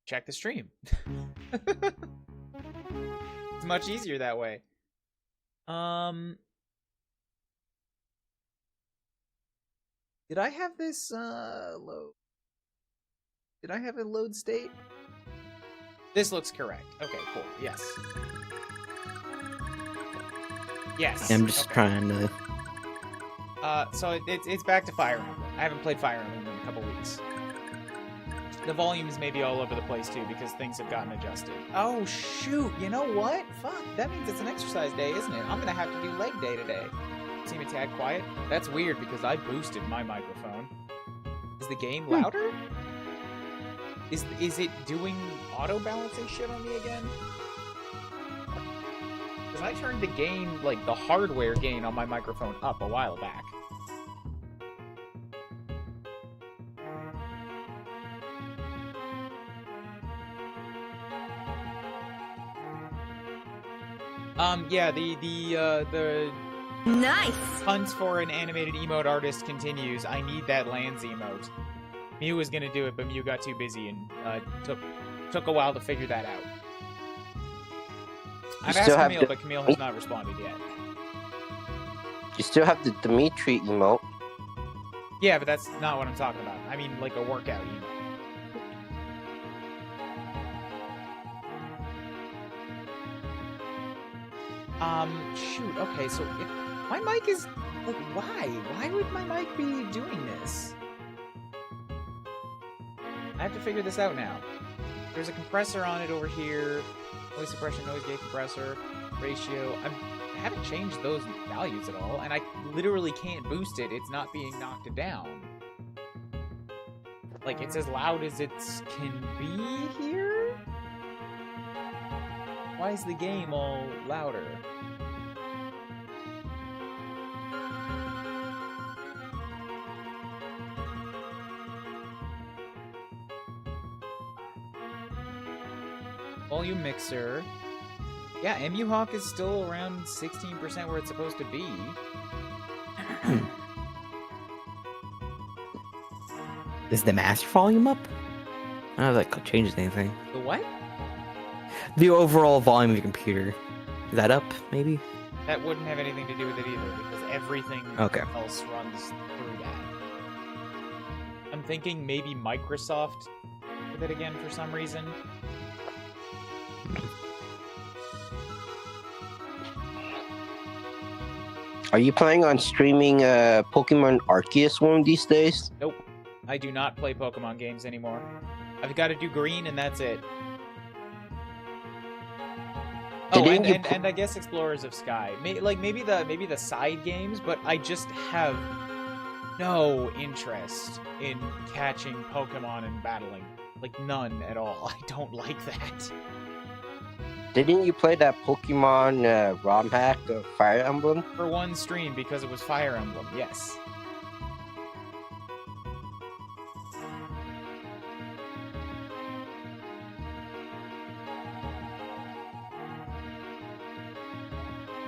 check the stream. It's much easier that way. Did I have this load? Did I have a load state? This looks correct. Okay, cool. Yes. Yes. I'm just trying to... So it's back to Fire Emblem. I haven't played Fire Emblem in a couple weeks. The volumes may be all over the place too because things have gotten adjusted. Oh shoot! You know what? Fuck. That means it's an exercise day, isn't it? I'm gonna have to do leg day today. Seem a tad quiet. That's weird because I boosted my microphone. Is the game louder? Is it doing auto balancing shit on me again? Because I turned the gain, like the hardware gain on my microphone up a while back. Yeah, the Nice! hunt for an animated emote artist continues. I need that Lands emote. Mew was gonna do it, but Mew got too busy and took a while to figure that out. I've asked Camille, but Camille has not responded yet. You still have the Dimitri emote. Yeah, but that's not what I'm talking about. I mean, like a workout emote. Shoot, okay, so if my mic is, like, why? Why would my mic be doing this? I have to figure this out now. There's a compressor on it over here. Noise suppression, noise gate compressor, ratio. I haven't changed those values at all, and I literally can't boost it. It's not being knocked down. Like, it's as loud as it can be here? Why is the game all louder? Volume mixer. Yeah, MU Hawk is still around 16% where it's supposed to be. Is the master volume up? I don't know if that changes anything. The what? The overall volume of your computer. Is that up, maybe? That wouldn't have anything to do with it either, because everything else runs through that. I'm thinking maybe Microsoft did it again for some reason. Are you planning on streaming Pokemon Arceus one of these days? Nope. I do not play Pokemon games anymore. I've got to do green and that's it. Oh, and I guess Explorers of Sky. Maybe the side games, but I just have no interest in catching Pokemon and battling. Like, none at all. I don't like that. Didn't you play that Pokemon ROM hack of Fire Emblem? For one stream, because it was Fire Emblem, yes.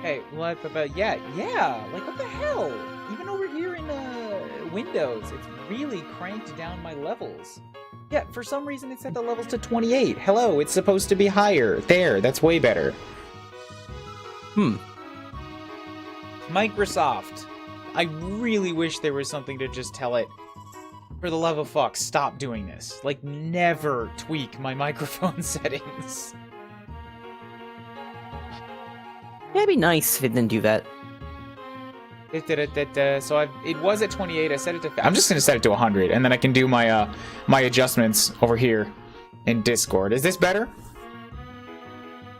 Hey, what? But yeah, like what the hell? Even over here in Windows, it's really cranked down my levels. Yeah, for some reason it set the levels to 28. Hello, it's supposed to be higher. There, that's way better. Microsoft. I really wish there was something to just tell it, for the love of fuck, stop doing this. Like, never tweak my microphone settings. Yeah, it'd be nice if it didn't do that. So it was at 28. I set it to. I'm just gonna set it to 100, and then I can do my my adjustments over here in Discord. Is this better?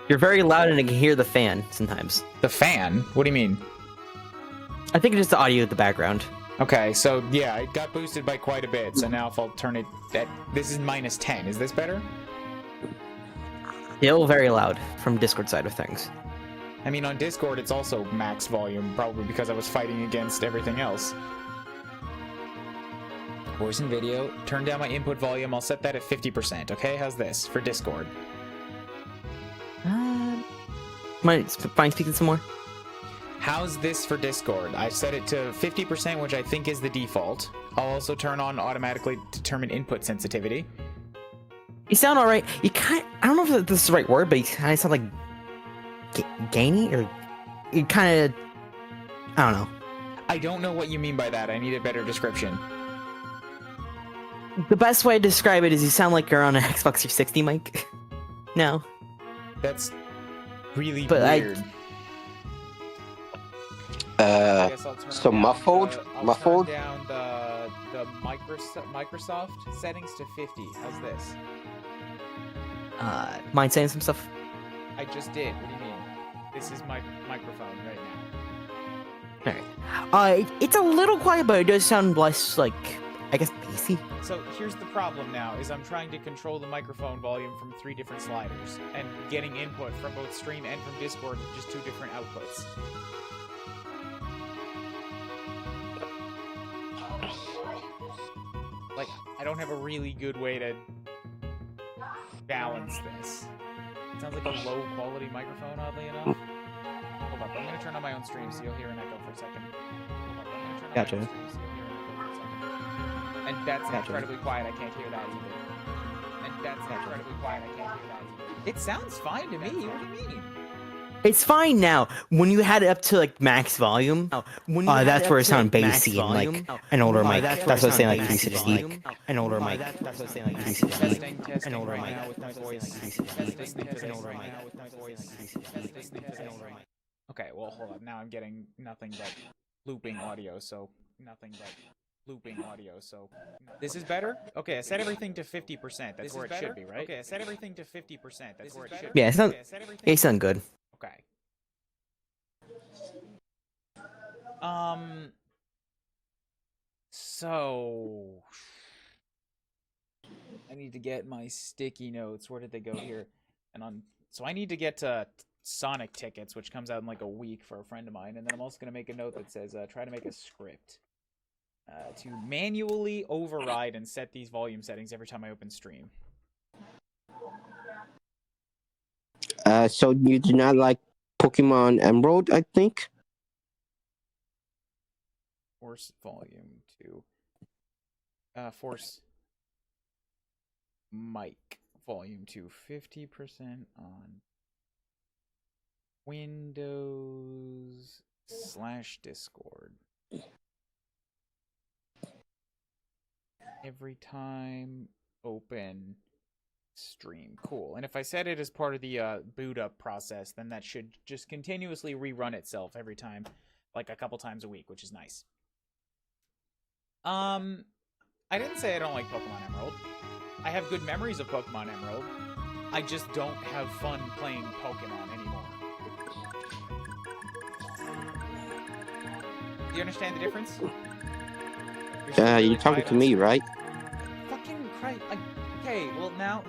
You're very loud, and I can hear the fan sometimes. The fan? What do you mean? I think it's just the audio at the background. Okay, so yeah, it got boosted by quite a bit. So now if I'll turn it, this is minus 10. Is this better? Still very loud from Discord side of things. I mean, on Discord, it's also max volume, probably because I was fighting against everything else. Voice and video. Turn down my input volume. I'll set that at 50%, okay? How's this for Discord? Mind speaking some more? How's this for Discord? I set it to 50%, which I think is the default. I'll also turn on automatically determine input sensitivity. You sound alright. You kind I don't know if this is the right word, but you kind of sound like gainy, or you kind of, I don't know. I don't know what you mean by that. I need a better description. The best way to describe it is you sound like you're on an Xbox 360 mic. No. That's really But weird. I guess I'll turn So down muffled? I'll turn down the Microsoft settings to 50. How's this? Mind saying some stuff? I just did. What do you mean? This is my microphone right now. Alright. It's a little quiet, but it does sound less, like, I guess, bassy. So here's the problem now, is I'm trying to control the microphone volume from 3 different sliders, and getting input from both stream and from Discord with just 2 different outputs. Like, I don't have a really good way to balance this. It sounds like a low quality microphone, oddly enough. Hold up, I'm gonna turn on my own stream so you'll hear an echo for a second. Hold up, I'm gonna turn on Gotcha. my own stream so you'll hear an echo for a second. And that's incredibly quiet, I can't hear that either. And that's incredibly quiet, I can't hear that either. It sounds fine to me, what do you mean? It's fine now. When you had it up to, like, max volume, that's where it sounded bassy and, like, an older mic. That's what I was saying, like, 360. An older mic. That's what I was saying, like, 360. Testing An older right mic. now with my voice. Testing right now with my voice. Okay, well, hold up. Now I'm getting nothing but looping audio, so this is better? Okay, I set everything to 50%. That's where it should be, right? Okay, I set everything to 50%. That's where it should be. Yeah, it sound good. Okay. So I need to get my sticky notes. Where did they go here? So I need to get to Sonic tickets, which comes out in like a week for a friend of mine, and then I'm also gonna make a note that says try to make a script to manually override and set these volume settings every time I open stream. So you do not like Pokemon Emerald, I think? Force volume to force mic volume to 50% on Windows/Discord. Every time open stream. Cool. And if I set it as part of the boot up process, then that should just continuously rerun itself every time, like a couple times a week, which is nice. I didn't say I don't like Pokemon Emerald. I have good memories of Pokemon Emerald. I just don't have fun playing Pokemon anymore. Do you understand the difference? You're talking to me, right? Fucking Christ. Okay, well now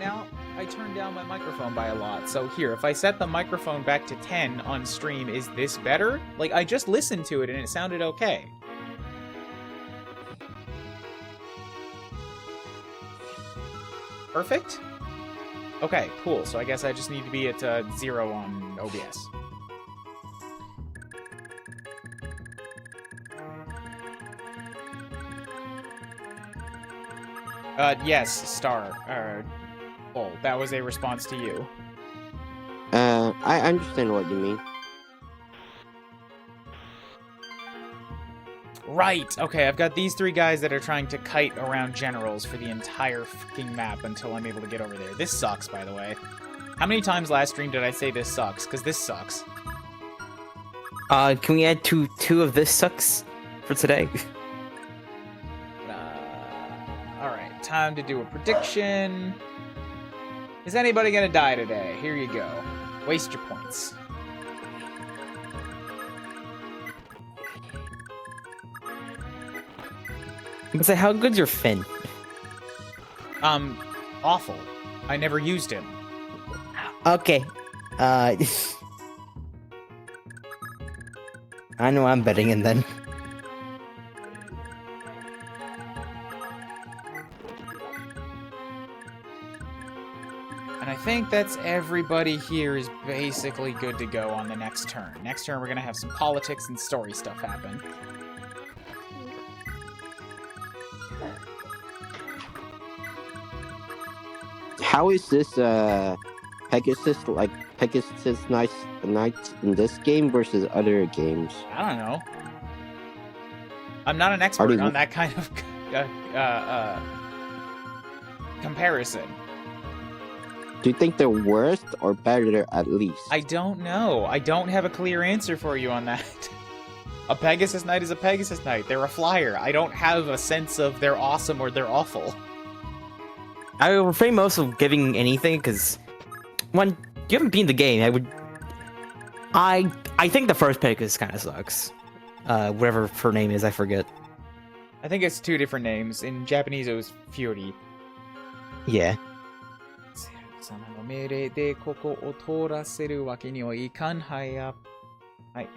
I turned down my microphone by a lot. So here, if I set the microphone back to 10 on stream, is this better? Like, I just listened to it and it sounded okay. Perfect? Okay, cool. So I guess I just need to be at 0 on OBS. Yes, Star. Oh, that was a response to you. I understand what you mean. Right, okay, I've got these 3 guys that are trying to kite around generals for the entire fucking map until I'm able to get over there. This sucks, by the way. How many times last stream did I say this sucks? Because this sucks. Can we add two of this sucks for today? Alright, time to do a prediction. Is anybody gonna die today? Here you go. Waste your points. I say, how good's your Finn? Awful. I never used him. Okay. I know I'm betting in then. And I think that's everybody here is basically good to go on the next turn. Next turn, we're gonna have some politics and story stuff happen. how is this Pegasus Knights in this game versus other games? I don't know. I'm not an expert on that kind of comparison. Do you think they're worse or better at least? I don't know. I don't have a clear answer for you on that. A Pegasus Knight is a Pegasus Knight. They're a flyer. I don't have a sense of they're awesome or they're awful. I would refrain most of giving anything because when you haven't beaten the game, I think the first Pegasus kind of sucks. Whatever her name is, I forget. I think it's 2 different names. In Japanese, it was Fury. Yeah. 様の命令でここを通らせるわけにはいかんはや。はい。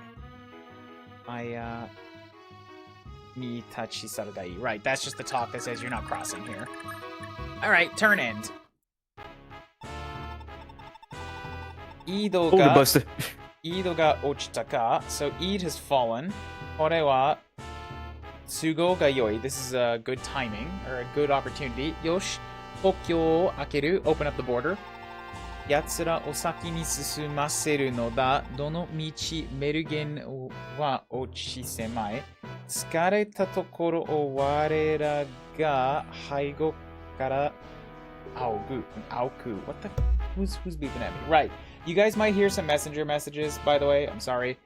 に立ち去るがいい. Right, that's just the talk that says you're not crossing here. Alright, turn end. イードが落ちたか. So, Eid has fallen. これは都合が良い. This is a good timing, or a good opportunity. よし。国境を開ける Open up the border. 奴らを先に進ませるのだ。どの道メルゲンは落ち狭い。疲れたところを我らが背後から仰ぐ。What the? Who's beeping at me? Right. You guys might hear some messenger messages, by the way. I'm sorry.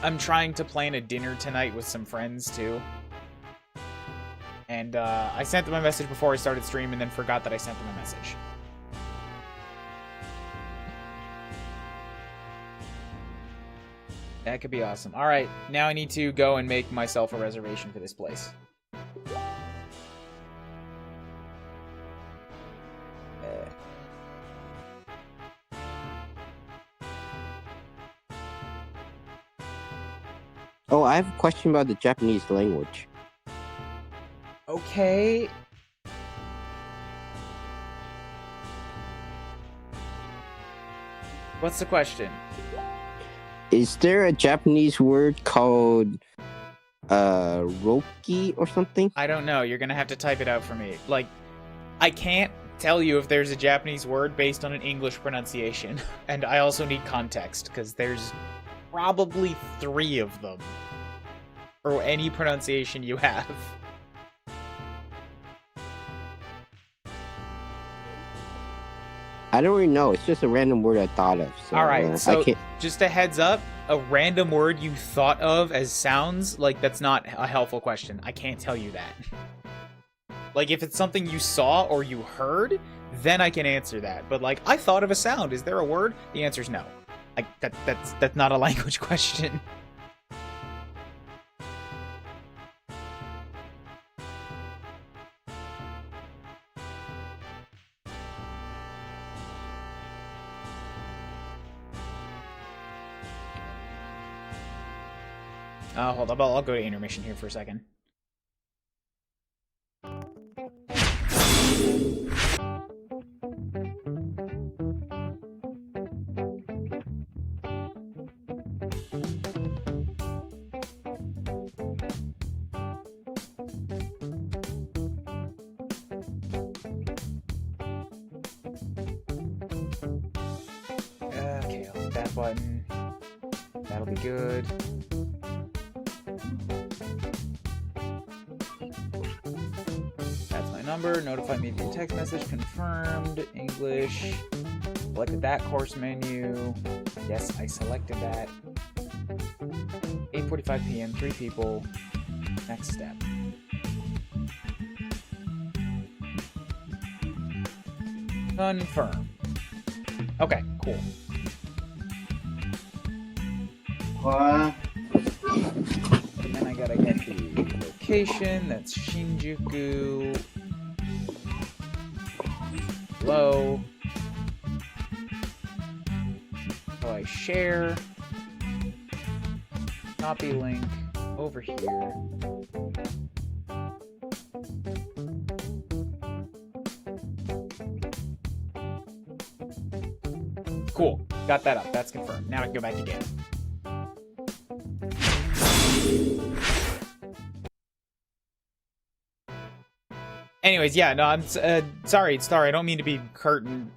I'm trying to plan a dinner tonight with some friends, too. And I sent them a message before I started stream and then forgot that I sent them a message. That could be awesome. Alright, now I need to go and make myself a reservation for this place. Oh, I have a question about the Japanese language. Okay. What's the question? Is there a Japanese word called Roki or something? I don't know. You're gonna have to type it out for me. Like, I can't tell you if there's a Japanese word based on an English pronunciation. And I also need context, because there's probably 3 of them. For any pronunciation you have. I don't really know. It's just a random word I thought of. So, Alright, so just a heads up, a random word you thought of as sounds, like, that's not a helpful question. I can't tell you that. Like, if it's something you saw or you heard, then I can answer that. But, like, I thought of a sound. Is there a word? The answer's no. Like, that's not a language question. Hold up, I'll go to intermission here for a second. Okay, I'll hit that button. That'll be good. Number, notify me via text message, confirmed, English, selected that course menu, yes, I selected that, 8:45 p.m., 3 people, next step. Confirm. Okay, cool. What? And then I gotta get the location, that's Shinjuku. Hello. So I share. Copy link over here. Cool. Got that up. That's confirmed. Now I can go back again. Anyways, yeah, no, I'm sorry, Star. I don't mean to be curt and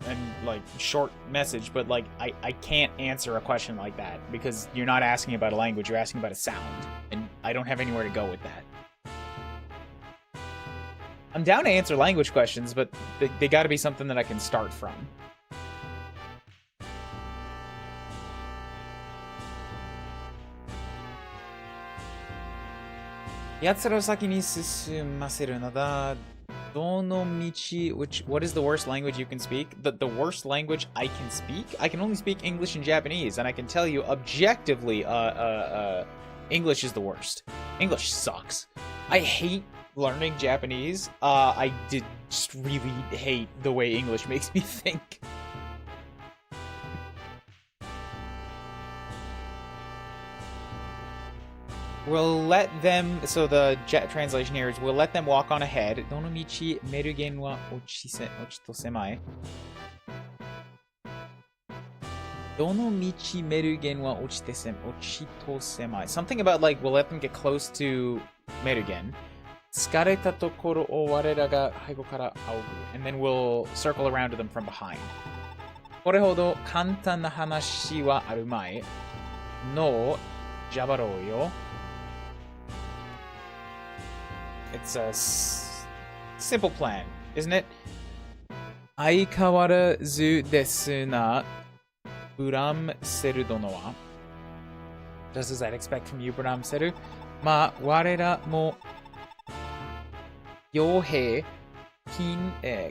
like short message, but like I can't answer a question like that because you're not asking about a language, you're asking about a sound, and I don't have anywhere to go with that. I'm down to answer language questions, but they got to be something that I can start from. Yatsura saki ni sumaseru nada. What is the worst language you can speak? The worst language I can speak? I can only speak English and Japanese, and I can tell you objectively, English is the worst. English sucks. I hate learning Japanese. I did just really hate the way English makes me think. We'll let them, so the translation here is, we'll let them walk on ahead. Donomichi merugen wa ochitosemai. Donomichi merugen wa ochitosemai. Something about, like, we'll let them get close to Merugen. Tsukareta tokoro o warera ga haigo kara aogu. And then we'll circle around to them from behind. Kore hodo kantan na hanashi wa aru mai. No jabarou yo. It's a simple plan, isn't it? Aikawarazu desu na, Buram-seru dono wa. Just as I'd expect from you, Buram-seru. Ma, warera mo yohei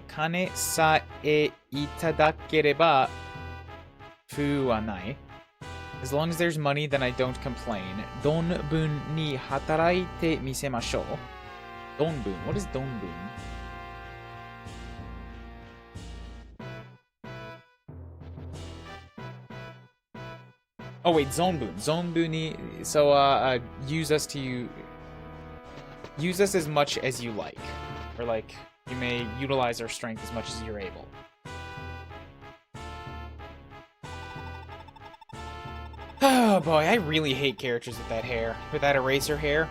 kane sa e itadakereba fu wa nai. As long as there's money, then I don't complain. Donbun ni hataraite misemashou. Donbun. What is Donbun? Oh wait, Zonbun. Zonbuni. So use us as much as you like, or like you may utilize our strength as much as you're able. Oh boy, I really hate characters with that hair, with that eraser hair.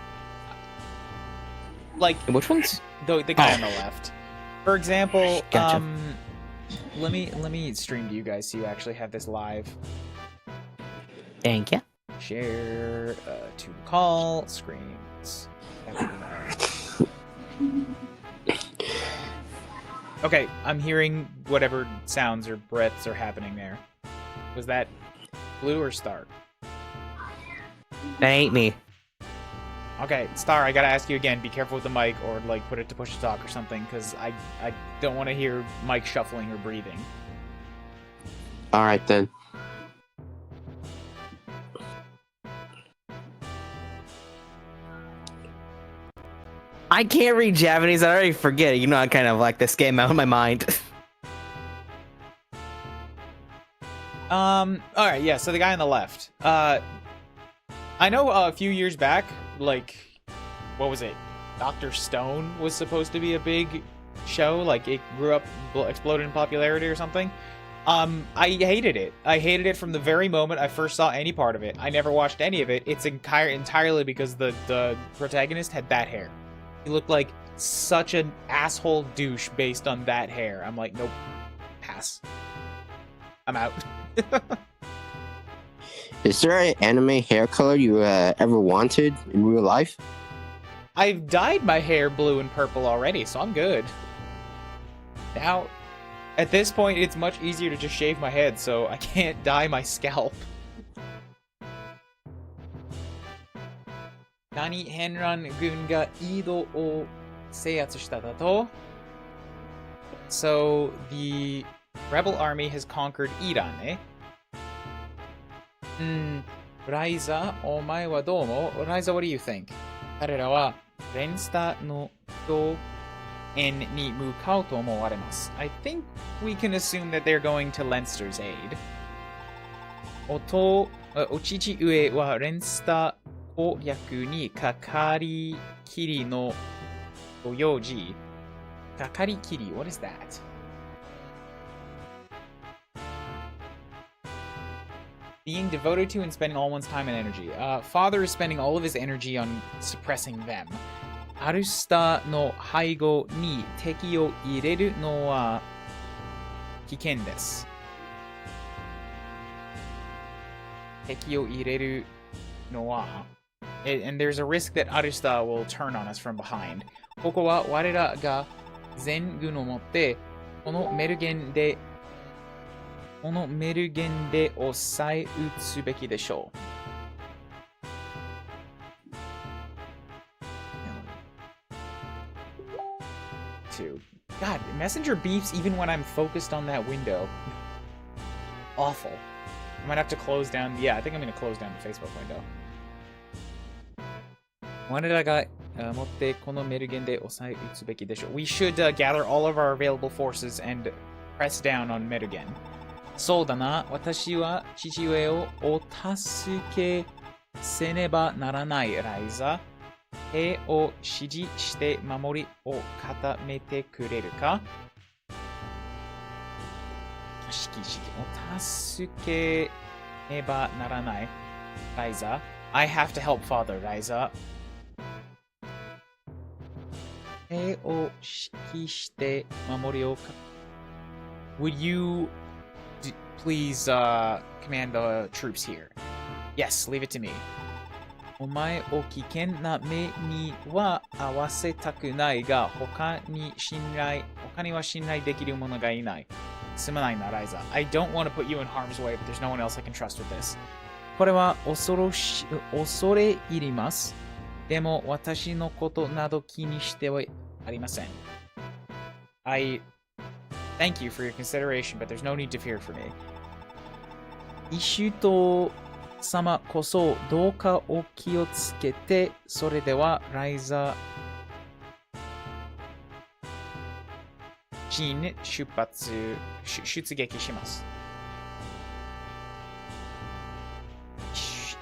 Like, Which ones? The guy on the left. For example, Gotcha. let me stream to you guys so you actually have this live. Thank you. Share to call screens. Okay, I'm hearing whatever sounds or breaths are happening there. Was that Blue or Star? That ain't me. Okay, Star, I gotta ask you again, be careful with the mic, or like put it to push to talk or something, because I don't want to hear mic shuffling or breathing. Alright then. I can't read Japanese. I already forget it. You know, I kind of like this game out of my mind. Alright, yeah, so the guy on the left. I know a few years back, like, what was it? Dr. Stone was supposed to be a big show, like it grew up, exploded in popularity or something. I hated it. I hated it from the very moment I first saw any part of it. I never watched any of it. It's entirely because the protagonist had that hair. He looked like such an asshole douche based on that hair. I'm like, nope, pass. I'm out. Is there an anime hair color you ever wanted in real life? I've dyed my hair blue and purple already, so I'm good. Now, at this point, it's much easier to just shave my head, so I can't dye my scalp. Nani Henran gun ga Ido o seiyatsu shita da to? So, the rebel army has conquered Iran, eh? Raiza, omae wa doumo? Raiza, what do you think? Karera wa Rensta no kyo en ni mukau to omowarimasu. I think we can assume that they're going to Leinster's aid. Ochichi ue wa Rensta koyaku ni kakari kiri no doyoji. Kakari kiri, what is that? Being devoted to and spending all one's time and energy. Father is spending all of his energy on suppressing them. アルスターの背後に敵を入れるのは危険です。敵を入れるのは and there's a risk that Arusta will turn on us from behind. ここは我らが全軍を持ってこのメルゲンで抑え撃つべきでしょう。God, Messenger beeps even when I'm focused on that window. Awful. I might have to close down. Yeah, I think I'm going to close down the Facebook window. 我らが持ってこのメルゲンで抑え撃つべきでしょう。We should gather all of our available forces and press down on Merugen. そうだな。私は父上をお助けせねばならない、ライザ。兵を指示して守りを固めてくれるか？お助けねばならない、ライザ。I have to help father, ライザ。兵を指揮して守りをWould you please command the troops here? Yes, leave it to me. お前を危険な目には合わせたくないが、他には信頼できる者がいない。すまないな、ライザ。I don't want to put you in harm's way, but there's no one else I can trust with this. これは恐れ入ります。でも私のことなど気にしてはありません。I thank you for your consideration, but there's no need to fear for me. イシュト様こそどうかお気をつけて、それではライザ陣出撃します。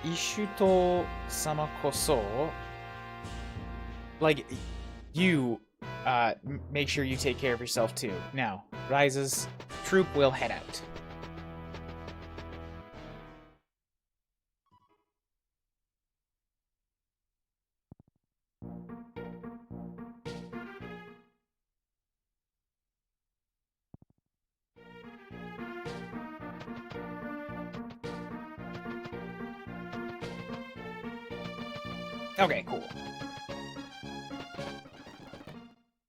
イシュト様こそ like you make sure you take care of yourself too. Now, Rise's troop will head out. Okay, cool.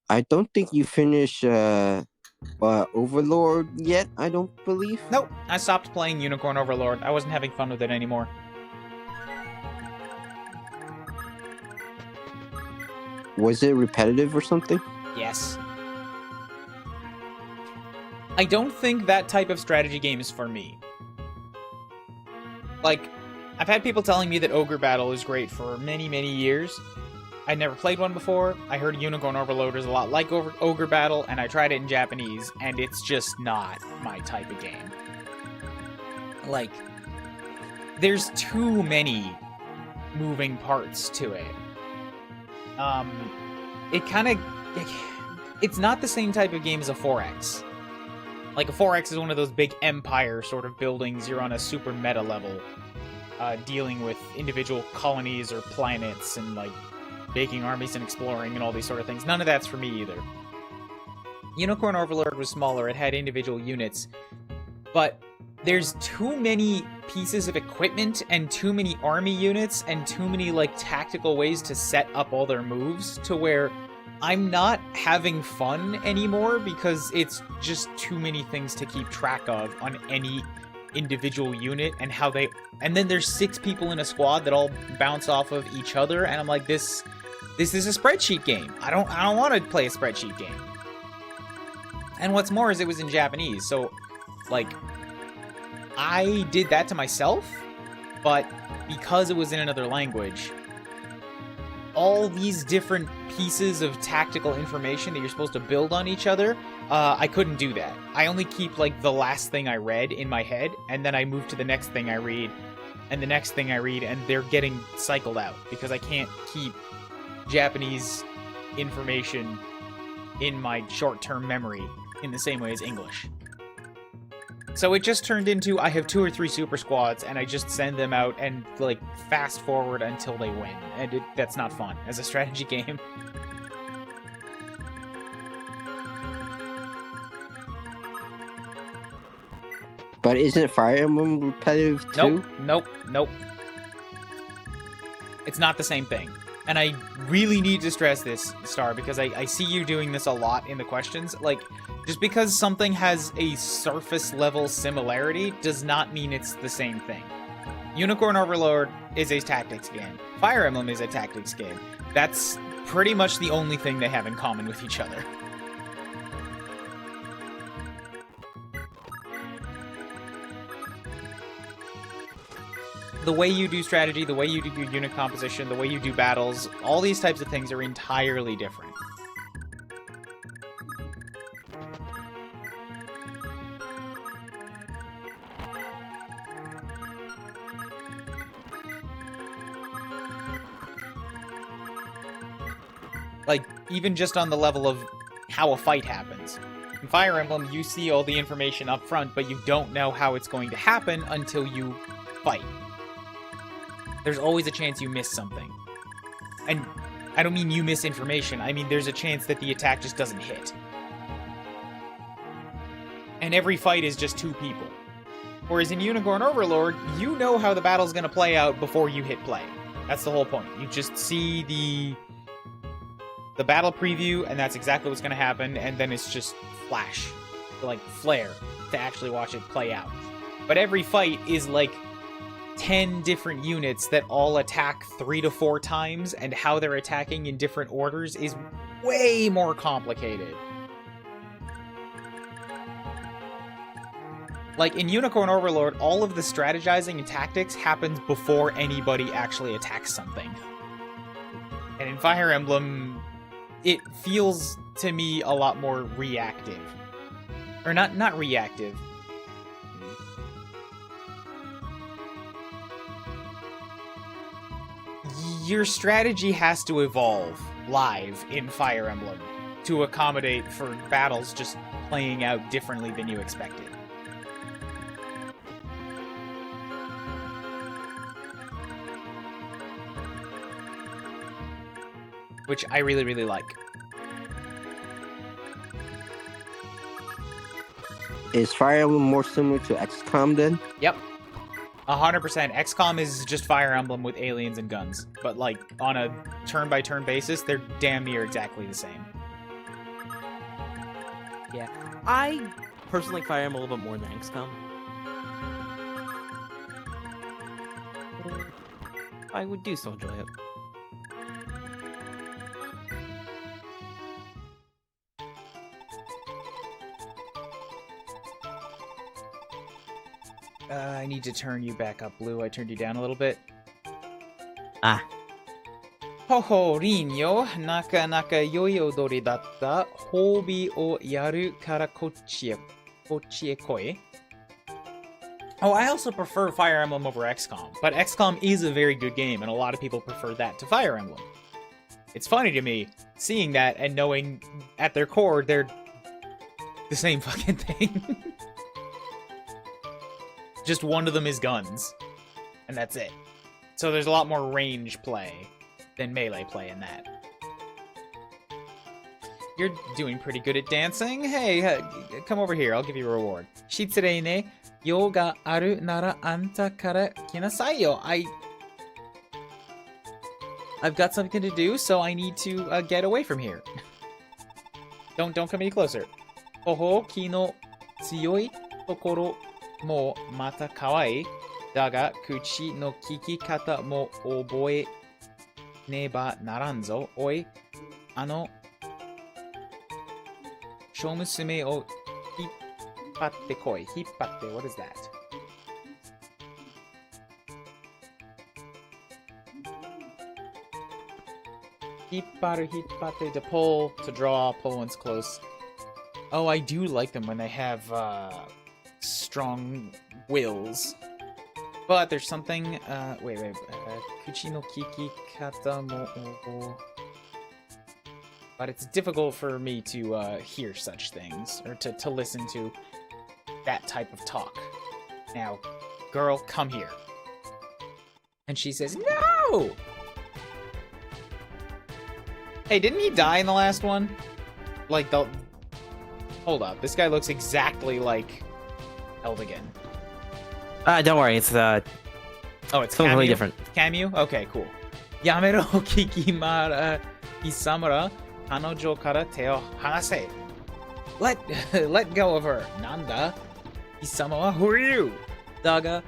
I don't think you finished Overlord yet, I don't believe. Nope, I stopped playing Unicorn Overlord. I wasn't having fun with it anymore. Was it repetitive or something? Yes. I don't think that type of strategy game is for me. Like, I've had people telling me that Ogre Battle is great for many, many years. I'd never played one before. I heard Unicorn Overloader is a lot like Ogre Battle, and I tried it in Japanese, and it's just not my type of game. Like, there's too many moving parts to it. It's not the same type of game as a 4X. Like, a 4X is one of those big empire sort of buildings. You're on a super meta level. Dealing with individual colonies or planets and like making armies and exploring and all these sort of things. None of that's for me either. Unicorn Overlord was smaller, it had individual units, but there's too many pieces of equipment and too many army units and too many like tactical ways to set up all their moves to where I'm not having fun anymore because it's just too many things to keep track of on any individual unit and how they, and then there's 6 people in a squad that all bounce off of each other, and I'm like, this is a spreadsheet game. I don't want to play a spreadsheet game. And what's more is it was in Japanese, so like I did that to myself, but because it was in another language, all these different pieces of tactical information that you're supposed to build on each other, I couldn't do that. I only keep like the last thing I read in my head, and then I move to the next thing I read, and the next thing I read, and they're getting cycled out because I can't keep Japanese information in my short-term memory in the same way as English. So it just turned into I have 2 or 3 super squads and I just send them out and like fast forward until they win. And that's not fun as a strategy game. But isn't Fire Emblem repetitive too? Nope. It's not the same thing. And I really need to stress this, Star, because I see you doing this a lot in the questions. Like, just because something has a surface level similarity does not mean it's the same thing. Unicorn Overlord is a tactics game. Fire Emblem is a tactics game. That's pretty much the only thing they have in common with each other. The way you do strategy, the way you do unit composition, the way you do battles, all these types of things are entirely different. Like, even just on the level of how a fight happens. In Fire Emblem, you see all the information up front, but you don't know how it's going to happen until you fight. There's always a chance you miss something. And I don't mean you miss information, I mean there's a chance that the attack just doesn't hit. And every fight is just 2 people. Whereas in Unicorn Overlord, you know how the battle's gonna play out before you hit play. That's the whole point. You just see the battle preview, and that's exactly what's gonna happen, and then it's just flash, like flare, to actually watch it play out. But every fight is like 10 different units that all attack 3 to 4 times, and how they're attacking in different orders is way more complicated. Like, in Unicorn Overlord, all of the strategizing and tactics happens before anybody actually attacks something. And in Fire Emblem, it feels, to me, a lot more reactive. Or not reactive. Your strategy has to evolve live in Fire Emblem to accommodate for battles just playing out differently than you expected. Which I really, really like. Is Fire Emblem more similar to XCOM then? Yep. 100%. XCOM is just Fire Emblem with aliens and guns. But, like, on a turn-by-turn basis, they're damn near exactly the same. Yeah. I personally like Fire Emblem a little bit more than XCOM. I would do still enjoy it. I need to turn you back up, Blue. I turned you down a little bit. Ah. ほほりんよ、なかなか良い踊りだった。褒美をやるからこっちへ来い。Oh, I also prefer Fire Emblem over XCOM, but XCOM is a very good game, and a lot of people prefer that to Fire Emblem. It's funny to me, seeing that and knowing at their core they're the same fucking thing. Just one of them is guns, and that's it. So there's a lot more range play than melee play in that. You're doing pretty good at dancing. Hey, come over here. I'll give you a reward. Shitsurei ne. Yo ga aru nara anta kara kinasai yo. I've got something to do, so I need to get away from here. Don't come any closer. Hoho ki no tsuyoi tokoro mo mata kawaii. Daga kuchi no kikikata mo oboe neba naranzo. Oi, shomusume o hippatte koi. Hippatte, what is that? Hipparu, hippatte, to pull, to draw, pull once close. Oh, I do like them when they have strong wills. But there's something, wait, kuchi no kiki kata mo obo. But it's difficult for me to hear such things, or to listen to. that type of talk. Now, girl, come here. And she says, no! Hey, didn't he die in the last one? Like, the... Hold up, this guy looks exactly like Eldigan. Don't worry, it's Oh, it's something really Camu? different. Camu? Okay, cool. Yamero Kikimara Isamura Kanojo kara te o hanase. Let go of her. Nanda? Isama wa who are you? Daga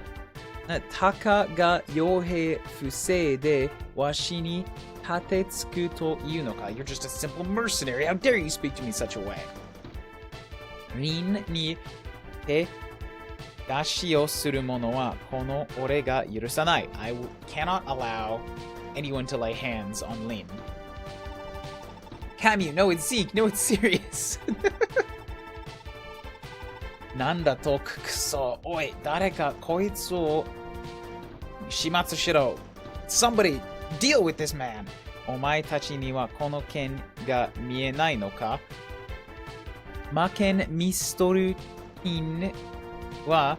taka ga yohei fusei de washi ni tatetsuku to iu no ka? You're just a simple mercenary. How dare you speak to me such a way? Rin ni te dashi o suru mono wa kono ore ga yurusanai. I cannot allow anyone to lay hands on Lin. Camu, no, it's Zeke. No, it's serious. Nanda to kuso. Oi, dareka koitsu o shimatsu shiro. Somebody, deal with this man. Omae tachi ni wa kono ken ga mienai no ka? Maken mistoru in wa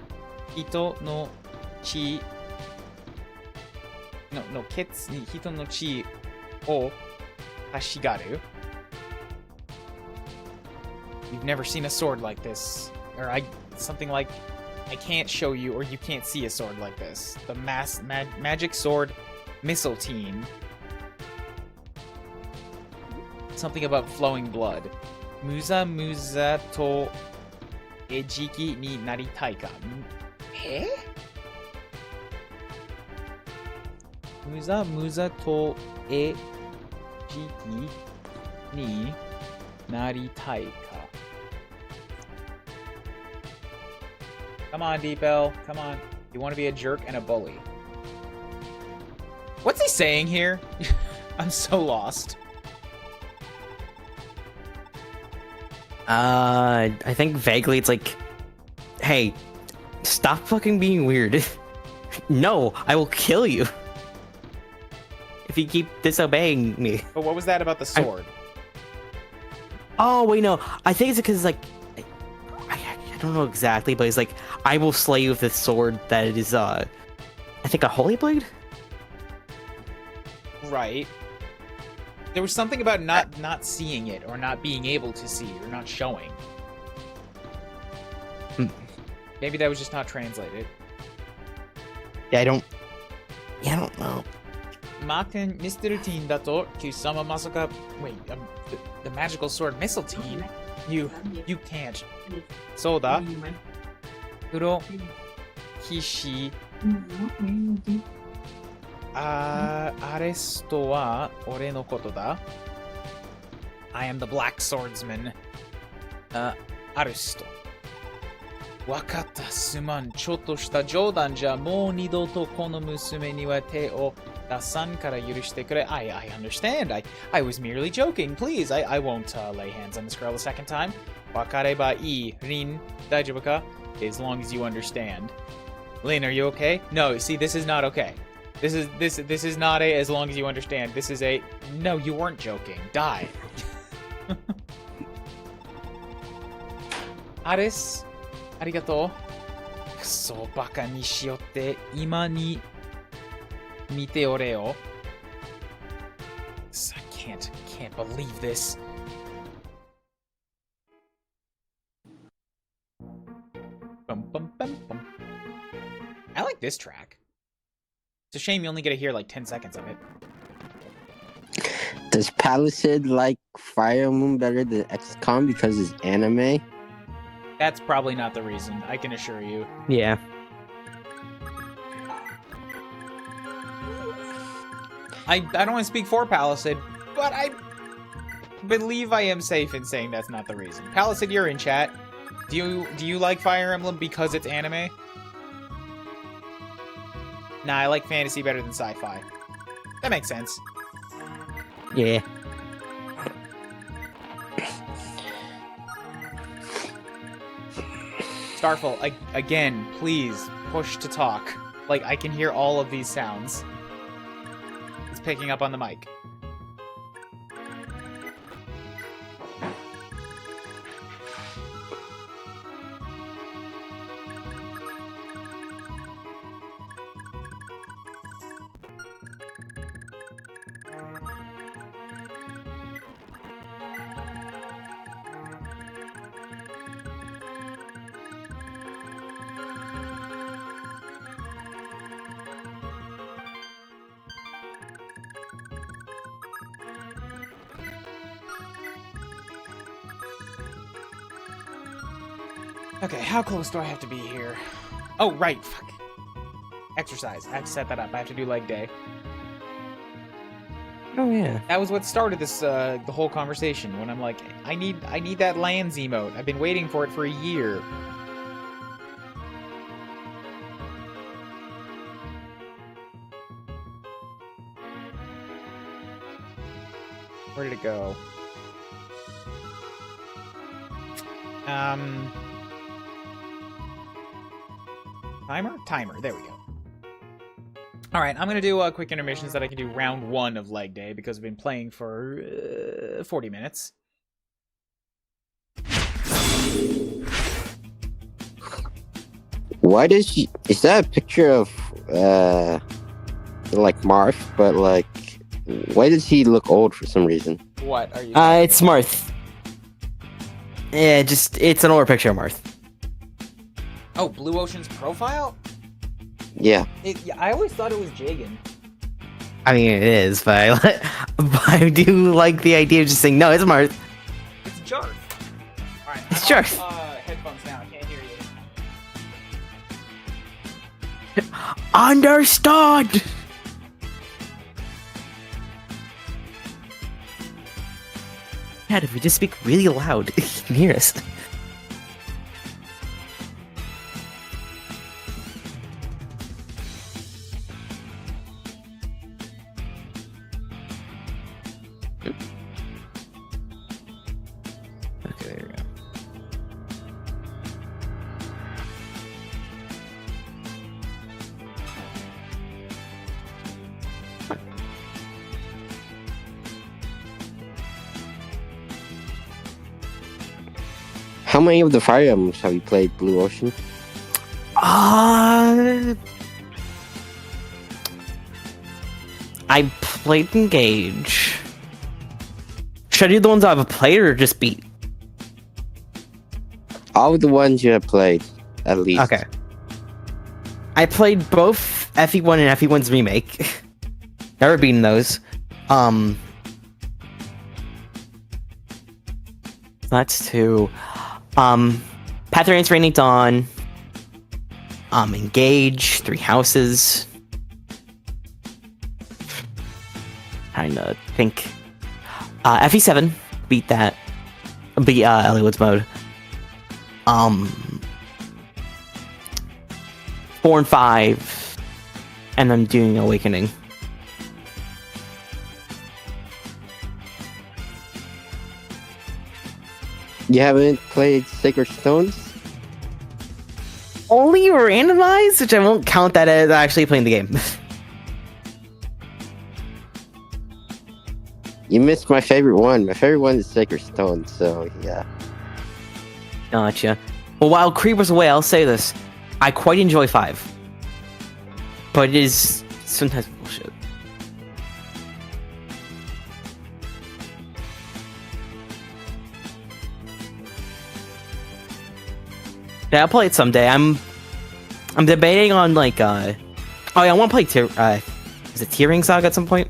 hito no chi no ketsu ni hito no chi o hashigaru. You've never seen a sword like this, or something like I can't show you, or you can't see a sword like this. The magic sword missile team. Something about flowing blood. Muza muza to ejiki ni naritai ka? Eh? Muza muza to ejiki ni naritai ka? Come on, Deepel. Come on. You want to be a jerk and a bully. What's he saying here? I'm so lost. I think vaguely it's like, hey, stop fucking being weird. No, I will kill you if you keep disobeying me. But what was that about the sword? Oh wait, no. I think it's because like I don't know exactly, but it's like I will slay you with this sword that is I think a holy blade. Right. There was something about not seeing it, or not being able to see, or not showing. Maybe that was just not translated. Yeah, I don't know. Maken Mr. Teen dato Kusama Masaka. Wait, the magical sword missile team? You can't. Soda. Kuro Kishi. Aresto wa ore no koto da. I am the black swordsman. Aresto. Wakatta, suman. Chotto shita joudan ja mou nidoto kono musume ni wa te o dasan kara yurushite kure. I understand. I was merely joking. Please, I won't lay hands on this girl a second time. Wakareba ii. Rin, daijoubu ka? As long as you understand. Lin, are you okay? No, see, this is not okay. This is not a as long as you understand. This is a no, you weren't joking. Die. Aris, arigato. Kuso baka ni shiotte ima ni mite ore yo. I can't believe this. Bum, bum, bum, bum. I like this track. It's a shame you only get to hear like 10 seconds of it. Does Palisade like Fire Emblem better than XCOM because it's anime? That's probably not the reason, I can assure you. Yeah. I don't want to speak for Palisade, but I believe I am safe in saying that's not the reason. Palisade, you're in chat. Do you like Fire Emblem because it's anime? Nah, I like fantasy better than sci-fi. That makes sense. Yeah. Starful, again, please push to talk. Like, I can hear all of these sounds. It's picking up on the mic. Okay, how close do I have to be here? Oh, right. Fuck. Exercise. I have to set that up. I have to do leg day. Oh yeah. That was what started this the whole conversation. When I'm like, I need that lands emote. I've been waiting for it for a year. Where did it go? Timer. There we go. All right, I'm gonna do a quick intermission so that I can do round 1 of leg day because I've been playing for 40 minutes. Why does she? Is that a picture of like Marth? But like, why does he look old for some reason? What are you? It's Marth. Yeah, it's an older picture of Marth. Oh, Blue Ocean's profile? Yeah. I always thought it was Jagan. I mean, it is, but I do like the idea of just saying, no, it's Marth. It's Jarth. Alright, It's Jarth. Headphones now, I can't hear you. Understood! Dad, if we just speak really loud, you can hear us. Okay, there we go. How many of the Fire Emblems have you played, Blue Ocean? I played Engage. Should I do the ones I've played or just beat? All of the ones you have played, at least. Okay. I played both FE1 and FE1's remake. Never beaten those. That's 2. Path of Radiance Raining Dawn. Engage, 3 Houses. Trying to think. FE7, beat that. Beat Elliott's mode. 4 and 5, and I'm doing Awakening. You haven't played Sacred Stones? Only randomized, which I won't count that as actually playing the game. You missed my favorite one. My favorite one is Sacred Stones, so yeah. Gotcha. Well, while Creed was away, I'll say this. I quite enjoy 5. But it is sometimes bullshit. Yeah, I'll play it someday. I'm debating on like oh yeah, I want to play is it Tearing Saga at some point?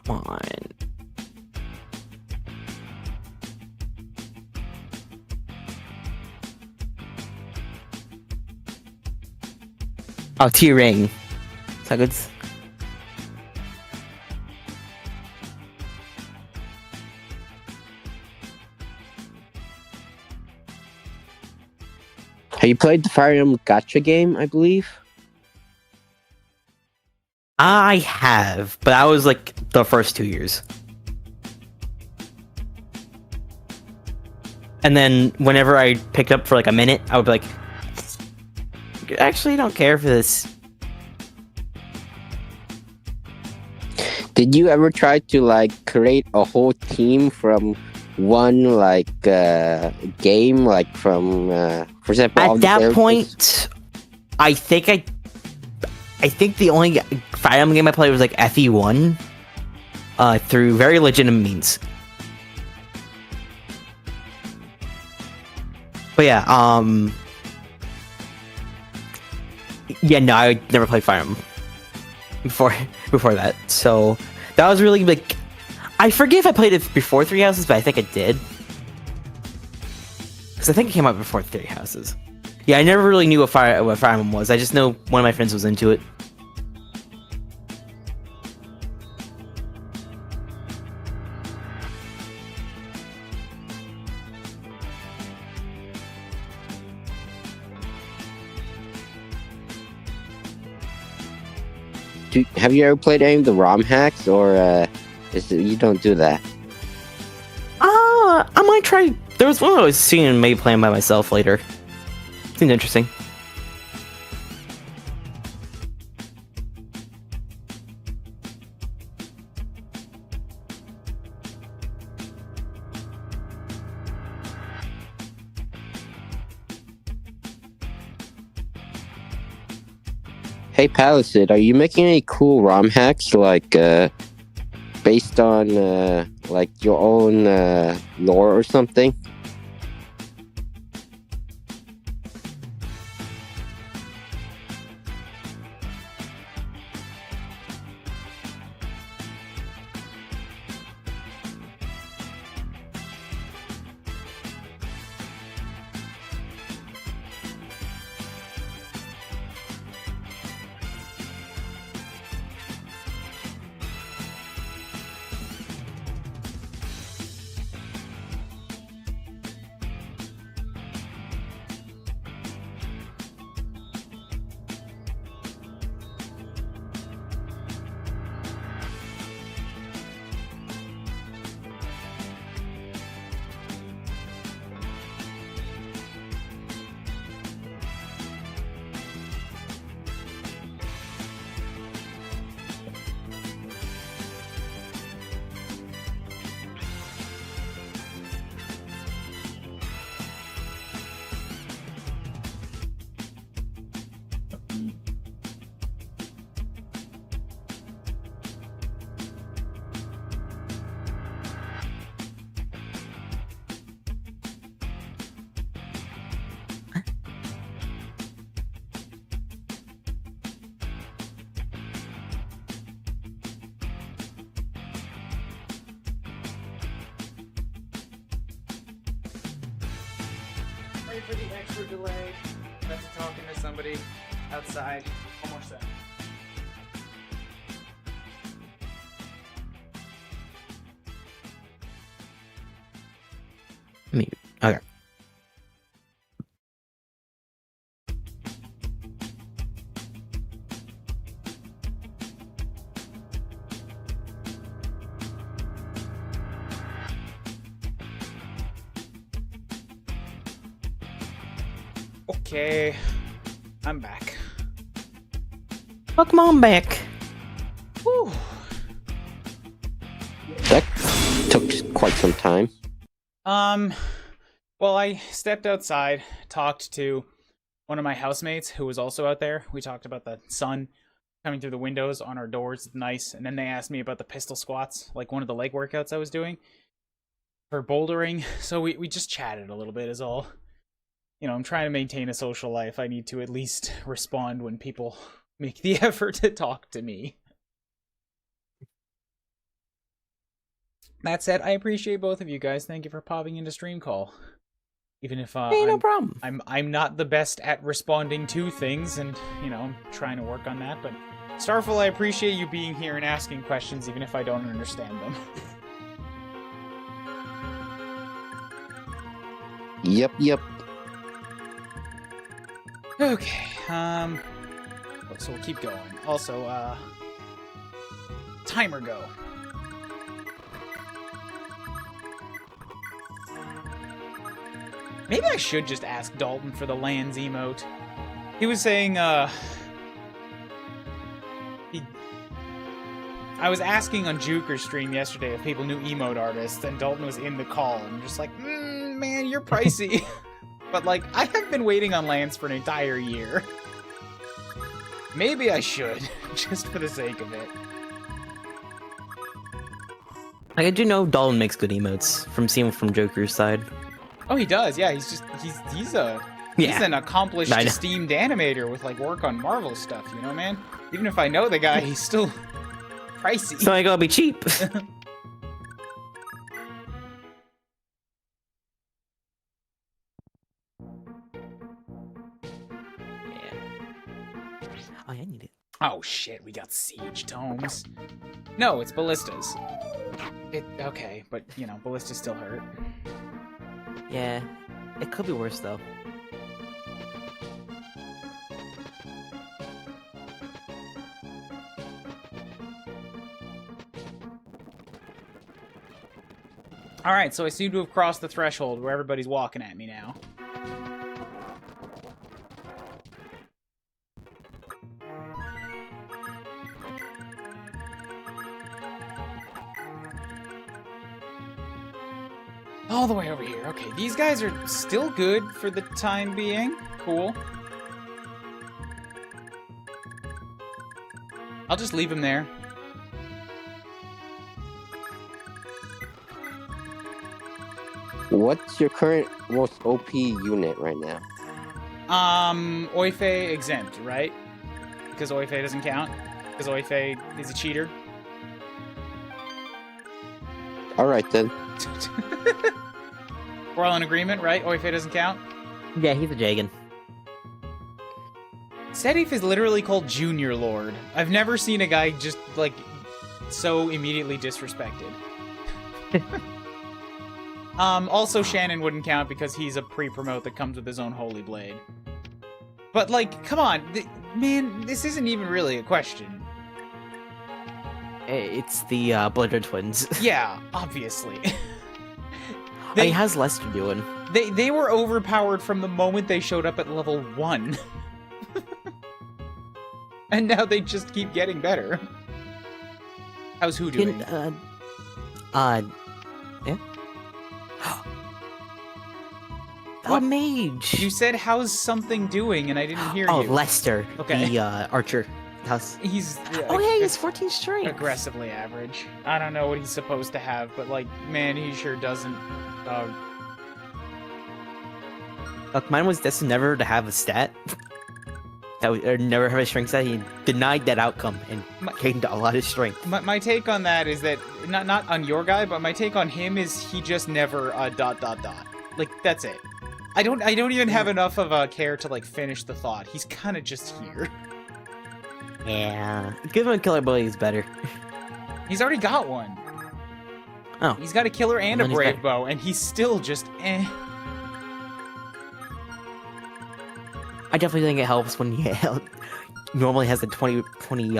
Come on. Oh, T-Ring. Is that good? Have you played the Fire Emblem Gacha game, I believe? I have, but I was like the first 2 years. And then whenever I picked up for like a minute, I would be like, actually, I don't care for this. Did you ever try to like create a whole team from one like game, like from for example? At that point, I think the only Fire Emblem game I played was like FE1, through very legitimate means. But yeah, yeah, no, I never played Fire Emblem before that. So that was really like, I forget if I played it before Three Houses, but I think I did. Because I think it came out before Three Houses. Yeah, I never really knew what Fire Emblem was. I just know one of my friends was into it. Have you ever played any of the ROM hacks, or you don't do that? I might try. There was one I was seeing maybe playing by myself later. Seemed interesting. Hey Palisade, are you making any cool ROM hacks, like based on like your own lore or something? Sorry for the extra delay. That's talking to somebody outside. One more sec. Okay. Okay, I'm back. Welcome on back. Whew. That took quite some time. Well, I stepped outside, talked to one of my housemates who was also out there. We talked about the sun coming through the windows on our doors. It's nice. And then they asked me about the pistol squats, like one of the leg workouts I was doing for bouldering. So we just chatted a little bit is all. You know, I'm trying to maintain a social life. I need to at least respond when people make the effort to talk to me. That said, I appreciate both of you guys. Thank you for popping into stream call. Even if Hey, no problem. I'm not the best at responding to things, and you know, I'm trying to work on that. But Starful, I appreciate you being here and asking questions, even if I don't understand them. Yep. Okay. So we'll keep going. Also, timer go. Maybe I should just ask Dalton for the lands emote. He was saying, I was asking on Juker's stream yesterday if people knew emote artists, and Dalton was in the call, and I'm just like, man, you're pricey. But, like, I have been waiting on lands for an entire year. Maybe I should, just for the sake of it. Like, I do know Dalton makes good emotes from seeing from Joker's side. Oh, he does. Yeah, he's Yeah. an accomplished, I know. esteemed animator with like work on Marvel stuff. You know, man. Even if I know the guy, he's still pricey. So I gotta be cheap. Oh, I need it. Oh shit, we got siege tomes. No, it's ballistas. Okay, but you know, ballistas still hurt. Yeah, it could be worse though. All right, so I seem to have crossed the threshold where everybody's walking at me now. All the way over here. Okay, these guys are still good for the time being. Cool. I'll just leave them there. What's your current most OP unit right now? Oife exempt, right? Because Oife doesn't count. Because Oife is a cheater. Alright then. We're all in agreement, right? Oife doesn't count. Yeah, he's a Jagan. Sedif is literally called Junior Lord. I've never seen a guy just, like, so immediately disrespected. Also Shannon wouldn't count because he's a pre-promote that comes with his own Holy Blade. But, like, come on. Man, this isn't even really a question. It's the Blizzard twins. Yeah, obviously. He has Lester doing. They were overpowered from the moment they showed up at level 1. And now they just keep getting better. How's who doing? Yeah. What? Mage. You said how's something doing, and I didn't hear you. Oh, Lester. Okay. The archer. He's he's 14 strength. aggressively average. I don't know what he's supposed to have, but like, man, he sure doesn't. Look, mine was destined never to have a stat. Or never have a strength stat. He denied that outcome and gained a lot of strength. My take on that is that not on your guy, but my take on him is he just never ... Like that's it. I don't even have enough of a care to like finish the thought. He's kind of just here. Yeah, give him a killer ability is better. He's already got one. Oh, He's got a killer and a Then he's brave got- bow, and he's still just eh. I definitely think it helps when he normally has a 20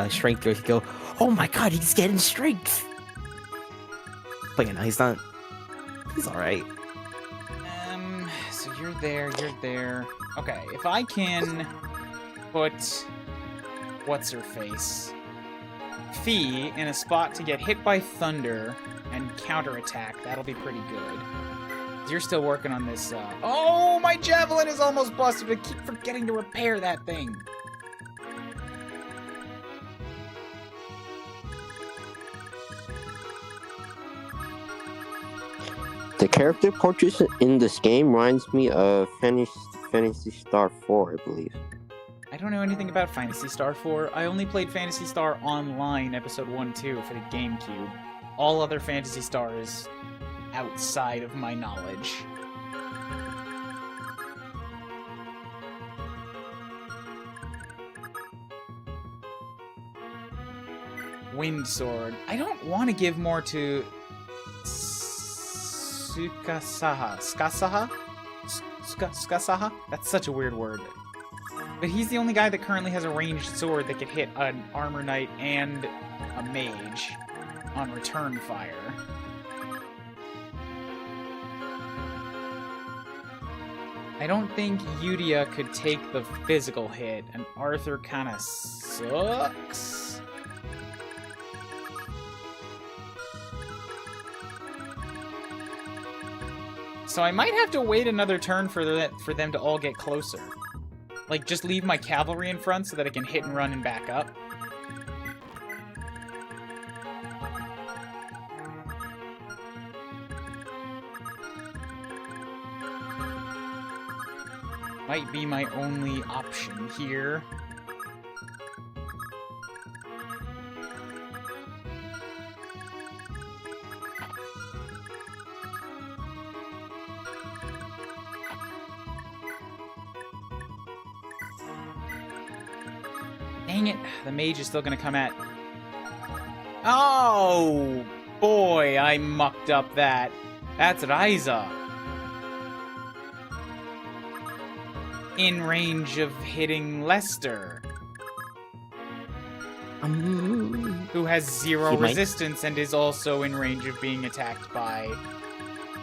strength. Where you go, oh my god, he's getting strength. But you know, he's not. He's all right. So you're there, you're there. Okay, if I can put what's her face Fee in a spot to get hit by thunder and counterattack, that'll be pretty good. You're still working on this. Oh, my javelin is almost busted. I keep forgetting to repair that thing. The character portraits in this game reminds me of Fantasy Star 4, I believe. I don't know anything about Phantasy Star 4. I only played Phantasy Star Online Episode 1-2 for the GameCube. All other Phantasy Stars outside of my knowledge. Wind Sword. I don't want to give more to Sukasaha. Skasaha? That's such a weird word. But he's the only guy that currently has a ranged sword that can hit an armor knight and a mage on return fire. I don't think Udia could take the physical hit, and Arthur kind of sucks. So I might have to wait another turn for them to all get closer. Like, just leave my cavalry in front so that I can hit and run and back up. Might be my only option here. Dang it, the mage is still gonna come at... Oh, boy, I mucked up that. That's Ryza. In range of hitting Lester. Who has 0 resistance and is also in range of being attacked by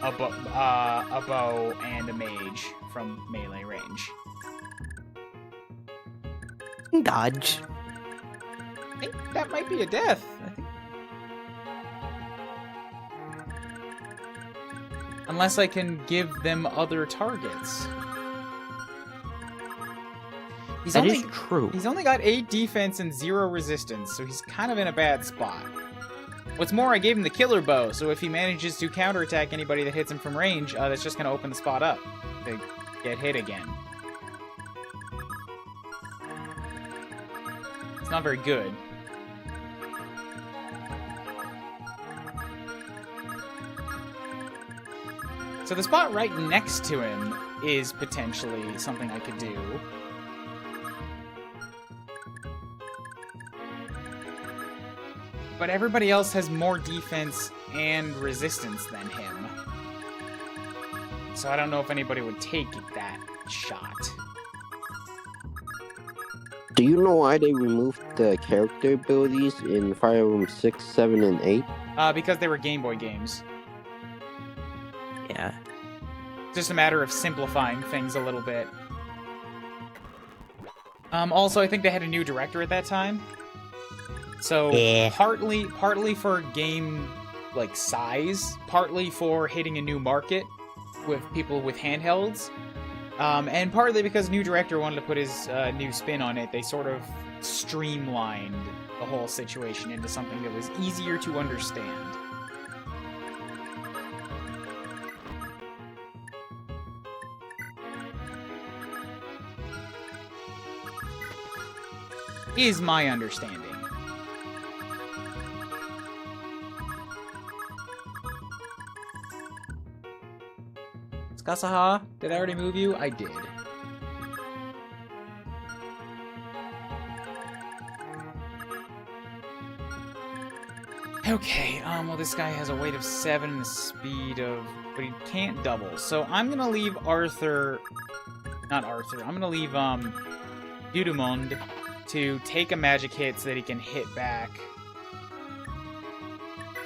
a bow and a mage from melee range. Dodge. I think that might be a death. Unless I can give them other targets. That is true. He's only got 8 defense and 0 resistance, so he's kind of in a bad spot. What's more, I gave him the killer bow, so if he manages to counterattack anybody that hits him from range, that's just going to open the spot up to get hit again. It's not very good. So the spot right next to him is potentially something I could do. But everybody else has more defense and resistance than him. So I don't know if anybody would take that shot. Do you know why they removed the character abilities in Fire Emblem 6, 7, and 8? Because they were Game Boy games. Yeah. Just a matter of simplifying things a little bit. Also, I think they had a new director at that time. So, yeah. partly for game, like, size, partly for hitting a new market with people with handhelds, and partly because new director wanted to put his new spin on it, they sort of streamlined the whole situation into something that was easier to understand. Is my understanding. Skasaha, did I already move you? I did. Okay, well this guy has a weight of 7 and a speed of... but he can't double. So I'm gonna leave Arthur... Not Arthur, I'm gonna leave, Dudumond to take a magic hit so that he can hit back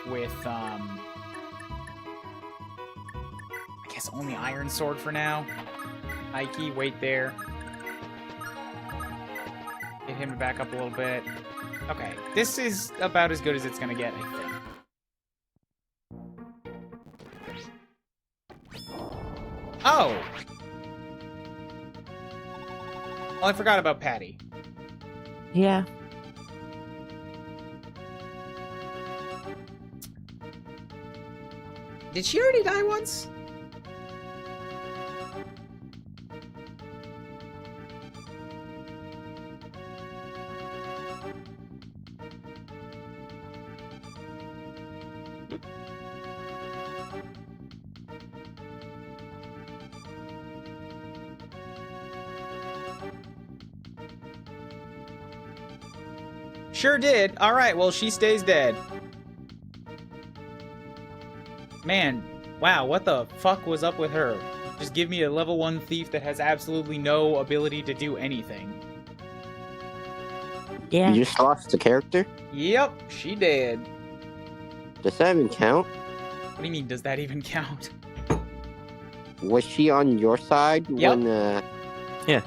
with, I guess only Iron Sword for now. Ike, wait there. Get him to back up a little bit. Okay, this is about as good as it's gonna get, I think. Oh! Well, I forgot about Patty. Yeah. Did she already die once? Sure did. Alright, well, she stays dead. Man, wow, what the fuck was up with her? Just give me a level 1 thief that has absolutely no ability to do anything. Yeah. You just lost the character? Yep, she did. Does that even count? What do you mean, does that even count? Was she on your side Yep. when, Yeah.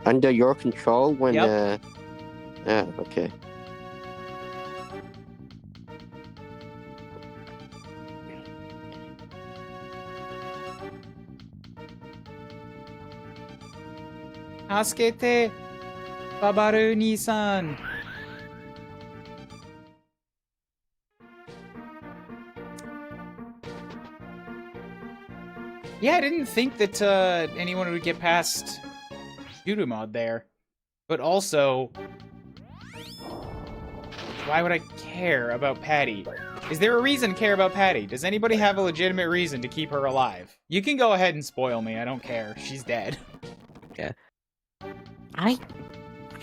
under your control when, Yep. Yeah, okay. Asukete, Babaru Ni-san. Yeah, I didn't think that anyone would get past Voodoo mod there. But also, why would I care about Patty? Is there a reason to care about Patty? Does anybody have a legitimate reason to keep her alive? You can go ahead and spoil me. I don't care. She's dead. Yeah. I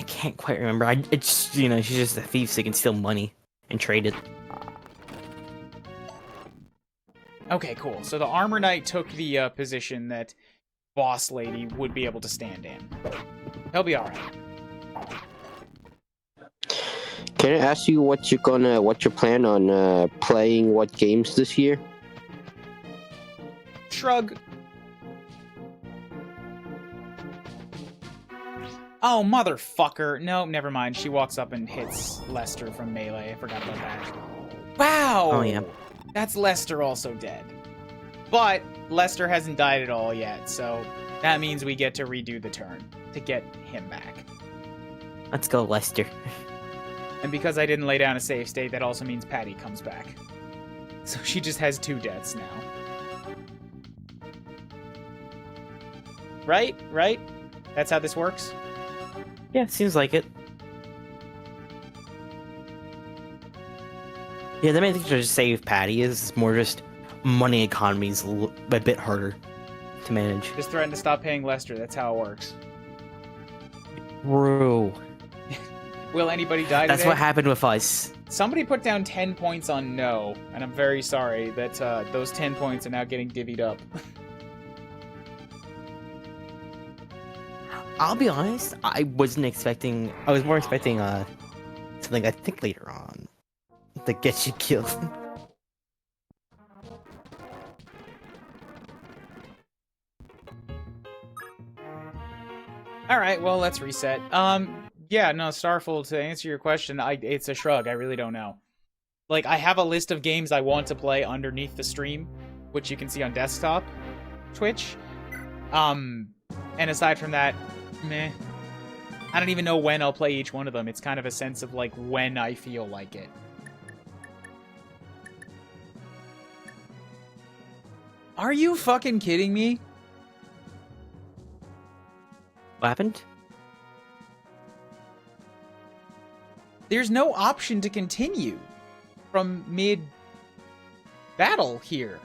can't quite remember. It's she's just a thief, so you can steal money and trade it. Okay, cool. So the Armor Knight took the position that Boss Lady would be able to stand in. He'll be alright. Can I ask you what's your plan on playing what games this year? Shrug. Oh, motherfucker. No, never mind. She walks up and hits Lester from melee. I forgot about that. Wow! Oh, yeah. That's Lester also dead. But Lester hasn't died at all yet, so that means we get to redo the turn to get him back. Let's go, Lester. And because I didn't lay down a save state, that also means Patty comes back. So she just has 2 deaths now. Right? Right? That's how this works? Yeah, seems like it. Yeah, the main thing to just save Patty is more just money economy's a bit harder to manage. Just threaten to stop paying Lester. That's how it works. Bro. Will anybody die That's today? what happened with us. Somebody put down 10 points on no, and I'm very sorry that those 10 points are now getting divvied up. I'll be honest, I was more expecting something I think later on that gets you killed. Alright, well, let's reset. Yeah, no, Starful, to answer your question, it's a shrug. I really don't know. Like, I have a list of games I want to play underneath the stream, which you can see on desktop Twitch. And aside from that, meh. I don't even know when I'll play each one of them. It's kind of a sense of, like, when I feel like it. Are you fucking kidding me? What happened? There's no option to continue from mid-battle here.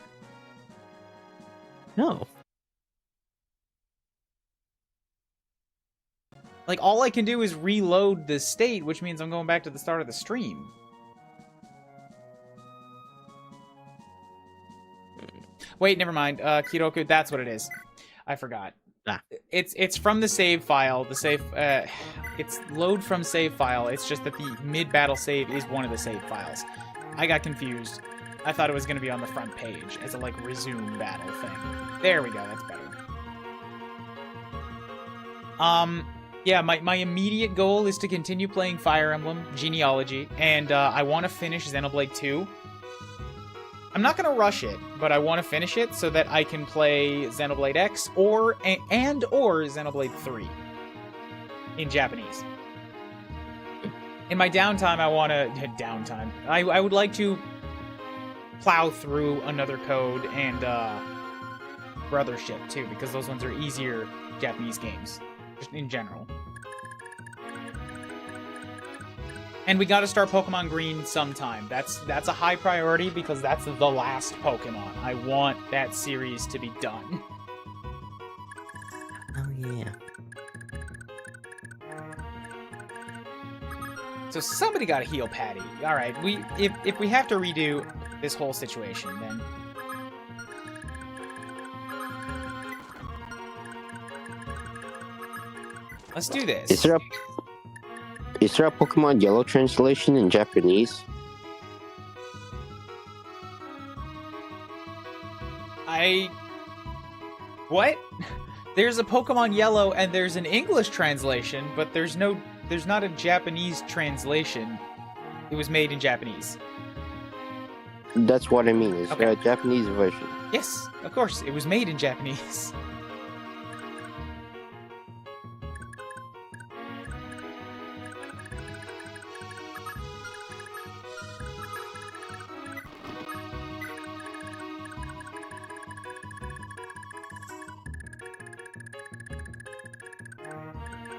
No. Like, all I can do is reload the state, which means I'm going back to the start of the stream. Wait, never mind. Kiroku, that's what it is. I forgot. Ah. It's from the save file. The save, it's load from save file. It's just that the mid-battle save is one of the save files. I got confused. I thought it was going to be on the front page as a, like, resume battle thing. There we go. That's better. Yeah, my immediate goal is to continue playing Fire Emblem Genealogy, and I want to finish Xenoblade 2. I'm not going to rush it, but I want to finish it so that I can play Xenoblade X or Xenoblade 3 in Japanese. In my downtime, I want to... I would like to plow through Another Code and Brothership, too, because those ones are easier Japanese games, just in general. And we gotta start Pokemon Green sometime. That's a high priority because that's the last Pokemon. I want that series to be done. Oh yeah. So somebody gotta heal Patty. Alright, if we have to redo this whole situation, then... let's do this. Is there a Pokemon Yellow translation in Japanese? What? There's a Pokemon Yellow and there's an English translation, but there's not a Japanese translation. It was made in Japanese. That's what I mean. Is there a Japanese version? Yes, of course. It was made in Japanese.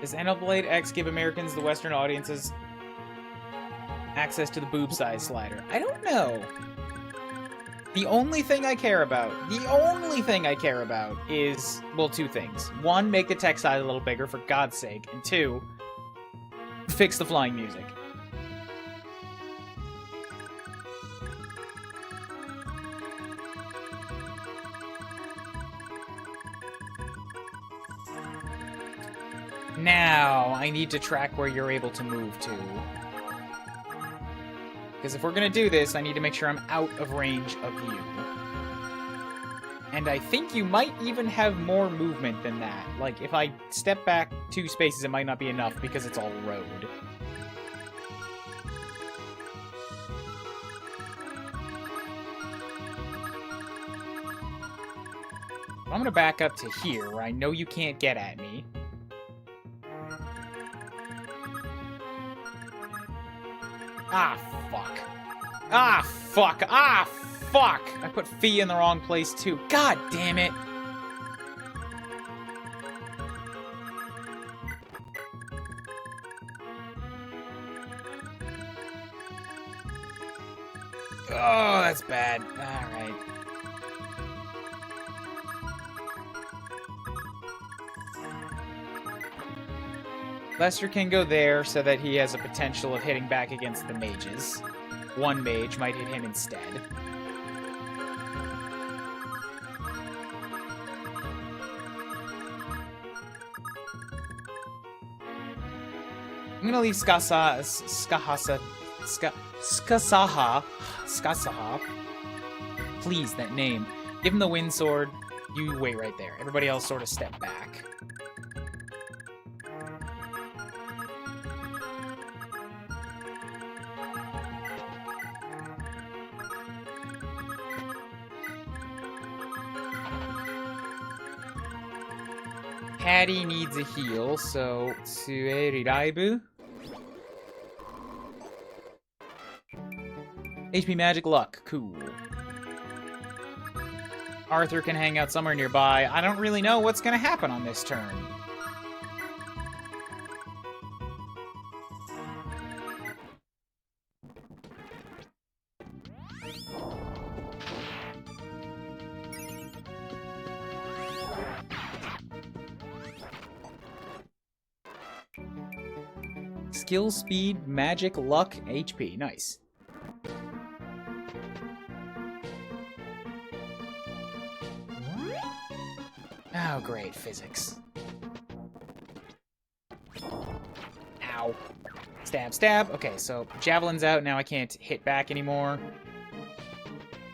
Does Xenoblade X give Americans, the Western audiences, access to the boob size slider? I don't know. The only thing I care about is, well, two things. One, make the text size a little bigger, for God's sake. And two, fix the flying music. Now, I need to track where you're able to move to. Because if we're gonna do this, I need to make sure I'm out of range of you. And I think you might even have more movement than that. Like, if I step back 2 spaces, it might not be enough because it's all road. I'm gonna back up to here, where I know you can't get at me. Ah, fuck. Ah, fuck. Ah, fuck. I put Fee in the wrong place, too. God damn it. Oh, that's bad. Alright. Lester can go there so that he has a potential of hitting back against the mages. One mage might hit him instead. I'm gonna leave Skasaha. Please, that name. Give him the wind sword. You wait right there. Everybody else sort of step back. Patty needs a heal, so Sueriraibu. HP magic luck, cool. Arthur can hang out somewhere nearby. I don't really know what's gonna happen on this turn. Skill, speed, magic, luck, HP. Nice. Oh, great. Physics. Ow. Stab, stab. Okay, so javelin's out. Now I can't hit back anymore.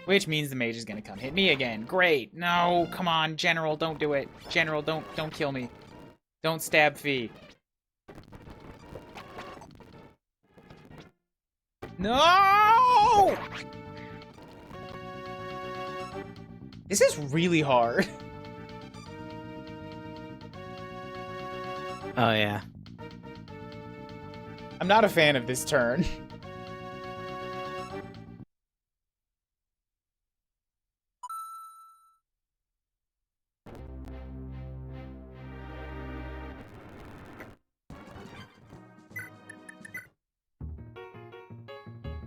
Which means the mage is gonna come hit me again. Great. No, come on, General, don't do it. General, don't kill me. Don't stab Fee. No! This is really hard. Oh, yeah. I'm not a fan of this turn.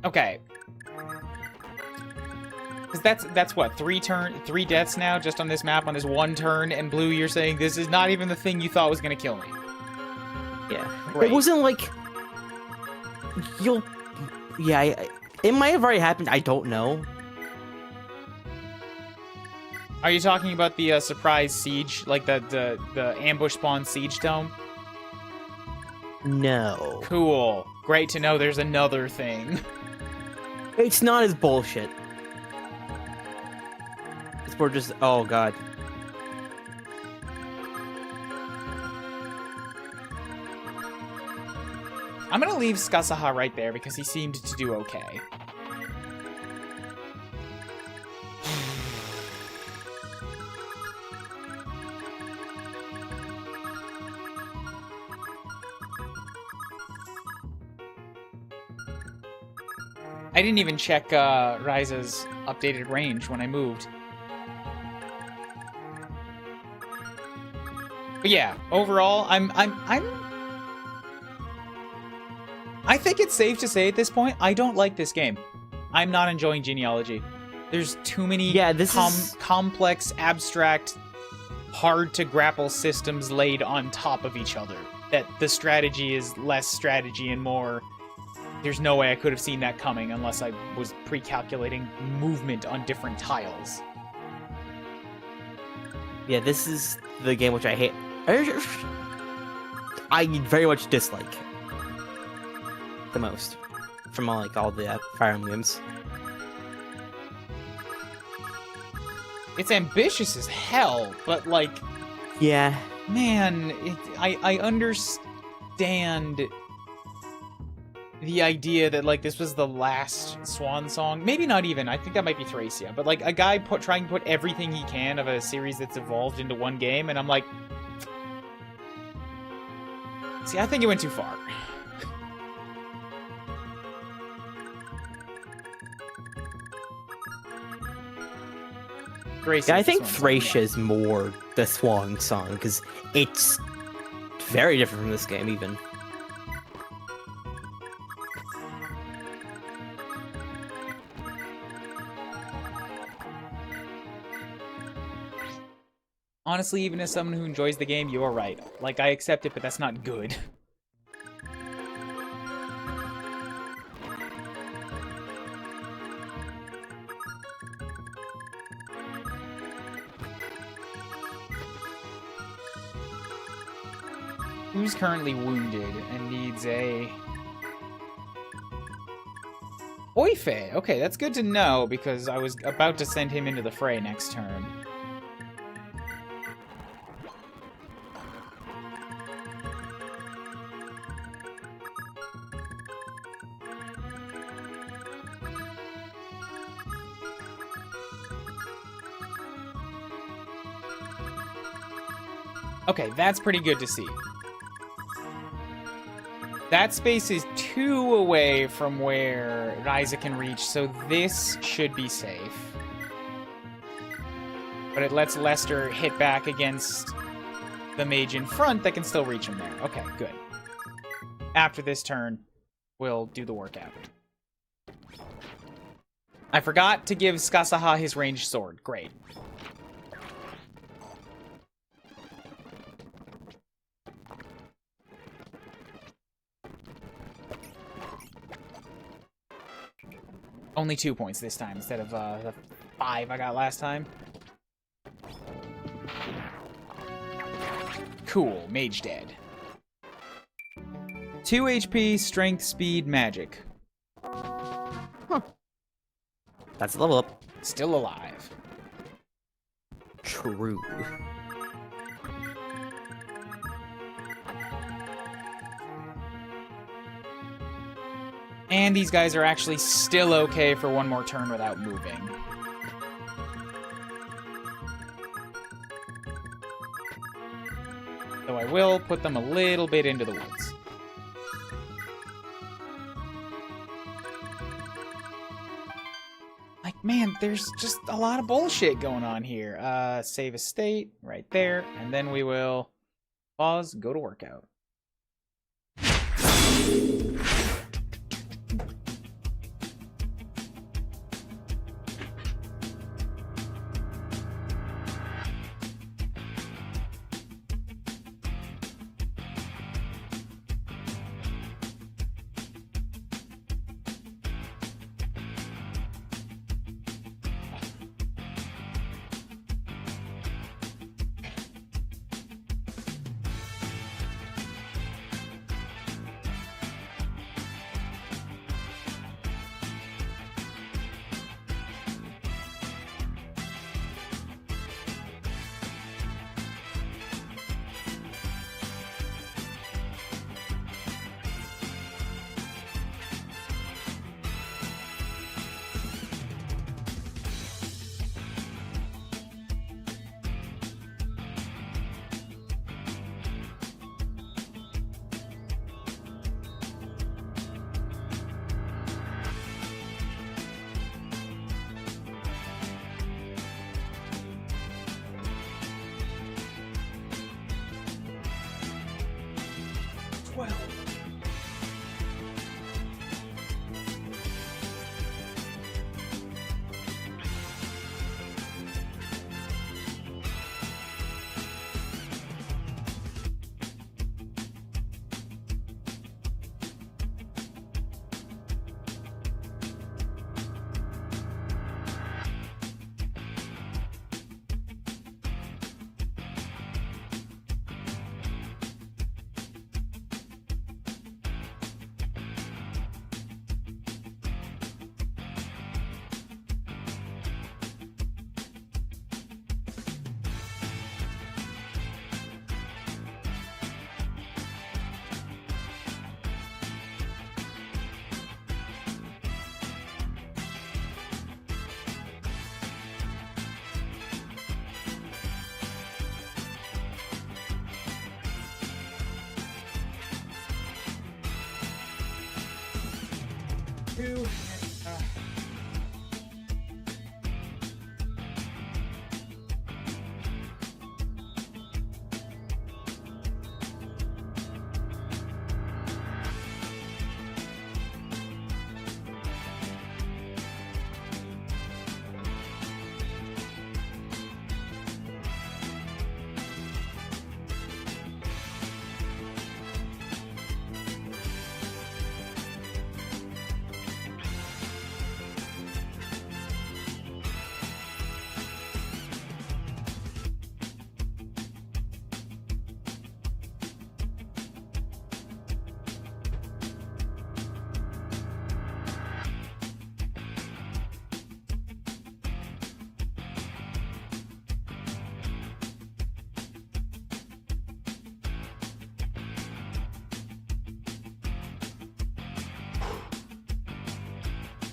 Okay. Because that's what, 3 deaths now just on this map on this one turn, and Blue, you're saying this is not even the thing you thought was gonna kill me. Yeah. Great. It wasn't like yeah, it might have already happened, I don't know. Are you talking about the surprise siege, like the ambush spawn siege dome? No. Cool. Great to know there's another thing. It's not as bullshit. It's more just, oh god. I'm gonna leave Skasaha right there because he seemed to do okay. I didn't even check Ryza's updated range when I moved. But yeah, overall, I'm I think it's safe to say at this point, I don't like this game. I'm not enjoying Genealogy. There's too many complex, abstract, hard-to-grapple systems laid on top of each other. That the strategy is less strategy and more... There's no way I could have seen that coming unless I was pre-calculating movement on different tiles. Yeah, this is the game which I hate. I very much dislike the most from like all the Fire Emblem games. It's ambitious as hell, but like, yeah, man, I understand the idea that like this was the last swan song. Maybe not even. I think that might be Thracia, but like a guy trying to put everything he can of a series that's evolved into one game, and I'm like, see, I think it went too far. Yeah, I think Thracia is more the swan song because it's very different from this game even. Honestly, even as someone who enjoys the game, you are right. Like, I accept it, but that's not good. Who's currently wounded and needs a... Oife! Okay, that's good to know, because I was about to send him into the fray next turn. Okay, that's pretty good to see. That space is 2 away from where Ryza can reach, so this should be safe. But it lets Lester hit back against the mage in front that can still reach him there. Okay, good. After this turn, we'll do the workout. I forgot to give Skasaha his ranged sword. Great. Only 2 points this time instead of the 5 I got last time. Cool, mage dead. 2 HP, strength, speed, magic. Huh. That's a level up. Still alive. True. And these guys are actually still okay for 1 more turn without moving. Though I will put them a little bit into the woods. Like, man, there's just a lot of bullshit going on here. Save a state right there, and then we will pause, go to workout. 2.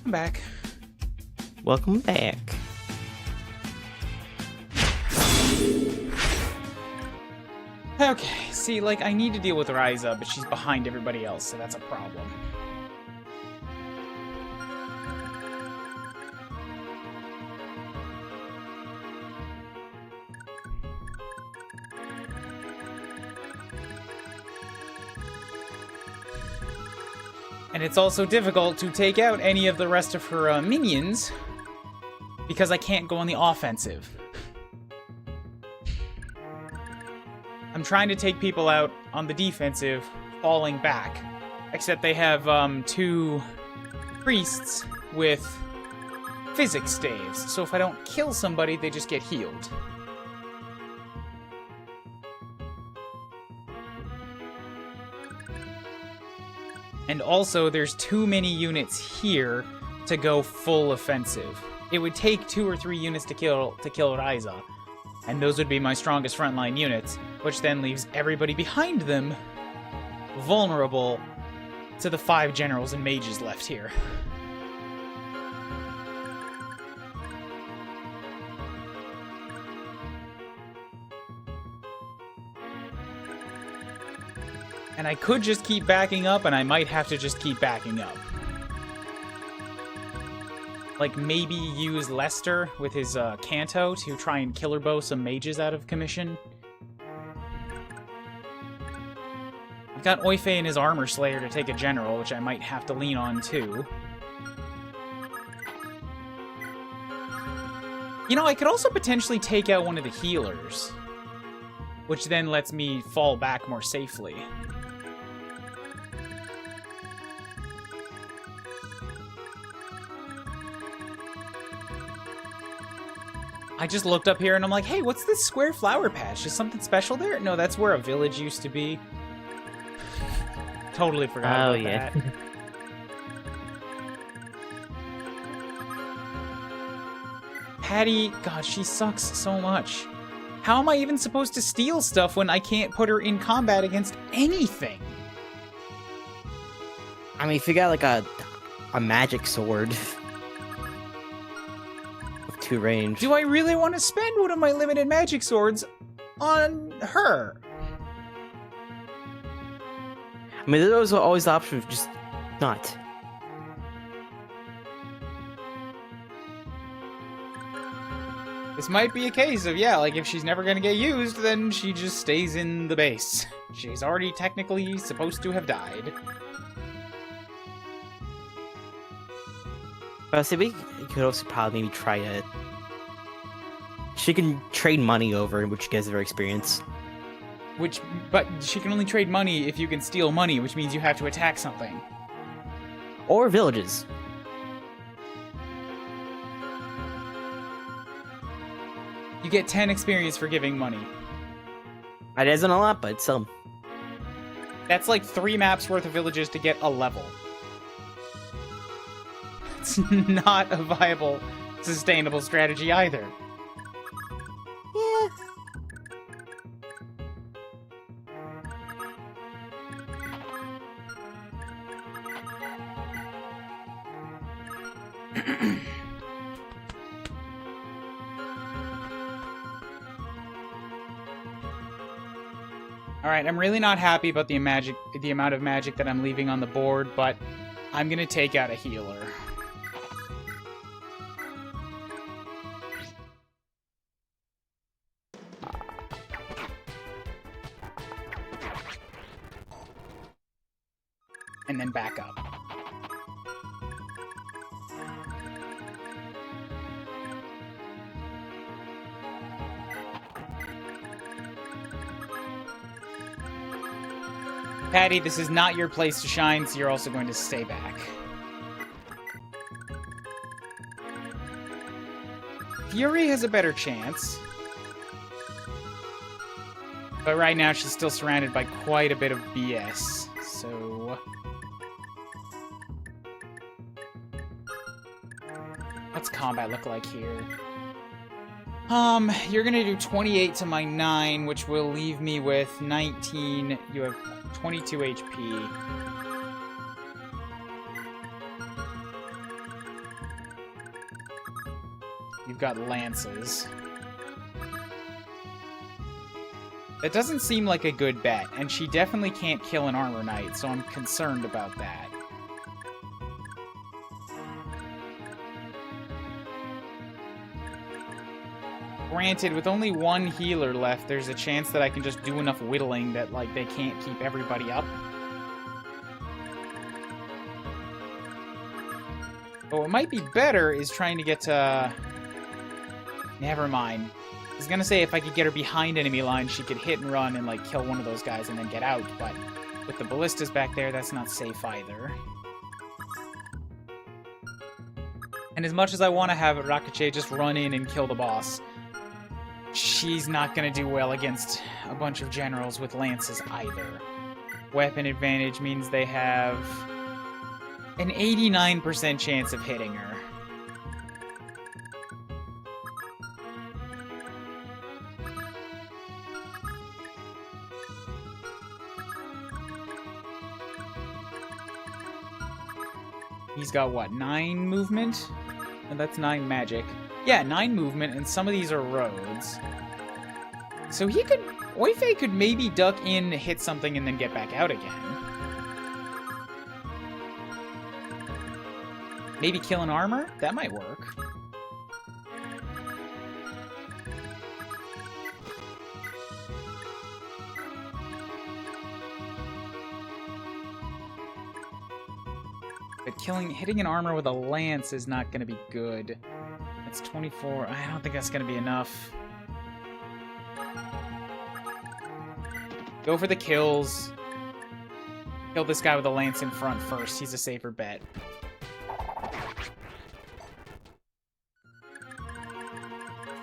I'm back. Welcome back. Okay, see, like, I need to deal with Ryza, but she's behind everybody else, so that's a problem. And it's also difficult to take out any of the rest of her minions because I can't go on the offensive. I'm trying to take people out on the defensive, falling back. Except they have 2 priests with physics staves, so if I don't kill somebody, they just get healed. And also, there's too many units here to go full offensive. It would take 2 or 3 units to kill Ryza, and those would be my strongest frontline units, which then leaves everybody behind them vulnerable to the 5 generals and mages left here. And I could just keep backing up, and I might have to just keep backing up. Like, maybe use Lester with his Canto to try and killer bow some mages out of commission. I've got Oife and his Armor Slayer to take a general, which I might have to lean on too. You know, I could also potentially take out one of the healers, which then lets me fall back more safely. I just looked up here and I'm like, hey, what's this square flower patch? Is something special there? No, that's where a village used to be. Totally forgot about that. Patty, God, she sucks so much. How am I even supposed to steal stuff when I can't put her in combat against anything? I mean, if you got like a magic sword. 2 range. Do I really want to spend one of my limited magic swords on her? I mean, there's always the option of just not. This might be a case of, yeah, like if she's never going to get used, then she just stays in the base. She's already technically supposed to have died. Well, see, we could also probably maybe try to... She can trade money over, which gives her experience. But she can only trade money if you can steal money, which means you have to attack something. Or villages. You get 10 experience for giving money. That isn't a lot, but some. That's like 3 maps worth of villages to get a level. It's not a viable, sustainable strategy either. Yeah. Alright, I'm really not happy about the amount of magic that I'm leaving on the board, but I'm gonna take out a healer. And then back up. Patty, this is not your place to shine, so you're also going to stay back. Fury has a better chance. But right now, she's still surrounded by quite a bit of BS, so... What's combat look like here? You're gonna do 28 to my 9, which will leave me with 19. You have 22 HP. You've got lances. That doesn't seem like a good bet, and she definitely can't kill an armor knight, so I'm concerned about that. Granted, with only one healer left, there's a chance that I can just do enough whittling that, like, they can't keep everybody up. But what might be better is trying to get to... Never mind. I was gonna say if I could get her behind enemy lines, she could hit and run and, like, kill one of those guys and then get out, but with the ballistas back there, that's not safe either. And as much as I want to have Rakache just run in and kill the boss, she's not going to do well against a bunch of generals with lances either. Weapon advantage means they have an 89% chance of hitting her. He's got, what, 9 movement? And that's 9 magic. Yeah, 9 movement, and some of these are roads. So he could... Oife could maybe duck in, hit something, and then get back out again. Maybe kill an armor? That might work. But hitting an armor with a lance is not going to be good. It's 24. I don't think that's going to be enough. Go for the kills. Kill this guy with a lance in front first. He's a safer bet.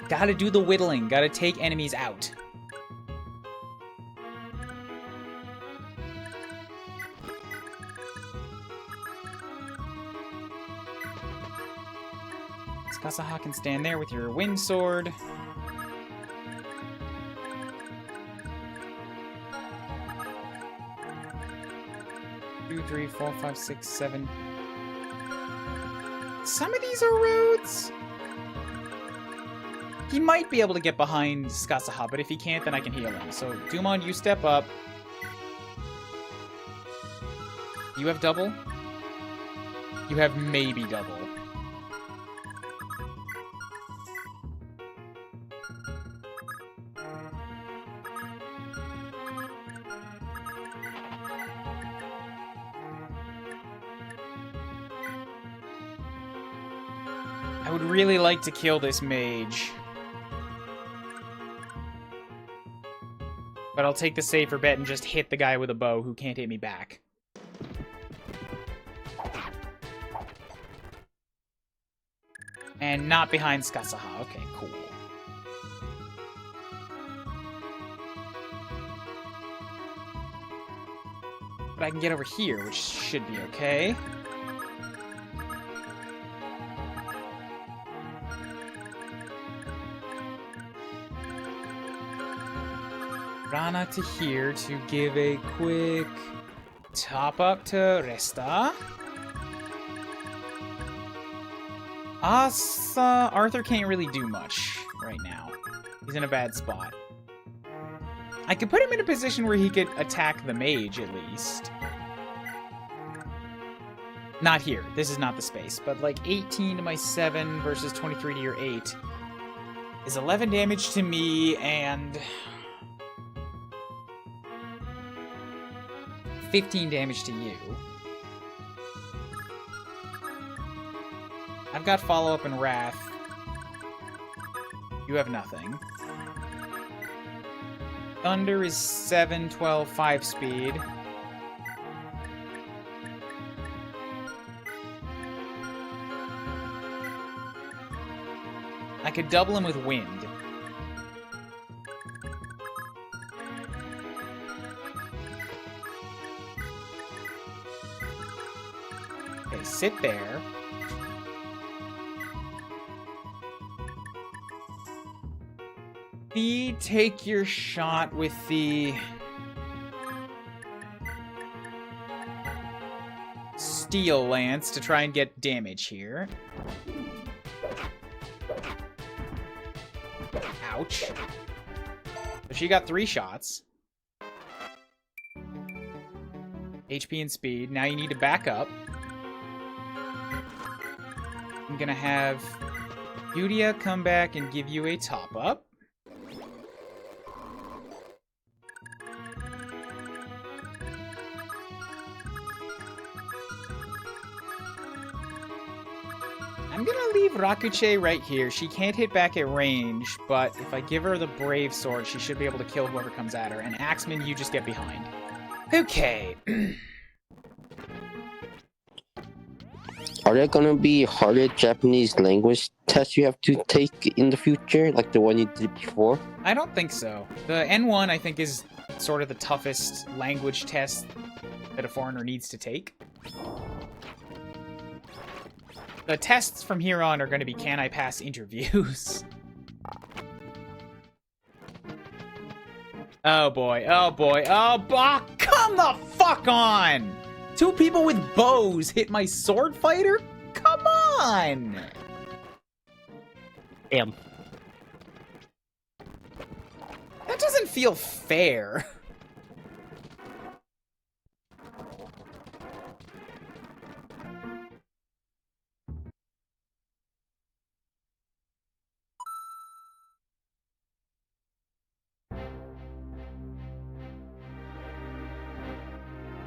Gotta do the whittling. Gotta take enemies out. Kasaha can stand there with your wind sword. Two, 3, 4, 5, 6, 7. Some of these are roads. He might be able to get behind Skasaha, but if he can't, then I can heal him. So, Dumon, you step up. You have double? You have maybe double. I would really like to kill this mage. But I'll take the safer bet and just hit the guy with a bow who can't hit me back. And not behind Skasaha. Okay, cool. But I can get over here, which should be okay. Rana to here to give a quick top up to Resta. Arthur can't really do much right now. He's in a bad spot. I could put him in a position where he could attack the mage, at least. Not here. This is not the space. But like 18 to my 7 versus 23 to your 8 is 11 damage to me and 15 damage to you. I've got follow-up and Wrath. You have nothing. Thunder is 7, 12, 5 speed. I could double him with wind. Okay, sit there. Take your shot with the Steel Lance to try and get damage here. Ouch. So she got 3 shots. HP and speed. Now you need to back up. I'm gonna have Yudia come back and give you a top-up. I'm gonna leave Rakuche right here. She can't hit back at range, but if I give her the Brave Sword, she should be able to kill whoever comes at her. And Axeman, you just get behind. Okay. Are there gonna be harder Japanese language tests you have to take in the future, like the one you did before? I don't think so. The N1, I think, is sort of the toughest language test that a foreigner needs to take. The tests from here on are going to be, can I pass interviews? Oh boy, oh boy, oh boy, come the fuck on! 2 people with bows hit my sword fighter? Come on! Damn. That doesn't feel fair.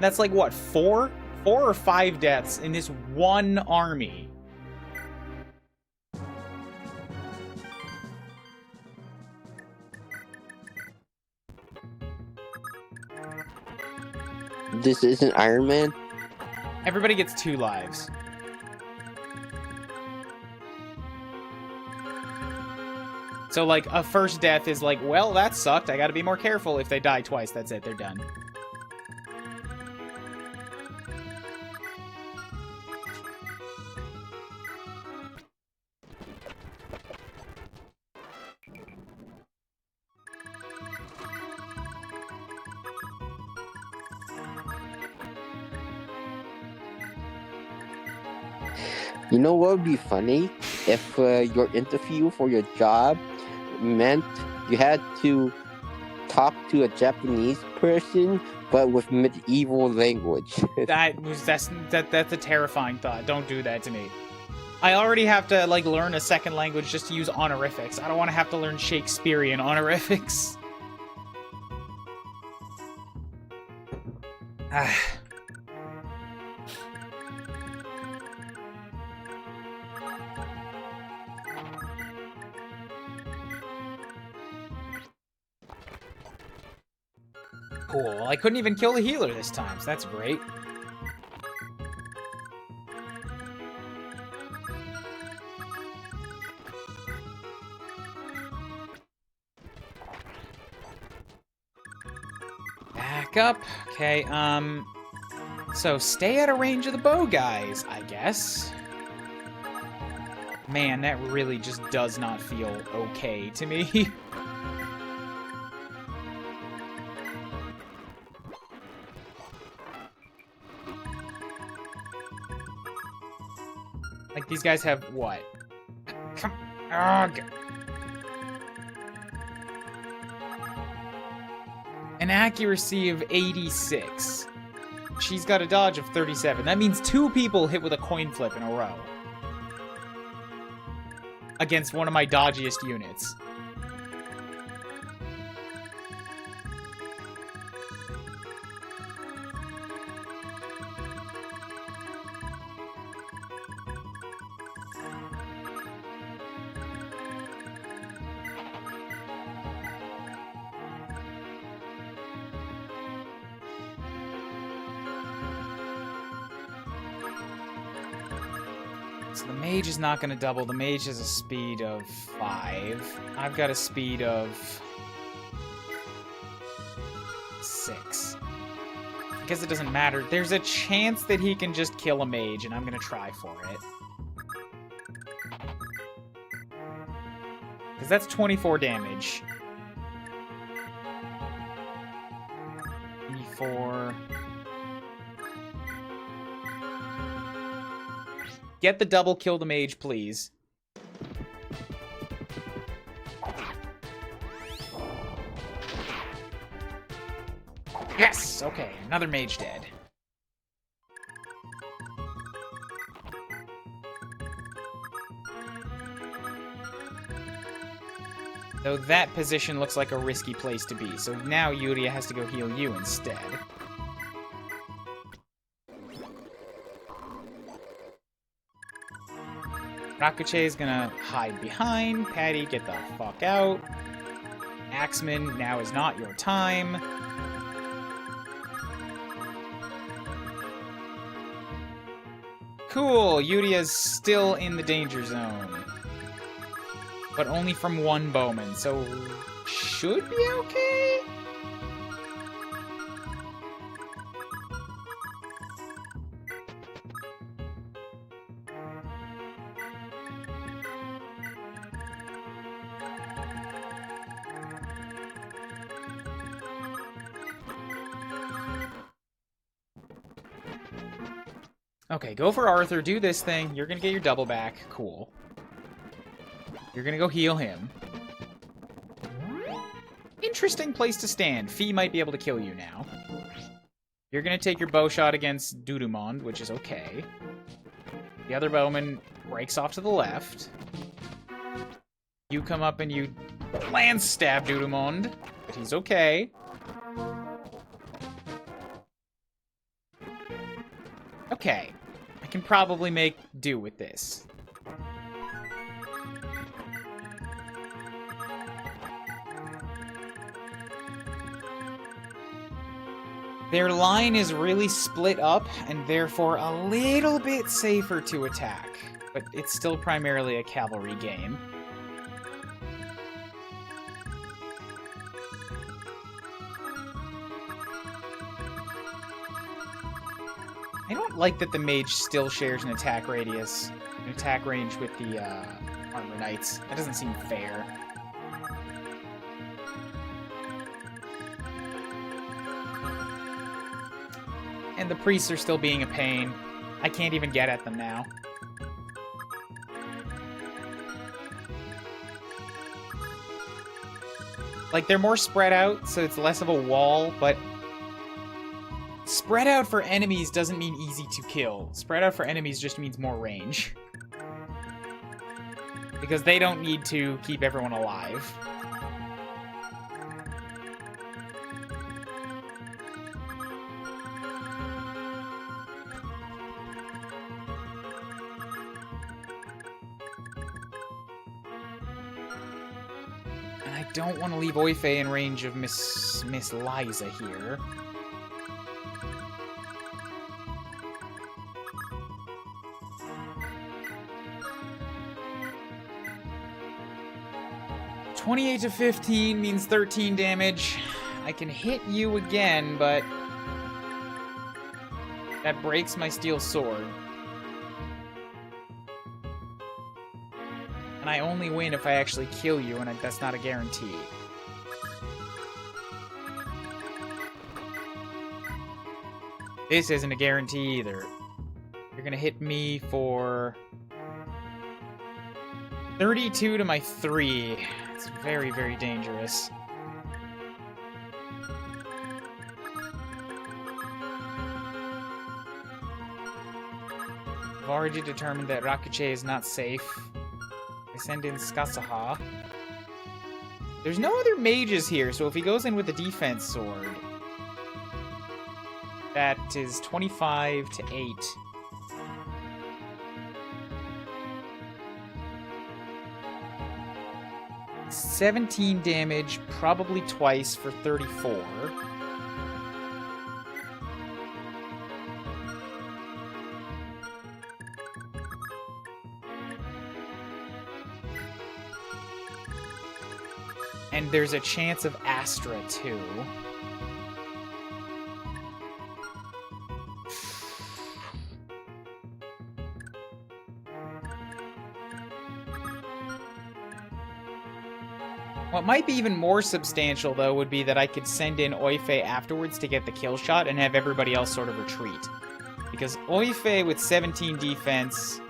That's like, what, 4 or 5 deaths in this one army? This isn't Iron Man? Everybody gets 2 lives. So, like, a first death is like, well, that sucked. I gotta be more careful. If they die twice, that's it. They're done. You know what would be funny? If your interview for your job meant you had to talk to a Japanese person, but with medieval language. That's a terrifying thought. Don't do that to me. I already have to, like, learn a second language just to use honorifics. I don't want to have to learn Shakespearean honorifics. Cool. I couldn't even kill the healer this time, so that's great. Back up. Okay, so stay out of range of the bow guys, I guess. Man, that really just does not feel okay to me. Like, these guys have what? Come on. An accuracy of 86. she's got a dodge of 37. That means 2 people hit with a coin flip in a row. Against one of my dodgiest units. So the mage is not going to double. The mage has a speed of 5. I've got a speed of 6. I guess it doesn't matter. There's a chance that he can just kill a mage, and I'm going to try for it. Because that's 24 damage. 24... Get the double, kill the mage, please. Yes! Okay, another mage dead. So that position looks like a risky place to be. So now Yuria has to go heal you instead. Rakuche is gonna hide behind. Patty, get the fuck out. Axeman, now is not your time. Cool, Yuria's still in the danger zone. But only from one bowman, so should be okay? Okay, go for Arthur, do this thing. You're gonna get your double back. Cool. You're gonna go heal him. Interesting place to stand. Fee might be able to kill you now. You're gonna take your bow shot against Dudumond, which is okay. The other bowman breaks off to the left. You come up and you lance stab Dudumond, but he's okay. Okay. I can probably make do with this. Their line is really split up, and therefore a little bit safer to attack. But it's still primarily a cavalry game. I don't like that the mage still shares an attack radius, an attack range with the armor knights. That doesn't seem fair. And the priests are still being a pain. I can't even get at them now. Like, they're more spread out, so it's less of a wall, but spread out for enemies doesn't mean easy to kill. Spread out for enemies just means more range. Because they don't need to keep everyone alive. And I don't want to leave Oife in range of Miss Liza here. $28 to 15 means 13 damage. I can hit you again, but that breaks my steel sword. And I only win if I actually kill you, and that's not a guarantee. This isn't a guarantee either. You're gonna hit me for 32 to my 3. It's very, very dangerous. I've already determined that Rakuche is not safe. I send in Skasaha. There's no other mages here, so if he goes in with a defense sword, that is 25 to 8. $17 damage, probably twice for 34. And there's a chance of Astra, too. What might be even more substantial, though, would be that I could send in Oife afterwards to get the kill shot and have everybody else sort of retreat. Because Oife with 17 defense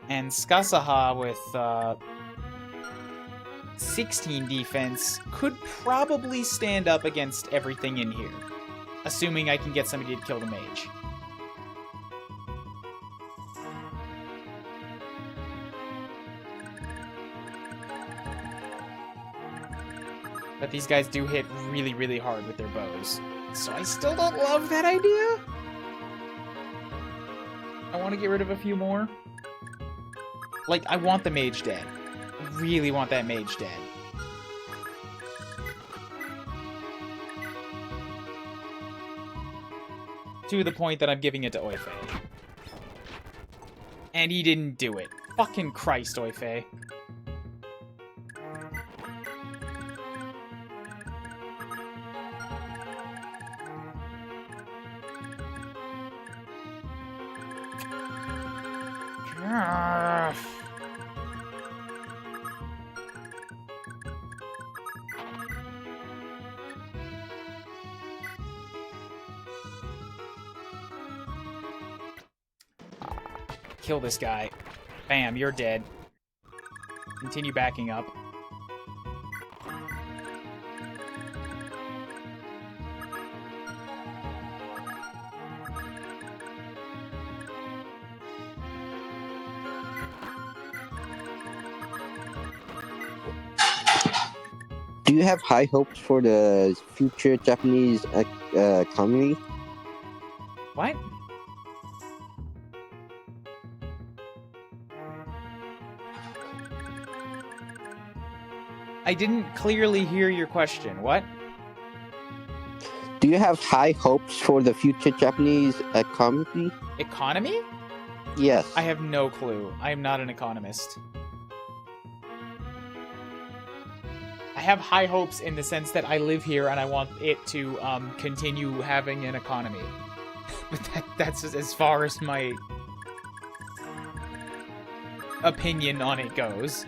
and Skasaha with 16 defense could probably stand up against everything in here. Assuming I can get somebody to kill the mage. But these guys do hit really, really hard with their bows. So I still don't love that idea. I want to get rid of a few more. Like, I want the mage dead. I really want that mage dead. To the point that I'm giving it to Oife. And he didn't do it. Fucking Christ, Oife. Kill this guy. Bam, you're dead. Continue backing up. Do you have high hopes for the future Japanese economy? What? I didn't clearly hear your question. What? Do you have high hopes for the future Japanese economy? Economy? Yes. I have no clue. I am not an economist. I have high hopes in the sense that I live here and I want it to continue having an economy. But that's as far as my opinion on it goes.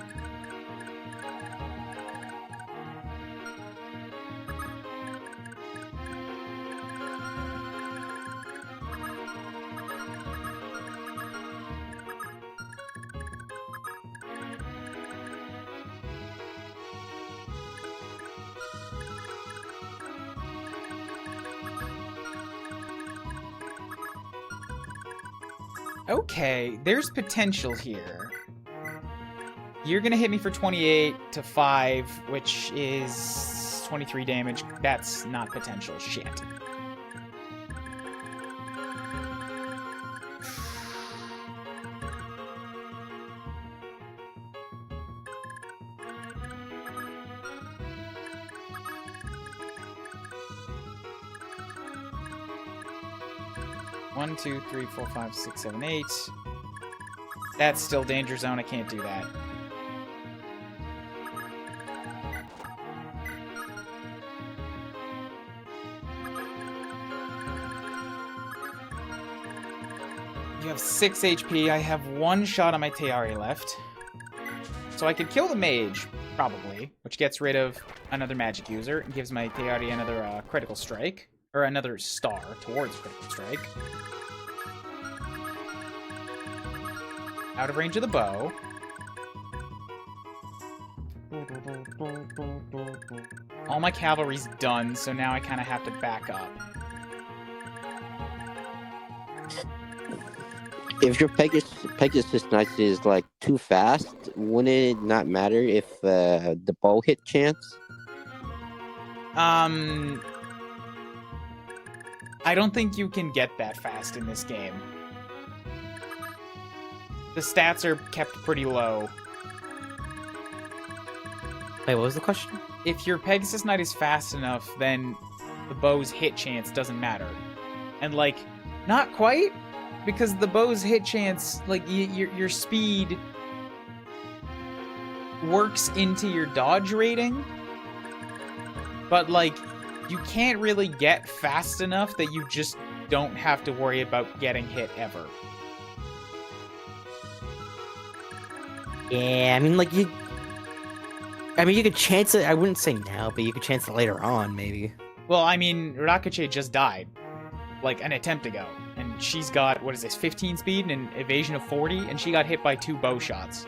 Okay, there's potential here. You're gonna hit me for 28 to 5, which is 23 damage. That's not potential. Shit. One, two, three, four, 5, 6, 7, 8. That's still danger zone. I can't do that. You have 6 HP. I have 1 shot on my Teari left. So I could kill the mage, probably, which gets rid of another magic user and gives my Teari another critical strike. Or another star towards critical strike. Out of range of the bow. All my cavalry's done, so now I kind of have to back up. If your Pegasus Knight is like too fast, wouldn't it not matter if the bow hit chance? I don't think you can get that fast in this game. The stats are kept pretty low. Wait, what was the question? If your Pegasus Knight is fast enough, then the bow's hit chance doesn't matter. And, like, not quite, because the bow's hit chance, like, your speed works into your dodge rating, but, like, you can't really get fast enough that you just don't have to worry about getting hit ever. Yeah, I mean, like, you could chance it. I wouldn't say now, but you could chance it later on, maybe. Well, I mean, Rakuche just died, like, an attempt ago. And she's got, what is this, 15 speed and an evasion of 40? And she got hit by 2 bow shots.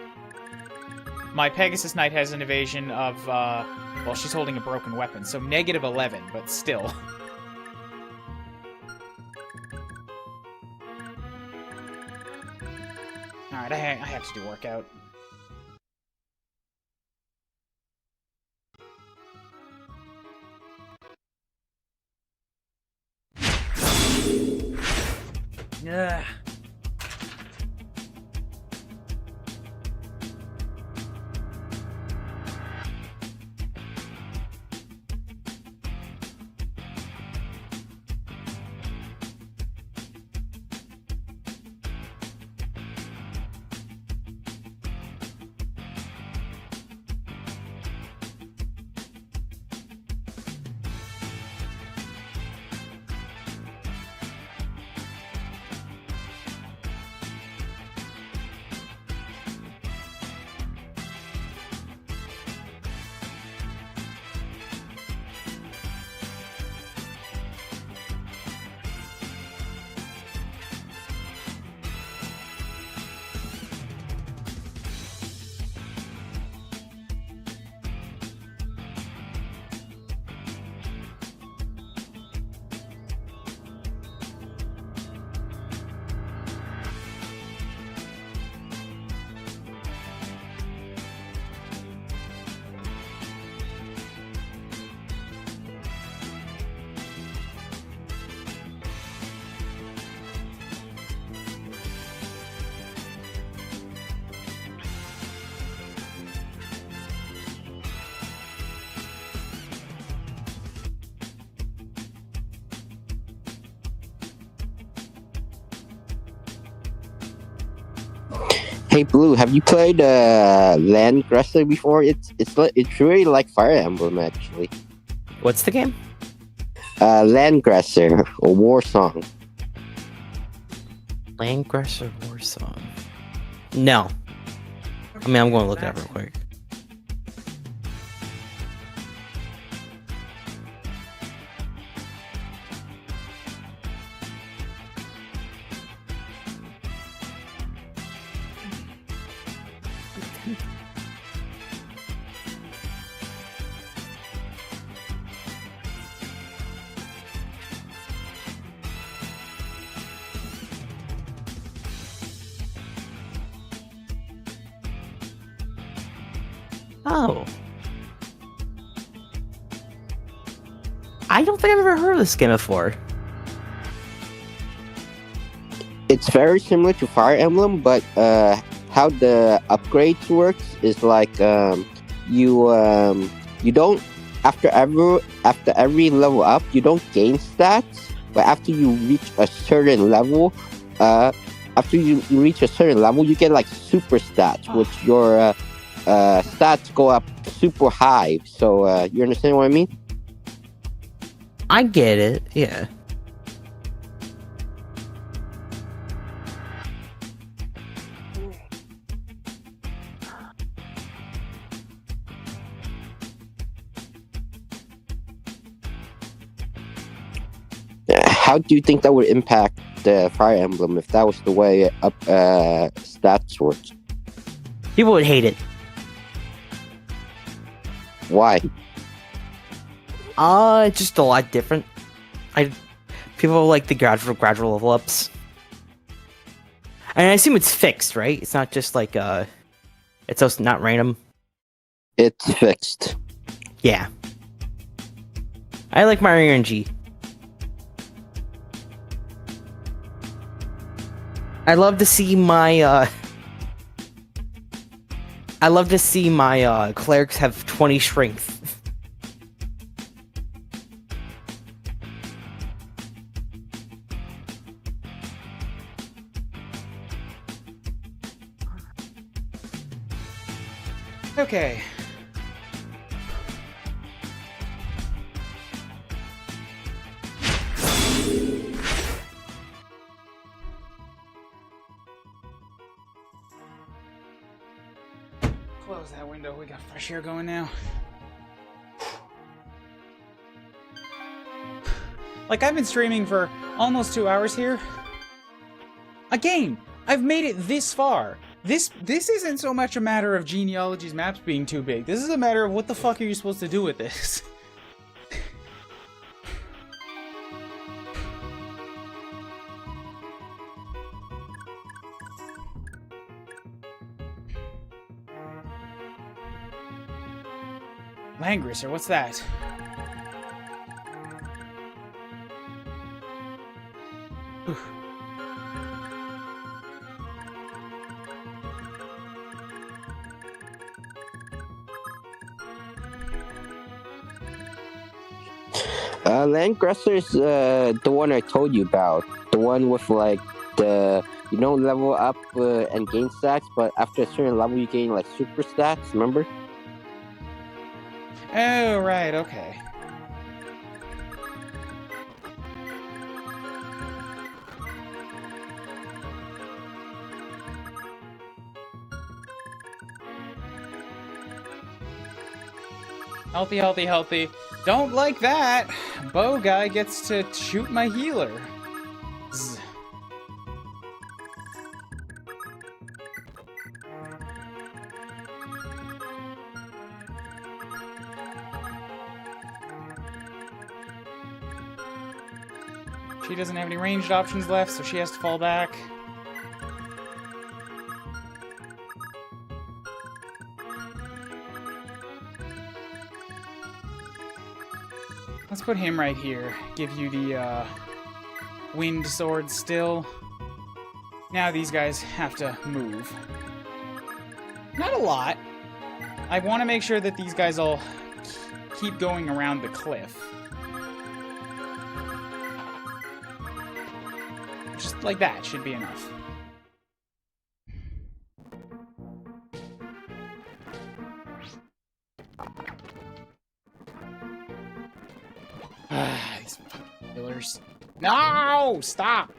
My Pegasus Knight has an evasion of, well, she's holding a broken weapon, so negative 11, but still. Alright, I have to do workout. Ugh. Hey Blue, have you played Landgressor before? It's really like Fire Emblem actually. What's the game? Landgressor or War Song. Landgressor War Song. No. I mean, I'm going to look it up real quick. Oh. I don't think I've ever heard of this game before. It's very similar to Fire Emblem, but how the upgrades works is like you don't after every level up you don't gain stats, but after you reach a certain level, you get like super stats, which your stats go up super high. So you understand what I mean? I get it, yeah. How do you think that would impact the Fire Emblem if that was the way stats worked? People would hate it. Why? It's just a lot different. People like the gradual level ups. And I assume it's fixed, right? It's not just like it's also not random. It's fixed. Yeah. I like my RNG. I love to see my clerics have 20 strength. Okay. Close that window. We got fresh air going now. Like, I've been streaming for almost 2 hours here. Again, I've made it this far. This isn't so much a matter of Genealogy's maps being too big. This is a matter of what the fuck are you supposed to do with this? Langrisser, what's that? Whew. Landgresser's the one I told you about. The one with like the level up and gain stats, but after a certain level you gain like super stats. Remember? Oh right, okay. Healthy, healthy, healthy. Don't like that! Bow guy gets to shoot my healer. Zzz. She doesn't have any ranged options left, so she has to fall back. Let's put him right here. Give you the wind sword still. Now these guys have to move. Not a lot. I want to make sure that these guys all keep going around the cliff. Just like that should be enough. These fucking killers. No! Stop!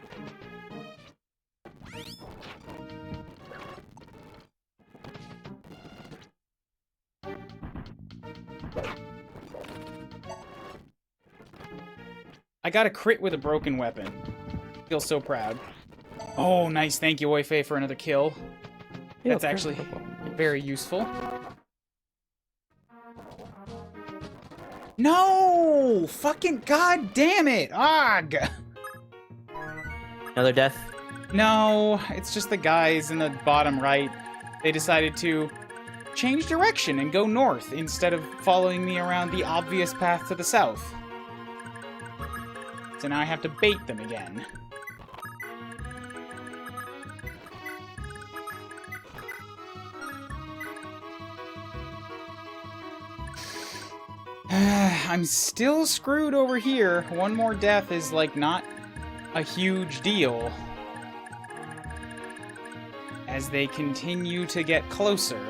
I got a crit with a broken weapon. Feel so proud. Oh, nice. Thank you, Oife, for another kill. That's actually very useful. No! Fucking god damn it! Ugh! Another death? No, it's just the guys in the bottom right. They decided to change direction and go north instead of following me around the obvious path to the south. So now I have to bait them again. I'm still screwed over here. One more death is, like, not a huge deal. As they continue to get closer.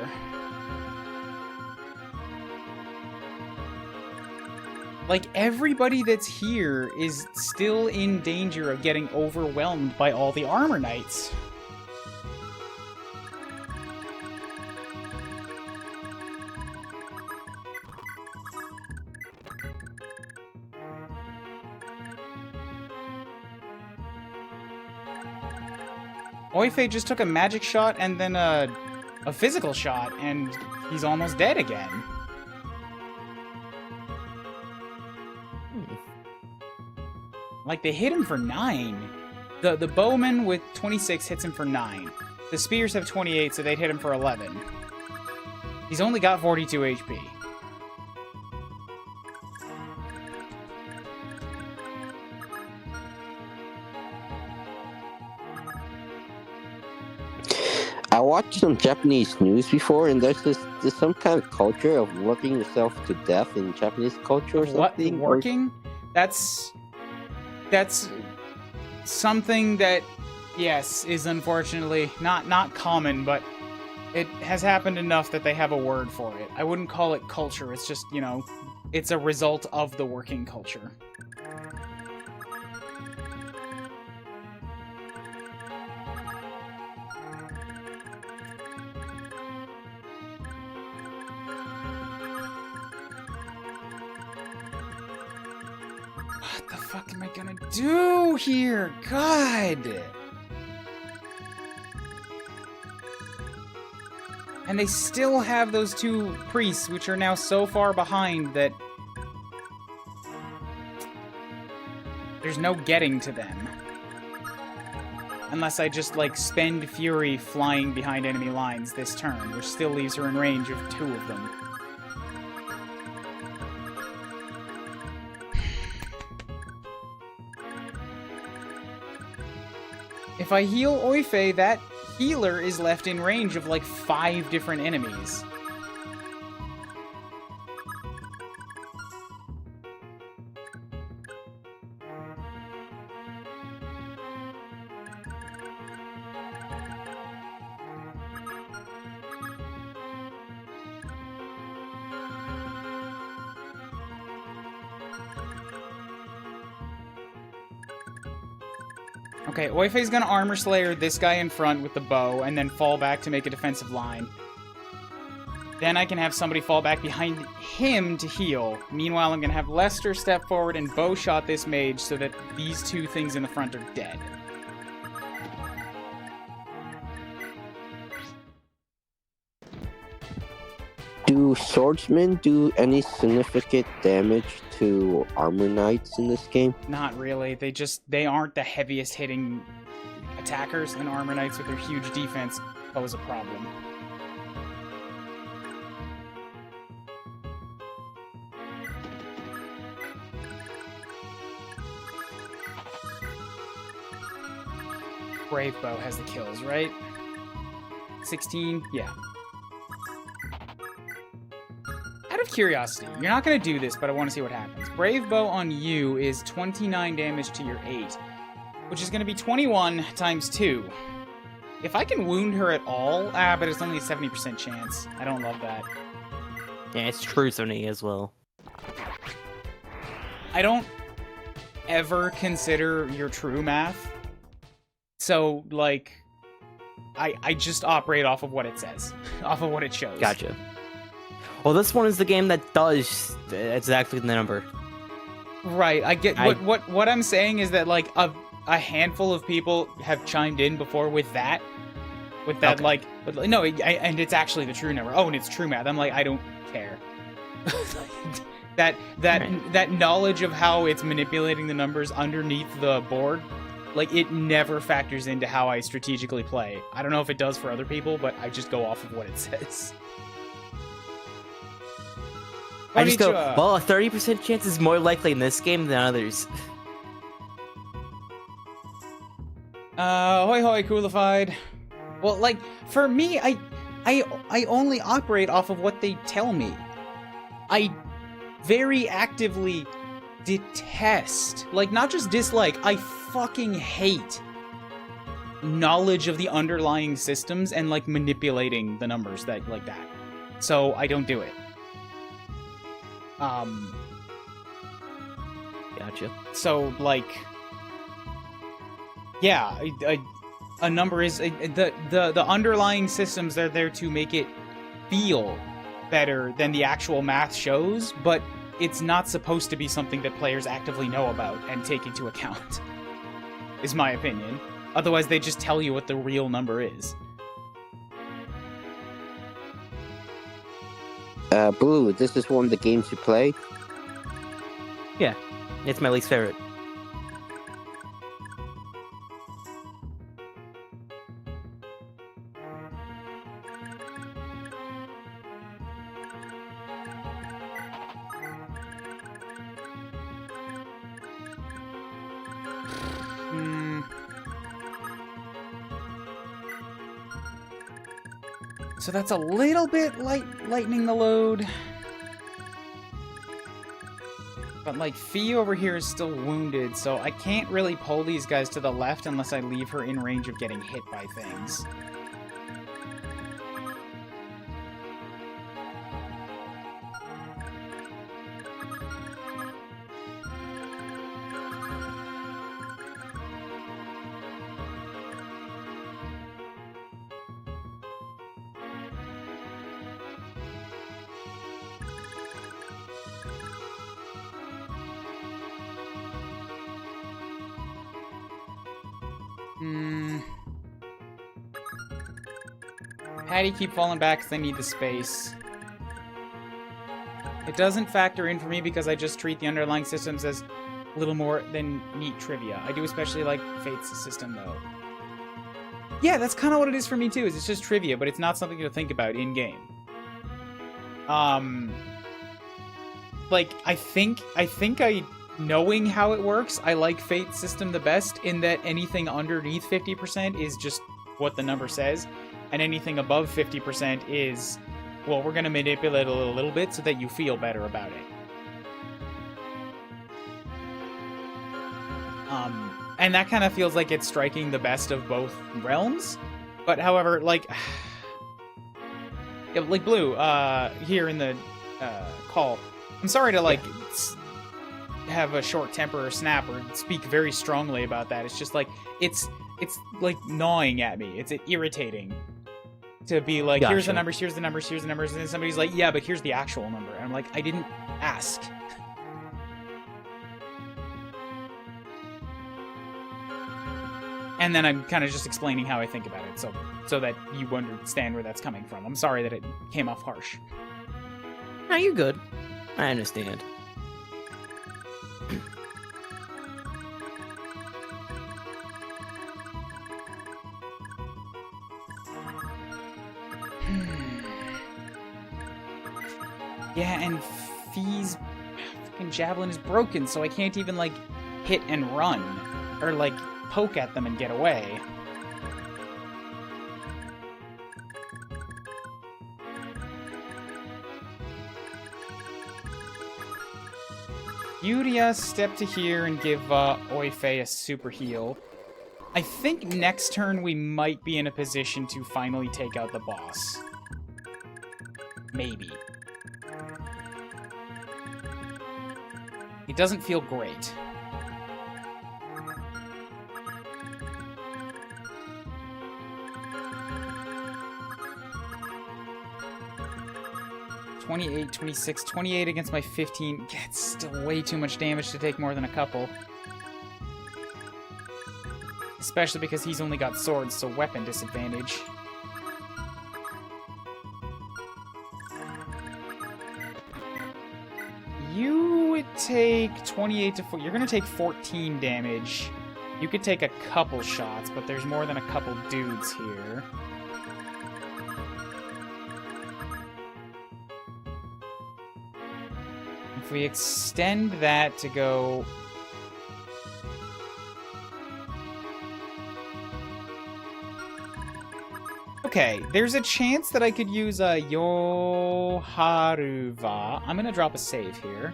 Like, everybody that's here is still in danger of getting overwhelmed by all the armor knights. Oife just took a magic shot and then a physical shot, and he's almost dead again. Like, they hit him for 9. The bowman with 26 hits him for 9. The spears have 28, so they'd hit him for 11. He's only got 42 HP. I watched some Japanese news before, and there's some kind of culture of working yourself to death in Japanese culture or something. What? Working? That's something that, yes, is unfortunately not common, but it has happened enough that they have a word for it. I wouldn't call it culture. It's just, you know, it's a result of the working culture. What the fuck am I gonna do here? God! And they still have those 2 priests, which are now so far behind that there's no getting to them. Unless I just, like, spend fury flying behind enemy lines this turn, which still leaves her in range of 2 of them. If I heal Oife, that healer is left in range of like 5 different enemies. Okay, Oifei's gonna Armor Slayer this guy in front with the bow, and then fall back to make a defensive line. Then I can have somebody fall back behind him to heal. Meanwhile, I'm gonna have Lester step forward and bow shot this mage so that these 2 things in the front are dead. Do swordsmen do any significant damage to armor knights in this game? Not really. They aren't the heaviest hitting attackers, and armor knights with their huge defense pose a problem. Brave Bow has the kills, right? 16? Yeah. Out of curiosity, you're not going to do this, but I want to see what happens. Brave Bow on you is 29 damage to your 8, which is going to be 21 times 2. If I can wound her at all, but it's only a 70% chance. I don't love that. Yeah, it's true, Sony, as well. I don't ever consider your true math. So, like, I just operate off of what it says, off of what it shows. Gotcha. Well, this one is the game that does exactly the number. Right. I get what I'm saying is that like a handful of people have chimed in before with that, okay. Like, but no, and it's actually the true number. Oh, and it's true math. I'm like, I don't care. that knowledge of how it's manipulating the numbers underneath the board, like it never factors into how I strategically play. I don't know if it does for other people, but I just go off of what it says. I just go, well, a 30% chance is more likely in this game than others. Hoi hoi, coolified. Well, like, for me, I only operate off of what they tell me. I very actively detest, like, not just dislike, I fucking hate knowledge of the underlying systems and, like, manipulating the numbers like that. So, I don't do it. Gotcha. So, like, yeah, a number is the underlying systems. They're there to make it feel better than the actual math shows, but it's not supposed to be something that players actively know about and take into account. Is my opinion. Otherwise, they just tell you what the real number is. Blue, this is one of the games you play? Yeah, it's my least favorite. So that's a little bit lightening the load. But, like, Fee over here is still wounded, so I can't really pull these guys to the left unless I leave her in range of getting hit by things. Patty keep falling back because I need the space. It doesn't factor in for me because I just treat the underlying systems as little more than neat trivia. I do especially like Fate's system, though. Yeah, that's kind of what it is for me, too. Is it's just trivia, but it's not something to think about in-game. Like, I think knowing how it works, I like Fate's system the best in that anything underneath 50% is just what the number says, and anything above 50% is, well, we're going to manipulate it a little bit so that you feel better about it. And that kind of feels like it's striking the best of both realms. But however, like Blue, here in the call, I'm sorry to like have a short temper or snap or speak very strongly about that. It's just like it's like gnawing at me. It's irritating to be like, Gotcha. here's the numbers, here's the numbers, here's the numbers, and then somebody's like, yeah, but here's the actual number. And I'm like, I didn't ask. And then I'm kind of just explaining how I think about it, so that you understand where that's coming from. I'm sorry that it came off harsh. No, you're good. I understand. Yeah, and Fee's fucking javelin is broken, so I can't even, like, hit and run. Or, like, poke at them and get away. Yuria, step to here and give Oife a super heal. I think next turn we might be in a position to finally take out the boss. Maybe. It doesn't feel great. $28, $26, $28 against my 15. Yeah, it's still way too much damage to take more than a couple. Especially because he's only got swords, so weapon disadvantage. You would take 28 to 4. You're going to take 14 damage. You could take a couple shots, but there's more than a couple dudes here. If we extend that to go... Okay, there's a chance that I could use a Yoharuva. I'm gonna drop a save here.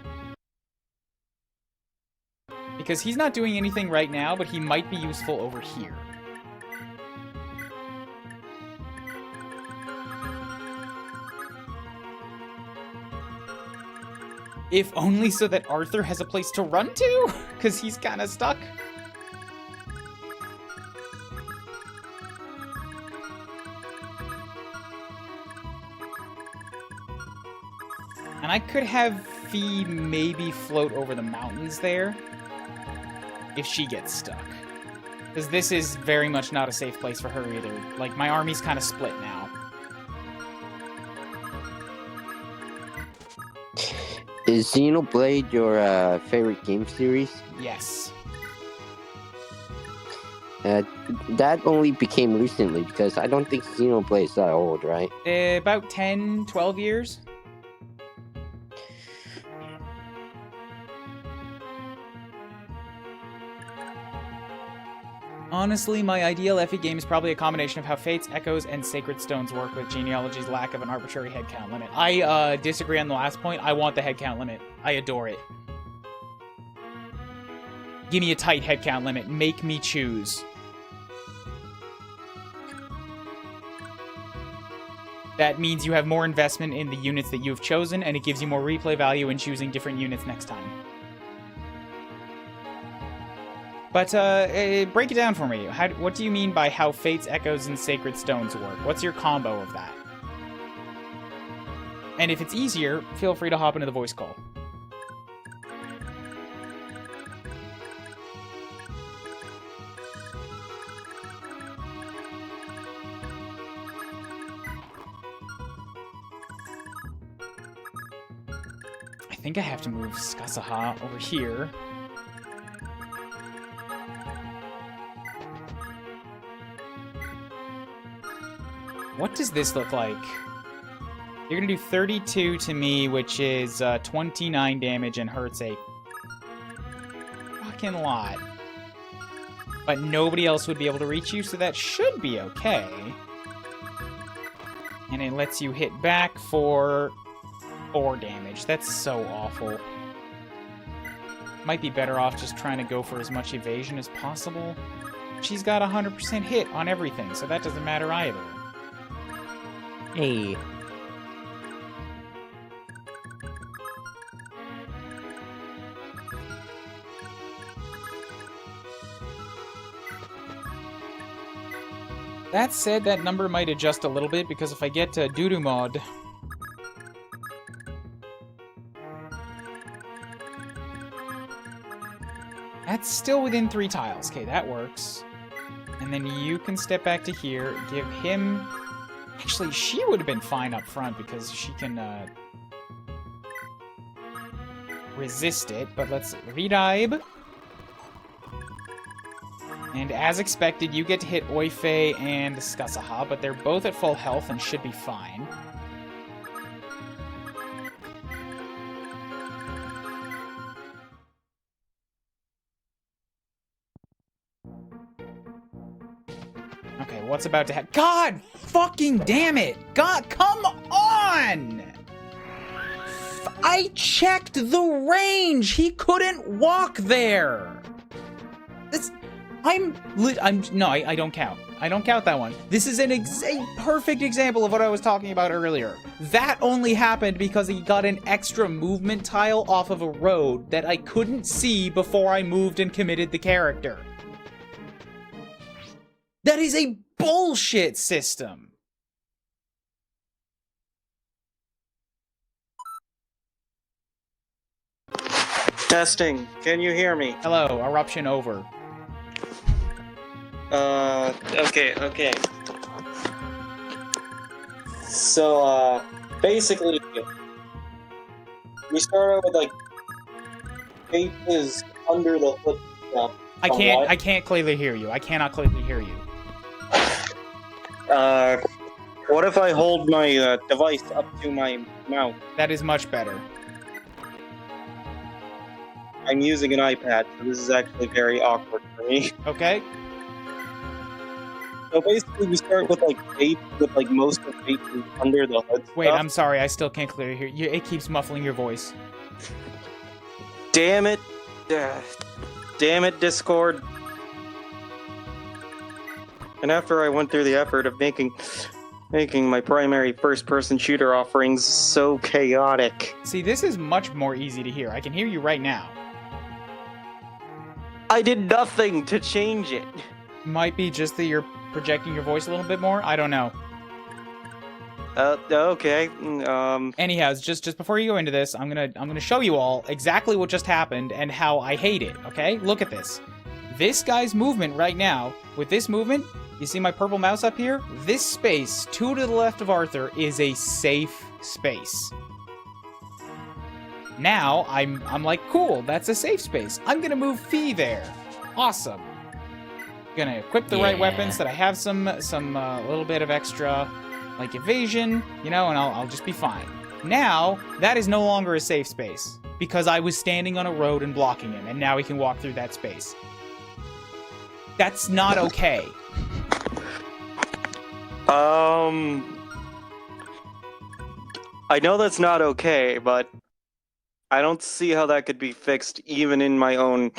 Because he's not doing anything right now, but he might be useful over here. If only so that Arthur has a place to run to, because he's kind of stuck. And I could have Fee maybe float over the mountains there, if she gets stuck. Because this is very much not a safe place for her either. Like, my army's kind of split now. Is Xenoblade your favorite game series? Yes. That only became recently, because I don't think Xenoblade is that old, right? About 10, 12 years. Honestly, my ideal FE game is probably a combination of how Fates, Echoes, and Sacred Stones work with Genealogy's lack of an arbitrary headcount limit. I disagree on the last point. I want the headcount limit. I adore it. Give me a tight headcount limit. Make me choose. That means you have more investment in the units that you've chosen, and it gives you more replay value in choosing different units next time. But, break it down for me. What do you mean by how Fates, Echoes, and Sacred Stones work? What's your combo of that? And if it's easier, feel free to hop into the voice call. I think I have to move Skasaha over here. What does this look like? You're gonna do 32 to me, which is 29 damage and hurts a fucking lot. But nobody else would be able to reach you, so that should be okay. And it lets you hit back for 4 damage. That's so awful. Might be better off just trying to go for as much evasion as possible. She's got 100% hit on everything, so that doesn't matter either. Hey. That said, that number might adjust a little bit, because if I get to doo-doo mod... That's still within 3 tiles. Okay, that works. And then you can step back to here, give him... Actually, she would have been fine up front, because she can, resist it, but let's redive. And as expected, you get to hit Oife and Skasaha, but they're both at full health and should be fine. Okay, what's about to happen? God fucking damn it! God, come on! I checked the range! He couldn't walk there! No, I don't count. I don't count that one. This is a perfect example of what I was talking about earlier. That only happened because he got an extra movement tile off of a road that I couldn't see before I moved and committed the character. That is a bullshit system. Testing. Can you hear me? Hello, eruption over. Okay. So, basically, we start out with, like, Faith is under the hood stuff. I can't clearly hear you. I cannot clearly hear you. What if I hold my, device up to my mouth? That is much better. I'm using an iPad, so this is actually very awkward for me. Okay. So basically, we start with, like, Faith, with, like, most of Faith is under the hood Wait, stuff. I'm sorry. I still can't clearly hear you. It keeps muffling your voice. Damn it. Damn it, Discord. And after I went through the effort of making my primary first-person shooter offerings so chaotic. See, this is much more easy to hear. I can hear you right now. I did nothing to change it. Might be just that you're projecting your voice a little bit more. I don't know. Okay. Anyhow, just before you go into this, I'm gonna show you all exactly what just happened and how I hate it. Okay, look at this. This guy's movement right now. With this movement, you see my purple mouse up here? This space, 2 to the left of Arthur, is a safe space. Now I'm like, cool, that's a safe space. I'm gonna move Fee there. Awesome. Gonna equip the right weapons so that I have some little bit of extra, like, evasion, you know, and I'll just be fine. Now, that is no longer a safe space, because I was standing on a road and blocking him, and now he can walk through that space. That's not okay. I know that's not okay, but I don't see how that could be fixed even in my own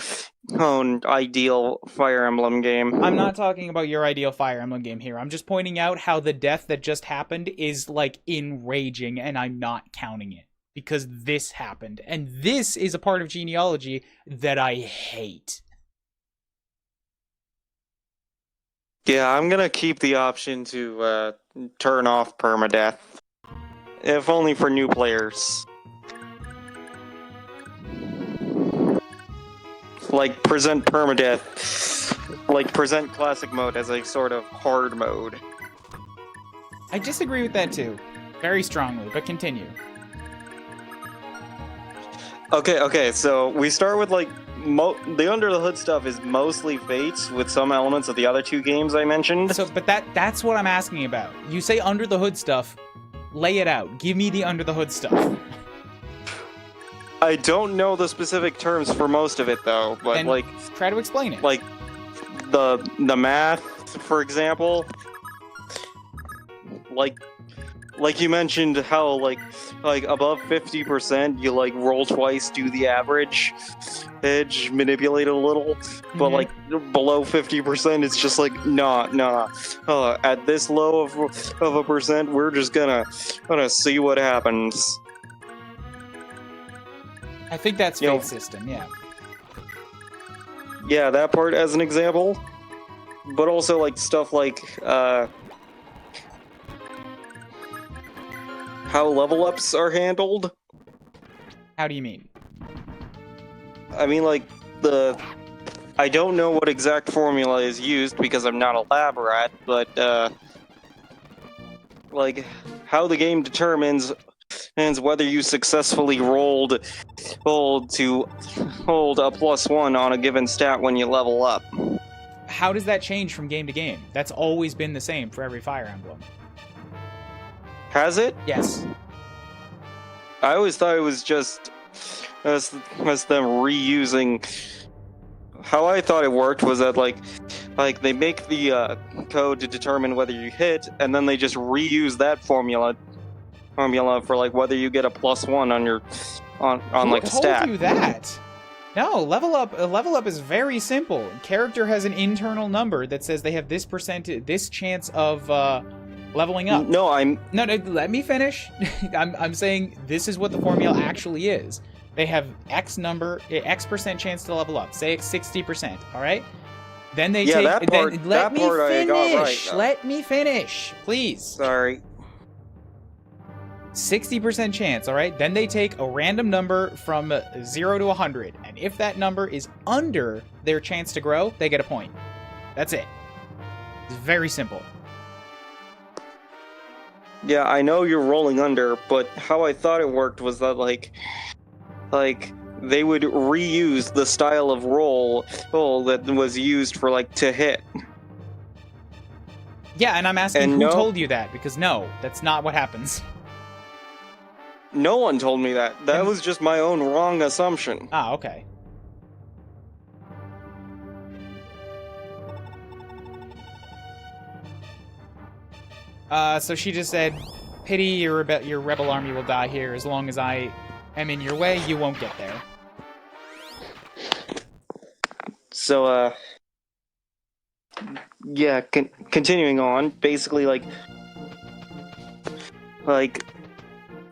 ideal Fire Emblem game. I'm not talking about your ideal Fire Emblem game here. I'm just pointing out how the death that just happened is, like, enraging, and I'm not counting it. Because this happened. And this is a part of genealogy that I hate. Yeah, I'm gonna keep the option to turn off permadeath. If only for new players. Like, present permadeath. Like, present classic mode as a sort of hard mode. I disagree with that too. Very strongly, but continue. Okay, so we start with, like, the under the hood stuff is mostly Fates with some elements of the other two games I mentioned. So, but that's what I'm asking about. You say under the hood stuff, lay it out. Give me the under the hood stuff. I don't know the specific terms for most of it though, but Then like try to explain it. Like the math, for example. Like you mentioned how like above 50% you like roll twice, do the average edge, manipulate a little, but like below 50% it's just like nah. At this low of a percent we're just gonna see what happens. I think that's Fate's system, yeah. Yeah, that part as an example. But also like stuff like how level ups are handled. How do you mean? I mean, like, I don't know what exact formula is used because I'm not a lab rat, but, like, how the game determines whether you successfully rolled to hold a +1 on a given stat when you level up. How does that change from game to game? That's always been the same for every Fire Emblem. Has it? Yes. I always thought it was just as them reusing. How I thought it worked was that like they make the code to determine whether you hit, and then they just reuse that formula for like whether you get a +1 on your on like a stat. Who told you that? No, level up is very simple. Character has an internal number that says they have this chance of leveling up. No, let me finish. I'm saying this is what the formula actually is. They have X% chance to level up. Say it's 60%. All right. Then they take. That part, let me finish. I got right, let me finish, please. Sorry. 60% chance, all right? Then they take a random number from 0 to 100, and if that number is under their chance to grow, they get a point. That's it. It's very simple. Yeah, I know you're rolling under, but how I thought it worked was that like they would reuse the style of roll that was used for like to hit. Yeah, and I'm asking who told you that, because no, that's not what happens. No one told me that. That was just my own wrong assumption. Ah, okay. So she just said, pity your rebel army will die here. As long as I am in your way, you won't get there. So, yeah, continuing on, basically,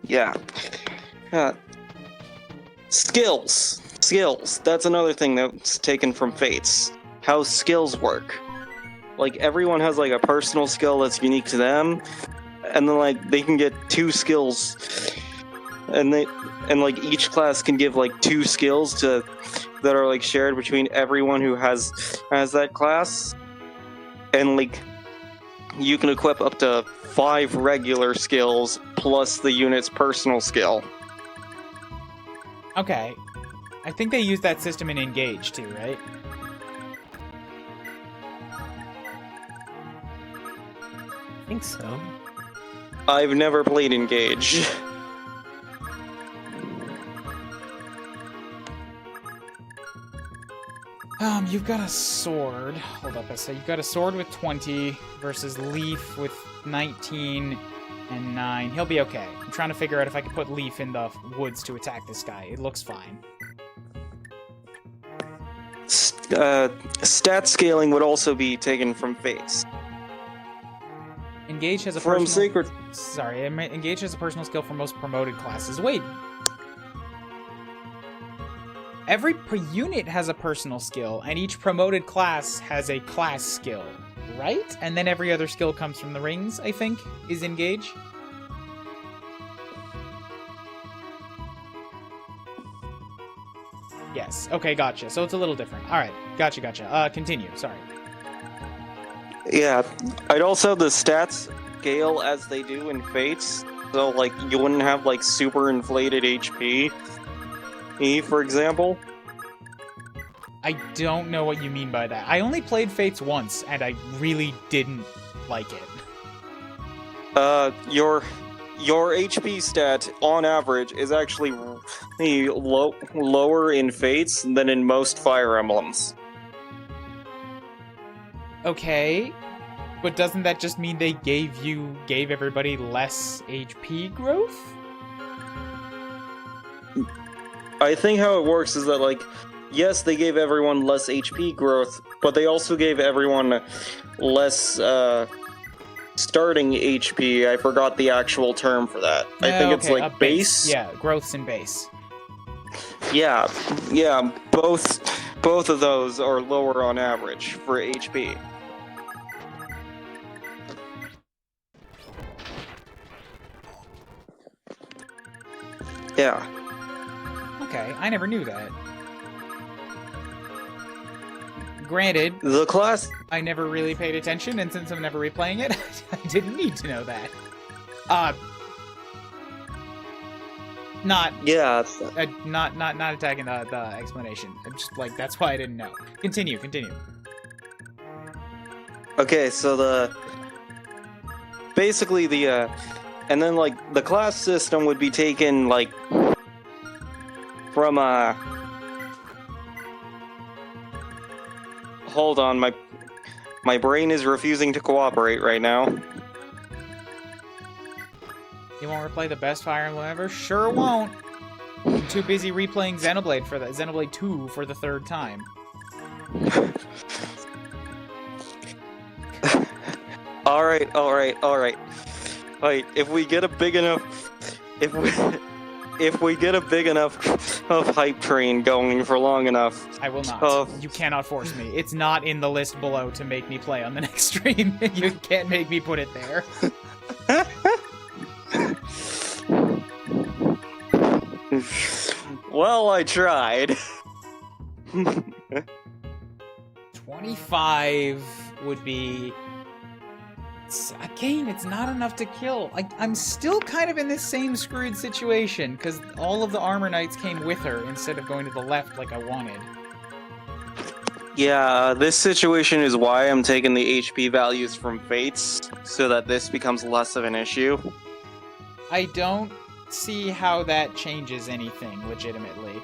yeah. Skills. That's another thing that's taken from Fates. How skills work. Like, everyone has, like, a personal skill that's unique to them, and then, like, they can get 2 skills, and like, each class can give, like, 2 skills that are, like, shared between everyone who has that class, and, like, you can equip up to 5 regular skills plus the unit's personal skill. Okay. I think they use that system in Engage too, right? I think so. I've never played Engage. You've got a sword. Hold up, so you've got a sword with 20 versus Leaf with 19 and 9. He'll be okay. I'm trying to figure out if I can put Leaf in the woods to attack this guy. It looks fine. Stat scaling would also be taken from Fates. Engage has a From personal... Sacred... Sorry, Engage has a personal skill for most promoted classes. Wait. Every unit has a personal skill, and each promoted class has a class skill, right? And then every other skill comes from the rings, I think, is Engage. Yes. Okay, gotcha. So it's a little different. All right. Gotcha. Continue. Sorry. Yeah, I'd also the stats scale as they do in Fates, so like you wouldn't have like super inflated HP, for example. I don't know what you mean by that. I only played Fates once, and I really didn't like it. Your HP stat on average is actually lower in Fates than in most Fire Emblems. Okay, but doesn't that just mean they gave everybody less HP growth? I think how it works is that, like, yes, they gave everyone less HP growth, but they also gave everyone less, starting HP. I forgot the actual term for that. I think it's, like, base? Yeah, growths and base. Yeah, both of those are lower on average for HP. Yeah. Okay, I never knew that. Granted, The class... I never really paid attention, and since I'm never replaying it, I didn't need to know that. Not attacking the explanation. I'm just like, that's why I didn't know. Continue. Okay, so basically and then like the class system would be taken like from hold on, my brain is refusing to cooperate right now. You won't replay the best Fire Emblem ever? Sure won't. I'm too busy replaying Xenoblade 2 for the third time. All right. Wait, if we get a big enough of hype train going for long enough, I will not. You cannot force me. It's not in the list below to make me play on the next stream. You can't make me put it there. Well, I tried. 25 would be... Again, it's not enough to kill. I'm still kind of in this same screwed situation, because all of the armor knights came with her instead of going to the left like I wanted. Yeah, this situation is why I'm taking the HP values from Fates, so that this becomes less of an issue. I don't see how that changes anything, legitimately.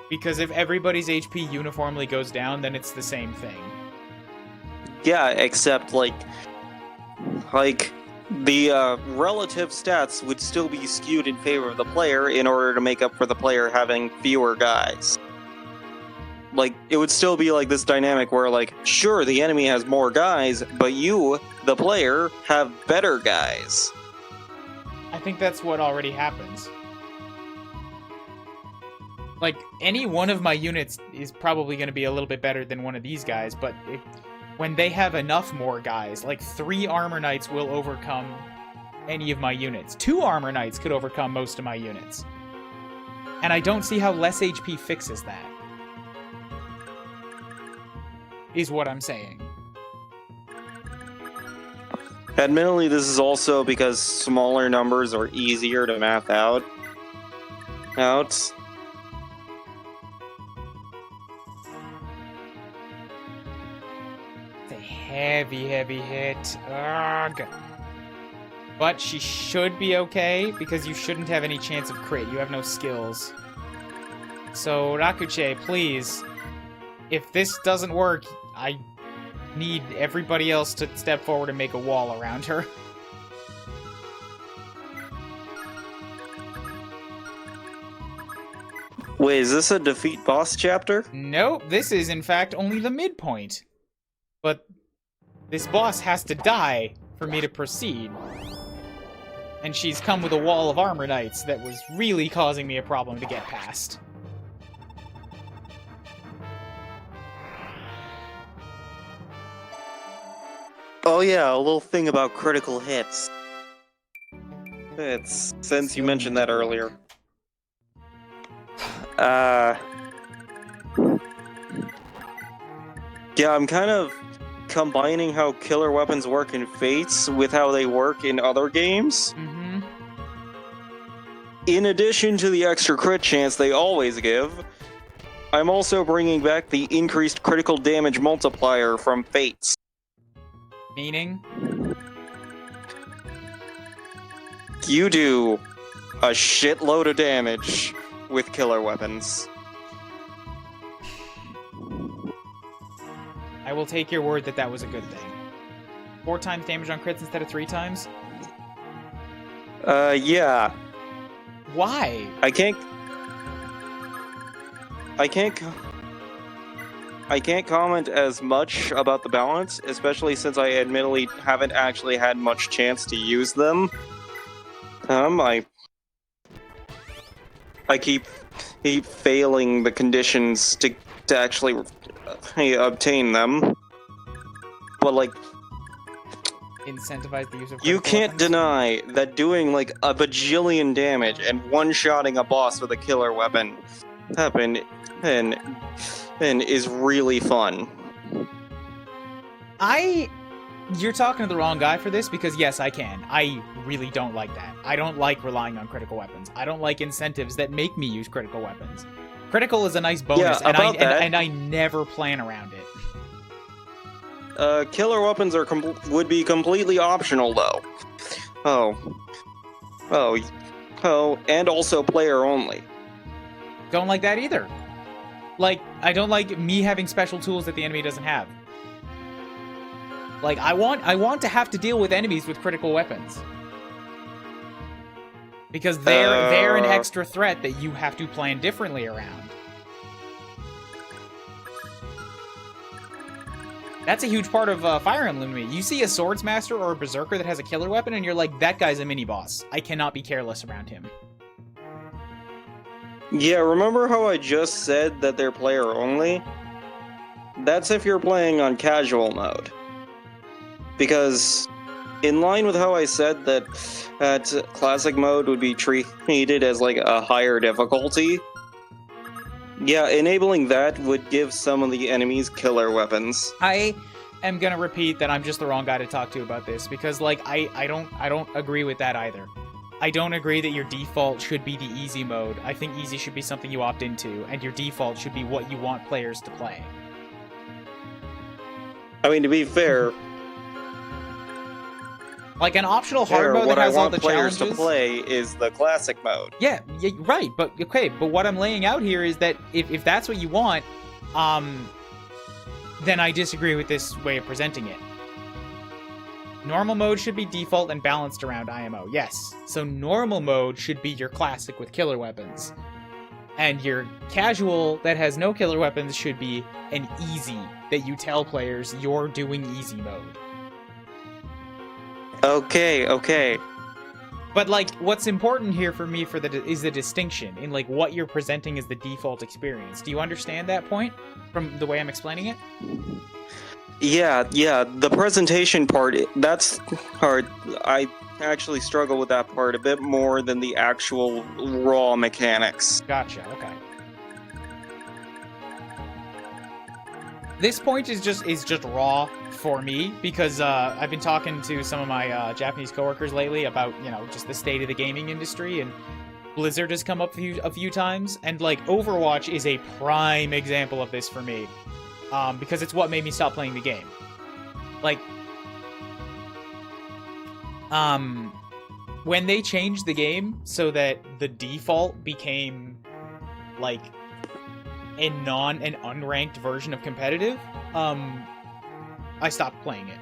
Because if everybody's HP uniformly goes down, then it's the same thing. Yeah, except, like the relative stats would still be skewed in favor of the player in order to make up for the player having fewer guys. Like, it would still be like this dynamic where, like, sure, the enemy has more guys, but you, the player, have better guys. I think that's what already happens. Like, any one of my units is probably going to be a little bit better than one of these guys, but when they have enough more guys, like 3 armor knights will overcome any of my units. 2 armor knights could overcome most of my units. And I don't see how less HP fixes that. Is what I'm saying. Admittedly, this is also because smaller numbers are easier to math out. It's a heavy hit. Ugh. But she should be okay, because you shouldn't have any chance of crit. You have no skills. So, Rakuche, please, if this doesn't work, I need everybody else to step forward and make a wall around her. Wait, is this a defeat boss chapter? Nope, this is in fact only the midpoint. But this boss has to die for me to proceed. And she's come with a wall of armor knights that was really causing me a problem to get past. Oh yeah, a little thing about critical hits. It's since you mentioned that earlier. Yeah, I'm kind of combining how killer weapons work in Fates with how they work in other games. Mm-hmm. In addition to the extra crit chance they always give, I'm also bringing back the increased critical damage multiplier from Fates. Meaning? You do a shitload of damage with killer weapons. I will take your word that that was a good thing. 4 times damage on crits instead of 3 times? Yeah. Why? I can't comment as much about the balance, especially since I admittedly haven't actually had much chance to use them. I keep failing the conditions to actually obtain them. But like, Incentivize the use of you critical can't weapons? deny that doing like a bajillion damage and one-shotting a boss with a killer weapon and is really fun. You're talking to the wrong guy for this, because yes, I can. I really don't like that. I don't like relying on critical weapons. I don't like incentives that make me use critical weapons. Critical is a nice bonus, Yeah, and I never plan around it. Killer weapons would be completely optional though. Oh, and also player only. Don't like that either. Like, I don't like me having special tools that the enemy doesn't have. Like, I want to have to deal with enemies with critical weapons. Because they're an extra threat that you have to plan differently around. That's a huge part of Fire Emblem to me. You see a Swordsmaster or a Berserker that has a killer weapon, and you're like, that guy's a mini-boss. I cannot be careless around him. Yeah, remember how I just said that they're player only? That's if you're playing on casual mode. Because, in line with how I said that classic mode would be treated as like a higher difficulty, yeah, enabling that would give some of the enemies killer weapons. I am gonna repeat that I'm just the wrong guy to talk to about this, because like I don't agree with that either. I don't agree that your default should be the easy mode. I think easy should be something you opt into, and your default should be what you want players to play. I mean, to be fair, Like an optional hard mode what that I has all want the players challenges. to play is the classic mode. Yeah, right, but okay, but what I'm laying out here is that if that's what you want, then I disagree with this way of presenting it. Normal mode should be default and balanced around IMO, yes. So normal mode should be your classic with killer weapons. And your casual that has no killer weapons should be an easy that you tell players you're doing easy mode. Okay. But like, what's important here for me is the distinction in like what you're presenting as the default experience. Do you understand that point from the way I'm explaining it? Yeah, the presentation part, that's hard. I actually struggle with that part a bit more than the actual raw mechanics. Gotcha. Okay. This point is just raw for me because I've been talking to some of my Japanese coworkers lately about, you know, just the state of the gaming industry, and Blizzard has come up a few times, and like Overwatch is a prime example of this for me, because it's what made me stop playing the game. Like, when they changed the game so that the default became like an unranked version of competitive, I stopped playing it.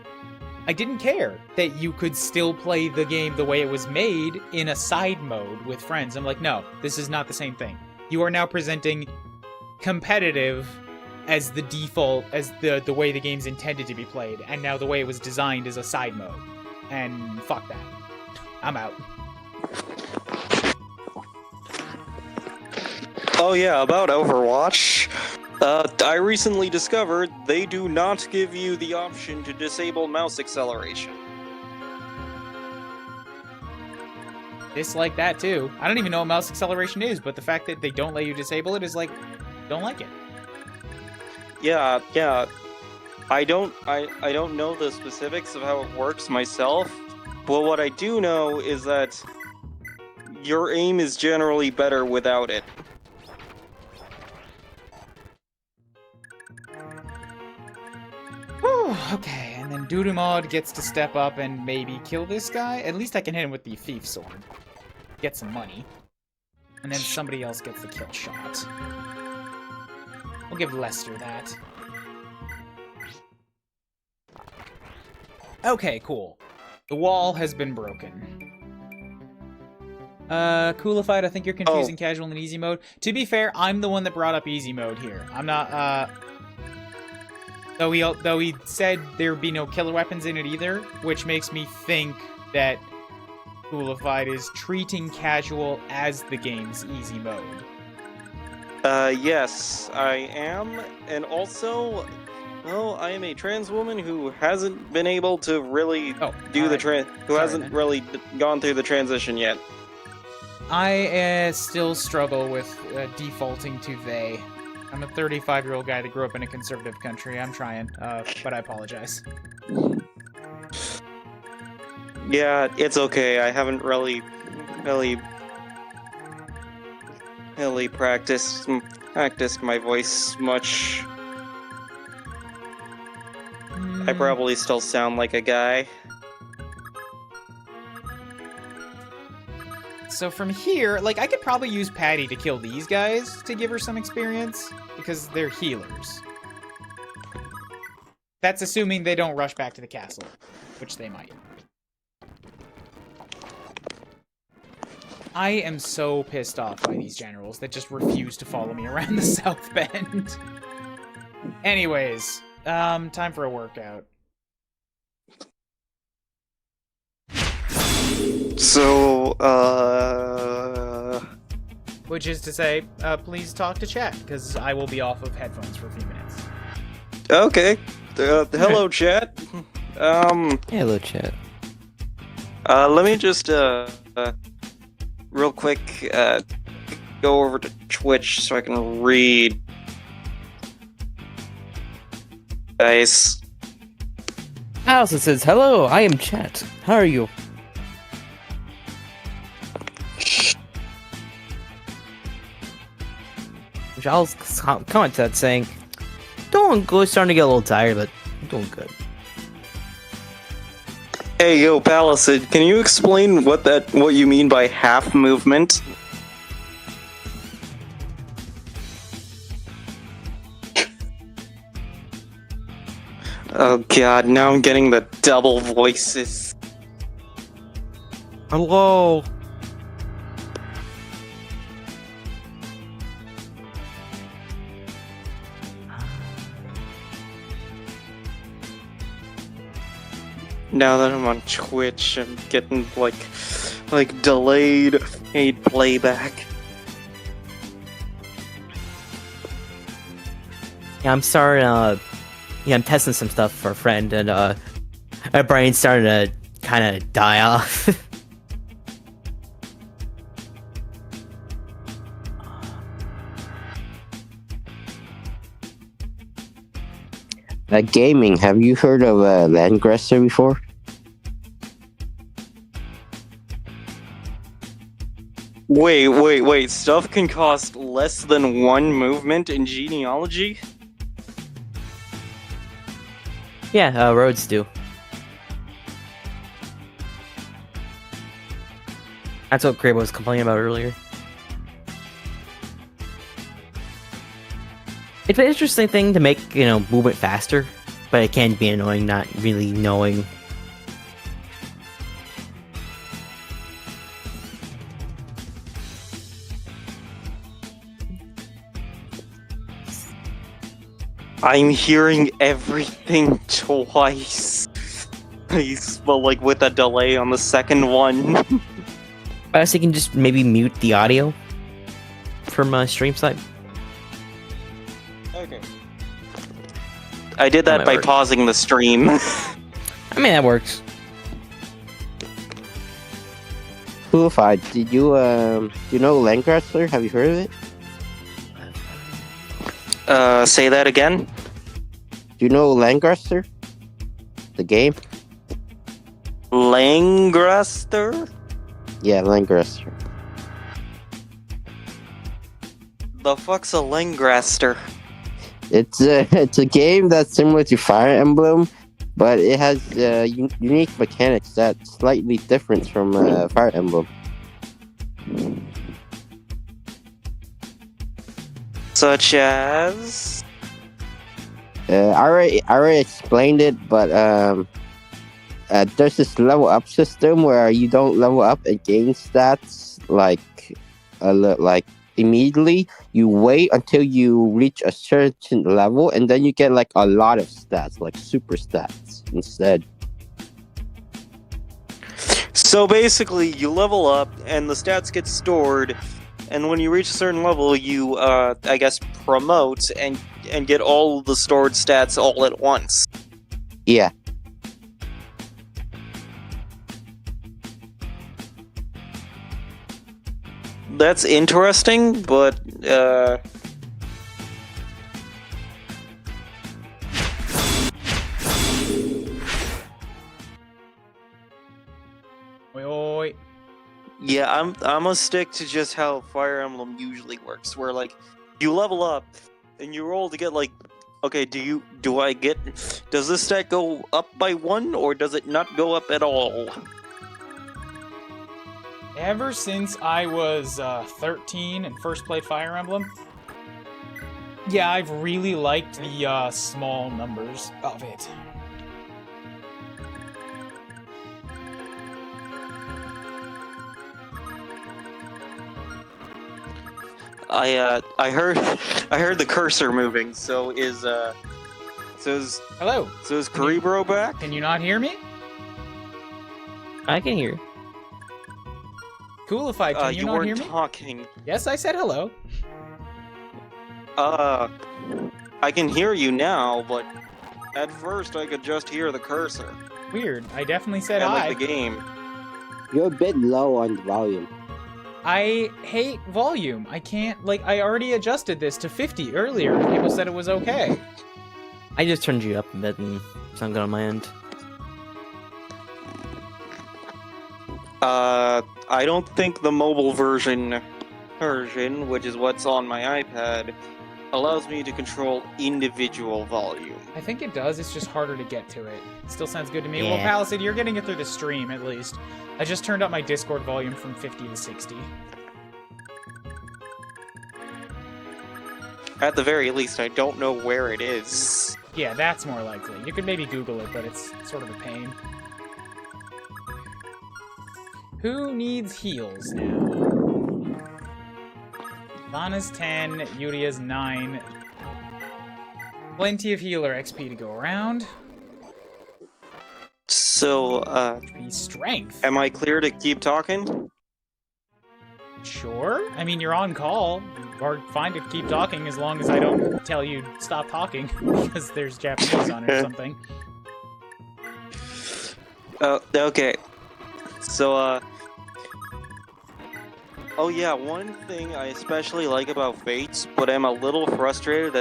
I didn't care that you could still play the game the way it was made in a side mode with friends. I'm like, no, this is not the same thing. You are now presenting competitive as the default, as the way the game's intended to be played, and now the way it was designed is a side mode. And fuck that. I'm out. Oh yeah, about Overwatch. I recently discovered they do not give you the option to disable mouse acceleration. Dislike that too. I don't even know what mouse acceleration is, but the fact that they don't let you disable it is like, don't like it. Yeah. I don't know the specifics of how it works myself, but what I do know is that your aim is generally better without it. Whew, okay, and then Dudumod gets to step up and maybe kill this guy. At least I can hit him with the thief sword. Get some money. And then somebody else gets the kill shot. We'll give Lester that. Okay, cool. The wall has been broken. Coolified, I think you're confusing casual and easy mode. To be fair, I'm the one that brought up easy mode here. I'm not, Though he said there would be no killer weapons in it either, which makes me think that Coolified is treating casual as the game's easy mode. Yes, I am, and also, well, I am a trans woman who hasn't been able to really hasn't really gone through the transition yet. I still struggle with defaulting to they. I'm a 35-year-old guy that grew up in a conservative country. I'm trying, but I apologize. Yeah, it's okay. I haven't really practiced my voice much. I probably still sound like a guy. So from here, like, I could probably use Patty to kill these guys to give her some experience, because they're healers. That's assuming they don't rush back to the castle, which they might. I am so pissed off by these generals that just refuse to follow me around the South Bend. Anyways, time for a workout. So, Which is to say, please talk to chat, because I will be off of headphones for a few minutes. Okay. Hello, chat. Hello, chat. Let me just, real quick, go over to Twitch so I can read. Guys. Allison says, hello, I am chat. How are you? Which I'll comment to that saying, doing good, starting to get a little tired, but I'm doing good. Hey, yo, Palisade, can you explain what you mean by half movement? Oh god, now I'm getting the double voices. Hello. Now that I'm on Twitch, I'm getting like delayed paid playback. Yeah, I'm sorry, I'm testing some stuff for a friend, and, my brain's starting to kind of die off. Gaming, have you heard of Landgrasser before? Wait. Stuff can cost less than 1 movement in genealogy? Yeah, roads do. That's what Crib was complaining about earlier. It's an interesting thing to make, movement faster, but it can be annoying not really knowing. I'm hearing everything twice. But like with a delay on the second one. I was thinking just maybe mute the audio from stream side. Okay. I did that by pausing the stream. I mean, that works. Coolified, did you know Lancaster? Have you heard of it? Say that again? Do you know Lancaster? The game? Langraster? Yeah, Lancaster. The fuck's a Langraster? It's a game that's similar to Fire Emblem, but it has unique mechanics that's slightly different from Fire Emblem. Such as? I already explained it, but there's this level up system where you don't level up and gain stats like immediately. You wait until you reach a certain level, and then you get like a lot of stats, like super stats instead. So basically, you level up, and the stats get stored, and when you reach a certain level, you, I guess, promote and get all the stored stats all at once. Yeah. That's interesting, but, Oi, oi. yeah, I'm gonna stick to just how Fire Emblem usually works, where, like, you level up, and you roll to get, like, okay, does this stat go up by 1, or does it not go up at all? Ever since I was 13 and first played Fire Emblem, yeah, I've really liked the small numbers of it. I heard the cursor moving. So is Hello. So is Cerebro back? Can you not hear me? I can hear. Coolified, can you not hear weren't me? talking. Yes, I said hello. I can hear you now, but at first I could just hear the cursor. Weird. I definitely said And hi. like the game. You're a bit low on the volume. I hate volume. I can't, I already adjusted this to 50 earlier. People said it was okay. I just turned you up a bit and sound good on my end. I don't think the mobile version, which is what's on my iPad, allows me to control individual volume. I think it does, it's just harder to get to it. Still sounds good to me. Yeah. Well, Palisade, you're getting it through the stream, at least. I just turned up my Discord volume from 50 to 60. At the very least, I don't know where it is. Yeah, that's more likely. You could maybe Google it, but it's sort of a pain. Who needs heals now? Lana's 10, Yudia's 9. Plenty of healer XP to go around. So, The strength. am I clear to keep talking? Sure. I mean, you're on call. Or fine to keep talking as long as I don't tell you stop talking because there's Japanese on it or something. Okay. So, oh yeah, one thing I especially like about Fates, but I'm a little frustrated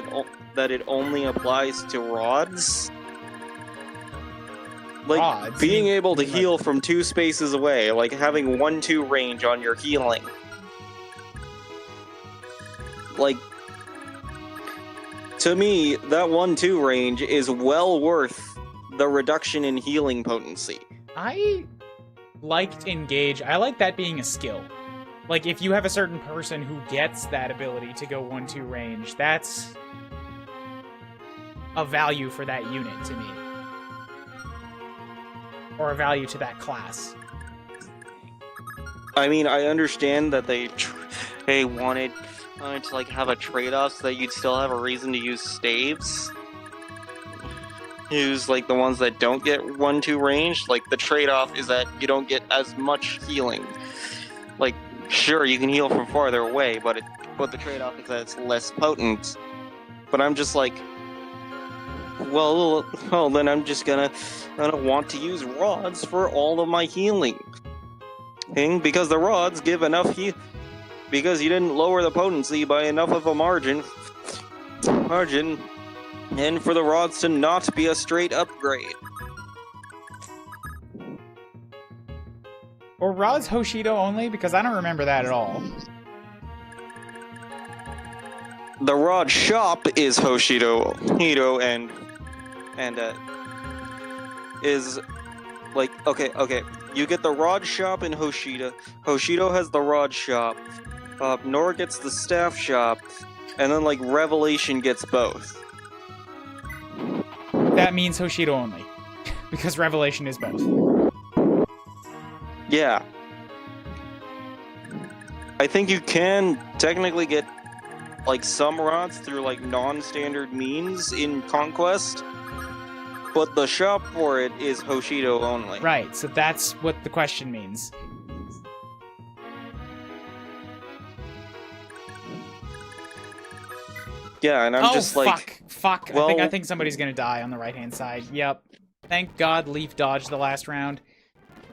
that it only applies to rods. Like, Rods? being able to Like- heal from 2 spaces away, like having 1-2 range on your healing. Like, to me, that 1-2 range is well worth the reduction in healing potency. I liked Engage. I like that being a skill. Like, if you have a certain person who gets that ability to go 1-2 range, that's a value for that unit to me. Or a value to that class. I mean, I understand that they wanted to like have a trade-off so that you'd still have a reason to use staves. Use like the ones that don't get 1-2 range. Like the trade-off is that you don't get as much healing. Like, sure, you can heal from farther away, but the trade-off is that it's less potent. But I'm just like, well, then I'm just gonna want to use rods for all of my healing. Because the rods give enough because you didn't lower the potency by enough of a margin, and for the rods to not be a straight upgrade. Or rods Hoshido only? Because I don't remember that at all. The rod shop is Hoshido, and is like okay. You get the rod shop in Hoshido. Hoshido has the rod shop. Nor gets the staff shop, and then like Revelation gets both. That means Hoshido only, because Revelation is both. Yeah. I think you can technically get like some rods through like non-standard means in Conquest, but the shop for it is Hoshido only. Right, so that's what the question means. Yeah, and I'm just like, fuck. Well, I think somebody's gonna die on the right-hand side. Yep. Thank God Leaf dodged the last round.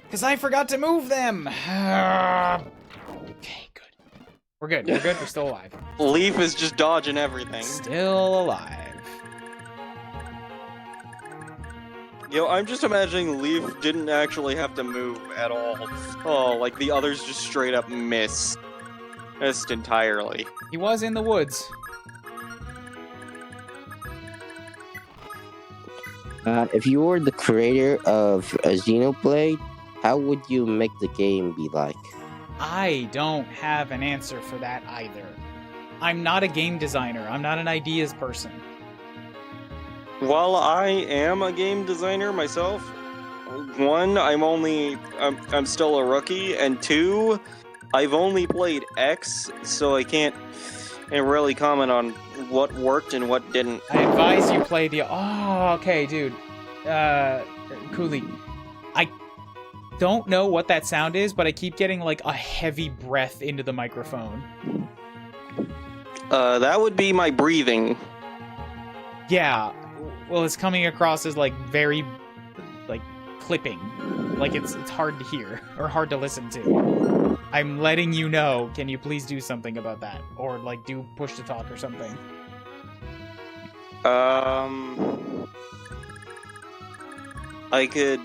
Because I forgot to move them! Okay, good. We're good. We're still alive. Leaf is just dodging everything. Still alive. Yo, I'm just imagining Leaf didn't actually have to move at all. Oh, like the others just straight up missed entirely. He was in the woods. If you were the creator of Xenoblade, how would you make the game be like? I don't have an answer for that either. I'm not a game designer. I'm not an ideas person. While I am a game designer myself, one, I'm still a rookie, and two, I've only played X, so I can't really comment on what worked and what didn't. I advise you play the... Oh, okay, dude. Cooley. I don't know what that sound is, but I keep getting, like, a heavy breath into the microphone. That would be my breathing. Yeah. Well, it's coming across as, like, very, like, clipping. Like, it's hard to hear, or hard to listen to. I'm letting you know. Can you please do something about that? Or, like, do push to talk or something. I could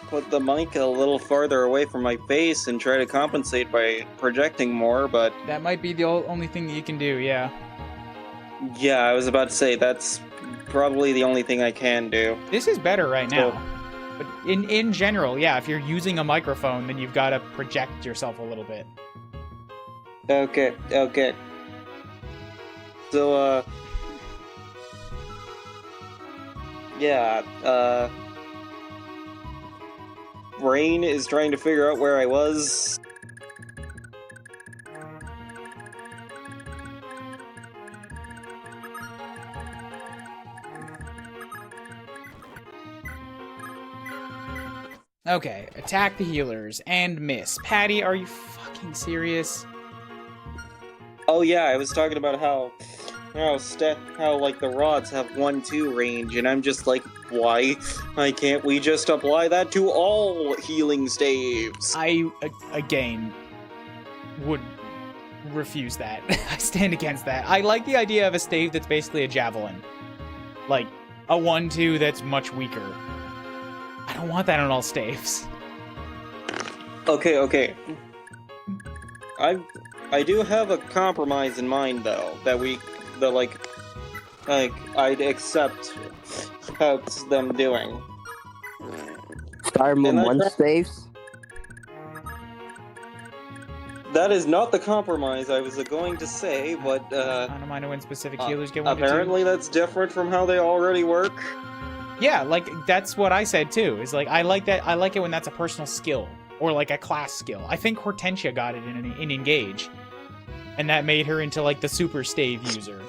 put the mic a little farther away from my face and try to compensate by projecting more, but... That might be the only thing that you can do, yeah. Yeah, I was about to say, that's probably the only thing I can do. This is better right now. But in general, yeah, if you're using a microphone, then you've got to project yourself a little bit. Okay. So, yeah, Rain is trying to figure out where I was. Okay, attack the healers and miss. Patty, are you fucking serious? Oh yeah, I was talking about how like the rods have 1-2 range, and I'm just like, why can't we just apply that to all healing staves? I again would refuse that. I stand against that. I like the idea of a stave that's basically a javelin, like a 1-2 that's much weaker. I don't want that on all staves. Okay. I do have a compromise in mind though, that I'd accept them doing. Star Moon 1 staves? that is not the compromise I was going to say, but I don't mind when specific healers get 1 to 2. apparently that's different from how they already work. Yeah, like that's what I said too. Is like I like that. I like it when that's a personal skill or like a class skill. I think Hortensia got it in Engage, and that made her into like the super stave user.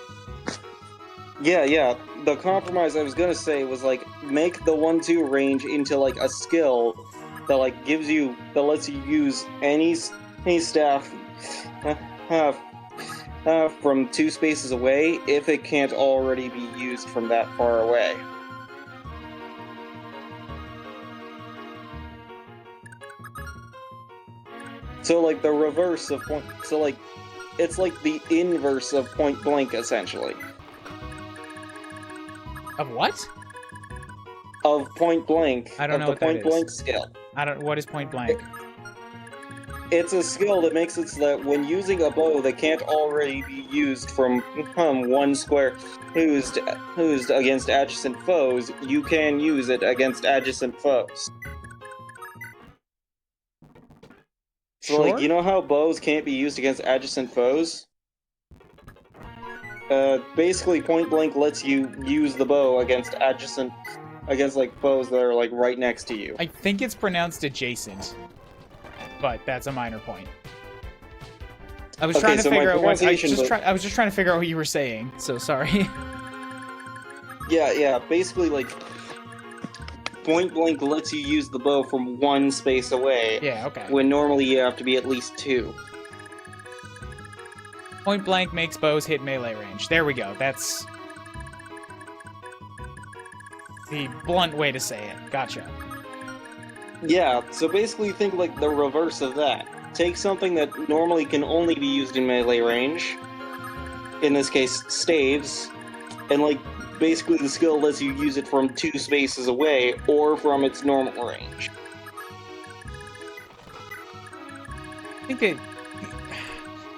Yeah. The compromise I was gonna say was like make the 1-2 range into like a skill that like lets you use any staff from 2 spaces away if it can't already be used from that far away. So like the reverse of point. So like it's like the inverse of point blank essentially. Of what? Of point blank. I don't know the what that point is. blank skill. What is point blank? It's a skill that makes it so that when using a bow that can't already be used from 1 square used against adjacent foes, you can use it against adjacent foes. So, Sure. like, you know how bows can't be used against adjacent foes? Basically, point blank lets you use the bow against like foes that are like right next to you. I think it's pronounced adjacent, but that's a minor point. I was trying to figure out what I was just trying to figure out what you were saying. So sorry. Yeah. Basically, like point blank lets you use the bow from 1 space away. Yeah. Okay. When normally you have to be at least 2. Point blank makes bows hit melee range. There we go. That's the blunt way to say it. Gotcha. Yeah, so basically think like the reverse of that. Take something that normally can only be used in melee range, in this case, staves, and like basically the skill lets you use it from 2 spaces away or from its normal range. I think that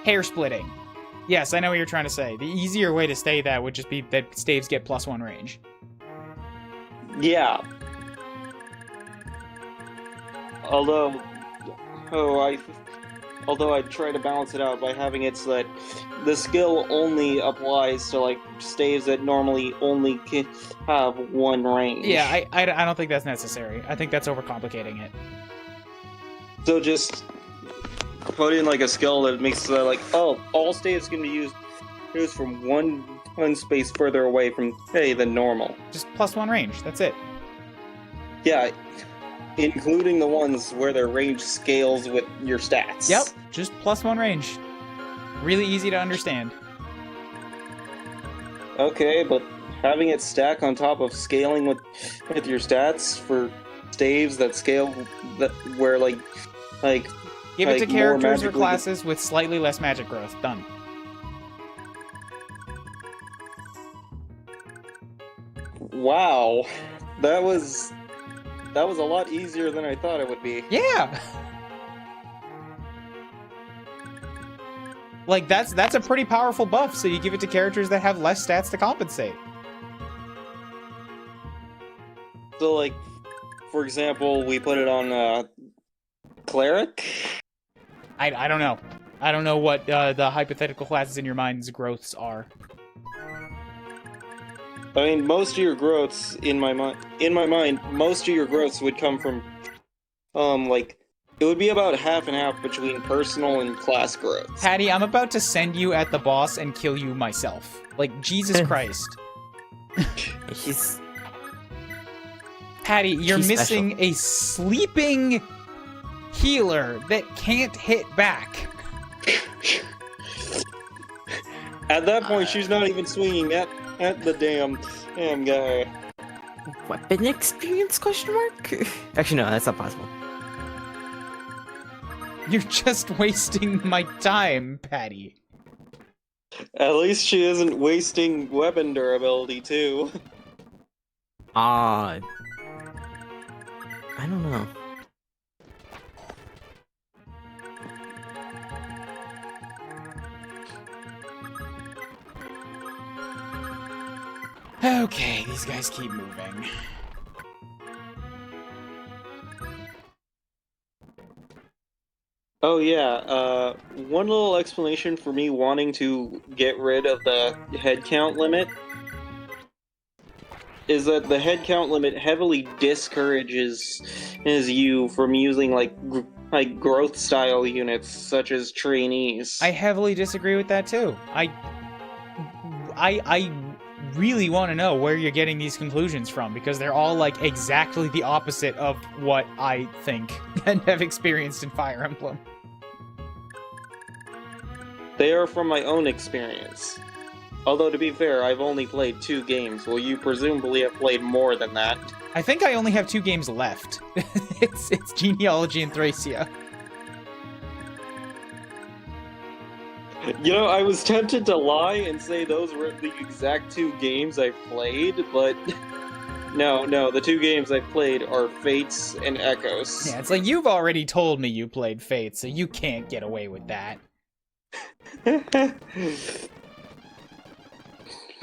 hair splitting. Yes, I know what you're trying to say. The easier way to say that would just be that staves get +1 range. Yeah. Although I try to balance it out by having it so that the skill only applies to like staves that normally only can have 1 range. Yeah, I don't think that's necessary. I think that's overcomplicating it. So just put in like a skill that makes it like, oh, all staves can be used from one space further away from than normal. Just +1 range. That's it. Yeah, including the ones where their range scales with your stats. Yep, just +1 range. Really easy to understand. Okay, but having it stack on top of scaling with your stats for staves that scale where like give it to more characters or magically- classes with slightly less magic growth. Done. Wow, that was a lot easier than I thought it would be. Yeah. Like that's a pretty powerful buff, so you give it to characters that have less stats to compensate. So like, for example, we put it on cleric. I don't know. I don't know what the hypothetical classes in your mind's growths are. I mean, most of your growths in my mind, most of your growths would come from, like, it would be about half and half between personal and class growths. Patty, I'm about to send you at the boss and kill you myself. Like, Jesus Christ. He's Patty, you're She's missing a sleeping healer that can't hit back. At that point, she's not even swinging at the damn guy. weapon experience ? Actually, no, that's not possible. You're just wasting my time, Patty. At least she isn't wasting weapon durability, too. I don't know. Okay, these guys keep moving. Oh yeah, one little explanation for me wanting to get rid of the head count limit is that the head count limit heavily discourages you from using like growth style units such as trainees. I heavily disagree with that too. I really want to know where you're getting these conclusions from, because they're all like exactly the opposite of what I think and have experienced in Fire Emblem. They are from my own experience. Although, to be fair, I've only played 2 games, while you presumably have played more than that. I think I only have 2 games left. it's Genealogy and Thracia. You know, I was tempted to lie and say those were the exact 2 games I've played, but no, the 2 games I've played are Fates and Echoes. Yeah, it's like, you've already told me you played Fate, so you can't get away with that.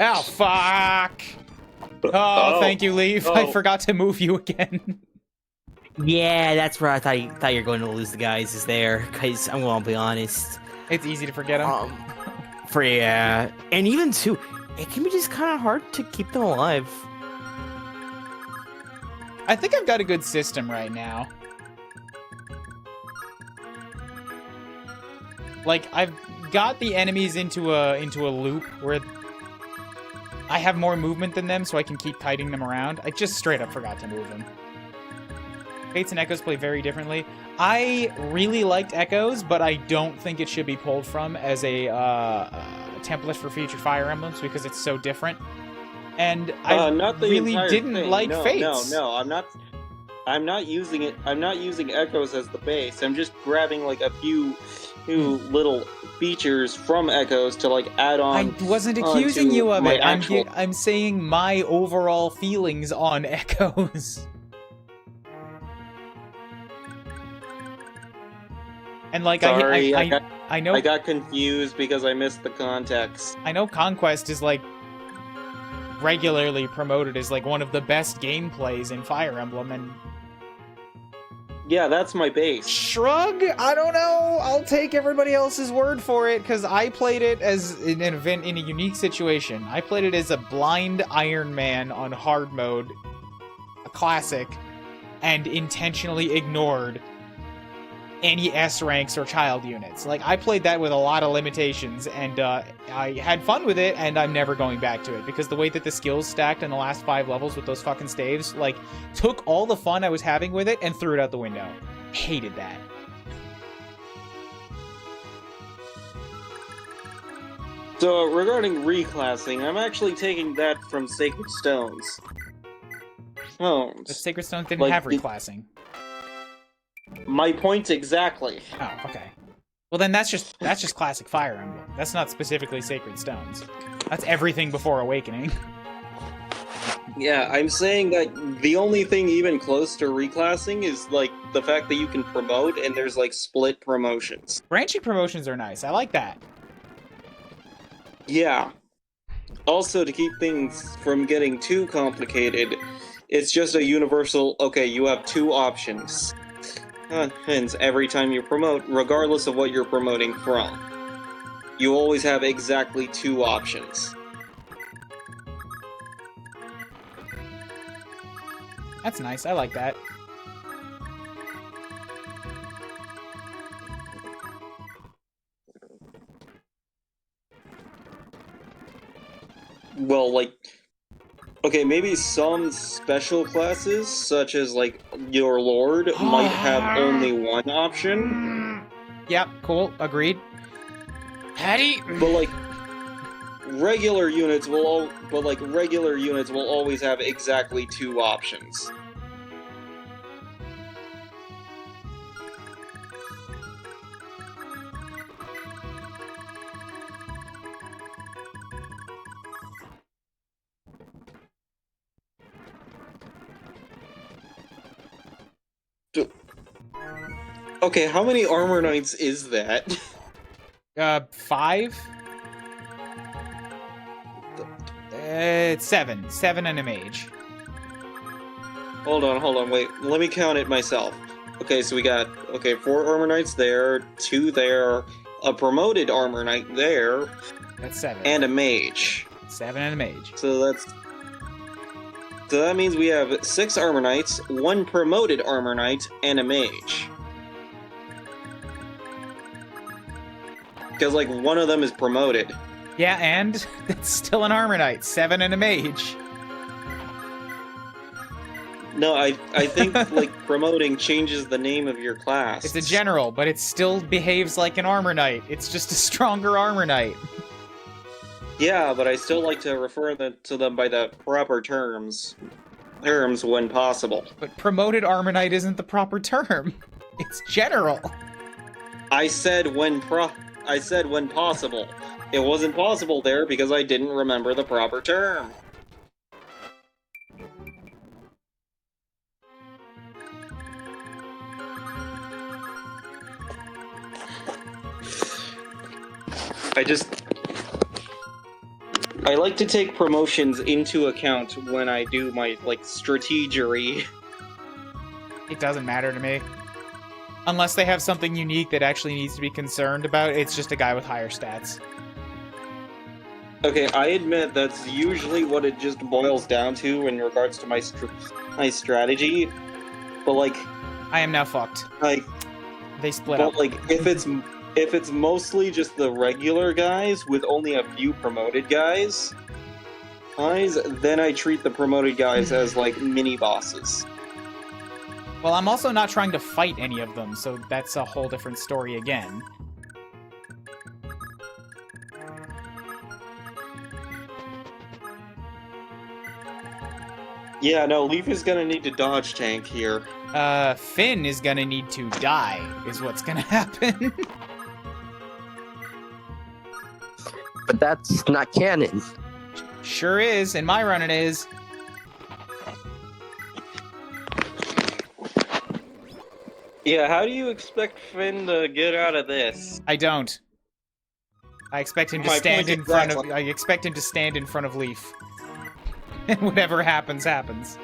Oh, fuck! Oh, thank you, Leaf. I forgot to move you again. Yeah, that's where I thought you were going to lose the guys is there, because I'm going to be honest. It's easy to forget them. And even too, it can be just kind of hard to keep them alive. I think I've got a good system right now. Like, I've got the enemies into a loop where I have more movement than them, so I can keep kiting them around. I just straight up forgot to move them. Fates and Echoes play very differently. I really liked Echoes, but I don't think it should be pulled from as a template for future Fire Emblems because it's so different. And I really didn't like Fates. No, I'm not using it. I'm not using Echoes as the base. I'm just grabbing like a few little features from Echoes to like add on. I wasn't accusing you of it. I'm saying my overall feelings on Echoes. And like, sorry, I know I got confused because I missed the context. I know Conquest is like regularly promoted as like one of the best gameplays in Fire Emblem, and yeah, that's my base. Shrug? I don't know. I'll take everybody else's word for it, because I played it as an event in a unique situation. I played it as a blind Iron Man on hard mode, a classic, and intentionally ignored any S ranks or child units. Like, I played that with a lot of limitations, and I had fun with it, and I'm never going back to it, because the way that the skills stacked in the last 5 levels with those fucking staves, like, took all the fun I was having with it and threw it out the window. Hated that. So, regarding reclassing, I'm actually taking that from Sacred Stones. Oh, But Sacred Stones didn't have reclassing. My point exactly. Oh, okay. Well, then that's just classic Fire Emblem. That's not specifically Sacred Stones. That's everything before Awakening. Yeah, I'm saying that the only thing even close to reclassing is like the fact that you can promote and there's like split promotions. Branching promotions are nice. I like that. Yeah. Also, to keep things from getting too complicated, it's just a universal, okay, you have 2 options. Hence, every time you promote, regardless of what you're promoting from, you always have exactly 2 options. That's nice. I like that. Well, like, okay, maybe some special classes, such as, like, your Lord, might have only 1 option. Yep, cool. Agreed. Hattie! But, like, regular units will always have exactly 2 options. Okay, how many Armor Knights is that? 5? It's 7. 7 and a mage. Hold on, wait. Let me count it myself. Okay, so we got 4 armor knights there, 2 there, a promoted armor knight there, That's 7. and a mage. 7 and a mage. So that means we have 6 armor knights, 1 promoted armor knight, and a mage. Because like one of them is promoted. Yeah, and that's still an armor knight. 7 and a mage. No, I think like promoting changes the name of your class. It's a general, but it still behaves like an armor knight. It's just a stronger armor knight. Yeah, but I still like to refer to them by the proper terms when possible. But promoted armor knight isn't the proper term. It's general. I said when possible. It wasn't possible there because I didn't remember the proper term. I like to take promotions into account when I do my, like, strategery. It doesn't matter to me. Unless they have something unique that actually needs to be concerned about, it's just a guy with higher stats. Okay, I admit that's usually what it just boils down to in regards to my strategy, but, like... I am now fucked. Like... They split but, up. like, if it's mostly just the regular guys with only a few promoted guys, then I treat the promoted guys as, like, mini-bosses. Well, I'm also not trying to fight any of them, so that's a whole different story again. Yeah, no, Leaf is gonna need to dodge tank here. Finn is gonna need to die, is what's gonna happen. But that's not canon. Sure is. In my run it is. Yeah, how do you expect Finn to get out of this? I don't. I expect him to stand in front of. I expect him to stand in front of Leaf. And whatever happens, happens.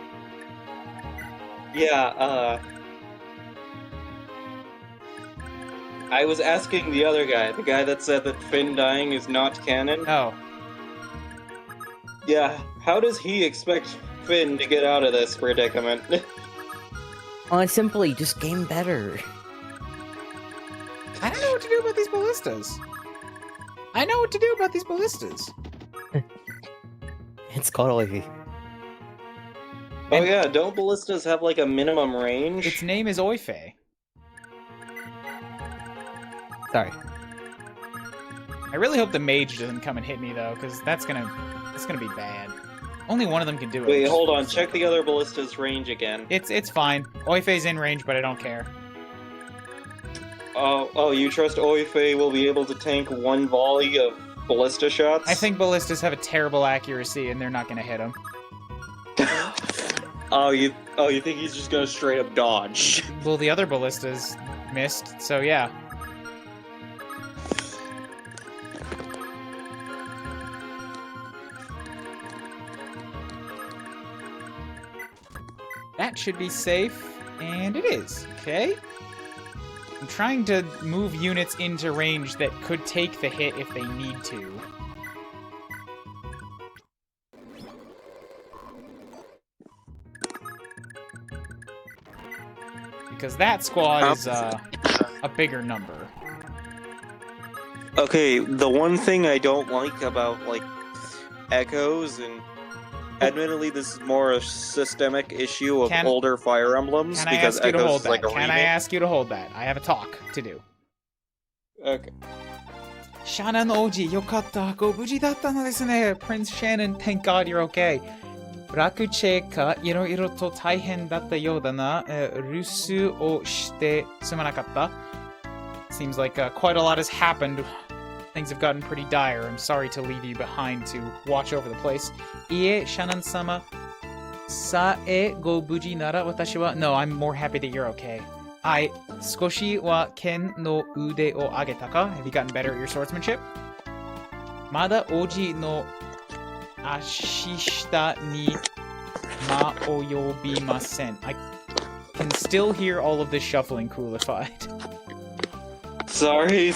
Yeah, I was asking the other guy, the guy that said that Finn dying is not canon. Oh. Yeah, how does he expect Finn to get out of this predicament? Well, simply just game better. I don't know what to do about these ballistas. I know what to do about these ballistas. It's totally... Oh yeah, don't ballistas have like a minimum range? Its name is Oife. Sorry. I really hope the mage doesn't come and hit me though, because that's gonna be bad. Only one of them can do it. Wait, hold on, check the other ballista's range again. It's fine. Oife's in range, but I don't care. Oh, you trust Oife will be able to tank one volley of ballista shots? I think ballistas have a terrible accuracy, and they're not gonna hit him. you think he's just gonna straight up dodge? Well, the other ballistas missed, so yeah. That should be safe, and it is. Okay. I'm trying to move units into range that could take the hit if they need to. Because that squad is a bigger number. Okay, the one thing I don't like about, like, echoes, and admittedly this is more a systemic issue of older Fire Emblems, Can I because ask you to Echoes hold is like that? a Can remake. I ask you to hold that? I have a talk to do. Okay. Shannon Oji, yokatta. Go buji datta no desu ne. Prince Shannon, thank God you're okay. Rakuche ka iroiro to taihen datta you da na. Rusu o shite sumanakatta. Seems like quite a lot has happened. Things have gotten pretty dire. I'm sorry to leave you behind to watch over the place. Ie, Shannon-sama. Sae go buji nara watashi wa... No, I'm more happy that you're okay. Ai, skoshi wa ken no ude o ageta ka? Have you gotten better at your swordsmanship? Mada oji no ashishita ni ma oyobimasen. can still hear all of this shuffling coolified. Sorry.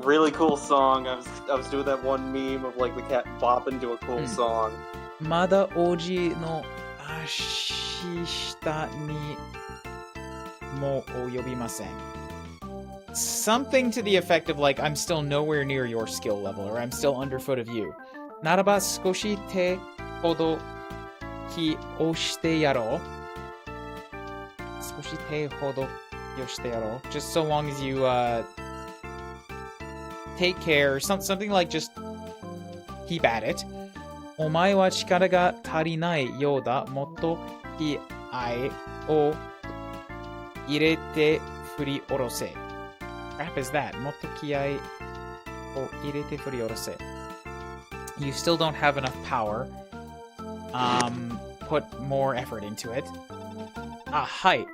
Really cool song. I was doing that one meme of like the cat bopping to a cool song. まだおじの足下にも及びません. Something to the effect of like, I'm still nowhere near your skill level, or I'm still underfoot of you. ならば少し手ほどき押してやろう. 少し手ほどき押してやろう. Just so long as you take care, something like just keep at it. お前は力が足りないようだ. もっと気合を入れて振り下ろせ. Crap is that? もっと気合を入れて振り下ろせ. You still don't have enough power. Put more effort into it. はい.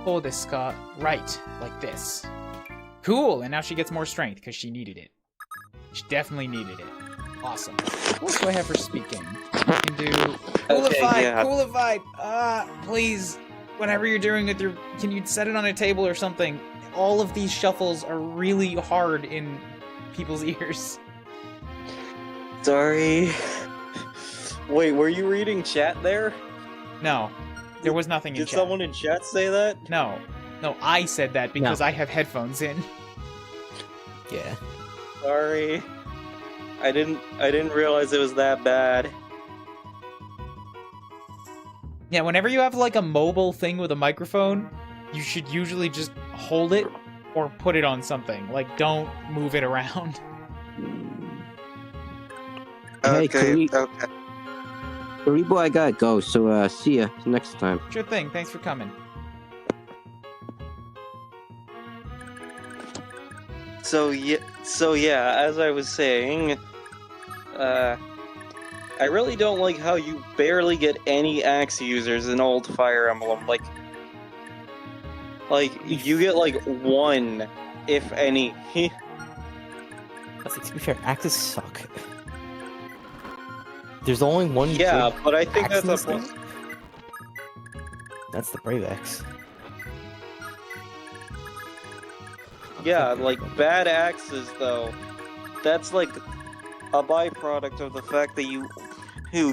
そうですか? Right, like this. Cool, and now she gets more strength because she needed it. She definitely needed it. Awesome. What do I have for speaking? You can do coolified. Please, whenever you're doing it, can you set it on a table or something? All of these shuffles are really hard in people's ears. Sorry. Wait, were you reading chat there? No, there was nothing in Did chat. someone in chat say that? No, I said that because I have headphones in. Yeah. Sorry. I didn't realize it was that bad. Yeah, whenever you have like a mobile thing with a microphone, you should usually just hold it or put it on something. Like, don't move it around. Hey, Okay. Karibo, I gotta go, so see ya next time. Sure thing, thanks for coming. So yeah, as I was saying, I really don't like how you barely get any axe users in old Fire Emblem. Like you get like one, if any. Let's see, to be fair, axes suck. There's only one. Yeah, good but I think axe that's in a this game. That's the Brave Axe. yeah, like bad axes though. That's like a byproduct of the fact that you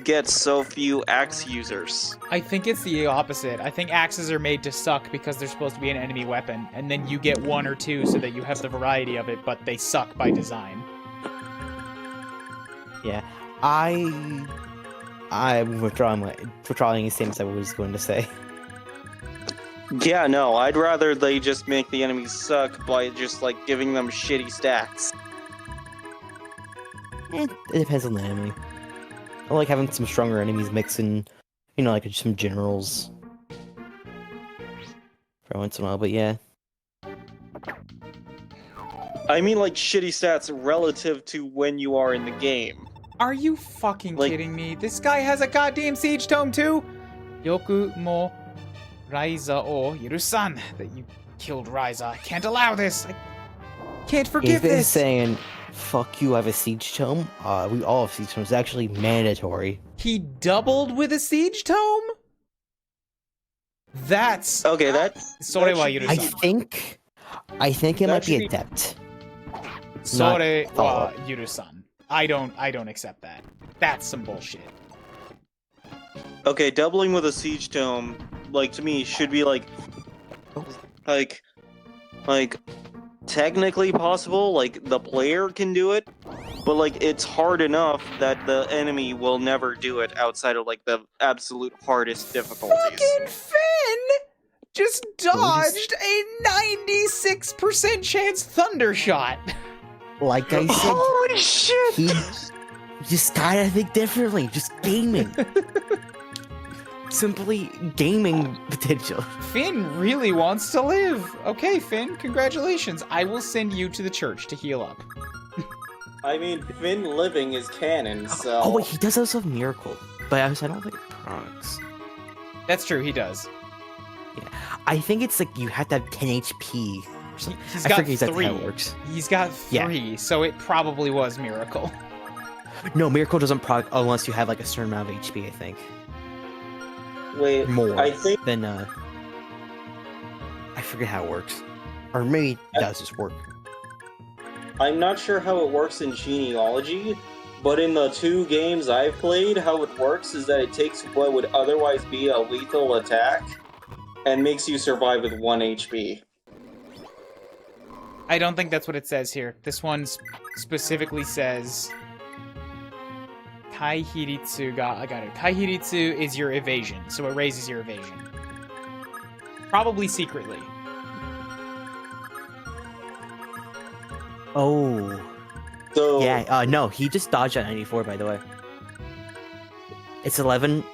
get so few axe users. I think it's the opposite. I think axes are made to suck because they're supposed to be an enemy weapon, and then you get one or two so that you have the variety of it, but they suck by design. Yeah, I'm withdrawing the same as I was going to say. Yeah, no, I'd rather they just make the enemies suck by just like giving them shitty stats. It depends on the enemy. I like having some stronger enemies mix in, like some generals for once in a while, but yeah. I mean like shitty stats relative to when you are in the game. Are you fucking Like- kidding me? This guy has a goddamn siege tome too? Yoku mo Raiza o Yurusan. That you killed Raiza. I can't allow this. I can't forgive He's been this. saying, fuck you, I have a siege tome. We all have siege tomes. It's actually mandatory. He doubled with a siege tome? That's... Okay, that's Sore wa I Yurusan. think it That might be should be- adept. Sore not wa thought. Yurusan. I don't accept that. That's some bullshit. okay. Doubling with a siege tome, like to me, should be like technically possible. Like the player can do it, but like it's hard enough that the enemy will never do it outside of like the absolute hardest difficulties. Fucking Finn just dodged a 96% chance thunder shot. Like I said, Holy shit! he just gotta think differently. Just gaming. Simply gaming potential. Finn really wants to live. Okay, Finn, congratulations. I will send you to the church to heal up. I mean, Finn living is canon, so. Oh wait, he does also have Miracle, but I don't think it procs. That's true, he does. I think it's like you have to have 10 HP or something. He's I got forget exactly 3. how it works. He's got Yeah. 3, so it probably was Miracle. No, Miracle doesn't proc unless you have like a certain amount of HP, I think. Wait, more I think than I forget how it works, or maybe it does just work. I'm not sure how it works in genealogy, but in the 2 games I've played, how it works is that it takes what would otherwise be a lethal attack and makes you survive with 1 HP. I don't think that's what it says here. This one specifically says Kai Hiritsu I got it. Kai Hiritsu is your evasion, so it raises your evasion. Probably secretly. Oh. So Yeah, no, he just dodged at 94, by the way. It's 11.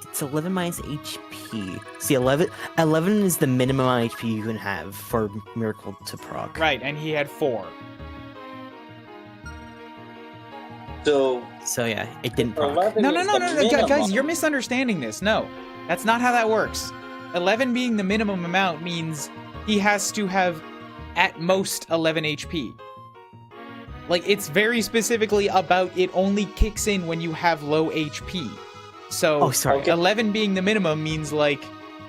It's 11 minus HP. See, 11 is the minimum amount of HP you can have for Miracle to proc. Right, and he had 4. So yeah, it didn't proc. 11 No, is the guys, minimum. you're misunderstanding this. No, that's not how that works. 11 being the minimum amount means he has to have at most 11 HP. Like, it's very specifically about it only kicks in when you have low HP. So, Oh, sorry. Okay. 11 being the minimum means, like,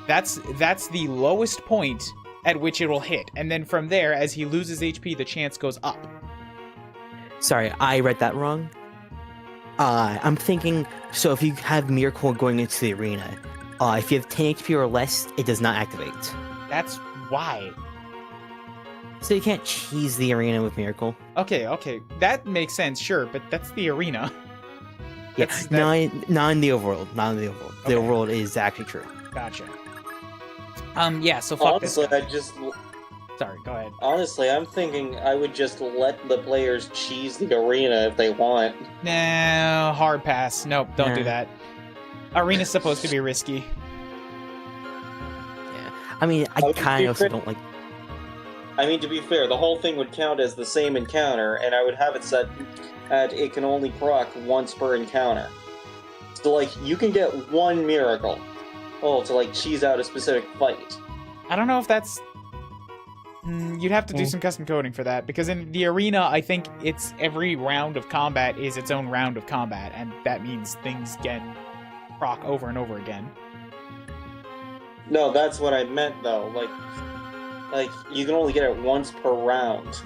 that's the lowest point at which it will hit. And then from there, as he loses HP, the chance goes up. Sorry, I read that wrong. I'm thinking, so if you have Miracle going into the arena, if you have 10 HP or less, it does not activate. That's why. So you can't cheese the arena with Miracle. Okay, that makes sense, sure, but that's the arena. Yeah, That's- not in the overworld. Not in the overworld. The Okay. overworld is actually true. Gotcha. Yeah, so fuck this Honestly, guy. Sorry, go ahead. honestly, I'm thinking I would just let the players cheese the arena if they want. Nah, hard pass. Nope, don't do Nah. that. Arena's supposed to be risky. Yeah. I mean, I would kind be of also crit- don't like. I mean, to be fair, the whole thing would count as the same encounter, and I would have it set at it can only proc once per encounter. So, like, you can get 1 miracle. Oh, to, like, cheese out a specific fight. I don't know if that's... you'd have to do Hmm. some custom coding for that, because in the arena, I think it's every round of combat is its own round of combat, and that means things get proc over and over again. No, that's what I meant, though. Like, you can only get it once per round.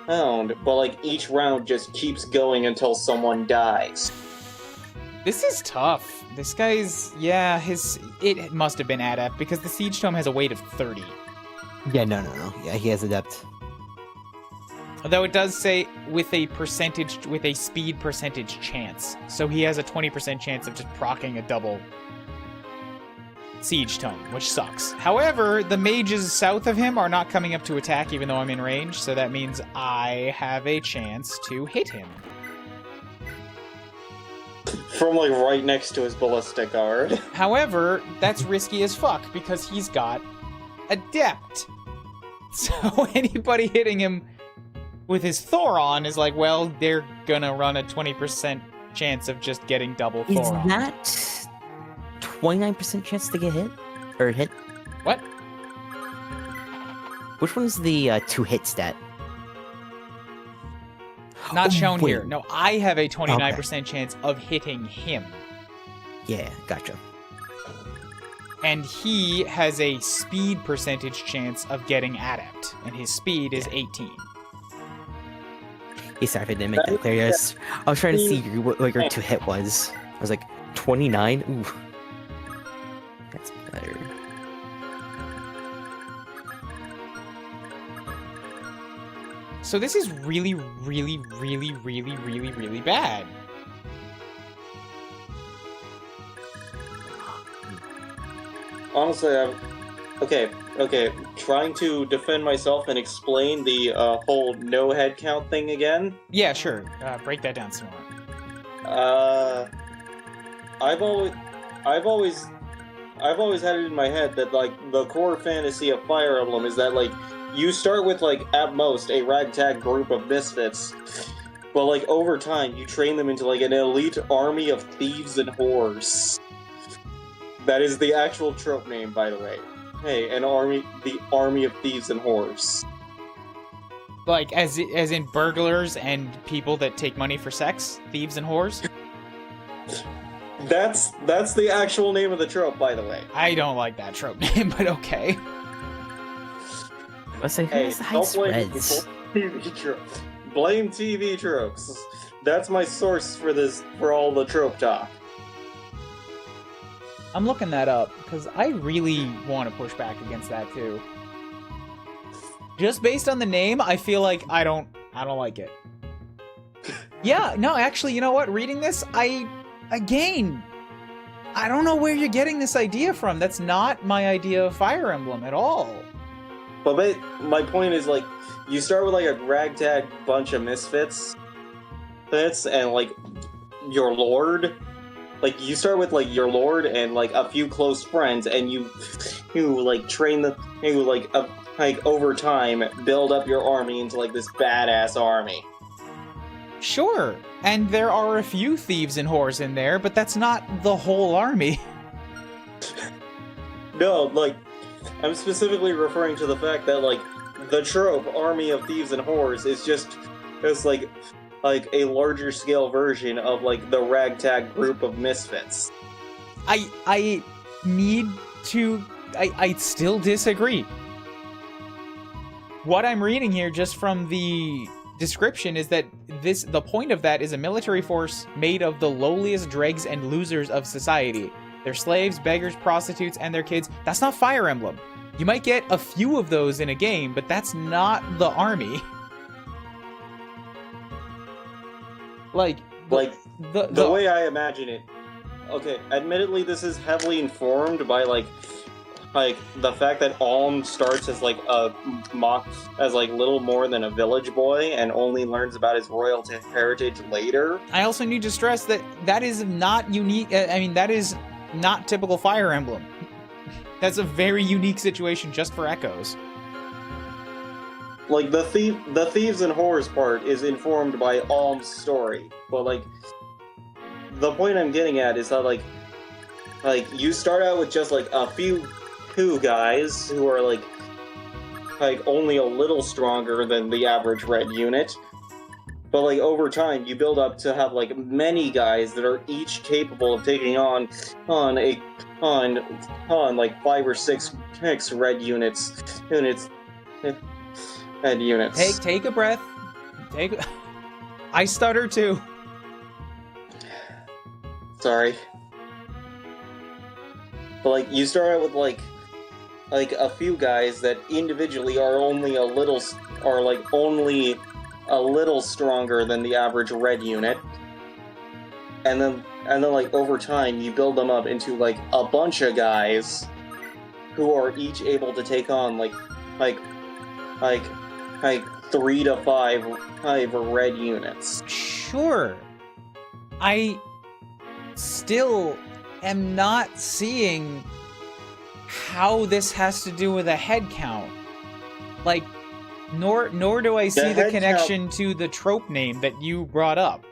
But, like, each round just keeps going until someone dies. This is tough. This guy's... yeah, it must have been adept, because the Siege Tome has a weight of 30. Yeah, no. Yeah, he has adept. Although it does say with a speed percentage chance. So he has a 20% chance of just proccing a double Siege Tome, which sucks. However, the mages south of him are not coming up to attack even though I'm in range, so that means I have a chance to hit him. From, like, right next to his ballistic guard. However, that's risky as fuck because he's got Adept. So anybody hitting him with his Thoron is like, well, they're gonna run a 20% chance of just getting double Is Thoron. that 29% chance to get hit? Or hit? What? Which one's the 2-hit stat? Not Oh, shown wait. here. No, I have a 29% chance of hitting him. Yeah, gotcha. And he has a speed percentage chance of getting Adept. And his speed is 18. Yeah, sorry if I didn't make that clear. Yes, I was trying to see what your 2-hit was. I was like, 29? Ooh. That's better. So this is really, really, really, really, really, really bad. Honestly, okay. Trying to defend myself and explain the whole no head count thing again. Yeah, sure. Break that down some more. I've always had it in my head that, like, the core fantasy of Fire Emblem is that, like, you start with, like, at most a ragtag group of misfits, but, like, over time you train them into, like, an elite army of thieves and whores. That is the actual trope name, by the way. Hey, the army of thieves and whores. Like, as in burglars and people that take money for sex? Thieves and whores? That's the actual name of the trope, by the way. I don't like that trope name, but okay. Let's say who has the highest spreads? TV tropes. Blame TV tropes. That's my source for all the trope talk. I'm looking that up because I really want to push back against that too. Just based on the name, I feel like I don't like it. Yeah, no, actually, you know what? Reading this, I don't know where you're getting this idea from. That's not my idea of Fire Emblem at all. But my point is, like, you start with, like, a ragtag bunch of misfits, and, like, your lord. Like, you start with, like, your lord and, like, a few close friends, and you like, train like, over time, build up your army into, like, this badass army. Sure, and there are a few thieves and whores in there, but that's not the whole army. No, like, I'm specifically referring to the fact that, like, the trope army of thieves and whores is just like a larger scale version of, like, the ragtag group of misfits. I still disagree. What I'm reading here, just from the description, is that the point of that is a military force made of the lowliest dregs and losers of society. They're slaves, beggars, prostitutes, and their kids. That's not Fire Emblem. You might get a few of those in a game, but that's not the army. The way I imagine it. Okay, admittedly, this is heavily informed by like the fact that Alm starts as like little more than a village boy and only learns about his royal heritage later. I also need to stress that is not unique. I mean, that is not typical Fire Emblem. That's a very unique situation just for Echoes. Like, the thieves and whores part is informed by Alm's story, but, like, the point I'm getting at is that, like, you start out with just, like, a few guys who are, like, only a little stronger than the average red unit, but, like, over time, you build up to have, like, many guys that are each capable of taking on like, 5 or 6 red units. And units. Take a breath. I stutter too. Sorry. But, like, you start out with like a few guys that individually are only a little stronger than the average red unit. And then like, over time you build them up into like a bunch of guys who are each able to take on like 3 to 5 red units. Sure. I still am not seeing how this has to do with a head count. Like, nor do I see the connection to the trope name that you brought up.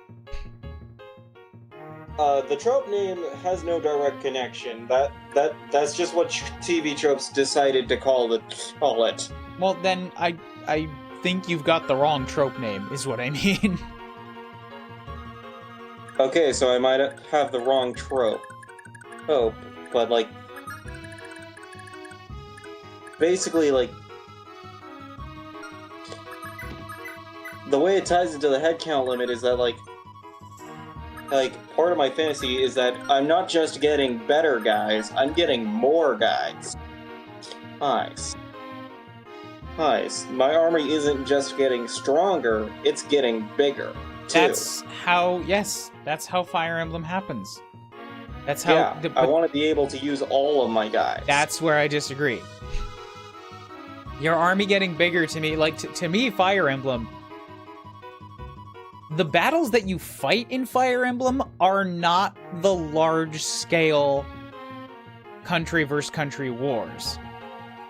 The trope name has no direct connection. That's just what TV tropes decided to call it. Well, then I think you've got the wrong trope name, is what I mean. Okay, so I might have the wrong trope. Oh, but, like, basically, like, the way it ties into the headcount limit is that, like, part of my fantasy is that I'm not just getting better guys, I'm getting more guys. Nice. My army isn't just getting stronger, it's getting bigger, too. That's how Fire Emblem happens. That's how... Yeah, I want to be able to use all of my guys. That's where I disagree. Your army getting bigger to me, like, to me, Fire Emblem... The battles that you fight in Fire Emblem are not the large-scale country versus country wars.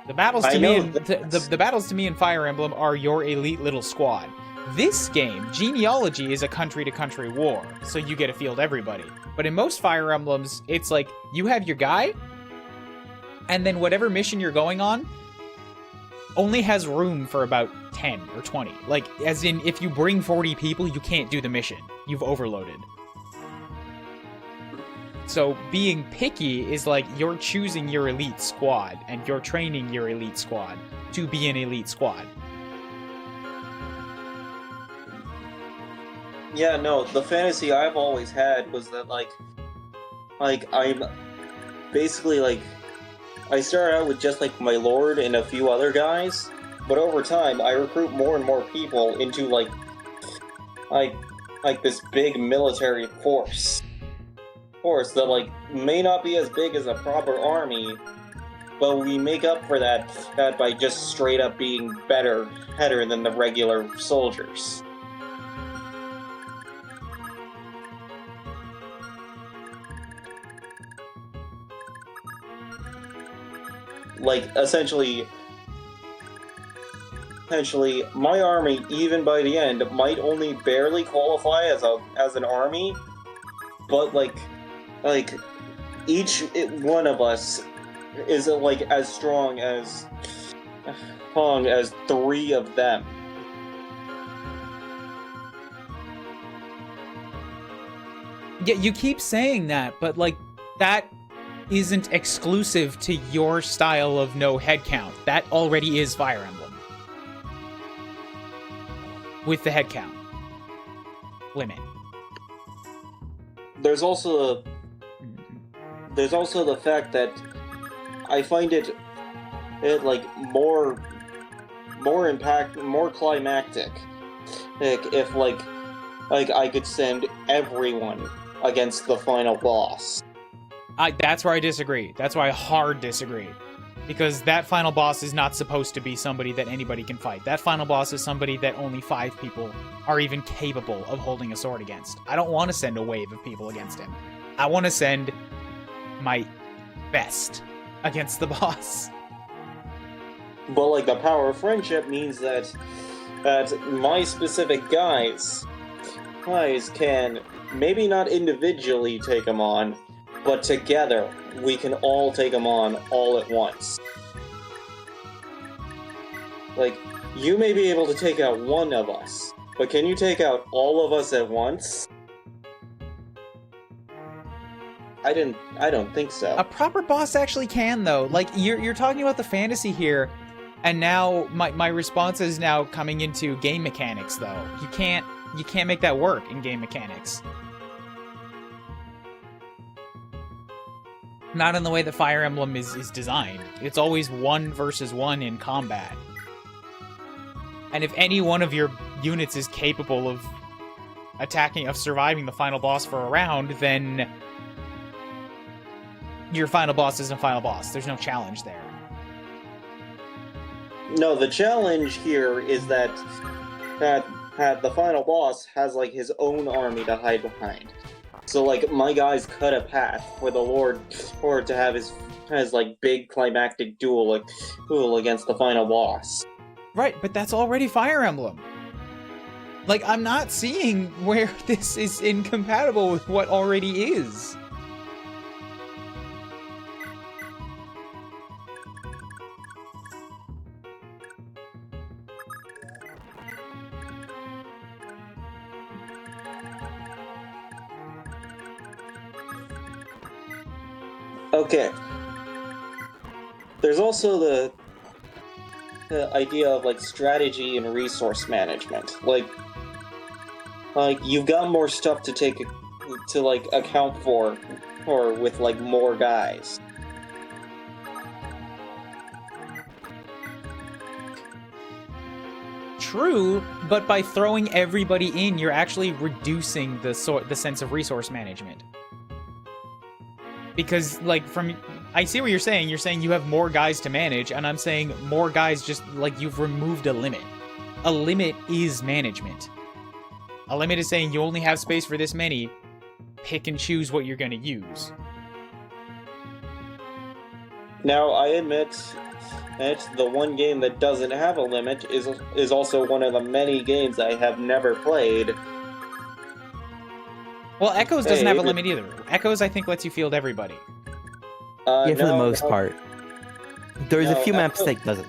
The battles to me, the battles to me in Fire Emblem are your elite little squad. This game, Genealogy, is a country-to-country war, so you get to field everybody. But in most Fire Emblems, it's like you have your guy, and then whatever mission you're going on only has room for about 10 or 20. Like, as in, if you bring 40 people, you can't do the mission. You've overloaded. So being picky is like you're choosing your elite squad and you're training your elite squad to be an elite squad. Yeah, no, the fantasy I've always had was that, like I'm basically, like, I started out with just, like, my lord and a few other guys, but over time, I recruit more and more people into, like this big military force that, like, may not be as big as a proper army, but we make up for that by just straight up being better than the regular soldiers. Like, essentially, my army, even by the end, might only barely qualify as an army, but like each one of us is like as strong as 3 of them. Yeah, you keep saying that, but like that isn't exclusive to your style of no head count. That already is Fire Emblem. With the head count limit. There's also the fact that I find it like more climactic if like I could send everyone against the final boss. That's where I disagree. That's why I hard disagree. Because that final boss is not supposed to be somebody that anybody can fight. That final boss is somebody that only 5 people are even capable of holding a sword against. I don't want to send a wave of people against him. I want to send my best against the boss. But like the power of friendship means that my specific guys can maybe not individually take him on, but together, we can all take them on all at once. Like, you may be able to take out one of us, but can you take out all of us at once? I don't think so. A proper boss actually can, though. Like, you're talking about the fantasy here, and now my response is now coming into game mechanics, though. You can't make that work in game mechanics. Not in the way that Fire Emblem is designed. It's always 1 versus 1 in combat. And if any one of your units is capable of surviving the final boss for a round, then your final boss isn't a final boss. There's no challenge there. No, the challenge here is that the final boss has like his own army to hide behind. So, like, my guys cut a path for the Lord to have his like, big climactic duel against the final boss. Right, but that's already Fire Emblem. Like, I'm not seeing where this is incompatible with what already is. Okay. There's also the idea of like strategy and resource management. Like you've got more stuff to like account for with like more guys. True, but by throwing everybody in, you're actually reducing the sense of resource management. Because, like, I see what you're saying. You're saying you have more guys to manage, and I'm saying more guys just, like, you've removed a limit. A limit is management. A limit is saying you only have space for this many. Pick and choose what you're going to use. Now, I admit that the one game that doesn't have a limit is also one of the many games I have never played. Well, Echoes doesn't have a limit either. Echoes, I think, lets you field everybody. Yeah, for the most part. There's a few maps that doesn't.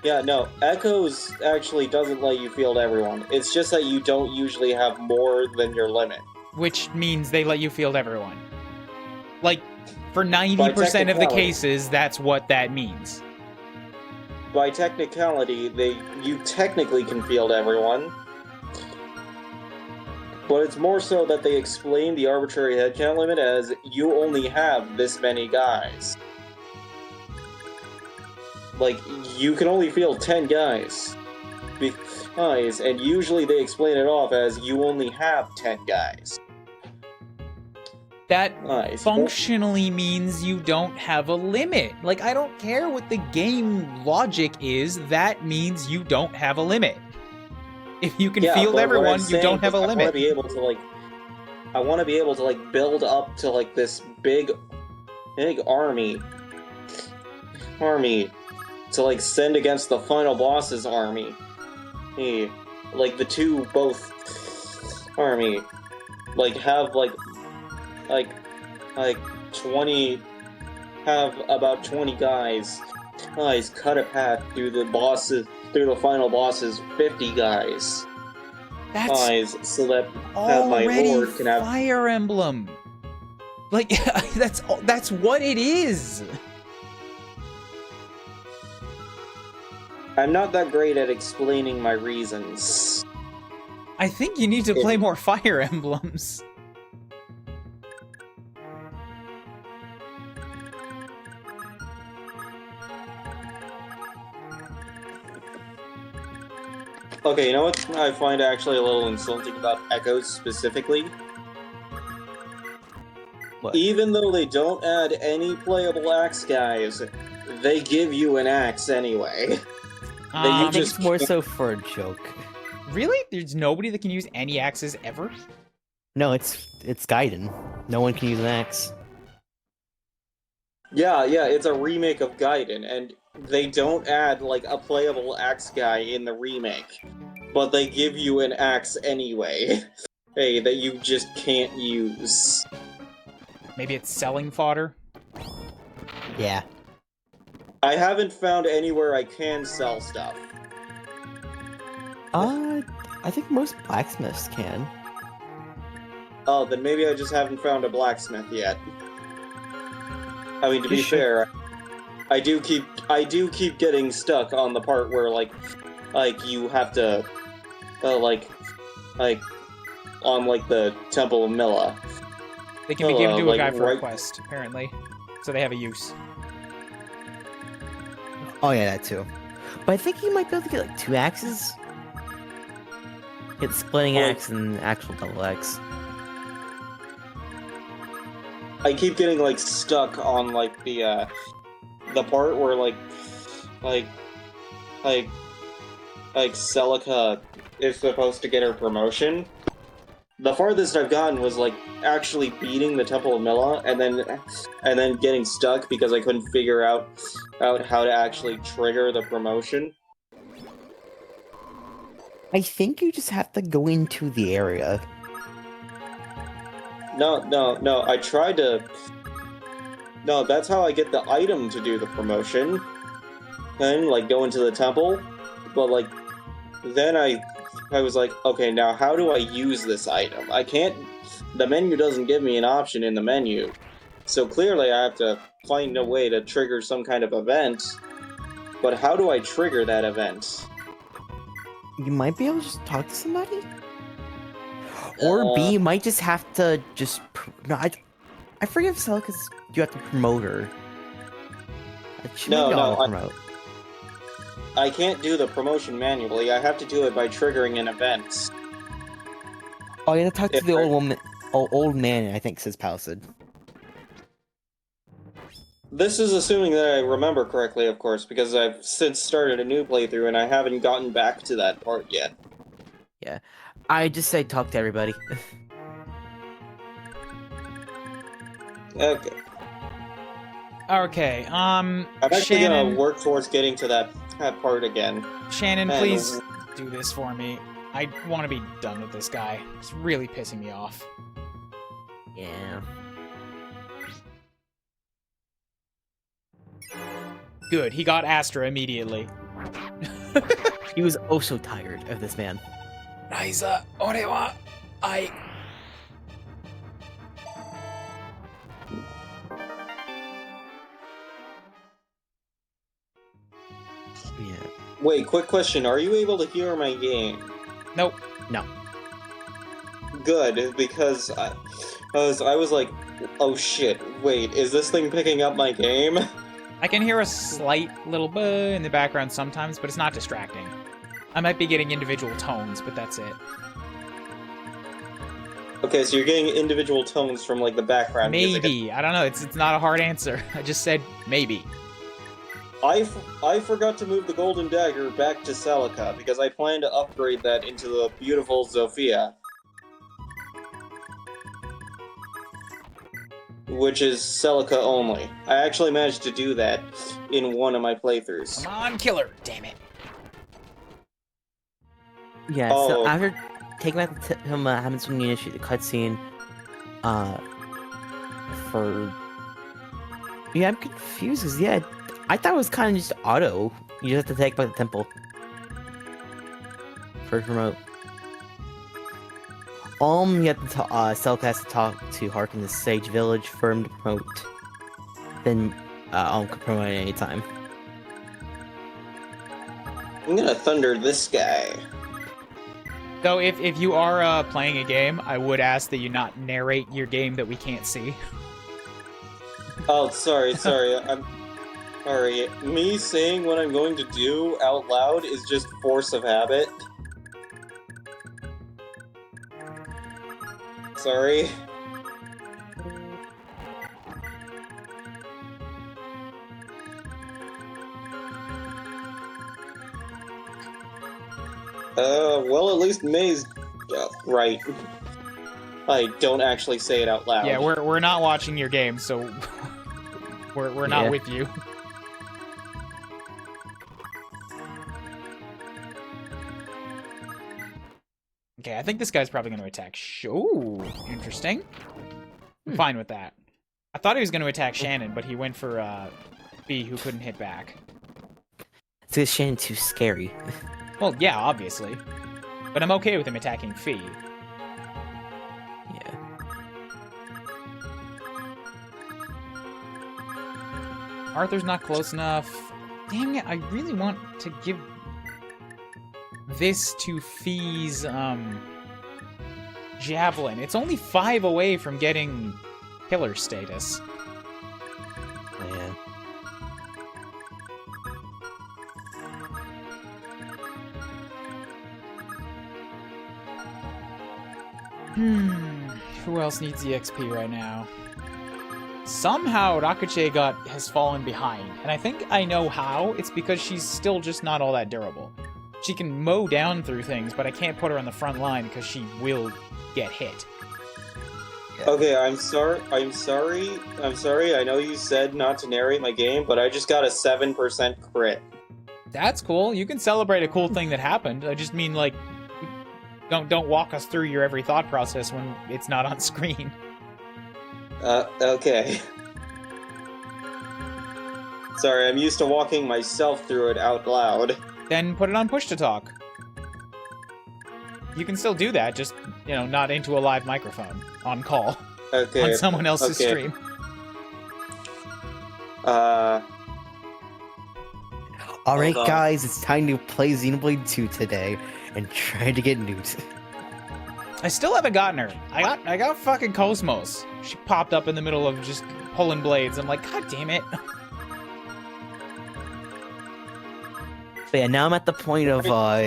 Yeah, no, Echoes actually doesn't let you field everyone. It's just that you don't usually have more than your limit. Which means they let you field everyone. Like, for 90% of the technicality. cases, that's what that means. By technicality, you technically can field everyone. But it's more so that they explain the arbitrary headcount limit as you only have this many guys. Like, you can only field 10 guys. And usually they explain it off as you only have 10 guys. That Nice. functionally means you don't have a limit. Like, I don't care what the game logic is, that means you don't have a limit. If you can field everyone, you don't have a limit. I want to be able to build up to like this big army to like send against the final boss's army. Hey, like the two both army, like have like 20, have about 20 guys cut a path through the final boss's 50 guys. That's So that my already lord can have. Fire Emblem. Like, that's what it is. I'm not that great at explaining my reasons. I think you need to play more Fire Emblems. Okay, you know what I find actually a little insulting about Echoes specifically? What? Even though they don't add any playable axe guys, they give you an axe anyway. I think just it's more can't- so for a joke. Really? There's nobody that can use any axes ever? No, it's Gaiden. No one can use an axe. Yeah, it's a remake of Gaiden, and they don't add, like, a playable axe guy in the remake. But they give you an axe anyway. Hey, that you just can't use. Maybe it's selling fodder? Yeah. I haven't found anywhere I can sell stuff. I think most blacksmiths can. Oh, then maybe I just haven't found a blacksmith yet. I mean, to You be should. fair, I do keep getting stuck on the part where like you have to, on like the Temple of Mila. They can be given to a like, guy for a right- quest, apparently. So they have a use. Oh yeah, that too. But I think you might be able to get like 2 axes. Get splitting Well, axe and actual double axe. I keep getting like stuck on like the part where like Celica is supposed to get her promotion. The farthest I've gotten was like actually beating the Temple of Mila and then getting stuck because I couldn't figure out how to actually trigger the promotion. I think you just have to go into the area. No, I tried to... No, that's how I get the item to do the promotion. Then, like, go into the temple. But, like, then I was like, okay, now how do I use this item? I can't... The menu doesn't give me an option in the menu. So clearly I have to find a way to trigger some kind of event. But how do I trigger that event? You might be able to just talk to somebody? Or B, you might just have to just... No, I forget if Celica's... You have to promote her. She may be able to promote. I can't do the promotion manually. I have to do it by triggering an event. Oh, you have to talk to If the I- old woman... old man, I think, says Palisade. This is assuming that I remember correctly, of course, because I've since started a new playthrough and I haven't gotten back to that part yet. Yeah. I just say talk to everybody. Okay. Okay, I'm actually Shannon, gonna work towards getting to that part again. Shannon, Man, please do this for me. I want to be done with this guy. It's really pissing me off. Yeah. Good, he got Astra immediately. He was oh so tired of this man. Raisa, orewa, Yeah. Wait, quick question. Are you able to hear my game? Nope. No. Good, because I was like, oh shit, wait, is this thing picking up my game? I can hear a slight little buzz in the background sometimes, but it's not distracting. I might be getting individual tones, but that's it. Okay, so you're getting individual tones from like the background music. Maybe. I don't know. It's not a hard answer. I just said maybe. I forgot to move the golden dagger back to Celica because I plan to upgrade that into the beautiful Zofia. Which is Celica only. I actually managed to do that in one of my playthroughs. Come on, killer. Damn it. Yeah, so after taking back him having to initiate the cutscene, yeah, I'm confused because yeah, I thought it was kind of just auto. You just have to take back the temple. First remote. You have to Celica has to talk to Harken the Sage Village for him to promote. Then can promote at any time. I'm gonna thunder this guy. Though, if you are playing a game, I would ask that you not narrate your game that we can't see. Oh, sorry. I'm sorry. Me saying what I'm going to do out loud is just force of habit. Sorry. Well, at least May's right. I don't actually say it out loud. Yeah, we're not watching your game, so we're not with you. Okay, I think this guy's probably going to attack. Ooh, interesting. I'm fine with that. I thought he was going to attack Shannon, but he went for B, who couldn't hit back. It's because Shannon's too scary. Well, yeah, obviously. But I'm okay with him attacking Fee. Yeah. Arthur's not close enough. Dang it, I really want to give this to Fee's javelin. It's only 5 away from getting killer status. Yeah. Who else needs the XP right now? Somehow Rakuche has fallen behind, and I think I know how. It's because she's still just not all that durable. She can mow down through things, but I can't put her on the front line because she will get hit. Okay, I'm sorry. I know you said not to narrate my game, but I just got a 7% crit. That's cool. You can celebrate a cool thing that happened. I just mean, like, don't walk us through your every thought process when it's not on screen. Okay. Sorry, I'm used to walking myself through it out loud. Then put it on push to talk. You can still do that, just, you know, not into a live microphone. On call. Okay. On someone else's stream. Alright guys, it's time to play Xenoblade 2 today and try to get Newt. I still haven't gotten her. I got fucking Cosmos. She popped up in the middle of just pulling blades. I'm like, god damn it. But yeah, now I'm at the point of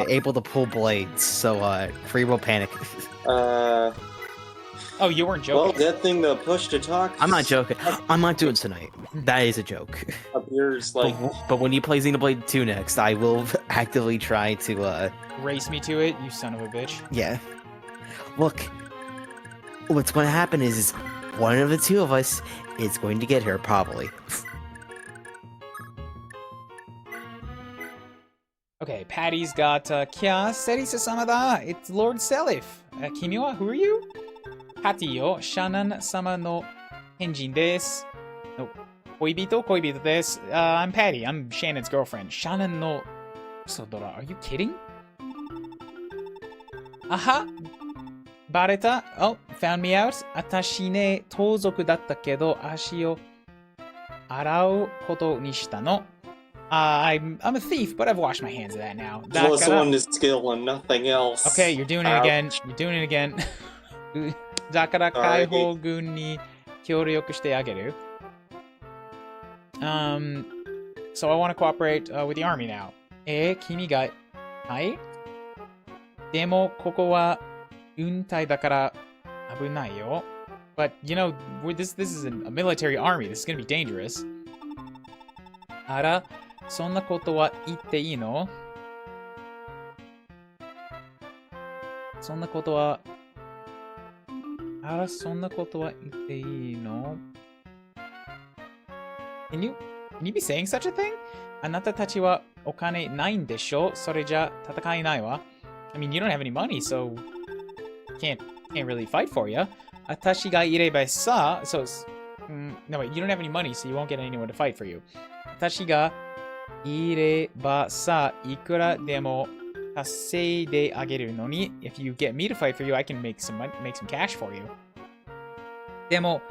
able to pull blades, so free will panic. Oh, you weren't joking. Well, good thing the push to talk. I'm not joking. I'm not doing it tonight. That is a joke. Appears like. But when you play Xenoblade 2 next, I will actively try to Race me to it, you son of a bitch. Yeah. Look, what's going to happen is one of the two of us is going to get her, probably. Okay, Patty's got, Kya Serisa-sama da. It's Lord Selif. Kimi wa, who are you? Patty yo, Shannon-sama no henjin desu. No, koibito desu. I'm Patty. I'm Shannon's girlfriend. Shannon no Sodora. Are you kidding? Aha! Bareta? Oh, found me out. Atashi ne touzoku datta kedo ashi o arau koto ni shita no. I'm a thief, but I've washed my hands of that now. Plus one to skill and nothing else. Okay, you're doing it again. You're doing it again. だから解放軍に協力してあげる。So I want to cooperate with the army now. 君が、はい？でもここは軍隊だから危ないよ。But you know, this is a military army. This is going to be dangerous. あら、そんなことは言っていいの？そんなことは言っていいの？ Can you be saying such a thing? あなたたちはお金ないんでしょ？それじゃ戦えないわ。I mean, you don't have any money, so can't really fight for you. 私がいればさ、so no wait, you don't have any money, so you won't get anyone to fight for you. 私がいればさ、いくらでも稼いであげるのに、if you get me to fight for you, I can make some cash for you. でも、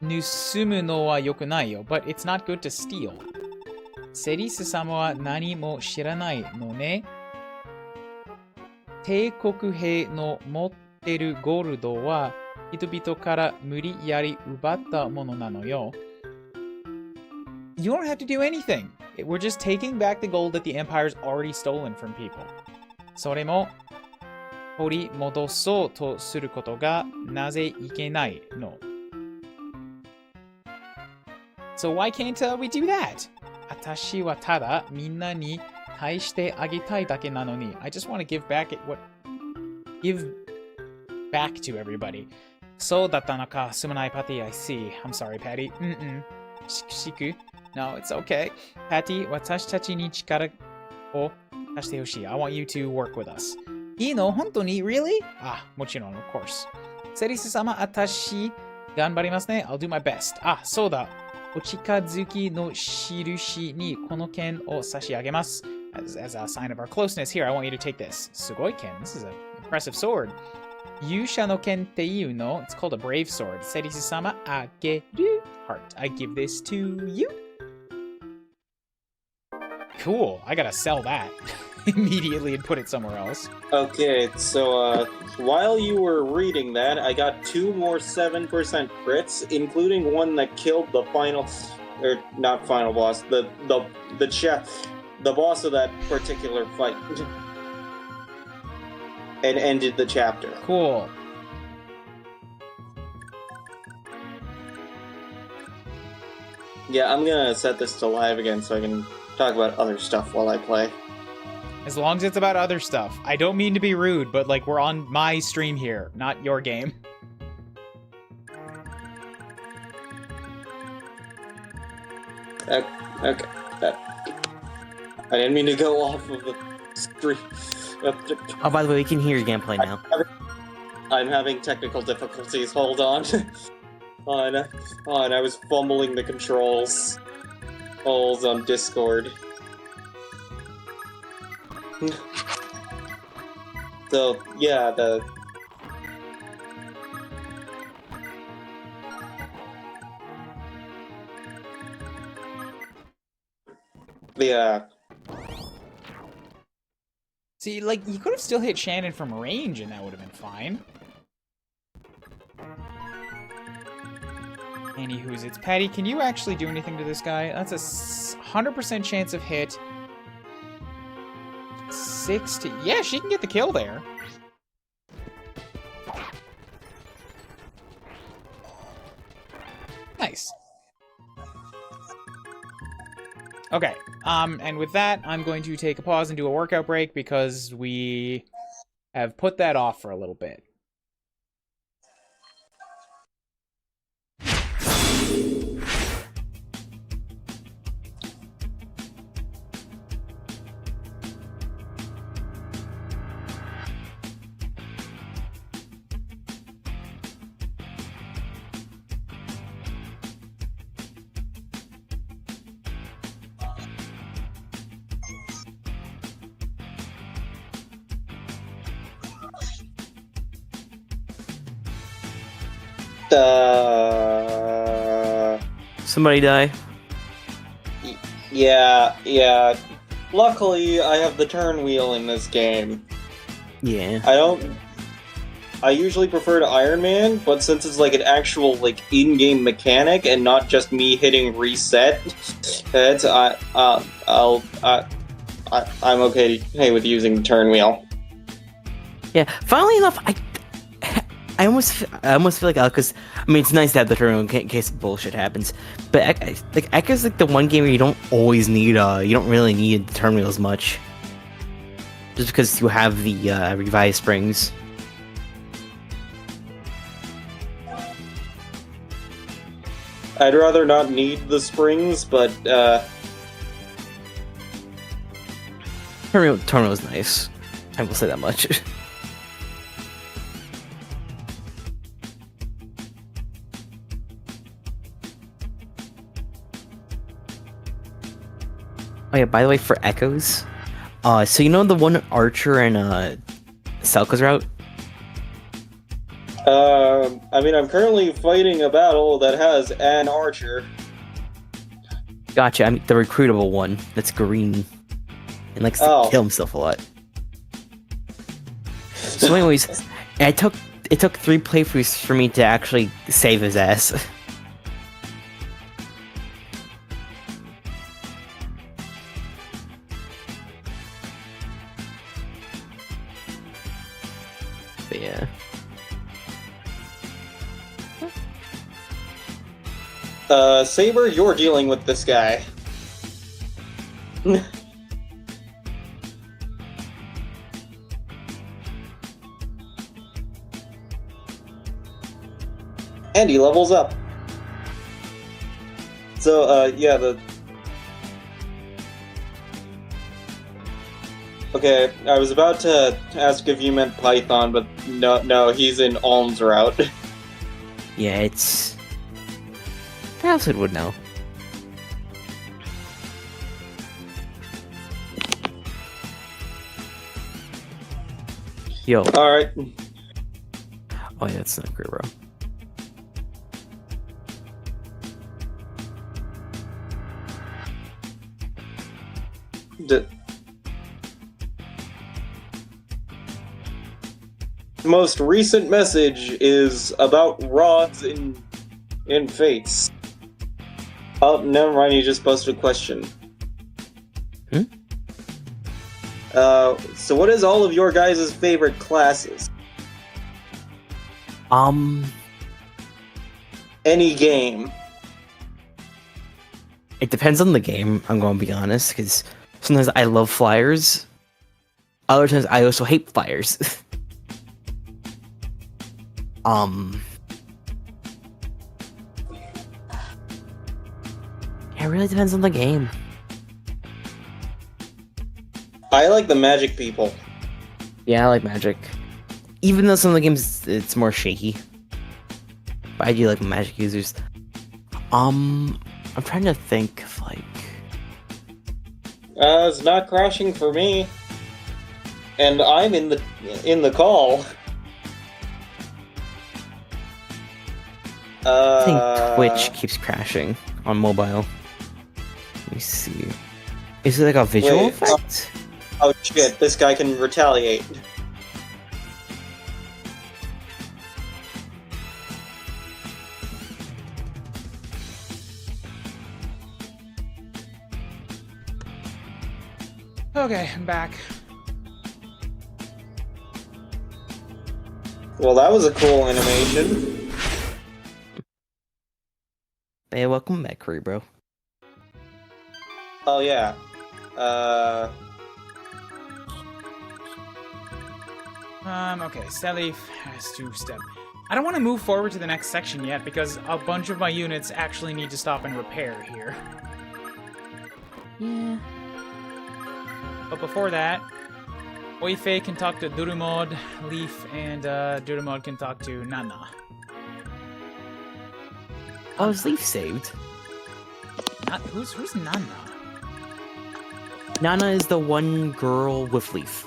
盗むのは良くないよ。But it's not good to steal. セリス様は何も知らないのね。帝国兵の持ってるゴールドは人々から無理やり奪ったものなのよ。You don't have to do anything. We're just taking back the gold that the Empire's already stolen from people. それも取り戻そうとすることがなぜいけないの？ So why can't we do that? 私はただみんなに対してあげたいだけなのに。I just want to give back to everybody. そうだったのか。すまないパティ。I see. I'm sorry, Patty. しく。No, it's okay. Patty, 私たちに力を貸してほしい。I want you to work with us. いいの？本当に？ Really? もちろん、of course. セリス様、私、頑張りますね。I'll do my best. そうだ。お近づきの印にこの剣を差し上げます。As a sign of our closeness, here, I want you to take this. すごい剣。This is an impressive sword. 勇者の剣っていうの？ It's called a brave sword. セリス様、あげる。Heart. I give this to you. Cool. I gotta sell that immediately and put it somewhere else. Okay, so while you were reading that, I got 2 more 7% crits, including one that killed the final, or not final boss, the boss of that particular fight, and ended the chapter. Cool. Yeah, I'm gonna set this to live again so I can talk about other stuff while I play. As long as it's about other stuff. I don't mean to be rude, but like we're on my stream here, not your game. Okay. I didn't mean to go off of the stream. Oh, by the way, we can hear your gameplay now. I'm having technical difficulties. Hold on. I was fumbling the controls. Hold on Discord. So, yeah, See, like, you could have still hit Shannon from range and that would have been fine. Anywho's, it's Patty. Can you actually do anything to this guy? That's a 100% chance of hit. 60. Yeah, she can get the kill there. Nice. Okay, and with that, I'm going to take a pause and do a workout break because we have put that off for a little bit. Somebody die. Yeah. Luckily, I have the turn wheel in this game. Yeah. I usually prefer to Iron Man, but since it's like an actual like in-game mechanic and not just me hitting reset, I'm okay with using the turn wheel. Yeah. Funnily enough, I almost feel like because I mean it's nice to have the turn wheel in case bullshit happens, but like Echo's like the one game where you don't always need you don't really need the turn wheel as much, just because you have the revised springs. I'd rather not need the springs, but Turn wheel is nice. I will say that much. Oh yeah, by the way, for Echoes, so you know the one Archer and Selka's route? I mean, I'm currently fighting a battle that has an Archer. Gotcha, I mean the recruitable one that's green and likes to kill himself a lot. So anyways, it took 3 playthroughs for me to actually save his ass. But yeah. Saber, you're dealing with this guy. And he levels up. So, yeah, Okay, I was about to ask if you meant Python, but no, he's in Alm's route. Yeah, it's... Perhaps it would know. Yo. Alright. Oh yeah, that's not great, bro. The most recent message is about rods in Fates. Oh, never mind, you just posted a question. So what is all of your guys' favorite classes? Any game. It depends on the game, I'm gonna be honest, because sometimes I love flyers. Other times I also hate flyers. It really depends on the game. I like the magic people. Yeah, I like magic. Even though some of the games it's more shaky. But I do like magic users. I'm trying to think of like... It's not crashing for me. And I'm in the call. I think Twitch keeps crashing on mobile. Let me see. Is it like a visual effect? Oh shit, this guy can retaliate. Okay, I'm back. Well, that was a cool animation. Hey, welcome back, Curry, bro. Oh yeah. Okay, Selif has to step. I don't want to move forward to the next section yet because a bunch of my units actually need to stop and repair here. Yeah. But before that, Oife can talk to Durumod, Leaf, and Durumod can talk to Nana. Oh, is Leaf saved? Who's Nana? Nana is the one girl with Leaf.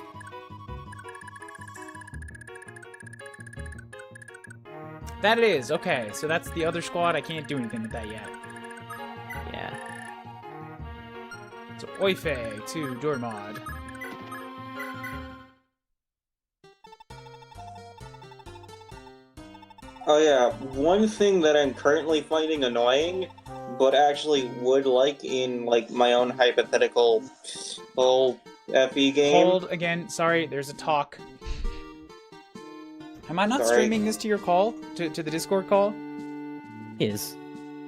That it is, okay. So that's the other squad. I can't do anything with that yet. Yeah. So Oife to Dormod. Oh yeah, one thing that I'm currently finding annoying, but actually would like in like my own hypothetical whole FE game. Hold again. Sorry, there's a talk. Am I not Sorry. streaming this to your call? To the Discord call? Is.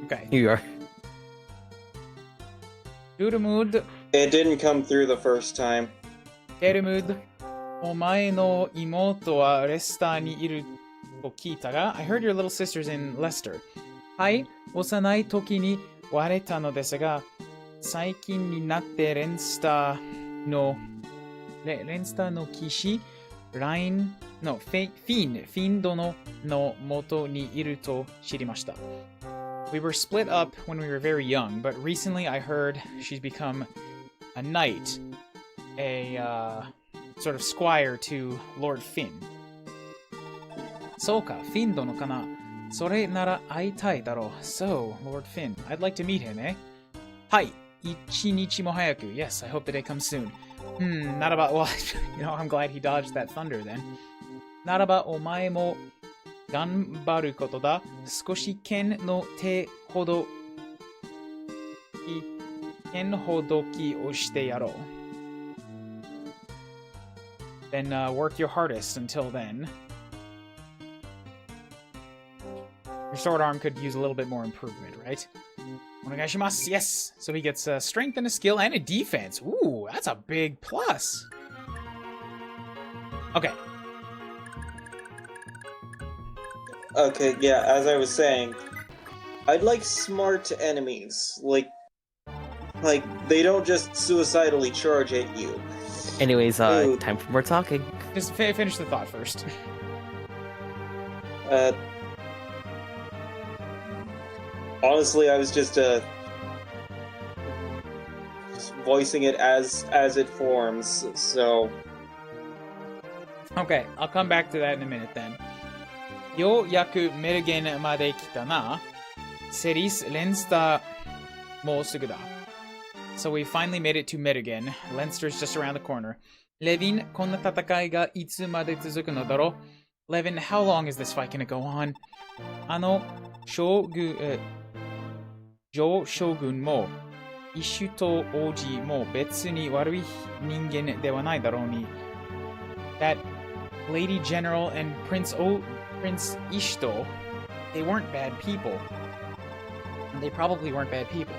Okay. Here you are. Durumud, It didn't come through the first time. Erumud, omae no imoto wa Leicester ni iru to kiita ga. I heard your little sister's in Leicester. Hai, osanai toki ni wareta no desu ga, saikin ni natte Leinster no kishi, Rain no Fiend dono no moto ni iru to shirimashita. We were split up when we were very young, but recently I heard she's become a knight, a sort of squire to Lord Finn. Soka, Finn dono kana. Sore nara aitai daro. So, Lord Finn, I'd like to meet him, eh? Hai, ichinichi mo hayaku. Yes, I hope the day comes soon. Not about, well, I'm glad he dodged that thunder then. Not about omae mo ganbaru koto da. Skoshi ken no te hodo ken hodoki o shite yaro. Then work your hardest until then. Your sword arm could use a little bit more improvement, right? Onegaishimasu. Yes. So he gets strength and a skill and a defense. Ooh, that's a big plus. Okay. Okay, yeah, as I was saying, I'd like smart enemies. Like they don't just suicidally charge at you. Anyways, Ooh. time for more talking. Just finish the thought first. Honestly, I was just voicing it as it forms, so... Okay, I'll come back to that in a minute then. Yo yaku Merigen made kita na. Seris Leinster mo sugu da. So we finally made it to Merigen. Leinster's just around the corner. Levin, konna tatakai ga itsu made tsuzuku no daro? Levin, how long is this fight gonna go on? Ano, Shogun mo, Ishuto Oji mo betsu ni warui ningen dewa nai daro ni. That Lady General and Prince Ishito, they weren't bad people. And they probably weren't bad people.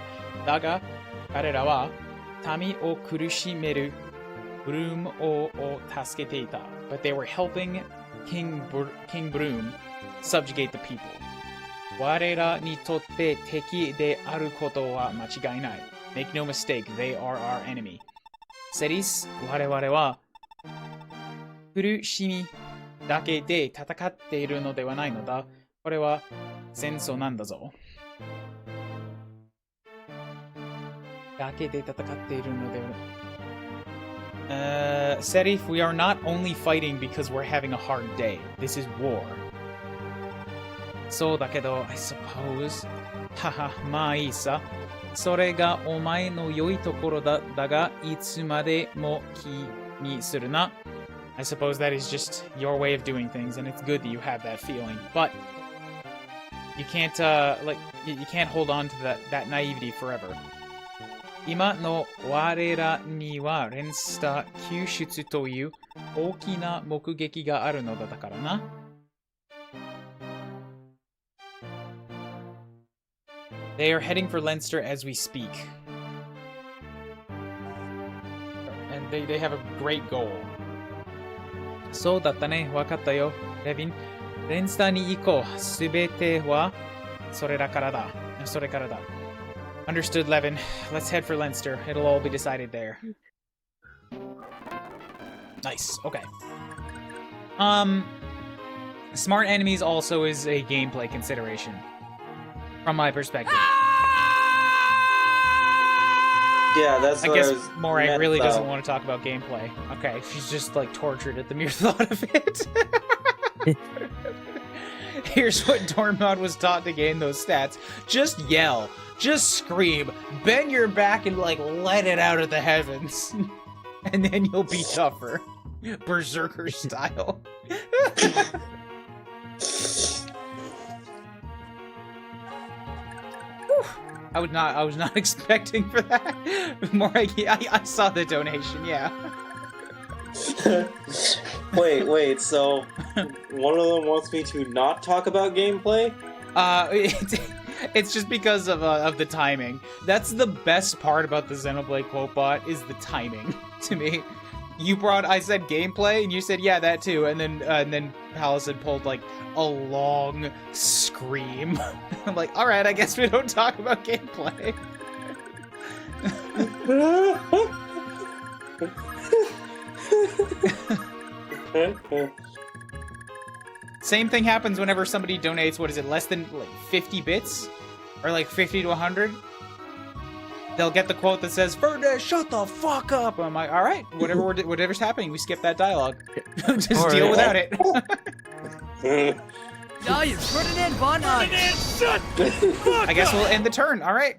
Daga, karera wa Tami o kurushimeru Broom o tasukete ita. But they were helping King Broom subjugate the people. Warera ni totte teki de aru koto wa machigai nai. Make no mistake, they are our enemy. Seris, wareware wa Furushimi dake de tatakatte iru no dewa nai no da. Kore wa sensou nanda zo. Dake de tatakatte iru no dewa. Serif, we are not only fighting because we're having a hard day. This is war. So dakedo, I suppose. Haha, maa ii sa. Sore ga omae no yoi tokoro da, daga itsu made mo ki ni suru na. I suppose that is just your way of doing things, and it's good that you have that feeling. But you can't you can't hold on to that naivety forever. Ima no warera ni wa Leinster kyushutsu toyu ookina mokugeki ga aru no da dakara na. They are heading for Leinster as we speak. And they have a great goal. So datta ne, wakatta yo, Levin. Leinster ni ikou. Subete wa sore kara da. Understood, Levin. Let's head for Leinster. It'll all be decided there. Nice. Okay. Smart enemies also is a gameplay consideration. From my perspective. Yeah, that's I what guess I was Moray meant, really doesn't though. want to talk about gameplay. Okay, she's just like tortured at the mere thought of it. Here's what Dormod was taught to gain those stats. Just yell. Just scream, bend your back, and like let it out of the heavens, and then you'll be tougher, berserker style. I was not expecting for that. More, I saw the donation. Yeah. Wait. So one of them wants me to not talk about gameplay. It's just because of the timing. That's the best part about the Xenoblade Quotebot is the timing. To me, I said gameplay, and you said yeah, that too, and then Palace had pulled like a long scream. I'm like, all right, I guess we don't talk about gameplay. Same thing happens whenever somebody donates, what is it, less than like 50 bits? Or like 50 to 100? They'll get the quote that says, Verde, shut the fuck up! I'm like, alright, whatever's happening, we skip that dialogue. Just deal without it. I guess we'll end the turn, alright.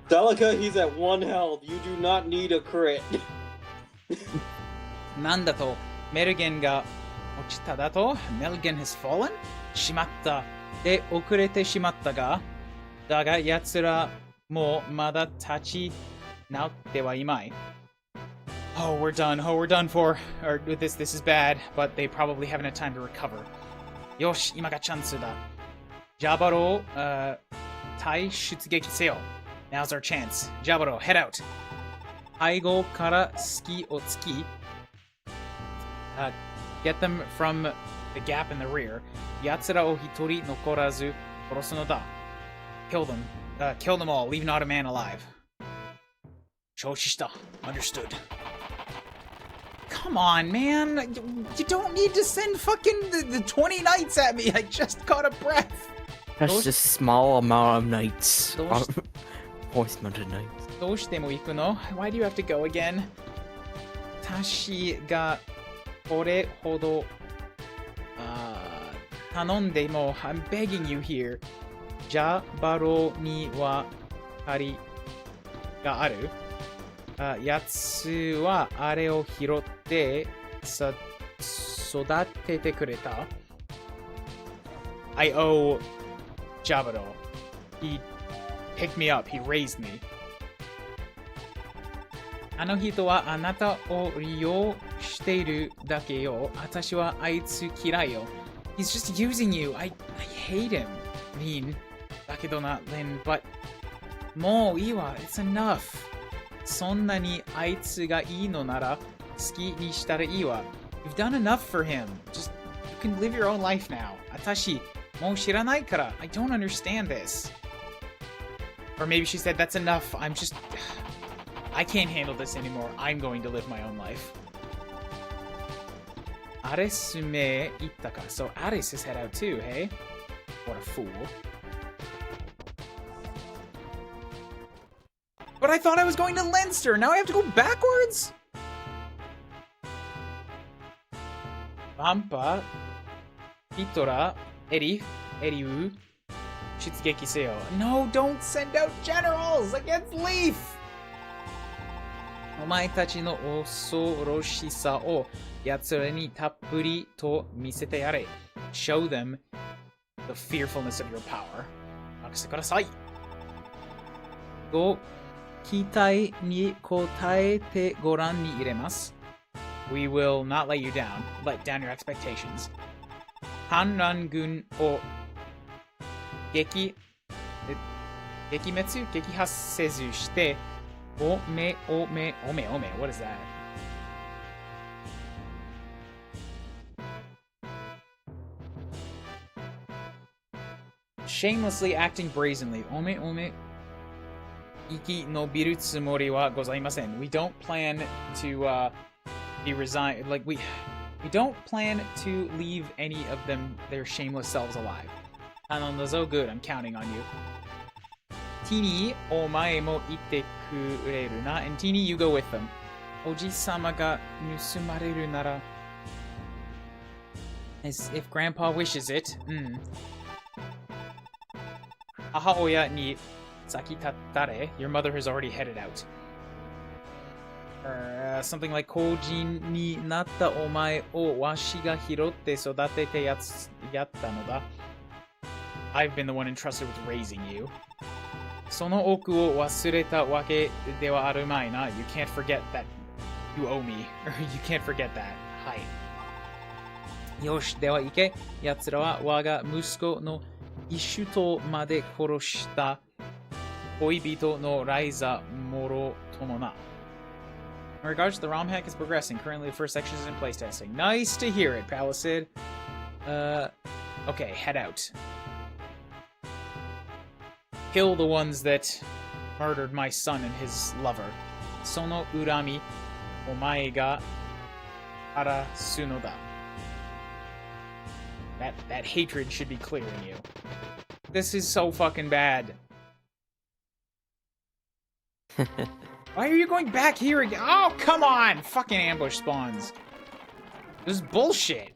Delica, he's at 1 health. You do not need a crit. なんだと、メルゲンが落ちただと、メルゲン has fallen? しまった。で、遅れてしまったが、だが奴らもまだ立ち直ってはいまい。Oh, we're done. Oh, we're done for. Or this is bad, but they probably haven't had time to recover. よし、今がチャンスだ。ジャバロー、対出撃せよ。Now's our chance. Jaburo, head out. 背後から隙を突き、get them from the gap in the rear. 奴らを一人残らず殺すのだ。Kill them. Kill them all. Leave not a man alive. 承知した. Understood. Come on, man. You don't need to send fucking the 20 knights at me. I just caught a breath. That's just small amount of knights. Voice mounted knights. どうしても行くの? Why do you have to go again? 私がこれほど頼んでも I'm begging you here. ジャバロには借りがある。やつはあれを拾って育ててくれた。I owe Jabaro. He picked me up. He raised me. あの人はあなたを利用しているだけよ。私はあいつ嫌いよ。He's just using you. I hate him. Lin. だけどな、Lin. But もういいわ。It's enough. そんなにあいつがいいのなら好きにしたらいいわ。You've done enough for him. Just, you can live your own life now. 私、もう知らないから。I don't understand this. Or maybe she said, that's enough. I can't handle this anymore. I'm going to live my own life. Aris me ittaka. So Aris has head out too, hey? What a fool. But I thought I was going to Leinster. Now I have to go backwards? Vampa, Pitora, Eriu, Shitsugeki Seo. No, don't send out generals against Leaf! お前たちの恐ろしさを奴らにたっぷりと見せてやれ。Show them the fearfulness of your power. 任せてください。ご期待に応えてご覧に入れます。We will not let you down. Let down your expectations. 反乱軍を撃破せずして、おめ。What is that? Shamelessly acting brazenly. おめ。生き延びるつもりはございません. We don't plan to be resigned. Like we don't plan to leave any of them, their shameless selves alive. 頼んだぞ, good. I'm counting on you. Teeny, お前も行ってくれるな. And Teeny, you go with them. おじさまが盗まれるなら As if Grandpa wishes it. Hahaoya ni saki tattare. Your mother has already headed out. Something like Kojin ni natta omae o washi ga hirotte sodatete yatta no da. I've been the one entrusted with raising you. Sono oku o wasureta wake de wa aru mai na. You can't forget that you owe me. Or you can't forget that. Hi. Yoshi, dewa ike. Yatsura wa waga musuko no ishuto made koroshita koibito no Raiza moro tomo na. In regards to the ROM hack is progressing. Currently, the first section is in playtesting. Nice to hear it, Palisade. Okay, head out. Kill the ones that murdered my son and his lover. Sono urami omae ga arasu no da. That hatred should be clear in you. This is so fucking bad. Why are you going back here again? Oh, come on! Fucking ambush spawns. This is bullshit.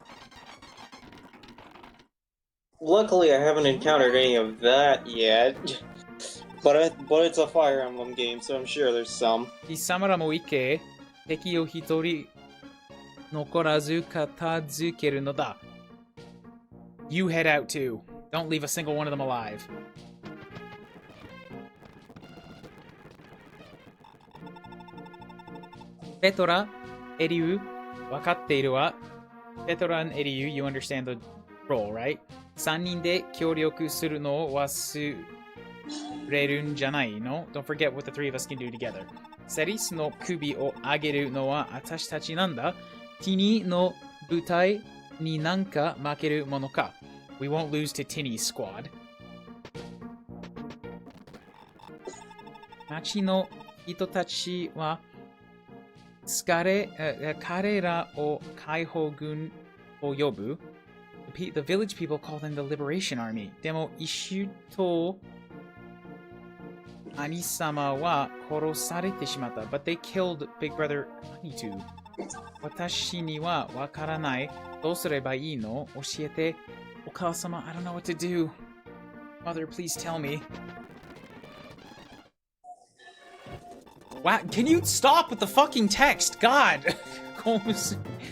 Luckily, I haven't encountered any of that yet. But it's a Fire Emblem game, so I'm sure there's some. Kisamara mo ike, teki o hitori nokorazu katazukeru no da. You head out too. Don't leave a single one of them alive. Petora, Eriu, wakatteiru wa. Petora and Eriu, you understand the role, right? 3人で協力するのを忘れるんじゃないの? Don't forget what the three of us can do together. セリスの首を上げるのは私たちなんだ。ティニーの部隊になんか負けるものか. We won't lose to Tinny's squad. 町の人たちは彼らを解放軍を呼ぶ. The village people call them the Liberation Army. でも、イシュと兄様は殺されてしまった。But they killed Big Brother Honeydew. 私にはわからない。どうすればいいの? 教えて。お母様, I don't know what to do. Mother, please tell me. Wow, can you stop with the fucking text? God!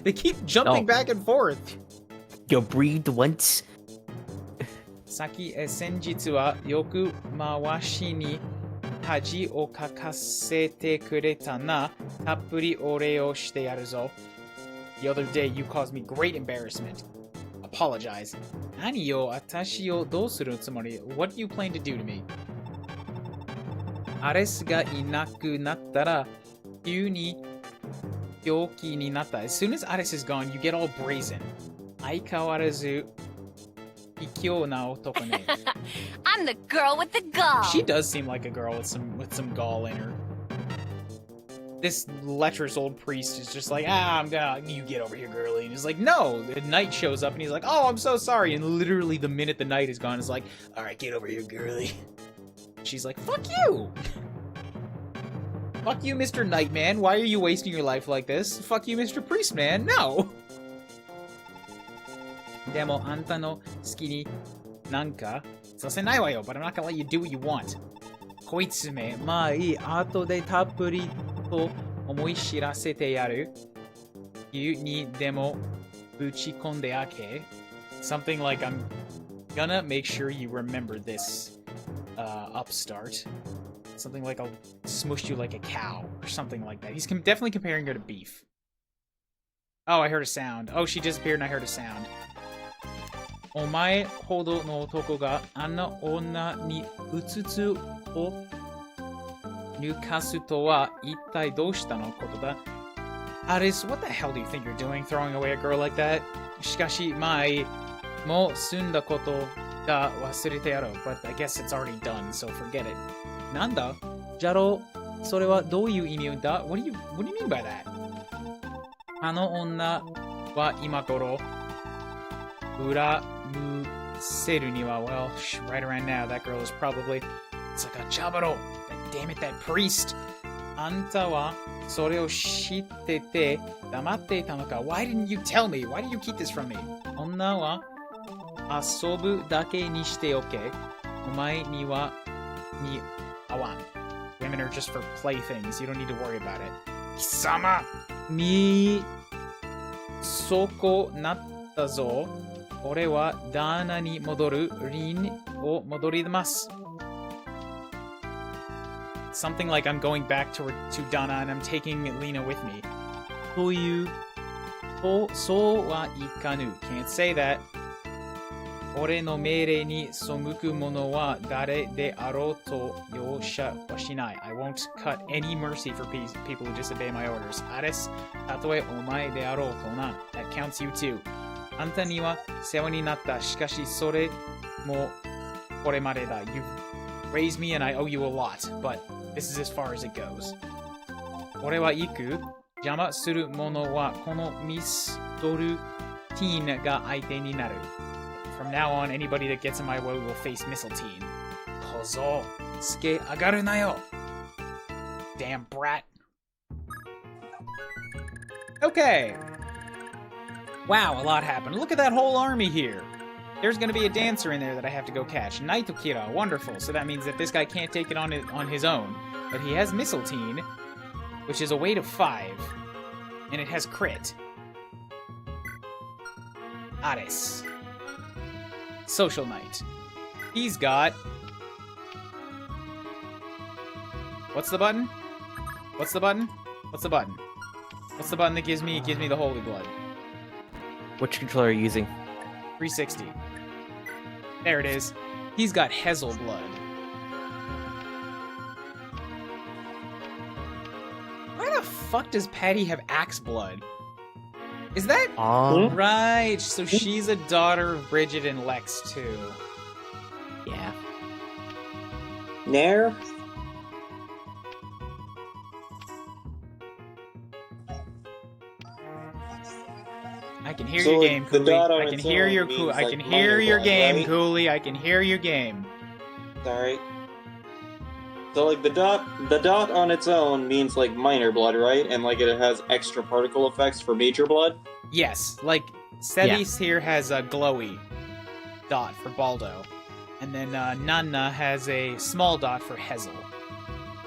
They keep jumping back and forth. You breathed once. 先日はよく回しに恥をかかせてくれたな。たっぷりお礼をしてやるぞ。The other day you caused me great embarrassment. Apologize. 何よ、私をどうするつもり? What do you plan to do to me? アレスがいなくなったら急に病気になった. As soon as Ares is gone, you get all brazen. 相変わらず卑怯な男ね. I'm the girl with the gall. She does seem like a girl with some gall in her. This lecherous old priest is just like, you get over here, girly. And he's like, no. The knight shows up and he's like, oh, I'm so sorry. And literally the minute the knight is gone, it's like, all right, get over here, girly. She's like, fuck you. Fuck you, Mr. Knight Man. Why are you wasting your life like this? Fuck you, Mr. Priest Man. No. でもあんたの好きになんかさせないわよ. But I'm not gonna let you do what you want. こいつめ、まあいい。後でたっぷりと思い知らせてやる。湯にでもぶち込んであけ. Something like I'm gonna make sure you remember this upstart. Something like I'll smush you like a cow or something like that. He's definitely comparing her to beef. Oh, I heard a sound. Oh, she disappeared and I heard a sound. お前ほどの男があんな女にうつつを抜かすとは一体どうしたのことだ? Aris, what the hell do you think you're doing throwing away a girl like that? しかし、まあいい。もう済んだことが忘れてやろう。But I guess it's already done, so forget it. なんだ? じゃろう、それはどういう意味だ? What do you mean by that? あの女は今頃、恨むせるには, well, right around now, that girl is probably, it's like a Jabaro. Damn it, that priest. あんたはそれを知ってて黙っていたのか Why didn't you tell me? Why did you keep this from me? 女は遊ぶだけにしておけ。お前には似合わん。Women are just for playthings. You don't need to worry about it. 貴様見損なったぞ。俺は旦那に戻る。リンを戻ります。Something like I'm going back to Dana and I'm taking Lena with me. というと、そうはいかぬ。Can't say that. 俺の命令に背く者は誰であろうと容赦はしない。I won't cut any mercy for people who disobey my orders. アレス、たとえお前であろうとな。That counts you too. あんたには世話になった。しかしそれもこれまでだ。You've raised me and I owe you a lot, but this is as far as it goes. 俺は行く。邪魔する者はこのミストルティーンが相手になる。From now on, anybody that gets in my way will face Mistletoe. 小僧、つけ上がるなよ。Damn brat. Okay. Wow, a lot happened. Look at that whole army here. There's gonna be a dancer in there that I have to go catch. Naito Kira, wonderful. So that means that this guy can't take it on his own. But he has Mistletoe, which is a weight of 5. And it has crit. Ares. Social Knight. He's got... What's the button? What's the button? What's the button? What's the button that gives me the Holy Blood? Which controller are you using? 360. There it is. He's got Hazel Blood. Why the fuck does Patty have Axe Blood? Is that... Right, so she's a daughter of Bridget and Lex, too. Yeah. Nair? I can hear your game, Cooley. I can hear your game, Cooley. I can hear your game. Alright. So like the dot on its own means like minor blood, right? And like it has extra particle effects for major blood? Yes, like Celis here has a glowy dot for Baldo. And then Nanna has a small dot for Hazel.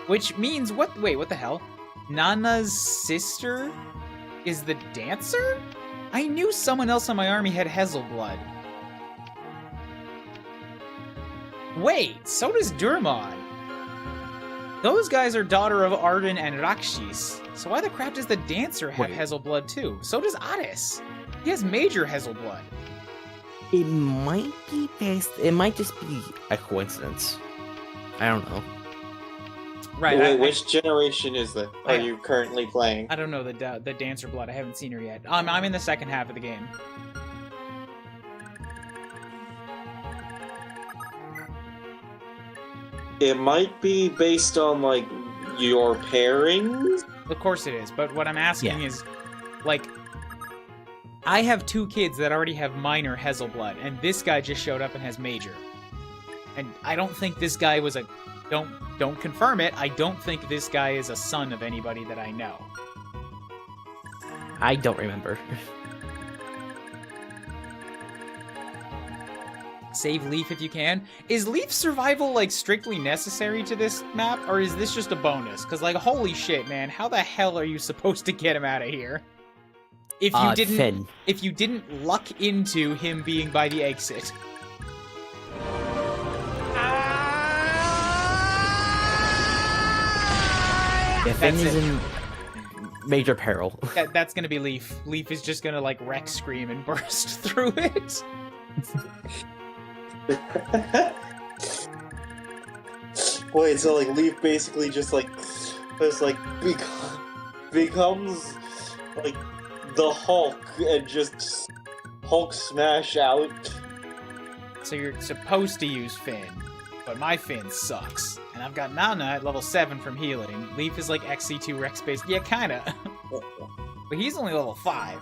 Which means wait, what the hell? Nanna's sister is the dancer? I knew someone else on my army had Hazel blood. Wait, so does Durmon. Those guys are daughter of Arden and Rakshis. So why the crap does the dancer have Hazel blood too? So does Addis. He has major Hazel blood. It might be based. It might just be a coincidence. I don't know. Right. Wait, which generation is that? Are you currently playing? I don't know the dancer blood. I haven't seen her yet. I'm in the second half of the game. It might be based on like your pairings. Of course it is. But what I'm asking is, like, I have 2 kids that already have minor Hazel blood, and this guy just showed up and has major. And I don't think this guy was a... Don't confirm it. I don't think this guy is a son of anybody that I know. I don't remember. Save Leaf if you can. Is Leaf survival, like, strictly necessary to this map, or is this just a bonus? Because, like, holy shit, man, how the hell are you supposed to get him out of here? If you didn't luck into him being by the exit. Yeah, Finn is in major peril. That's gonna be Leaf. Leaf is just gonna, like, wreck scream and burst through it. Wait, so like Leaf basically just like becomes like the Hulk and just Hulk smash out. So you're supposed to use Finn, but my Finn sucks. And I've got Nana at level 7 from healing. Leaf is like XC2 Rex based. Yeah, kinda. But he's only level 5.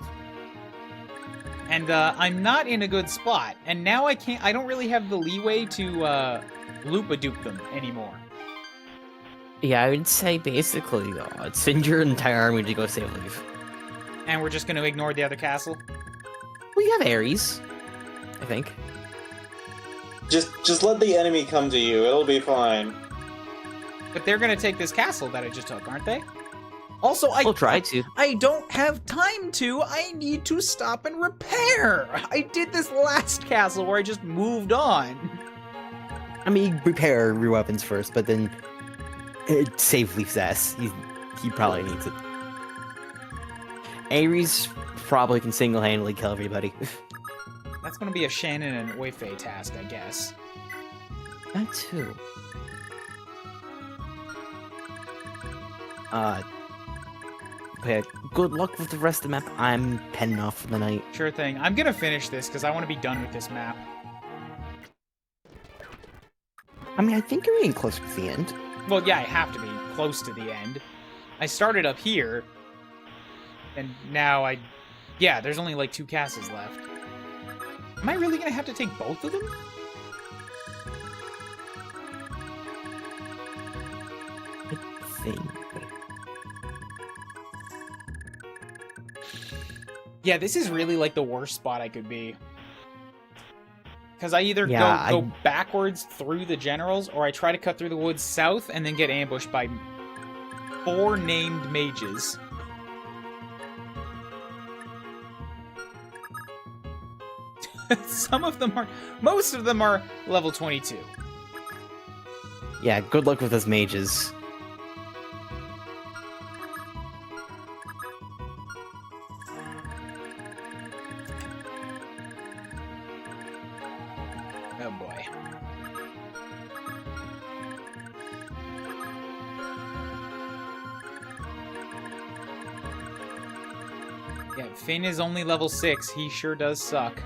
And I'm not in a good spot. And now I don't really have the leeway to Loopa-dupe them anymore. Yeah, I would say basically, send your entire army to go save Leaf. And we're just going to ignore the other castle? Well, you have Ares, I think. Just let the enemy come to you. It'll be fine. But they're going to take this castle that I just took, aren't they? Also, We'll try to. I don't have time to. I need to stop and repair. I did this last castle where I just moved on. I mean, repair your weapons first, but then save Leaf's ass. He probably needs it. Ares probably can single-handedly kill everybody. That's going to be a Shannon and Oife task, I guess. That too. But yeah, good luck with the rest of the map. I'm penning off for the night. Sure thing. I'm going to finish this because I want to be done with this map. I mean, I think you're getting close to the end. Well, yeah, I have to be close to the end. I started up here, and now yeah, there's only like 2 castles left. Am I really going to have to take both of them? I think. Yeah, this is really like the worst spot I could be. Because I either Yeah, go backwards through the generals, or I try to cut through the woods south and then get ambushed by 4 named mages. Most of them are level 22. Yeah, good luck with those mages. Oh boy. Yeah, Finn is only level 6. He sure does suck.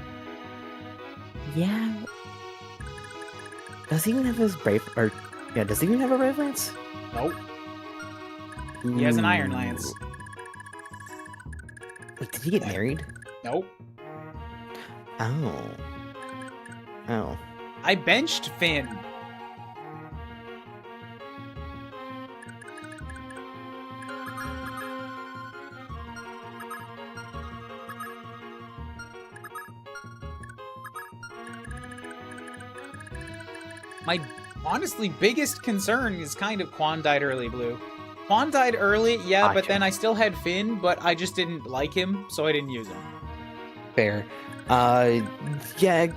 Yeah. Does he even have his brave? Or yeah, does he even have a brave lance? Nope. He has an Iron Lance. Wait, did he get married? Nope. Oh. Oh. I benched Finn. My honestly biggest concern is kind of Quan died early, Blue. Quan died early, yeah, but Gotcha. then I still had Finn, but I just didn't like him, so I didn't use him. Fair. Yeah.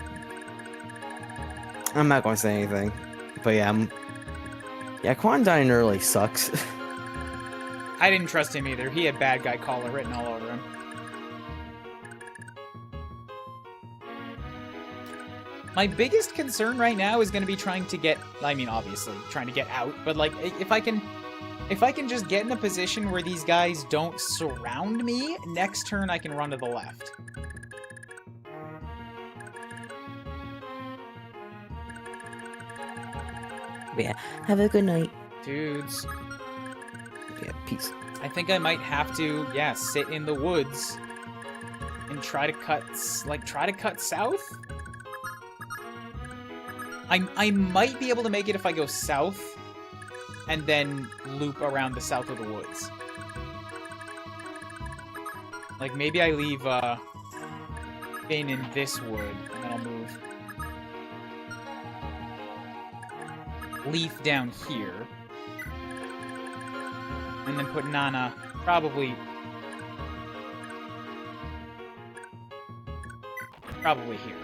I'm not going to say anything. But yeah, yeah, Quan dying early sucks. I didn't trust him either. He had bad guy collar written all over him. My biggest concern right now is going to be trying to get, I mean, obviously, trying to get out, but like, if I can just get in a position where these guys don't surround me, next turn I can run to the left. Yeah, have a good night. Dudes, Yeah, peace. I think I might have to, yeah, sit in the woods and try to cut south? I might be able to make it if I go south and then loop around the south of the woods. Like, maybe I leave, Finn in this wood, and then I'll move Leaf down here. And then put Nana probably here.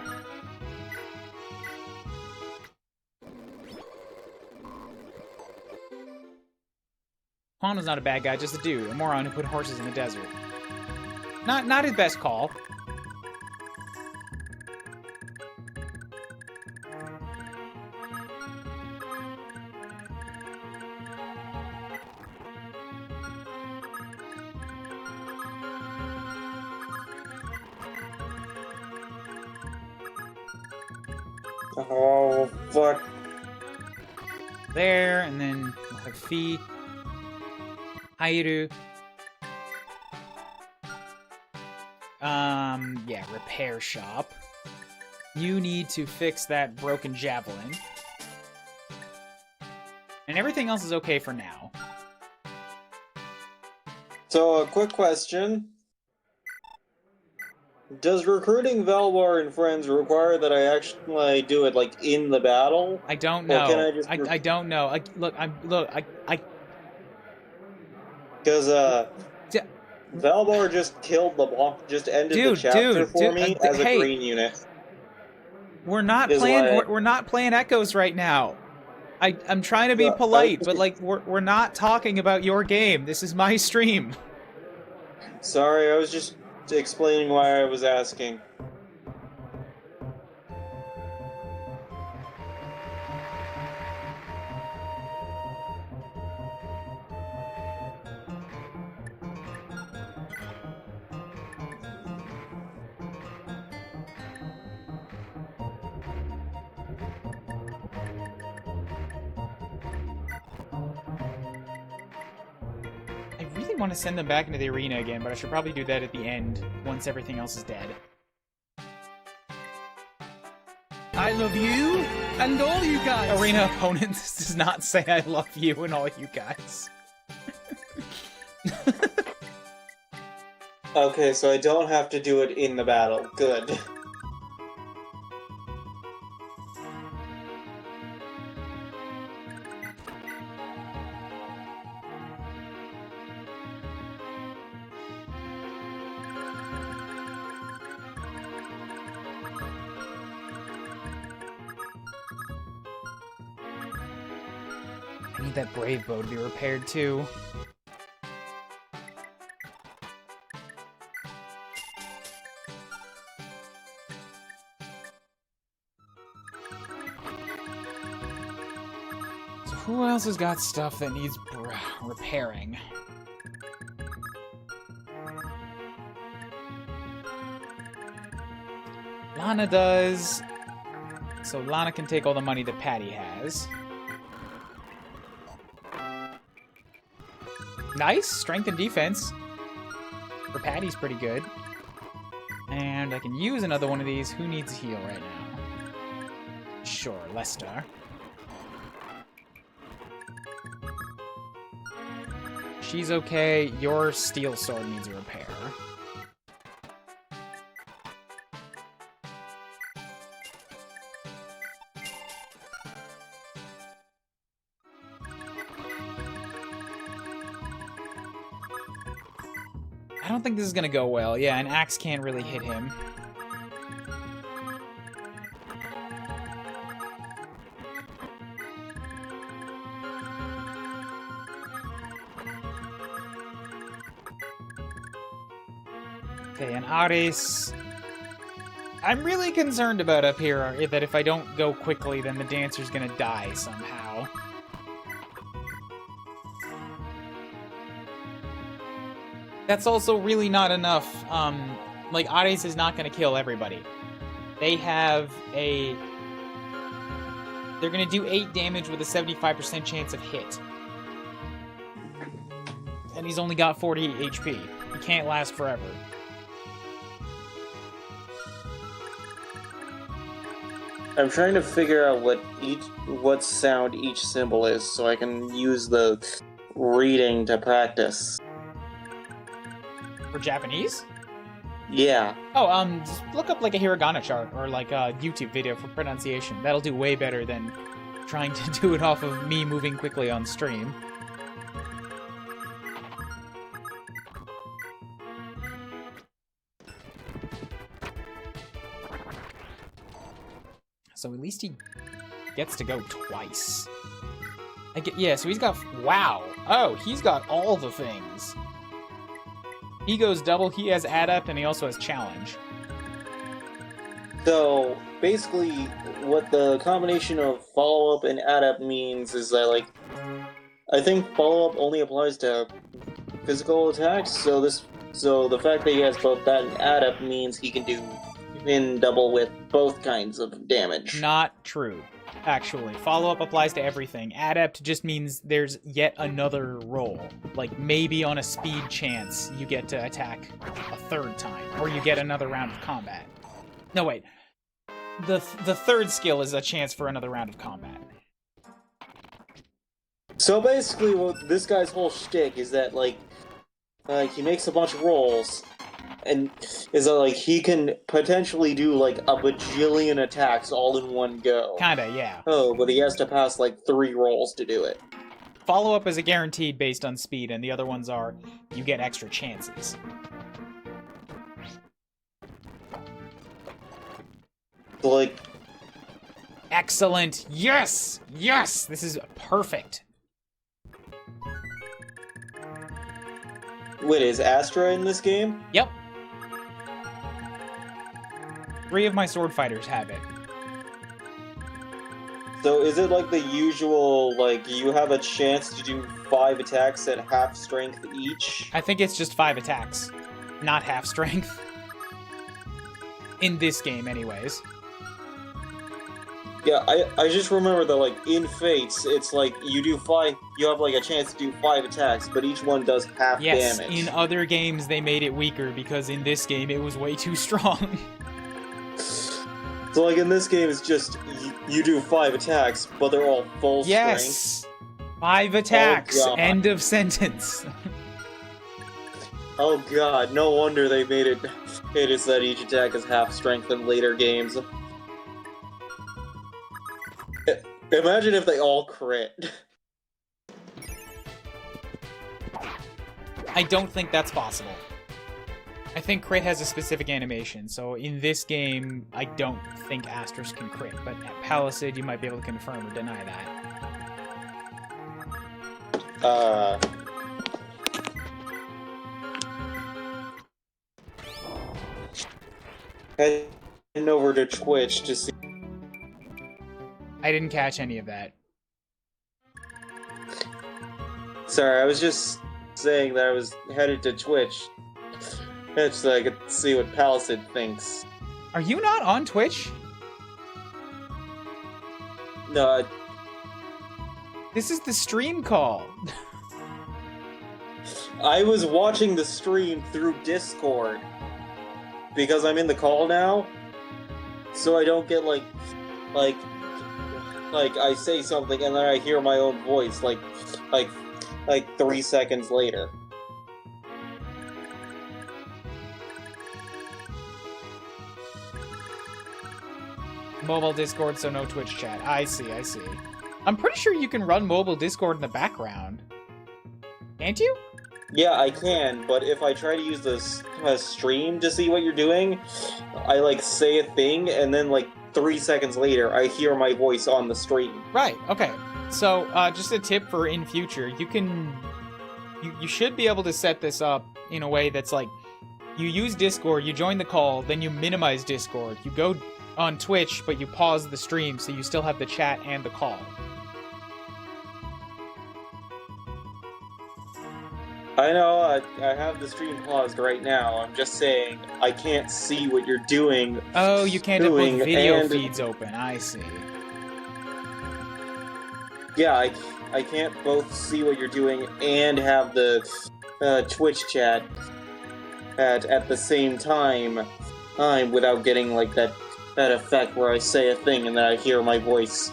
Quanto's not a bad guy, just a dude, a moron who put horses in the desert. Not his best call. Oh, fuck. There, and then we'll have Fi, Hairu. Yeah, repair shop. You need to fix that broken javelin. And everything else is okay for now. So, a quick question. Does recruiting Valbar and friends require that I actually do it, like, in the battle? I don't Or know. can I just... I don't know. Because, D- Valbar just killed the block, just ended the Dude, chapter dude, for dude, me as a hey. green unit. We're not Is playing. why- We're not playing Echoes right now. I'm trying to be Yeah, polite, but like we're not talking about your game. This is my stream. Sorry, I was just explaining why I was asking. I really want to send them back into the arena again, but I should probably do that at the end once everything else is dead. I love you and all you guys. Arena opponents does not say I love you and all you guys. Okay, so I don't have to do it in the battle. Good. I need that Brave Bow to be repaired too. So who else has got stuff that needs repairing? Lana does. So Lana can take all the money that Patty has. Nice! Strength and defense. For Patty's pretty good. And I can use another one of these. Who needs heal right now? Sure, Lester. She's okay. Your steel sword needs a repair. I don't think this is gonna go well. Yeah, an axe can't really hit him. Okay, and Ares... I'm really concerned about up here that if I don't go quickly, then the dancer's gonna die somehow. That's also really not enough. Like, Ares is not gonna kill everybody. They have a... They're gonna do 8 damage with a 75% chance of hit. And he's only got 48 HP. He can't last forever. I'm trying to figure out what sound each symbol is so I can use the reading to practice. For Japanese? Yeah. Oh, just look up like a hiragana chart or like a YouTube video for pronunciation. That'll do way better than trying to do it off of me moving quickly on stream. So at least he gets to go twice. Yeah, so he's got... Wow! Oh, he's got all the things. He goes double, he has Adept, and he also has Challenge. So, basically, what the combination of follow-up and adept means is that, like, I think follow-up only applies to physical attacks, so the fact that he has both that and adept means he can do in double with both kinds of damage. Not true, actually. Follow-up applies to everything. Adept just means there's yet another roll. Like, maybe on a speed chance, you get to attack a third time, or you get another round of combat. No, wait. The third skill is a chance for another round of combat. So basically, what this guy's whole shtick is that like he makes a bunch of rolls, and is that like he can potentially do like a bajillion attacks all in one go. Kinda, yeah. Oh, but he has to pass like 3 rolls to do it. Follow-up is a guaranteed based on speed, and the other ones are you get extra chances. Like, Excellent! Yes! Yes! This is perfect. wait, is Astra in this game? Yep. 3 of my sword fighters have it. So is it like the usual, like, you have a chance to do 5 attacks at half strength each? I think it's just 5 attacks, not half strength. In this game, anyways. Yeah, I just remember that, like, in Fates, it's like, you have, like, a chance to do 5 attacks, but each one does half Yes, damage. in other games they made it weaker, because in this game it was way too strong. So, like, in this game, it's just, you do 5 attacks, but they're all full strength. Yes! 5 attacks, God. end of sentence. Oh god, no wonder they made it is that each attack is half strength in later games. Imagine if they all crit. I don't think that's possible. I think crit has a specific animation, so in this game, I don't think Astros can crit, but at Palisade, you might be able to confirm or deny that. Heading over to Twitch to see. I didn't catch any of that. Sorry, I was just saying that I was headed to Twitch. Just so I could see what Palisade thinks. Are you not on Twitch? No, This is the stream call. I was watching the stream through Discord. Because I'm in the call now. So I don't get like I say something and then I hear my own voice like 3 seconds later. Mobile Discord, so no Twitch chat. I see, I see. I'm pretty sure you can run mobile Discord in the background. Can't you? Yeah, I can, but if I try to use this stream to see what you're doing, I like say a thing and then like 3 seconds later I hear my voice on the stream. Right, okay. So, just a tip for in future, you should be able to set this up in a way that's like, you use Discord, you join the call, then you minimize Discord. You go on Twitch, but you pause the stream so you still have the chat and the call. I know, I have the stream paused right now. I'm just saying, I can't see what you're doing. Oh, you can't have both video and- feeds open. I see. Yeah, I can't both see what you're doing and have the Twitch chat at the same time without getting like that effect where I say a thing and then I hear my voice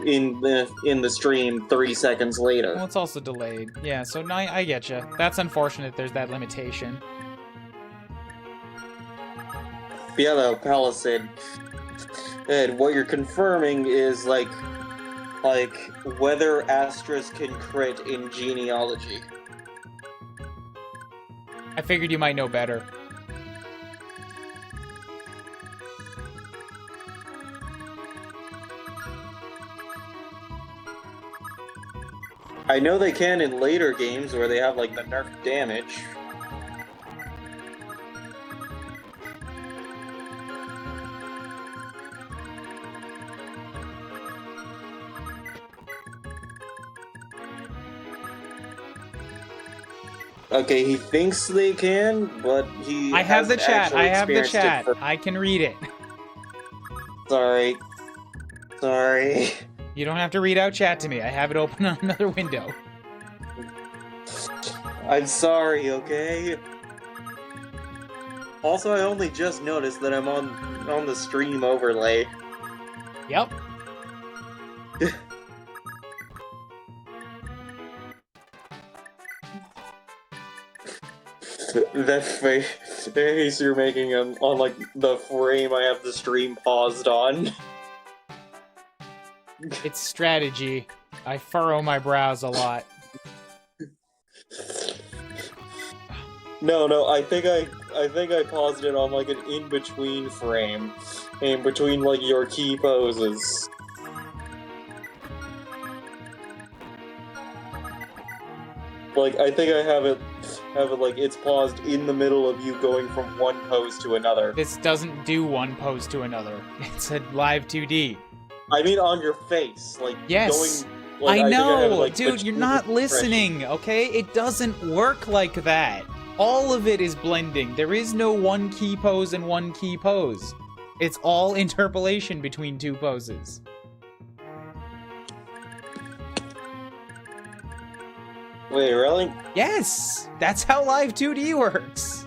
in the stream 3 seconds later. Well, it's also delayed. Yeah, so no, I get you. That's unfortunate there's that limitation. Yeah, though, Palisade. And what you're confirming is like whether Astras can crit in genealogy. I figured you might know better. I know they can in later games where they have like the nerf damage. Okay, he thinks they can, but he I have the hasn't chat. actually I have the experienced it chat. for- I can read it. Sorry. Sorry. You don't have to read out chat to me. I have it open on another window. I'm sorry, okay? Also, I only just noticed that I'm on the stream overlay. Yep. That face you're making on like the frame I have the stream paused on. It's strategy. I furrow my brows a lot. No, I think I paused it on like an in-between frame. In between like your key poses. Like I think I have it like it's paused in the middle of you going from one pose to another. This doesn't do one pose to another. It's a live 2D. I mean on your face, like Yes. going like, I think know, have it, like, dude, you're between not expressions. listening, okay? It doesn't work like that. All of it is blending. There is no one key pose and one key pose. It's all interpolation between two poses. Wait, really? Yes! That's how live 2D works.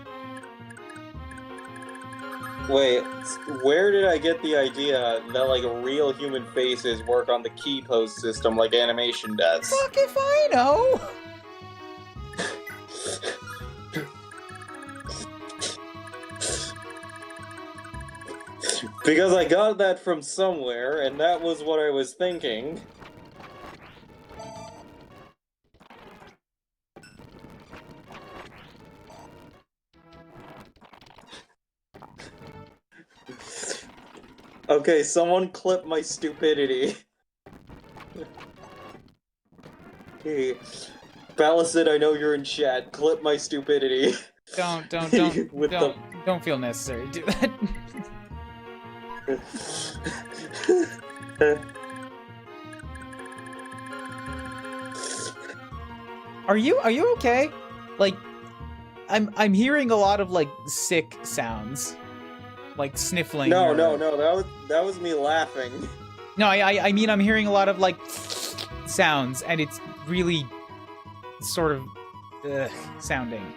Wait, where did I get the idea that like real human faces work on the key pose system like animation does? Fuck if I know! Because I got that from somewhere, and that was what I was thinking. Okay, someone clip my stupidity. Hey, Ballacid, I know you're in chat. Clip my stupidity. Don't With don't feel necessary to do that. Are you okay? Like, I'm hearing a lot of like sick sounds, like sniffling. No, or- that was me laughing. No, I mean I'm hearing a lot of like sounds, and it's really sort of sounding.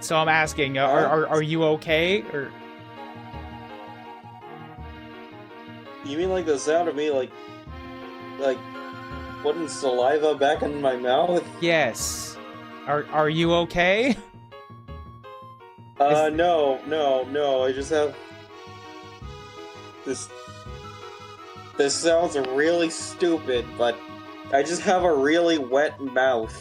So I'm asking, are you okay? Or You mean like the sound of me like putting saliva back in my mouth? yes, are you okay? No. I just have this. This sounds really stupid, but I just have a really wet mouth.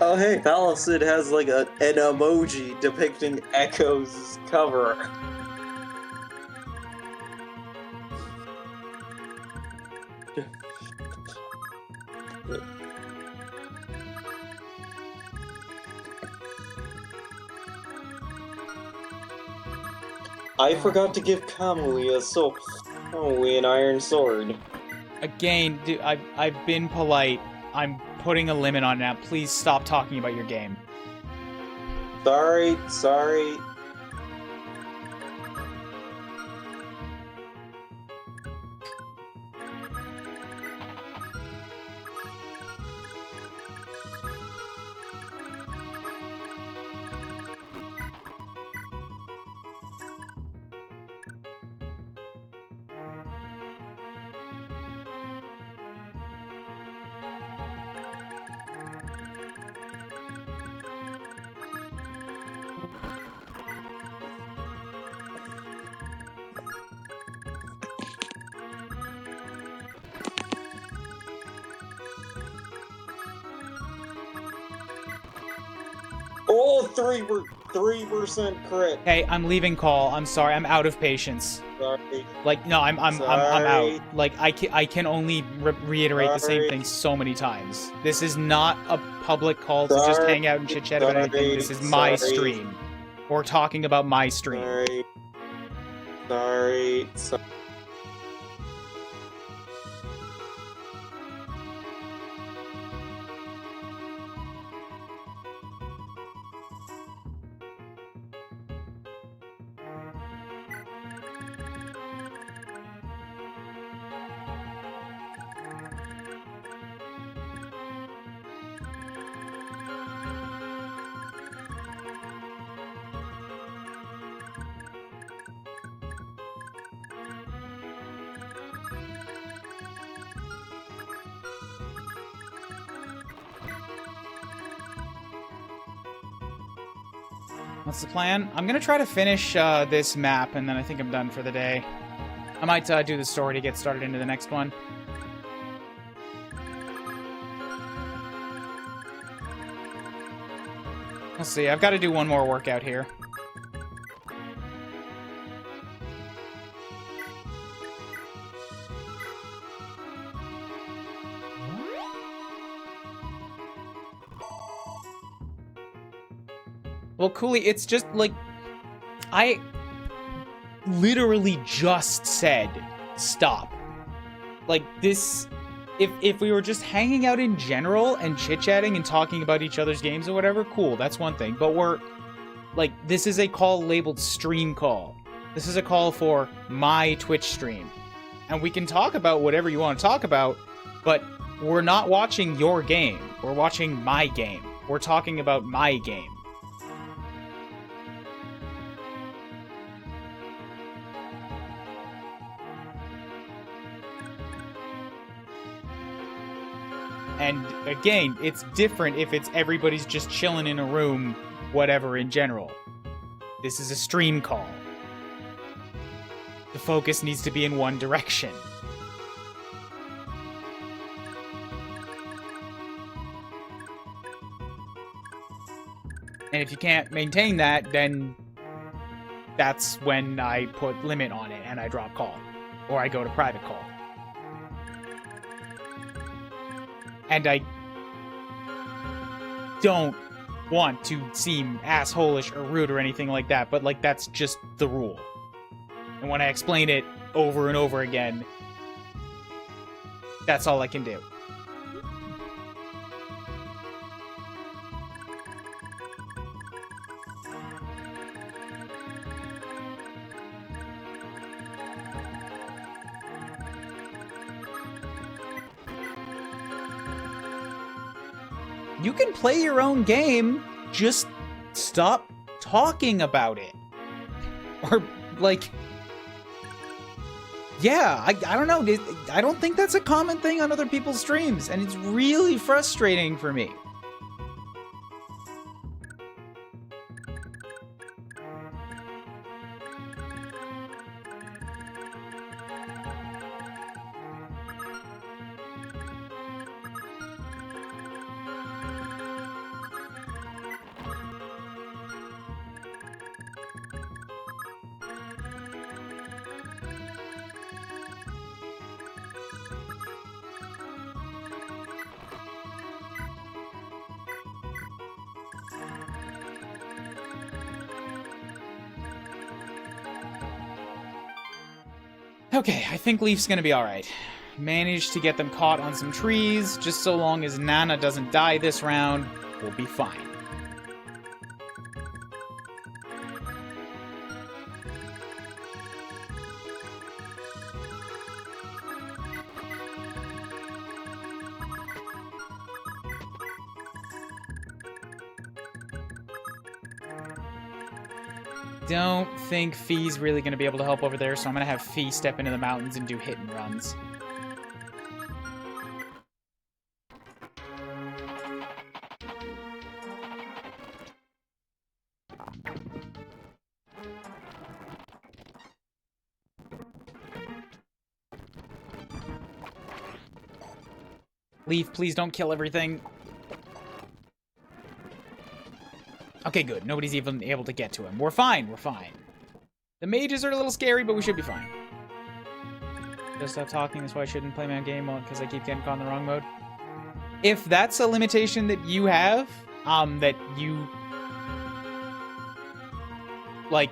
Oh hey, Palisade has like an emoji depicting Echo's cover. I forgot to give Kamui an iron sword. Again, dude, I've been polite. I'm putting a limit on that. Please stop talking about your game. Sorry. Oh, 3% crit. Hey, I'm leaving call. I'm sorry. I'm out of patience. Sorry. Like, no, I'm out. Sorry. Like, I can only reiterate the same Sorry. thing so many times. This is not a public call to just Sorry. hang out and chit chat about anything. This is my Sorry. stream. We're talking about my stream. Sorry. What's the plan? I'm gonna try to finish this map, and then I think I'm done for the day. I might do the story to get started into the next one. Let's see, I've got to do one more workout here. Well, Cooley, it's just, like, I literally just said stop. Like, this... If we were just hanging out in general and chit-chatting and talking about each other's games or whatever, cool, that's one thing. But we're... Like, this is a call labeled stream call. This is a call for my Twitch stream. And we can talk about whatever you want to talk about, but we're not watching your game. We're watching my game. We're talking about my game. And again, it's different if it's everybody's just chilling in a room, whatever in general. This is a stream call. The focus needs to be in one direction. And if you can't maintain that, then that's when I put limit on it and I drop call. Or I go to private call. And I don't want to seem assholish or rude or anything like that, but, like, that's just the rule. And when I explain it over and over again, that's all I can do. You can play your own game, just stop talking about it. Or, like... Yeah, I don't know. I don't think that's a common thing on other people's streams, and it's really frustrating for me. Okay, I think Leaf's gonna be alright. Managed to get them caught on some trees. Just so long as Nana doesn't die this round, we'll be fine. Don't think Fee's really going to be able to help over there, so I'm going to have Fee step into the mountains and do hit and runs. Leaf, please don't kill everything. Okay, good. Nobody's even able to get to him. We're fine. We're fine. The mages are a little scary, but we should be fine. Just stop talking. That's why I shouldn't play my game mode, because I keep getting caught in the wrong mode. If that's a limitation that you have, that you, like,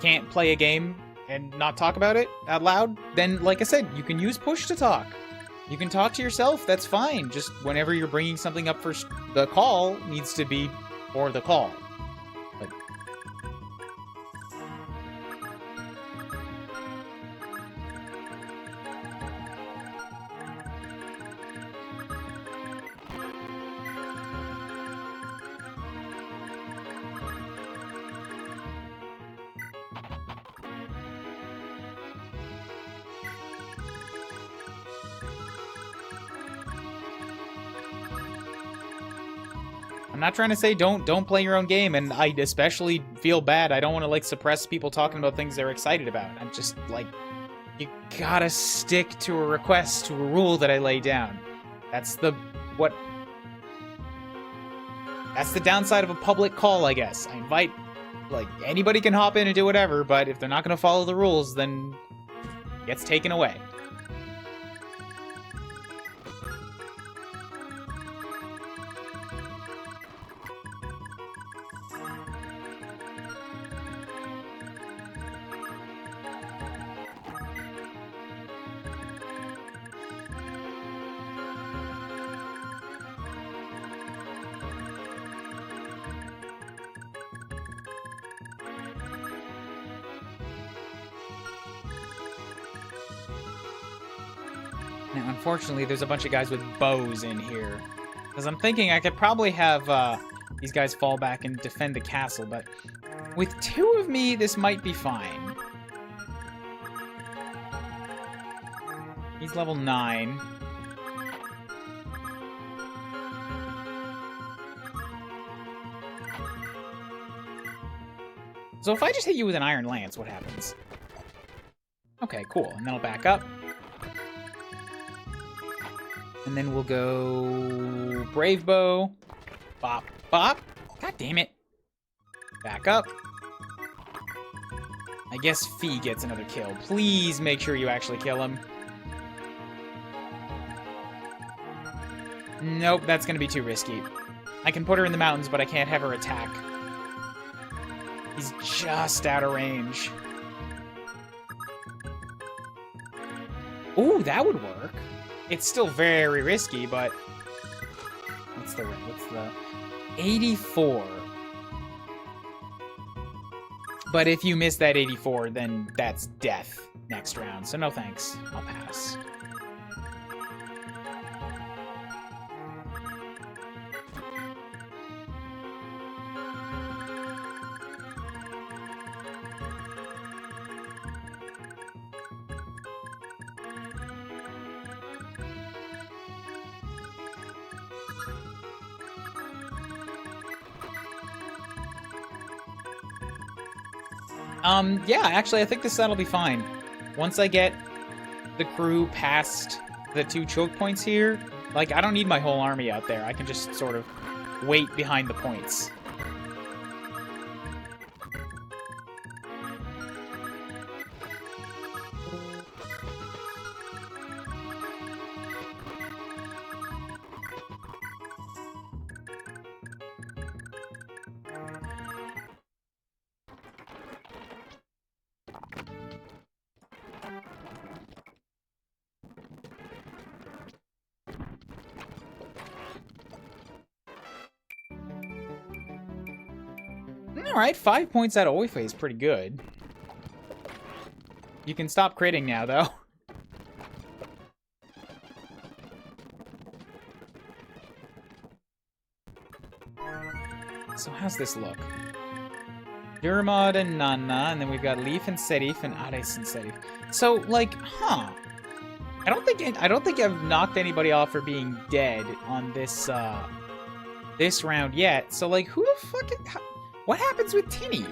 can't play a game and not talk about it out loud, then, like I said, you can use push to talk. You can talk to yourself. That's fine. Just whenever you're bringing something up for the call, needs to be for the call. Like, I'm not trying to say don't play your own game, and I especially feel bad. I don't want to, like, suppress people talking about things they're excited about. I'm just, like, you gotta stick to a request, to a rule that I lay down. That's the downside of a public call, I guess. I invite, like, anybody can hop in and do whatever, but if they're not gonna follow the rules, then it gets taken away. Now, unfortunately, there's a bunch of guys with bows in here. Because I'm thinking I could probably have these guys fall back and defend the castle, but with 2 of me, this might be fine. He's level 9. So if I just hit you with an Iron Lance, what happens? Okay, cool. And then I'll back up. And then we'll go Brave Bow. Bop, bop. God damn it. Back up. I guess Fee gets another kill. Please make sure you actually kill him. Nope, that's gonna be too risky. I can put her in the mountains, but I can't have her attack. He's just out of range. Ooh, that would work. It's still very risky, but what's the 84? But if you miss that 84, then that's death next round. So no thanks. I'll pass. Yeah, actually, I think this set'll be fine. Once I get the crew past the 2 choke points here, like, I don't need my whole army out there. I can just sort of wait behind the points. Alright, 5 points out of Oife is pretty good. You can stop critting now, though. So how's this look? Durmod and Nana, and then we've got Leaf and Serif and Ares and Serif. So, like, huh. I don't think I've knocked anybody off for being dead on this this round yet. So, like, who the fuck what happens with Tinny?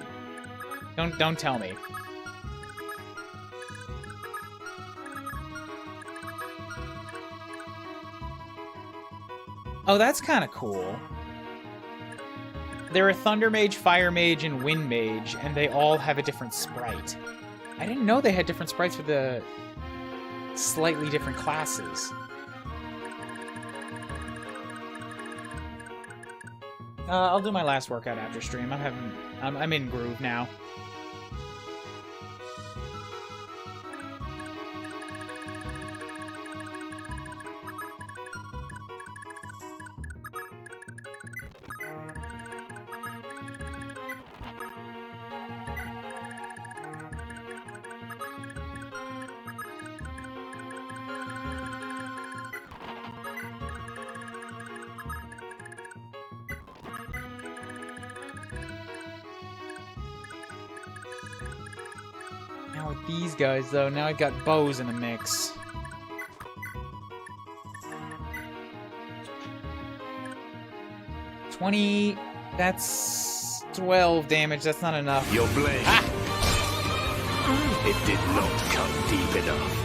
Don't tell me. Oh, that's kind of cool. They're a Thunder Mage, Fire Mage, and Wind Mage, and they all have a different sprite. I didn't know they had different sprites for the slightly different classes. I'll do my last workout after stream. I'm in groove now. Now with these guys, though, now I've got bows in the mix. 20. That's 12 damage. That's not enough. Your blade. Ah! It did not come deep enough.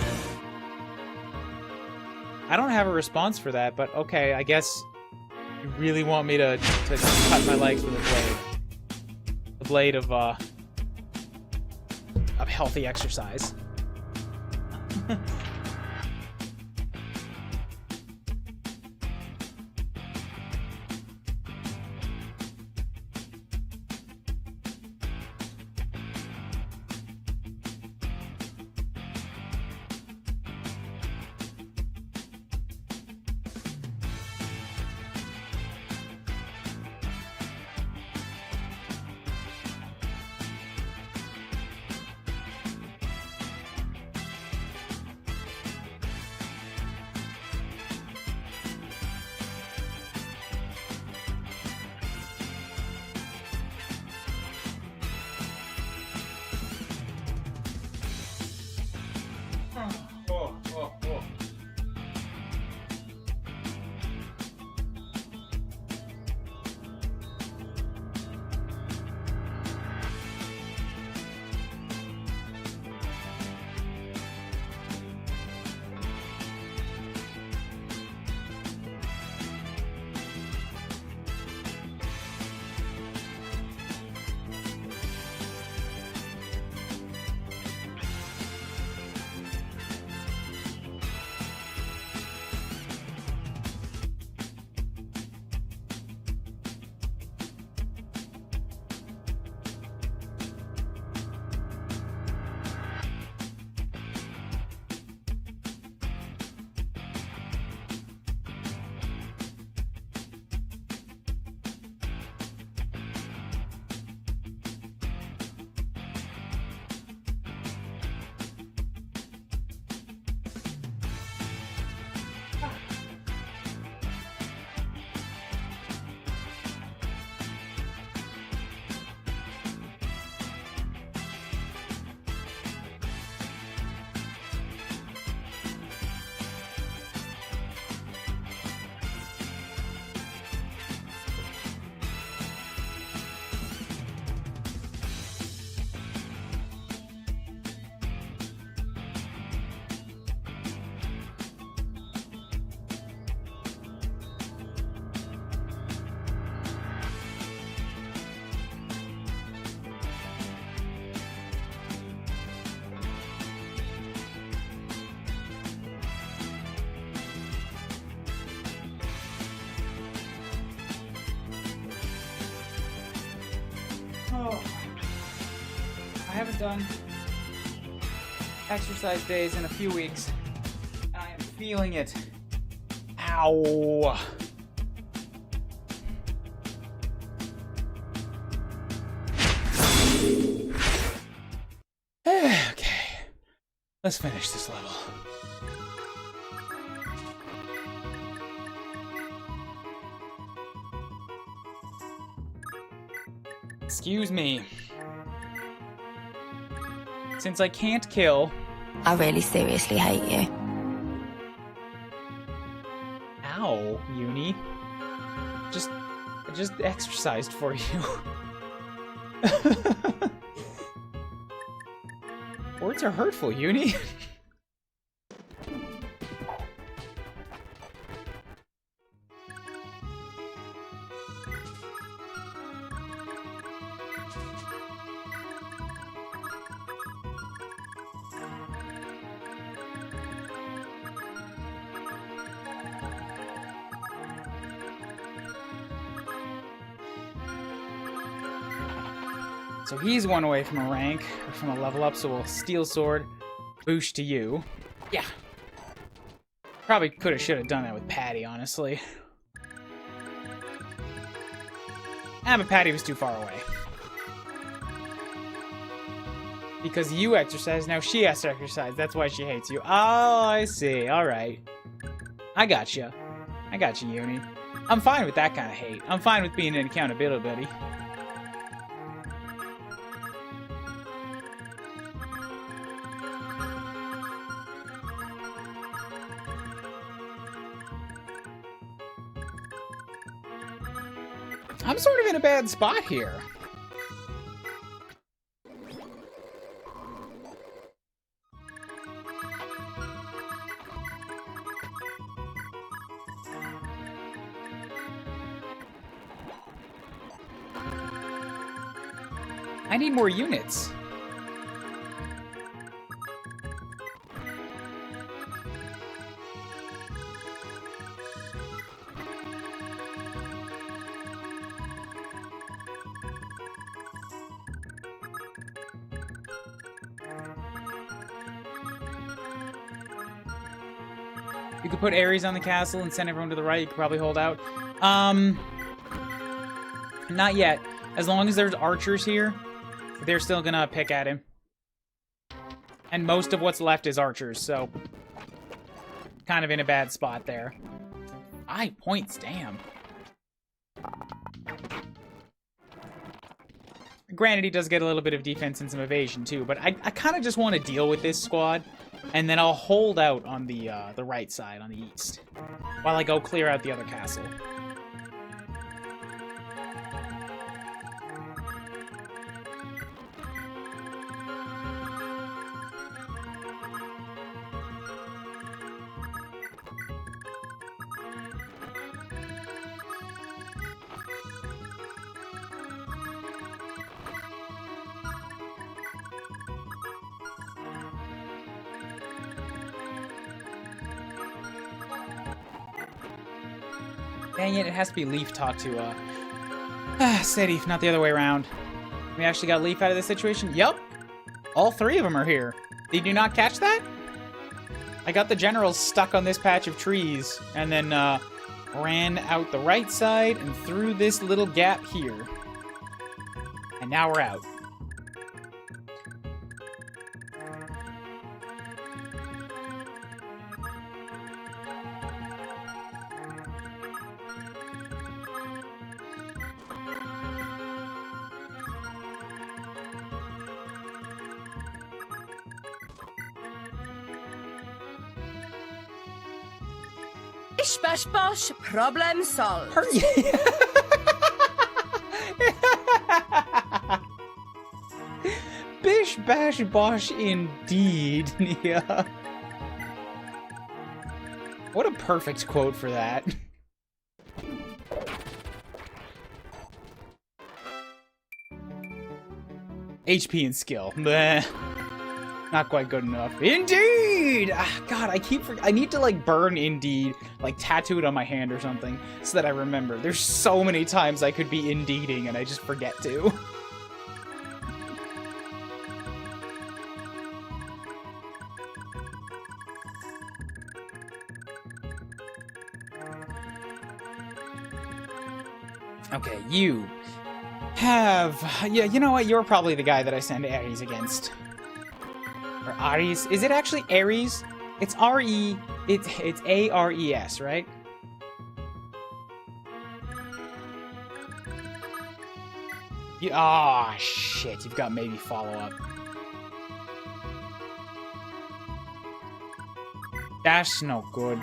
I don't have a response for that, but okay, I guess you really want me to cut my legs with a blade. The blade of healthy exercise. Oh, I haven't done exercise days in a few weeks. I am feeling it. Ow. Okay, let's finish this level. Excuse me. Since I can't kill... I really seriously hate you. Ow, Uni. I just exercised for you. Words are hurtful, Uni. So he's one away from a rank, or from a level up, so we'll Steel Sword, boost to you. Yeah. Probably coulda, shoulda done that with Patty, honestly. But Patty was too far away. Because you exercise, now she has to exercise. That's why she hates you. Oh, I see. Alright. I gotcha. I gotcha, Uni. I'm fine with that kind of hate. I'm fine with being an accountability buddy. I'm sort of in a bad spot here. I need more units. You could put Ares on the castle and send everyone to the right. You could probably hold out. Not yet. As long as there's archers here, they're still gonna pick at him. And most of what's left is archers, so... kind of in a bad spot there. 5 points, damn. Granted, he does get a little bit of defense and some evasion, too, but I kind of just want to deal with this squad, and then I'll hold out on the right side, on the east, while I go clear out the other castle. Dang it, it has to be Leaf talk to, Serif, not the other way around. We actually got Leaf out of this situation? Yup! All 3 of them are here. Did you not catch that? I got the generals stuck on this patch of trees, and then, ran out the right side and through this little gap here. And now we're out. Bish bash bosh, problem solved. Bish bash bosh indeed, Nia. What a perfect quote for that. HP and skill. Bleh. Not quite good enough. Indeed! Ah, God, I need to, like, burn Indeed, like, tattoo it on my hand or something, so that I remember. There's so many times I could be Indeeding, and I just forget to. Okay, you have... Yeah, you know what? You're probably the guy that I send Ares against. Or Ares. Is it actually Ares? It's R-E... It's A-R-E-S, right? Ah, oh, shit. You've got maybe follow-up. That's no good.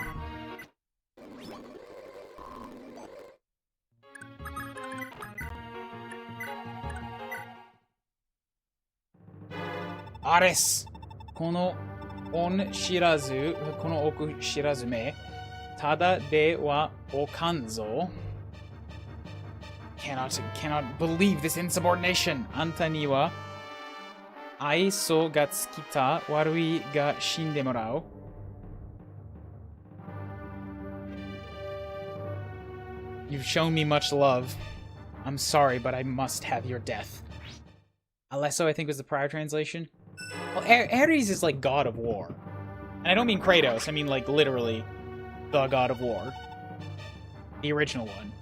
Ares! この恩知らず、この奥知らずめ、ただではおかんぞ。Cannot believe this insubordination. あんたには愛想が尽きた悪いが死んでもらう。You've shown me much love. I'm sorry, but I must have your death. Alesso, I think, was the prior translation. Well, Ares is like God of War. And I don't mean Kratos, I mean like literally the God of War. The original one.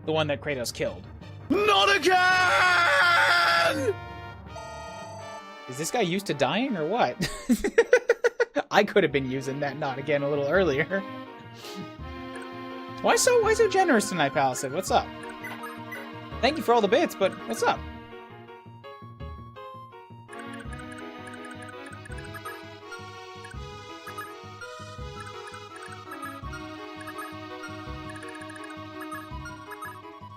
The one that Kratos killed. Not again! Is this guy used to dying or what? I could have been using that not again a little earlier. Why so generous tonight, Palisade? What's up? Thank you for all the bits, but what's up?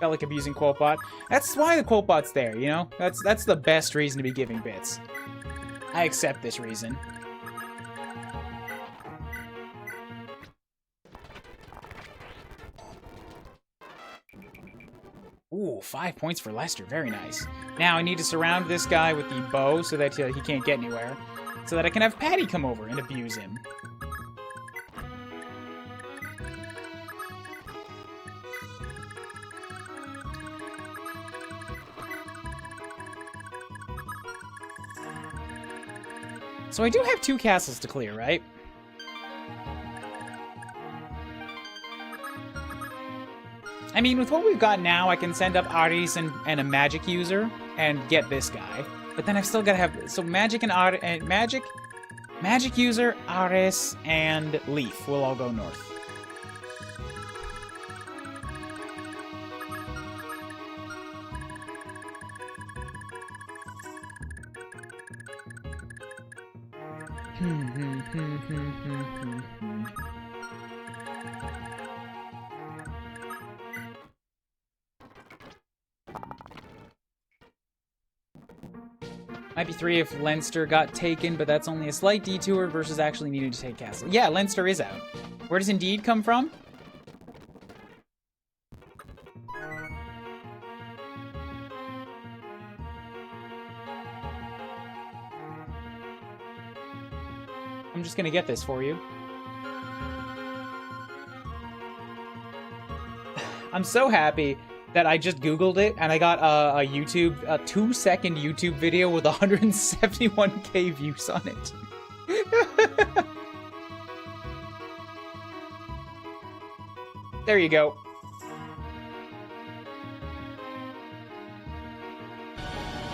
Felt like abusing Quotebot. That's why the Quotebot's there, you know? That's the best reason to be giving bits. I accept this reason. Ooh, 5 points for Lester. Very nice. Now I need to surround this guy with the bow so that he can't get anywhere. So that I can have Patty come over and abuse him. So I do have 2 castles to clear, right? I mean, with what we've got now, I can send up Aris and a magic user and get this guy. But then I've still got to have... So magic and magic user, Aris, and Leaf will all go north. Might be 3 if Leinster got taken, but that's only a slight detour versus actually needing to take castle. Yeah, Leinster is out. Where does Indeed come from? I'm just gonna get this for you. I'm so happy that I just Googled it and I got a 2-second YouTube video with 171k views on it. There you go.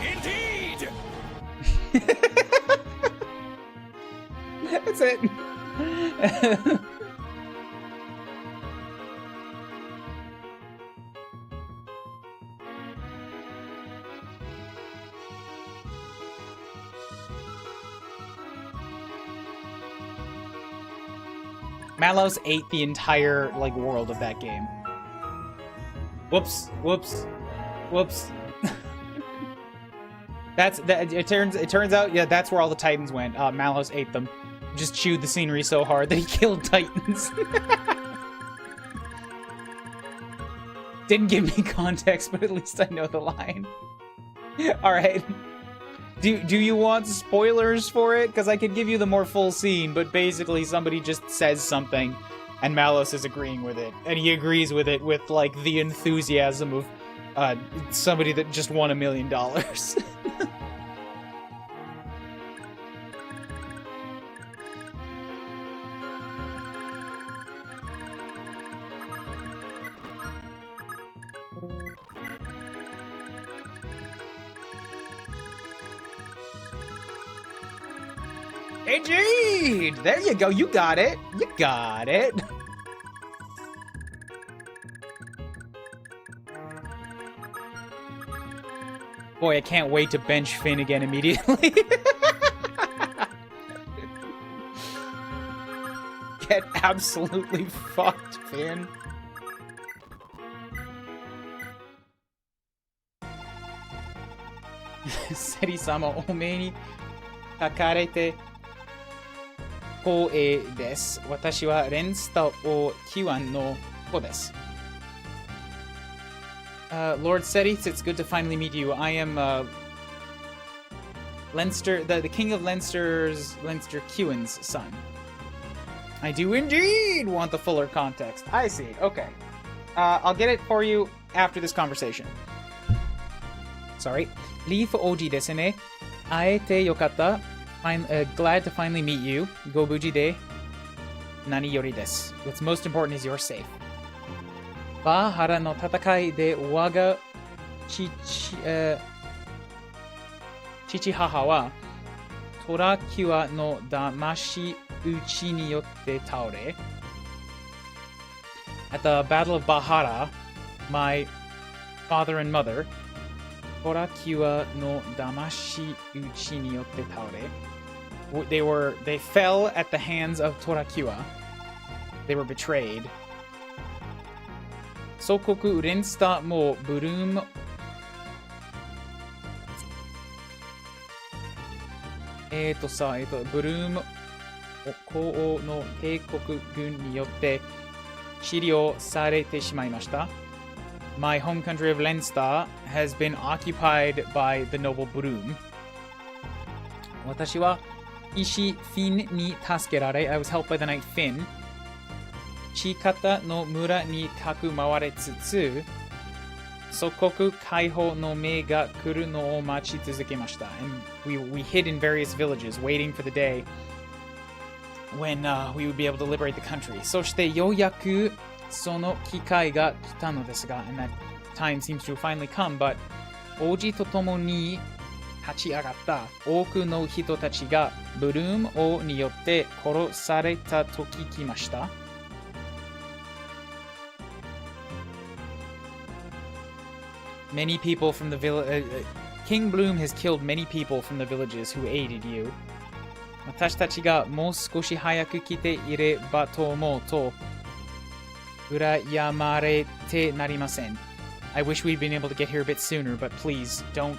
Indeed! That's it. Malos ate the entire world of that game. Whoops, whoops, whoops. It turns out, yeah, that's where all the Titans went. Malos ate them. Just chewed the scenery so hard that he killed Titans. Didn't give me context, but at least I know the line. Alright. Do you want spoilers for it? Because I could give you the more full scene, but basically somebody just says something, and Malos is agreeing with it. And he agrees with it with, the enthusiasm of somebody that just won $1 million. Indeed! There you go, you got it! You got it! Boy, I can't wait to bench Finn again immediately. Get absolutely fucked, Finn. Seri-sama, omei ni kakarete koe desu. Watashi wa Rensta o Kiwan no ko desu. Lord Seritz, it's good to finally meet you. I am Leinster, the king of Leinster Kiwan's son. I do indeed want the fuller context. I see. Okay. I'll get it for you after this conversation. Sorry. Leaf Oji desu ne. Aete yokatta. I'm glad to finally meet you. Gobuji de nani yori desu. What's most important is you're safe. Bahara no tatakai de waga chichihaha wa Torakiwa no damashi uchi ni yotte taore. At the Battle of Bahara, my father and mother, Torakiwa no damashi uchi ni yotte taore. They fell at the hands of Torakiwa. They were betrayed. 祖国連鎖もブルームブルーム皇王の帝国軍によって治療されてしまいました。My home country of Leinster has been occupied by the noble Broom. 私は石フィンに助けられ、I was helped by the knight Finn. 地方の村にかくまわれつつ、祖国解放の目が来るのを待ち続けました。And we hid in various villages, waiting for the day when we would be able to liberate the country. そしてようやくその機会が来たのですが、and that time seems to have finally come, but 王子と共に立ち上がった多くの人たちがブルーム王によって殺されたと聞きました。Many people from the village, King Bloom has killed many people from the villages who aided you. 私たちがもう少し早く来ていればと思うと、羨まれてなりません。I wish we'd been able to get here a bit sooner, but please don't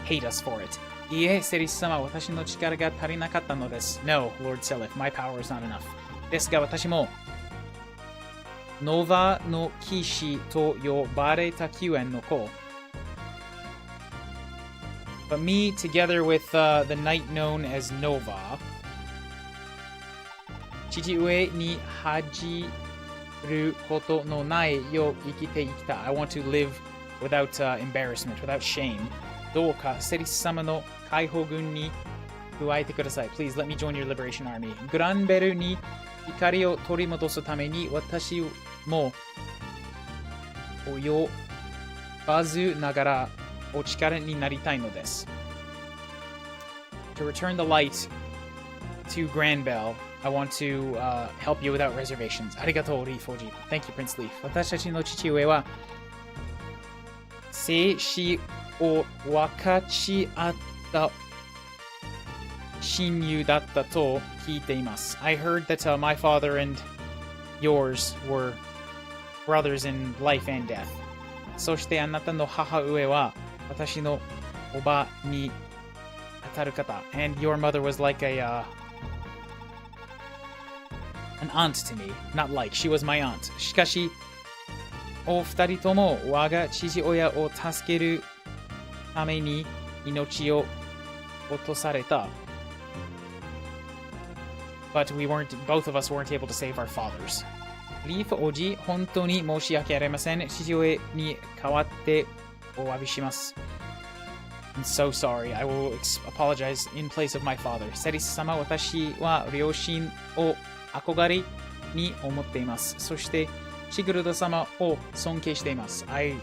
hate us for it. いえ、セリス様、私の力が足りなかったのです。No, Lord Seliph, my power is not enough. ですが私も、ノーバの騎士と呼ばれた救援の子。But me, together with the knight known as Nova, 父上に恥ることのないよう生きていきたい。I want to live without embarrassment, without shame. どうかセリス様の解放軍に加えてください。Please let me join your liberation army. グランベルに怒りを取り戻すために私も及ばずながらお力になりたいのです。To return the light to Granbell, I want to help you without reservations. ありがとう、リーフおじ。Thank you, Prince Leaf. 私たちの父上は生死を分かち合った親友だったと聞いています。I heard that my father and yours were brothers in life and death. そしてあなたの母上は私のおばに当たる方。And your mother was like an aunt to me. Not like, she was my aunt. しかし、お二人とも我が父親を助けるために命を落とされた。But both of us weren't able to save our fathers. リーフおじ、本当に申し訳ありません。父親に代わってお詫びします。I'm so sorry. I will apologize in place of my father. セリス様、私は両親を憧れに思っています。そして、シグルド様を尊敬しています。I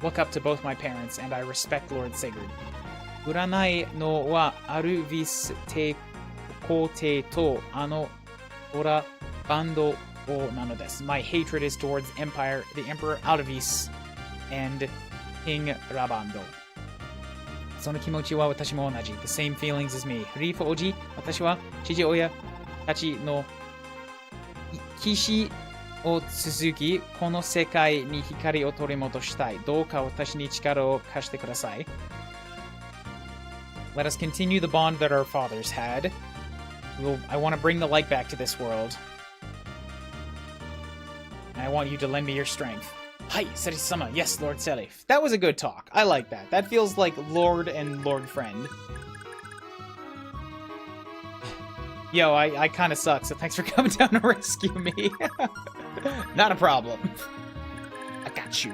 look up to both my parents and I respect Lord Sigurd. 占いのはアルヴィス皇帝とオラバンド王なのです。My hatred is towards the Emperor Alvis and King Rabando. その気持ちは私も同じ。The same feelings as me. リーフおじ、私は父親たちの騎士を続き、この世界に光を取り戻したい。どうか私に力を貸してください。Let us continue the bond that our fathers had. I want to bring the light back to this world. And I want you to lend me your strength. Hi, Serisama. Yes, Lord Seliph. That was a good talk. I like that. That feels like Lord and Lord Friend. Yo, I kind of suck, so thanks for coming down to rescue me. Not a problem. I got you.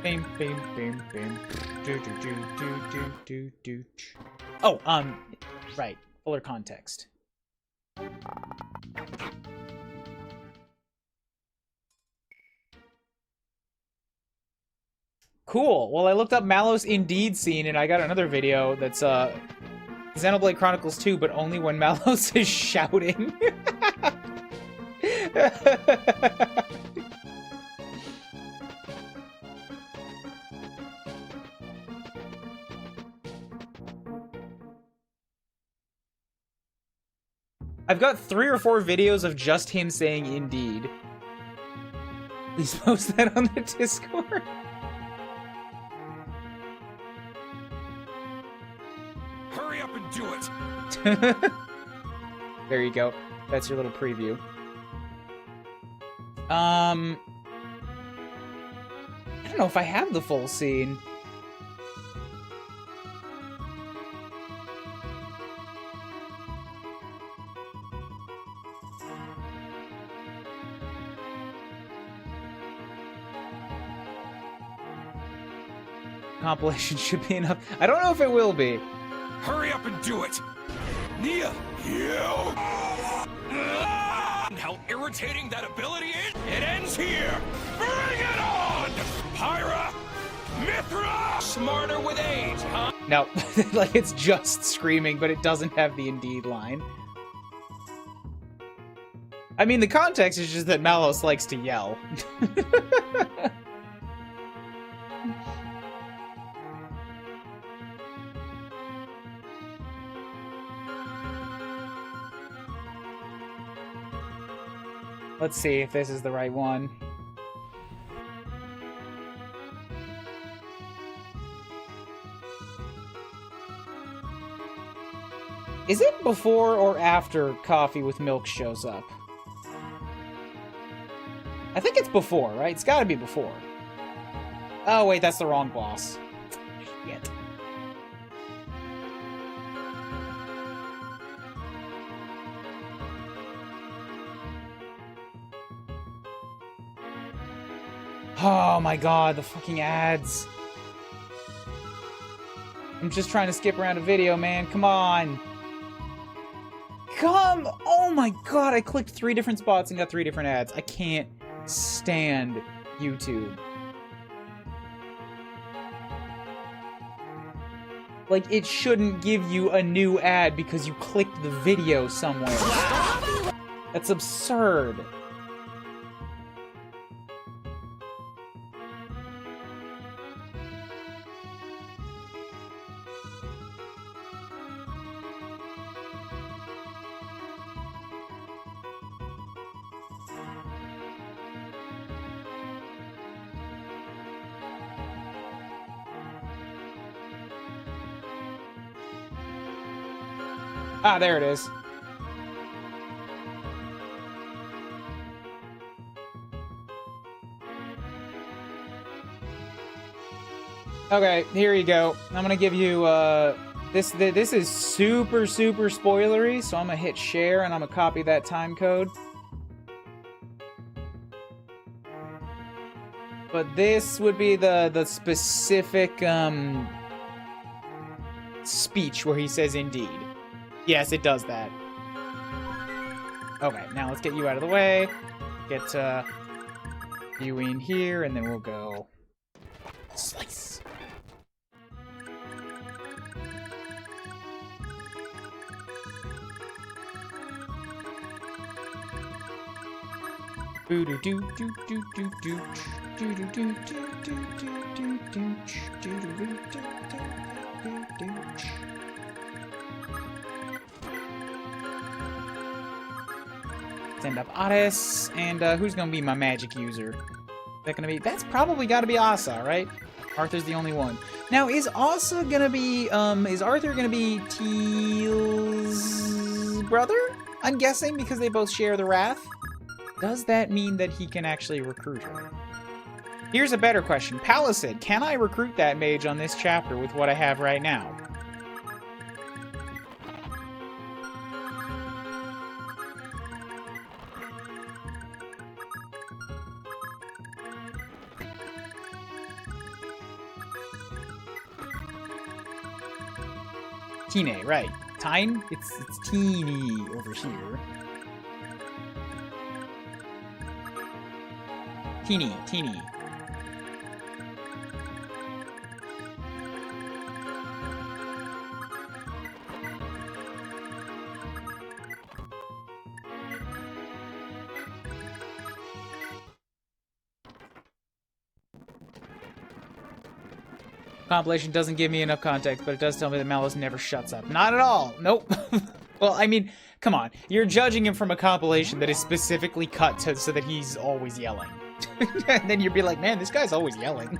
Bam, bam, bam, bam. Do. Oh, right. Fuller context. Cool. Well, I looked up Malos Indeed scene, and I got another video that's, Xenoblade Chronicles 2, but only when Malos is shouting. I've got 3 or 4 videos of just him saying indeed. Please post that on the Discord. Hurry up and do it. There you go. That's your little preview. I don't know if I have the full scene. Compilation should be enough. I don't know if it will be. Hurry up and do it. Nia, you. How irritating that ability is. It ends here. Bring it on. Pyra, Mithra, smarter with age, huh? No, like it's just screaming, but it doesn't have the indeed line. I mean, the context is just that Malos likes to yell. Let's see if this is the right one. Is it before or after Coffee with Milk shows up? I think it's before, right? It's gotta be before. Oh, wait, that's the wrong boss. Shit. Oh my god, the fucking ads. I'm just trying to skip around a video, man. Come on. Oh my god, I clicked 3 different spots and got 3 different ads. I can't stand YouTube. Like, it shouldn't give you a new ad because you clicked the video somewhere. That's absurd. Ah, there it is. Okay, here you go. I'm gonna give you, this is super spoilery, so I'm gonna hit share and I'm gonna copy that time code. But this would be the specific, speech where he says indeed. Yes, it does that. Okay, now let's get you out of the way. Get you in here, and then we'll go slice. Send up Otis, and who's gonna be my magic user? Is that gonna be? That's probably gotta be Asa, right? Arthur's the only one. Now, is Asa gonna be, is Arthur gonna be Teal's brother? I'm guessing, because they both share the wrath. Does that mean that he can actually recruit her? Here's a better question. Palisade, can I recruit that mage on this chapter with what I have right now? Tine, right. Tine? It's teeny over here. Teeny. Compilation doesn't give me enough context, but it does tell me that Malus never shuts up. Not at all. Nope. Well, I mean, Come on, you're judging him from a compilation that is specifically cut so that he's always yelling. And then you'd be like, man, this guy's always yelling.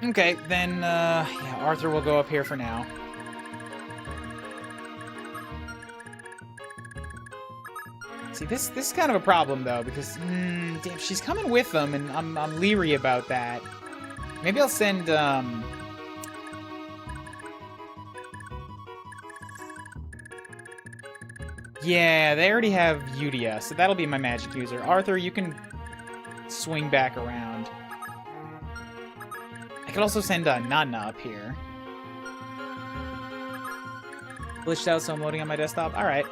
Okay, then, yeah, Arthur will go up here for now. See, this is kind of a problem, though, because, damn, she's coming with them, and I'm leery about that. Maybe I'll send, Yeah, they already have Yudia, so that'll be my magic user. Arthur, you can swing back around. I could also send Nana up here. Glitched out, so I'm loading on my desktop. Alright.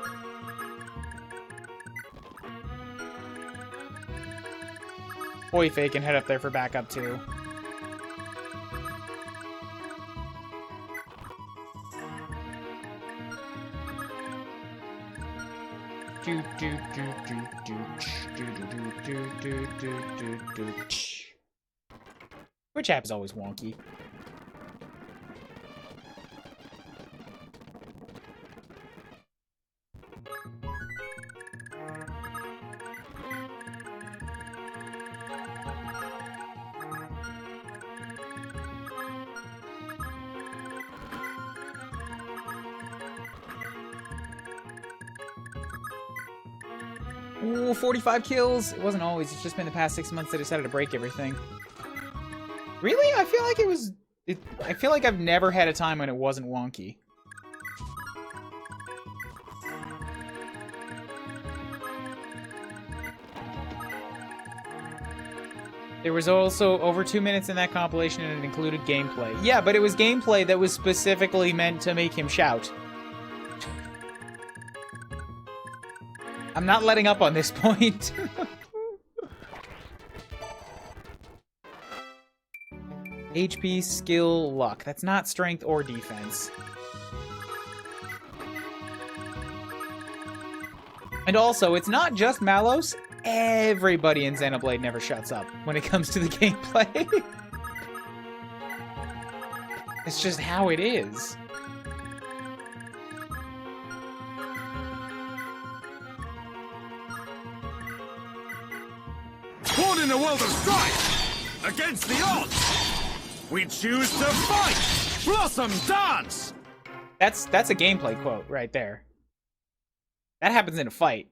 Hoifei can head up there for backup, too. Which app is always wonky. Ooh, 45 kills! It wasn't always, it's just been the past 6 months they decided to break everything. Really? I feel like it was... I feel like I've never had a time when it wasn't wonky. There was also over 2 minutes in that compilation and it included gameplay. Yeah, but it was gameplay that was specifically meant to make him shout. I'm not letting up on this point. HP, skill, luck. That's not strength or defense. And also, it's not just Malos. Everybody in Xenoblade never shuts up when it comes to the gameplay. It's just how it is. Born in a world of strife, against the odds, we choose to fight! Blossom dance! That's a gameplay quote right there. That happens in a fight.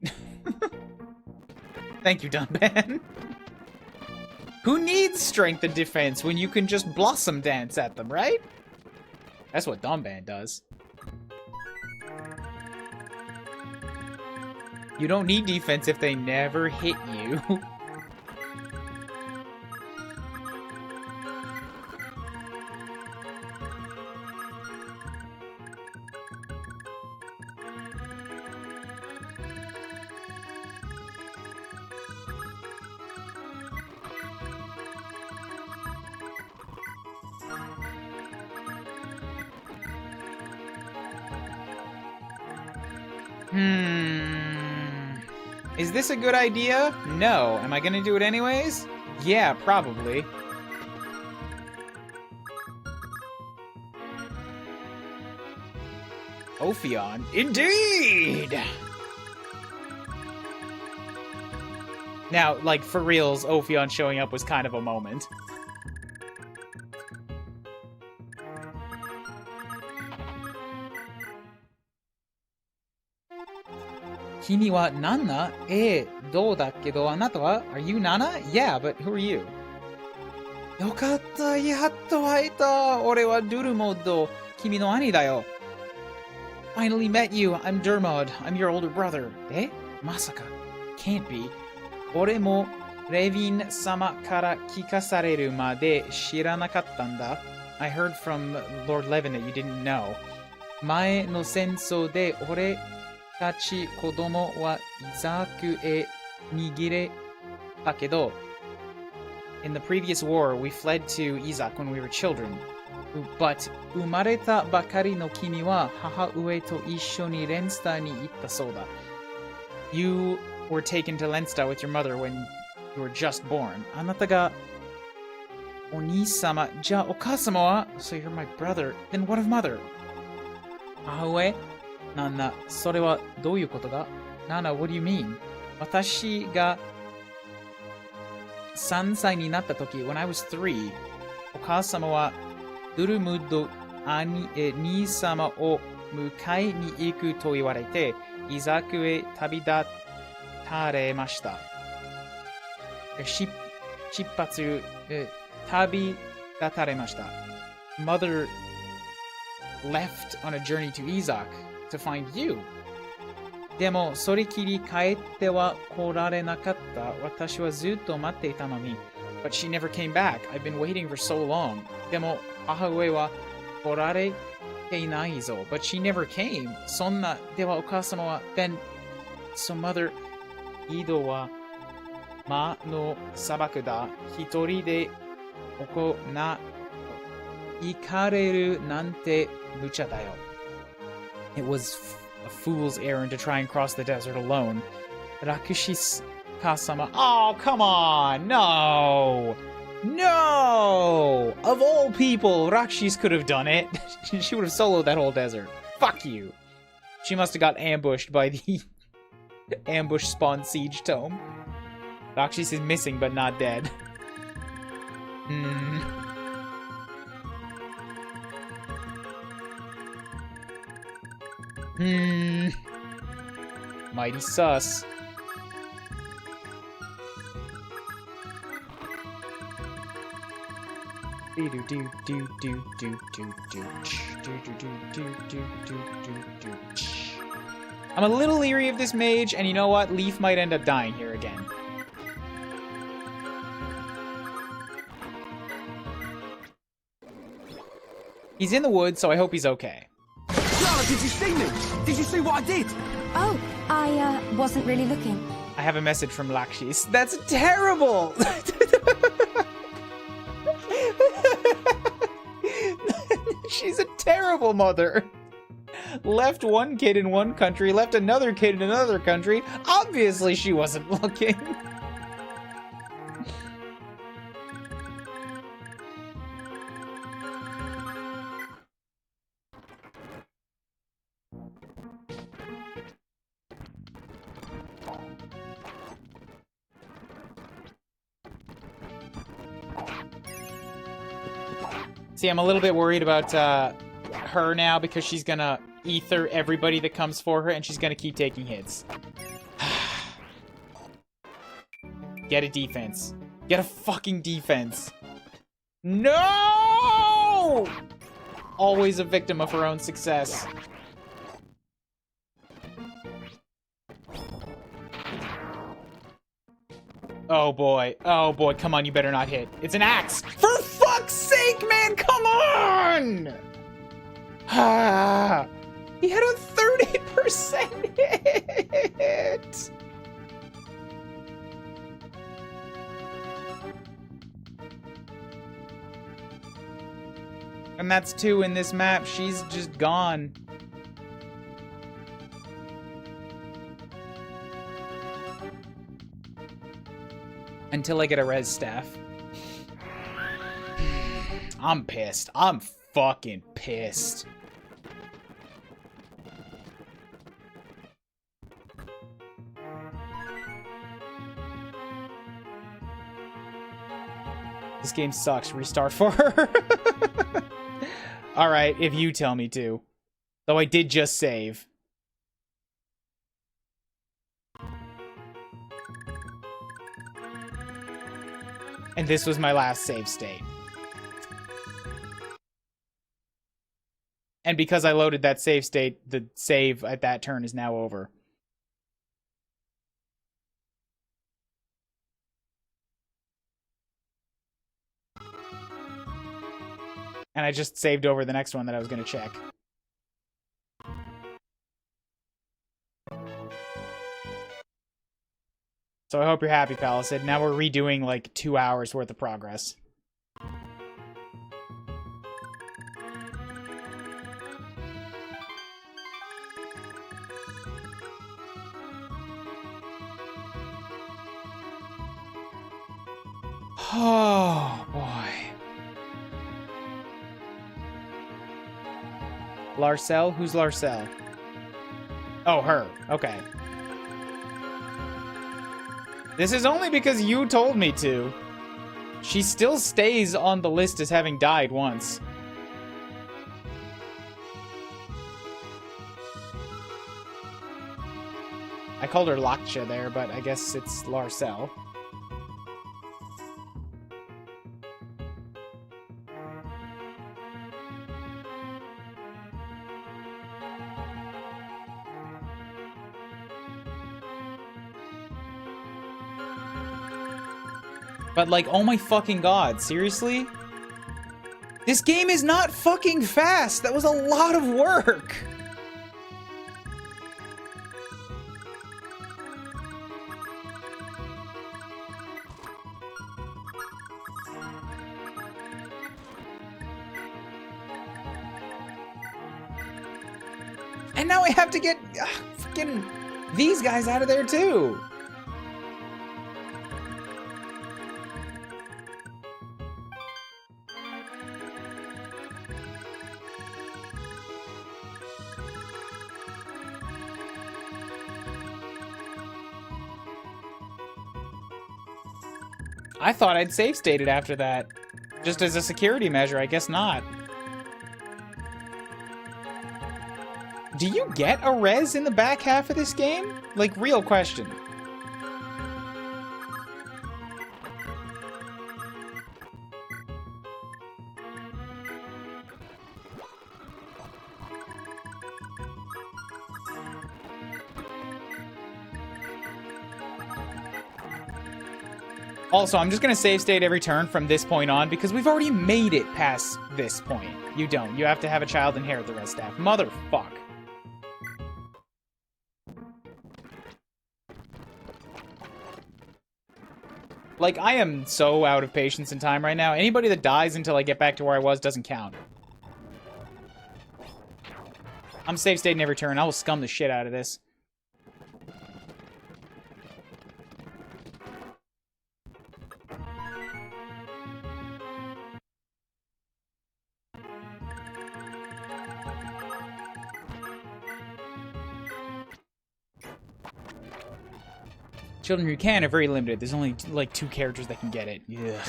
Thank you, Dunban. Who needs strength and defense when you can just blossom dance at them, right? That's what Dunban does. You don't need defense if they never hit you. Is this a good idea? No. Am I gonna do it anyways? Yeah, probably. Ophion? Indeed! Now, like, for reals, Ophion showing up was kind of a moment. Kimi wa Nana? Do da kedo anata wa? Are you Nana? Yeah, but who are you? Yokatta, yatto aita! Ore wa Durmodo. Kimi no ani da yo. Finally met you. I'm Dermod. I'm your older brother. Eh? Masaka. Can't be. Ore mo Revin-sama kara kikasareru made shiranakatta n da. I heard from Lord Levin that you didn't know. Mae no senso de ore たち子供はイザクへ逃れたけど in the previous war, we fled to Izak when we were children. But 生まれたばかりの君は母上と一緒にレンスターに行ったそうだ。You were taken to Leinster with your mother when you were just born. あなたがお兄様、じゃあお母様は So you're my brother. Then what of mother? 母上なんだ、それはどういうことだ？なんだ、what do you mean? 私が3歳になった時、when I was 3, お母様はドゥルムド兄様を迎えに行くと言われて、イザクへ旅立たれました。出発、旅立たれました。Mother left on a journey to Izak to find you. でも、それきり帰っては来られなかった。私はずっと待っていたのに。But she never came back. I've been waiting for so long. でも、母上は来られていないぞ。But she never came. そんな、ではお母様は、then, so mother, 井戸は魔の砂漠だ。一人で行かれるなんて無茶だよ。It was a fool's errand to try and cross the desert alone. Rakushi Kasama. Oh, come on! No! No! Of all people, Rakshis could have done it. She would have soloed that whole desert. Fuck you. She must have got ambushed by the ambush spawn siege tome. Rakshis is missing but not dead. Mighty sus. I'm a little leery of this mage, and you know what? Leaf might end up dying here again. He's in the woods, so I hope he's okay. Clara, did you see me? Did you see what I did? Oh, I wasn't really looking. I have a message from Lakshis. That's terrible! She's a terrible mother. Left one kid in one country, left another kid in another country. Obviously she wasn't looking. See, I'm a little bit worried about her now because she's gonna ether everybody that comes for her and she's gonna keep taking hits. Get a defense. Get a fucking defense. No! Always a victim of her own success. Oh boy. Oh boy. Come on, you better not hit. It's an axe. For fuck's sake, man! Come on! Ah, he had a 30% hit! And that's 2 in this map. She's just gone. Until I get a res staff. I'm pissed. I'm fucking pissed. This game sucks. Restart for her. Alright, if you tell me to. Though I did just save. And this was my last save state. And because I loaded that save state, the save at that turn is now over. And I just saved over the next one that I was going to check. So I hope you're happy, Palisade. Now we're redoing like 2 hours worth of progress. Oh, boy. Larcel? Who's Larcel? Oh, her. Okay. This is only because you told me to. She still stays on the list as having died once. I called her Lakcha there, but I guess it's Larcel. But like, oh my fucking god, seriously? This game is not fucking fast! That was a lot of work! And now I have to get fucking these guys out of there too! I thought I'd save stated after that. Just as a security measure, I guess not. Do you get a res in the back half of this game? Like, real question. Also, I'm just gonna save state every turn from this point on because we've already made it past this point. You don't. You have to have a child inherit the res staff. Motherfuck. Like, I am so out of patience and time right now. Anybody that dies until I get back to where I was doesn't count. I'm save stating every turn. I will scum the shit out of this. Children who can are very limited. There's only, like, 2 characters that can get it. Ugh.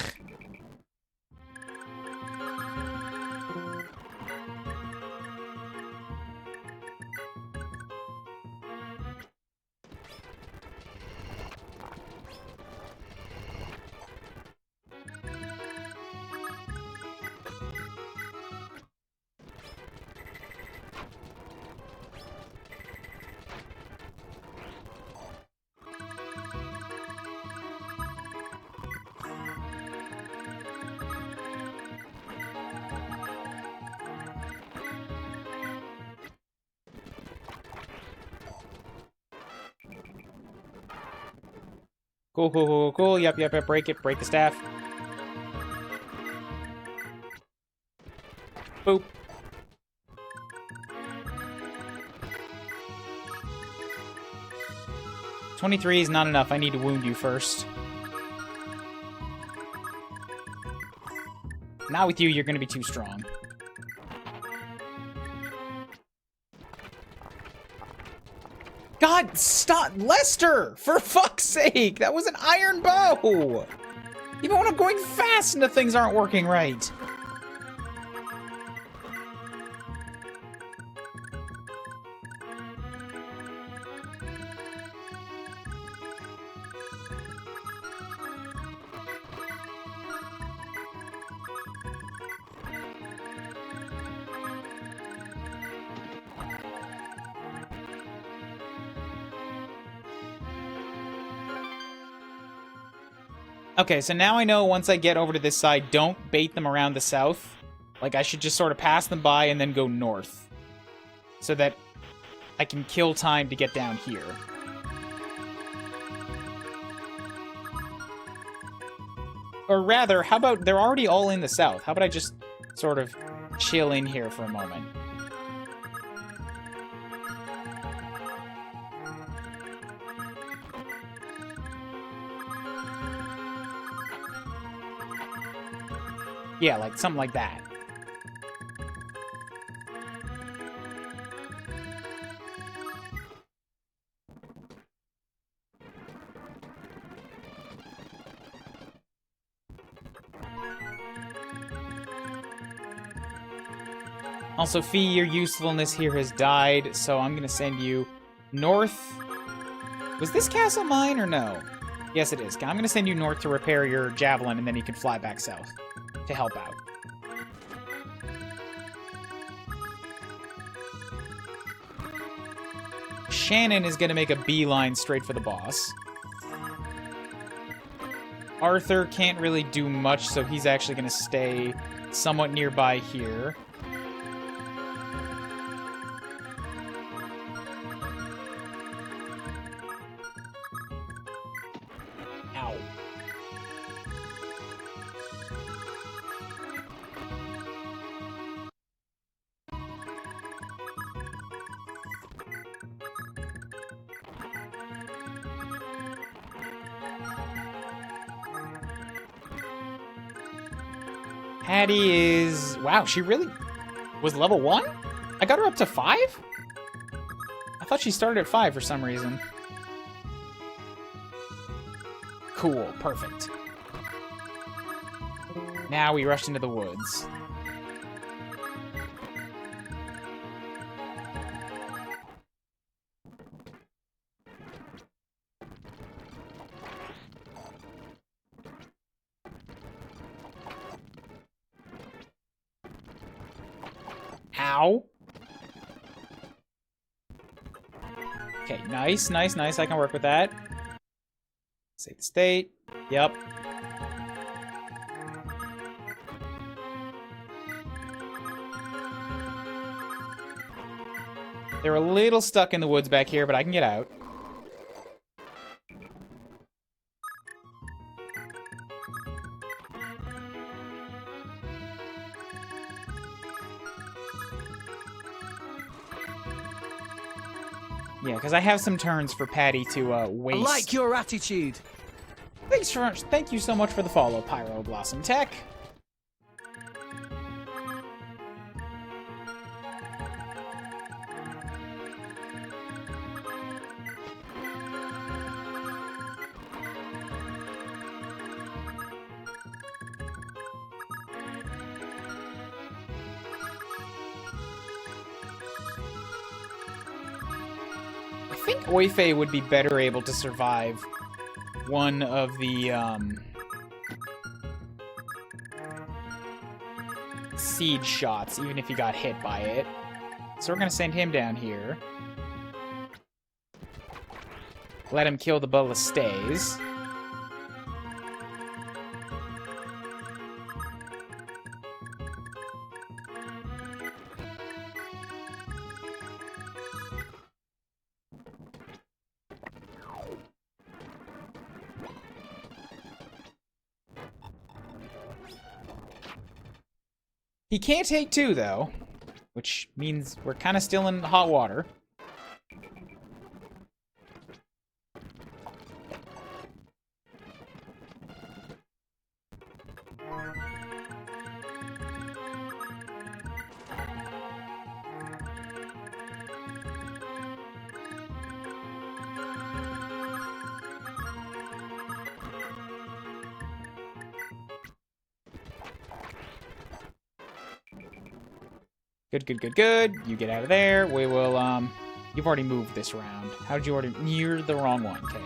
Cool, cool, cool, cool. Yep, yep, yep. Break it. Break the staff. Boop. $23 is not enough. I need to wound you first. Not with you, you're gonna be too strong. God, stop! Lester! For fuck's sake! That was an iron bow! Even when I'm going fast and the things aren't working right. Okay, so now I know once I get over to this side, don't bait them around the south. Like, I should just sort of pass them by and then go north. So that I can kill time to get down here. Or rather, how about they're already all in the south? How about I just sort of chill in here for a moment? Yeah, like something like that. Also, Fee, your usefulness here has died, so I'm gonna send you north. Was this castle mine or no? Yes, it is. I'm gonna send you north to repair your javelin, and then you can fly back south to help out. Shannon is gonna make a beeline straight for the boss. Arthur can't really do much, so he's actually gonna stay somewhat nearby here. Ow. Patty is... Wow, she really was level 1? I got her up to 5? I thought she started at 5 for some reason. Cool, perfect. Now we rushed into the woods. Ow. Okay, nice, nice, nice. I can work with that. Save the state. Yep. They're a little stuck in the woods back here, but I can get out. Yeah, because I have some turns for Patty to waste. I like your attitude. Thank you so much for the follow, Pyro Blossom Tech. I think Oife would be better able to survive one of the siege shots, even if he got hit by it. So we're gonna send him down here. Let him kill the ballistas. He can't take 2, though, which means we're kind of still in hot water. Good, good, good, good. You get out of there. We will, you've already moved this round. How did you already... You're the wrong one. Okay.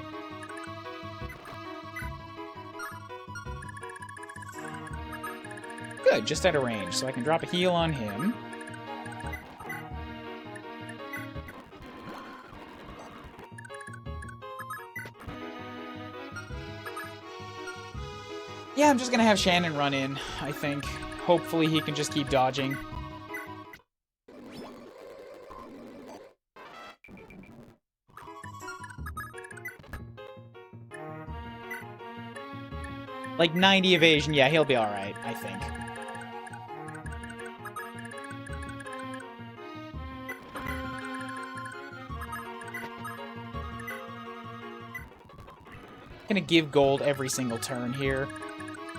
Good, just out of range. So I can drop a heal on him. Yeah, I'm just gonna have Shannon run in, I think. Hopefully he can just keep dodging. Like 90 evasion, yeah, he'll be alright, I think. Gonna give gold every single turn here.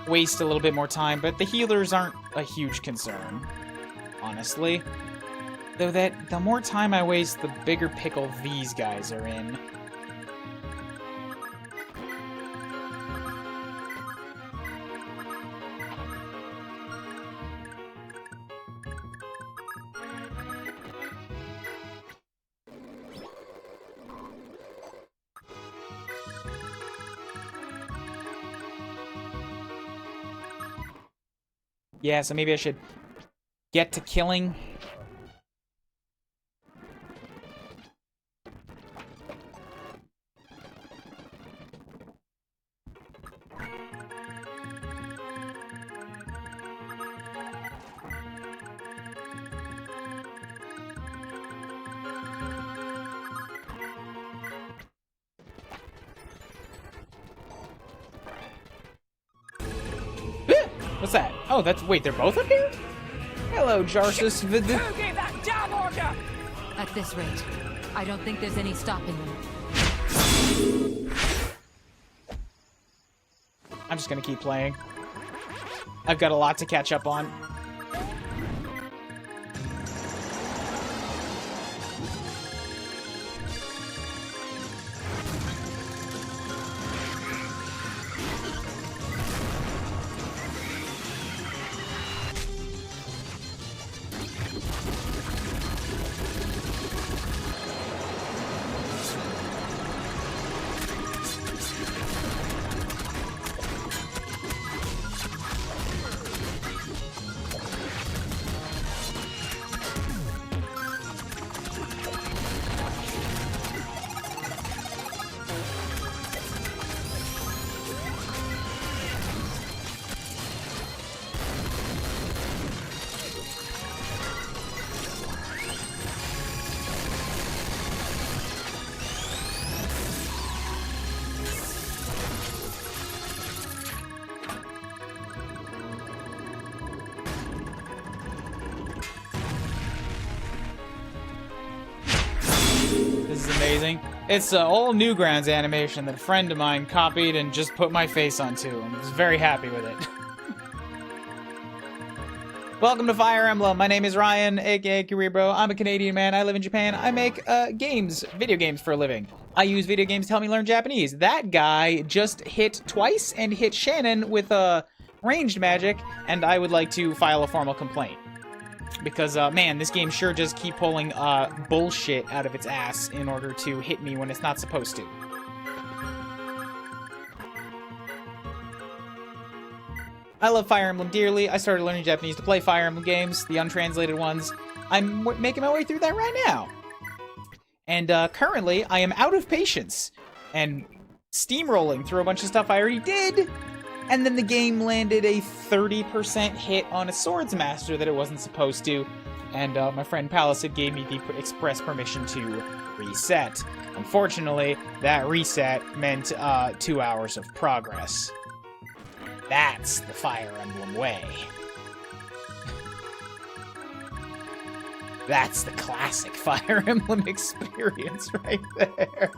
Waste a little bit more time, but the healers aren't a huge concern, honestly. Though the more time I waste, the bigger pickle these guys are in. Yeah, so maybe I should get to killing. What's that? Oh, that's... Wait, they're both up here? Hello, Jarsus. Who gave that damn order? At this rate, I don't think there's any stopping them. I'm just gonna keep playing. I've got a lot to catch up on. This is amazing. It's an old Newgrounds animation that a friend of mine copied and just put my face onto. I was very happy with it. Welcome to Fire Emblem. My name is Ryan, aka Kiribro. I'm a Canadian man. I live in Japan. I make video games for a living. I use video games to help me learn Japanese. That guy just hit twice and hit Shannon with ranged magic, and I would like to file a formal complaint. Because, man, this game sure does keep pulling bullshit out of its ass in order to hit me when it's not supposed to. I love Fire Emblem dearly. I started learning Japanese to play Fire Emblem games, the untranslated ones. I'm making my way through that right now. And currently, I am out of patience and steamrolling through a bunch of stuff I already did. And then the game landed a 30% hit on a Swords Master that it wasn't supposed to. And my friend Palisade gave me the express permission to reset. Unfortunately, that reset meant 2 hours of progress. That's the Fire Emblem way. That's the classic Fire Emblem experience right there.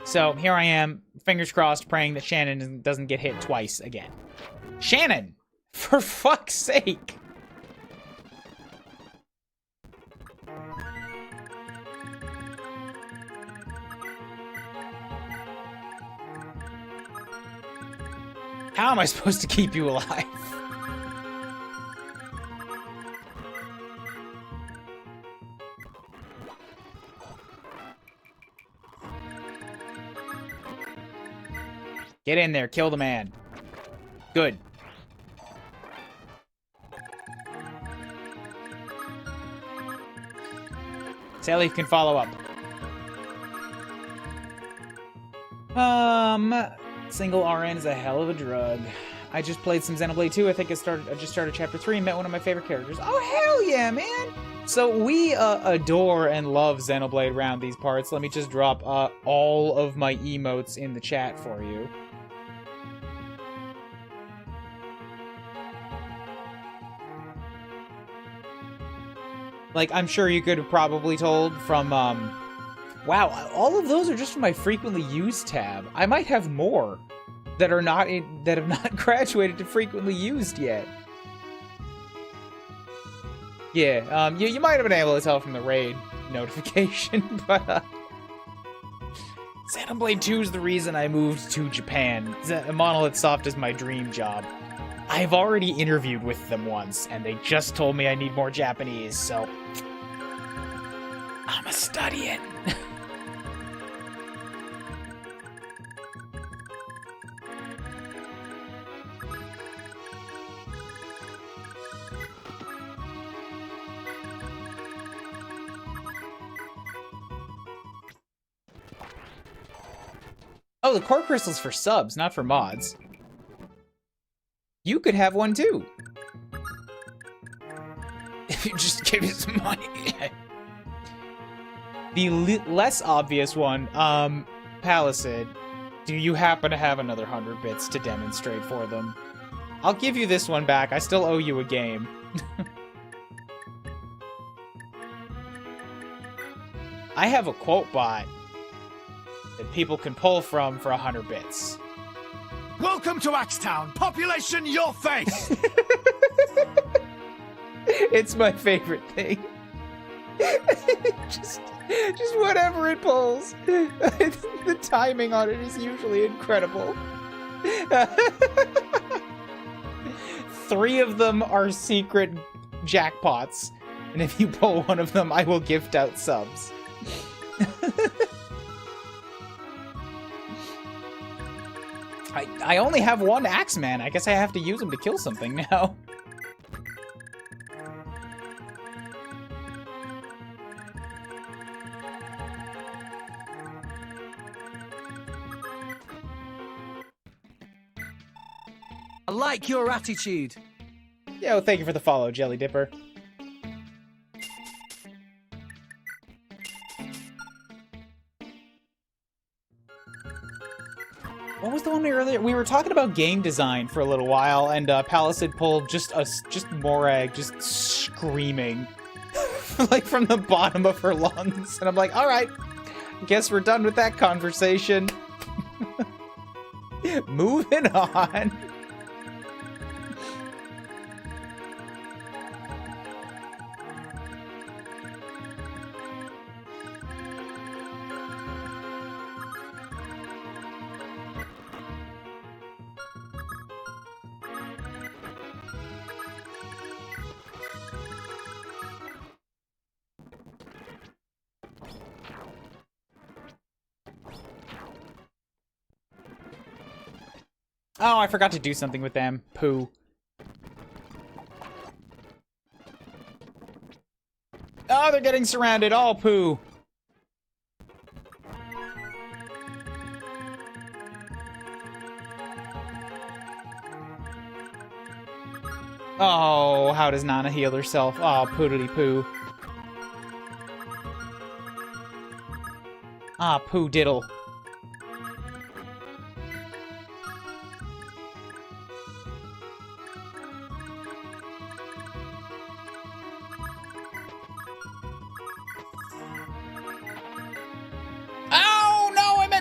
So here I am, fingers crossed, praying that Shannon doesn't get hit twice again. Shannon! For fuck's sake! How am I supposed to keep you alive? Get in there, kill the man. Good. Sally can follow up. Single RN is a hell of a drug. I just played some Xenoblade 2. I think I just started Chapter 3 and met one of my favorite characters. Oh, hell yeah, man! So we adore and love Xenoblade around these parts. Let me just drop all of my emotes in the chat for you. Like, I'm sure you could have probably told from, wow, all of those are just from my frequently used tab. I might have more that are not that have not graduated to frequently used yet. Yeah, you might have been able to tell from the raid notification, but Xenoblade 2 is the reason I moved to Japan. Monolith Soft is my dream job. I've already interviewed with them once, and they just told me I need more Japanese, so I'm a studying. Oh, the core crystal's for subs, not for mods. You could have one too. If you just give me some money. The less obvious one, Palisade. Do you happen to have another 100 bits to demonstrate for them? I'll give you this one back. I still owe you a game. I have a quote bot that people can pull from for 100 bits. Welcome to Axetown. Population, your face. It's my favorite thing. just whatever it pulls. The timing on it is usually incredible. 3 of them are secret jackpots, and if you pull one of them, I will gift out subs. I only have one Axeman. I guess I have to use him to kill something now. I like your attitude. Yo, thank you for the follow, Jelly Dipper. What was the one we were talking about game design for a little while, and Palisade pulled just Morag just screaming like from the bottom of her lungs, and I'm like, all right, guess we're done with that conversation. Moving on. Oh, I forgot to do something with them. Poo. Oh, they're getting surrounded. Oh, poo. Oh, how does Nana heal herself? Oh, poodly poo. Ah, poo diddle.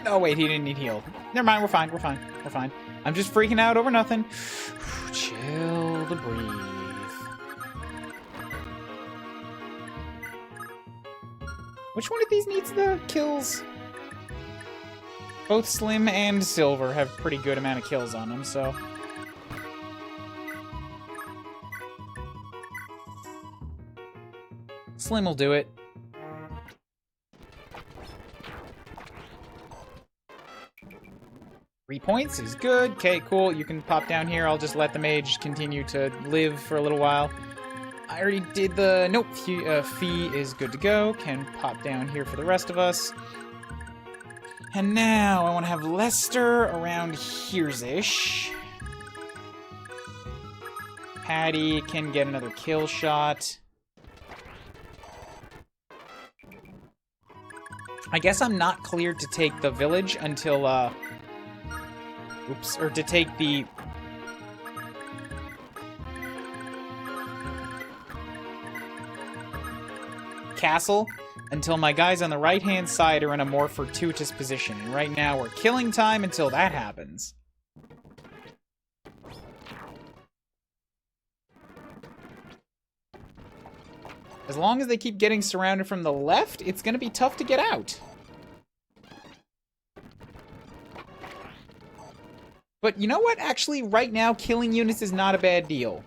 Oh, wait, he didn't need heal. Never mind, we're fine, we're fine, we're fine. I'm just freaking out over nothing. Chill the breathe. Which one of these needs the kills? Both Slim and Silver have pretty good amount of kills on them, so... Slim will do it. 3 points is good. Okay, cool. You can pop down here. I'll just let the mage continue to live for a little while. I already did the... Nope. Fee is good to go. Can pop down here for the rest of us. And now I want to have Lester around here's-ish. Patty can get another kill shot. I guess I'm not cleared to take the village until, oops, or to take the... castle until my guys on the right-hand side are in a more fortuitous position. And right now we're killing time until that happens. As long as they keep getting surrounded from the left, it's going to be tough to get out. But you know what? Actually, right now, killing units is not a bad deal.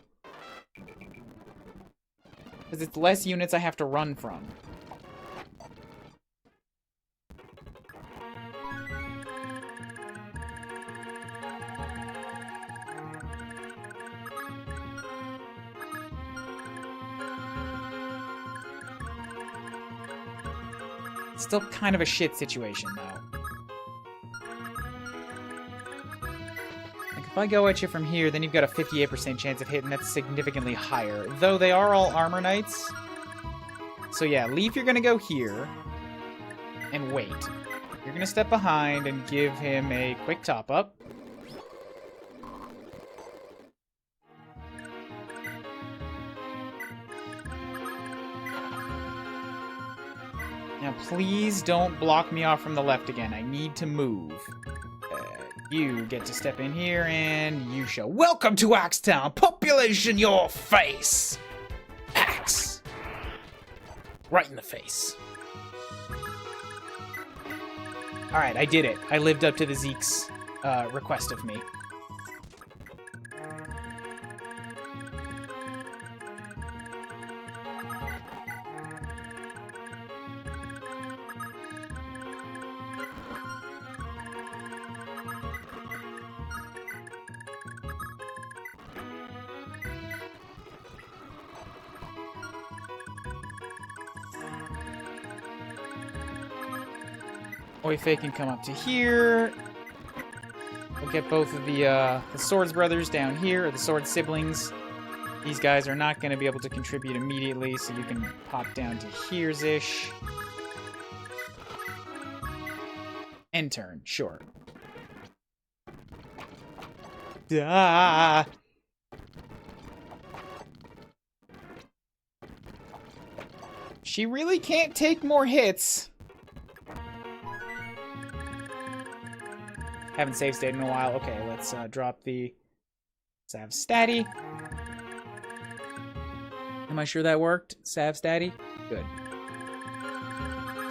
Because it's less units I have to run from. Still kind of a shit situation, though. Like, if I go at you from here, then you've got a 58% chance of hitting. That's significantly higher. Though they are all armor knights. So yeah, Leaf, you're gonna go here. And wait. You're gonna step behind and give him a quick top-up. Now, please don't block me off from the left again. I need to move. You get to step in here, and you shall. Welcome to Axetown! Population your face! Axe! Right in the face. Alright, I did it. I lived up to the Zeke's request of me. Oife can come up to here. We'll get both of the Swords brothers down here, or the Swords siblings. These guys are not going to be able to contribute immediately, so you can pop down to here's-ish. End turn, sure. Ah! She really can't take more hits. Haven't save state in a while. Okay, let's drop the Sav Statty. Am I sure that worked? Sav Statty? Good.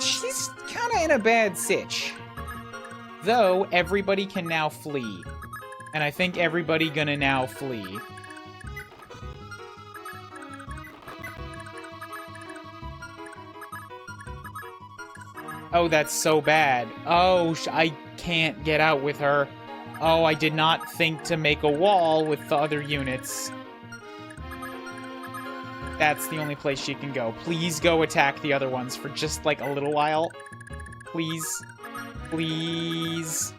She's kind of in a bad sitch. Though, everybody can now flee. And I think everybody gonna now flee. Oh, that's so bad. Oh, I can't get out with her. Oh, I did not think to make a wall with the other units. That's the only place she can go. Please go attack the other ones for just, like, a little while. Please. Please.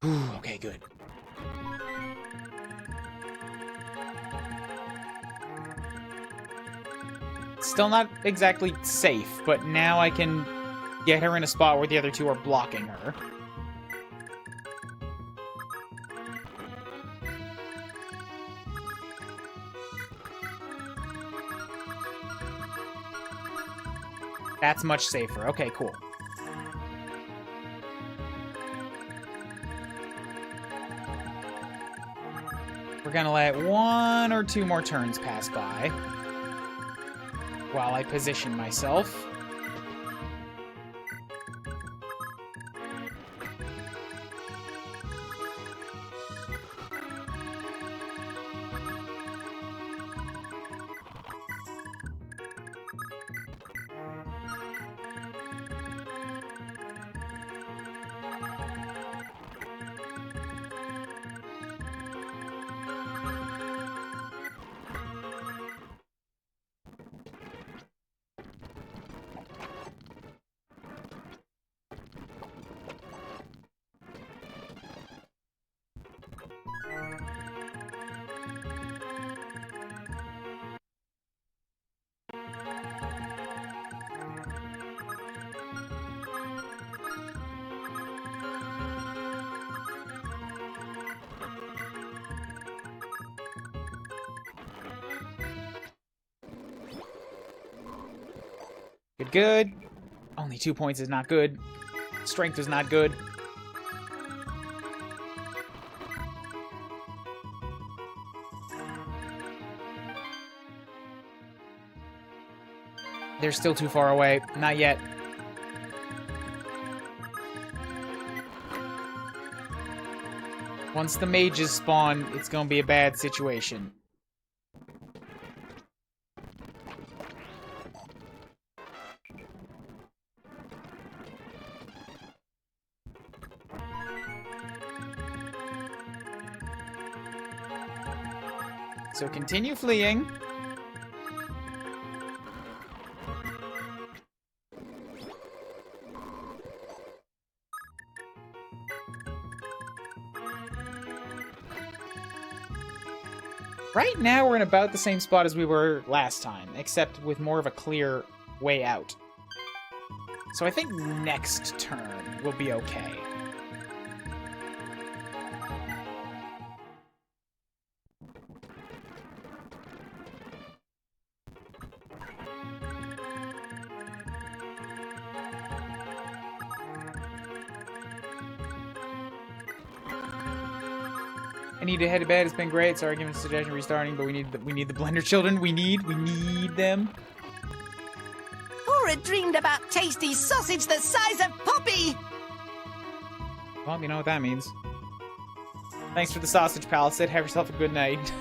Ooh, okay, good. Still not exactly safe, but now I can get her in a spot where the other two are blocking her. That's much safer. Okay, cool. gonna let 1 or 2 more turns pass by while I position myself. Good. Only 2 points is not good. Strength is not good. They're still too far away. Not yet. Once the mages spawn, it's gonna be a bad situation. So continue fleeing. Right now we're in about the same spot as we were last time, except with more of a clear way out. So I think next turn will be okay. I need to head to bed. It's been great. Sorry, giving a suggestion restarting, but we need the Blender children. We need them. Cora dreamed about tasty sausage the size of Poppy. Well, you know what that means. Thanks for the sausage, Palisade. Have yourself a good night.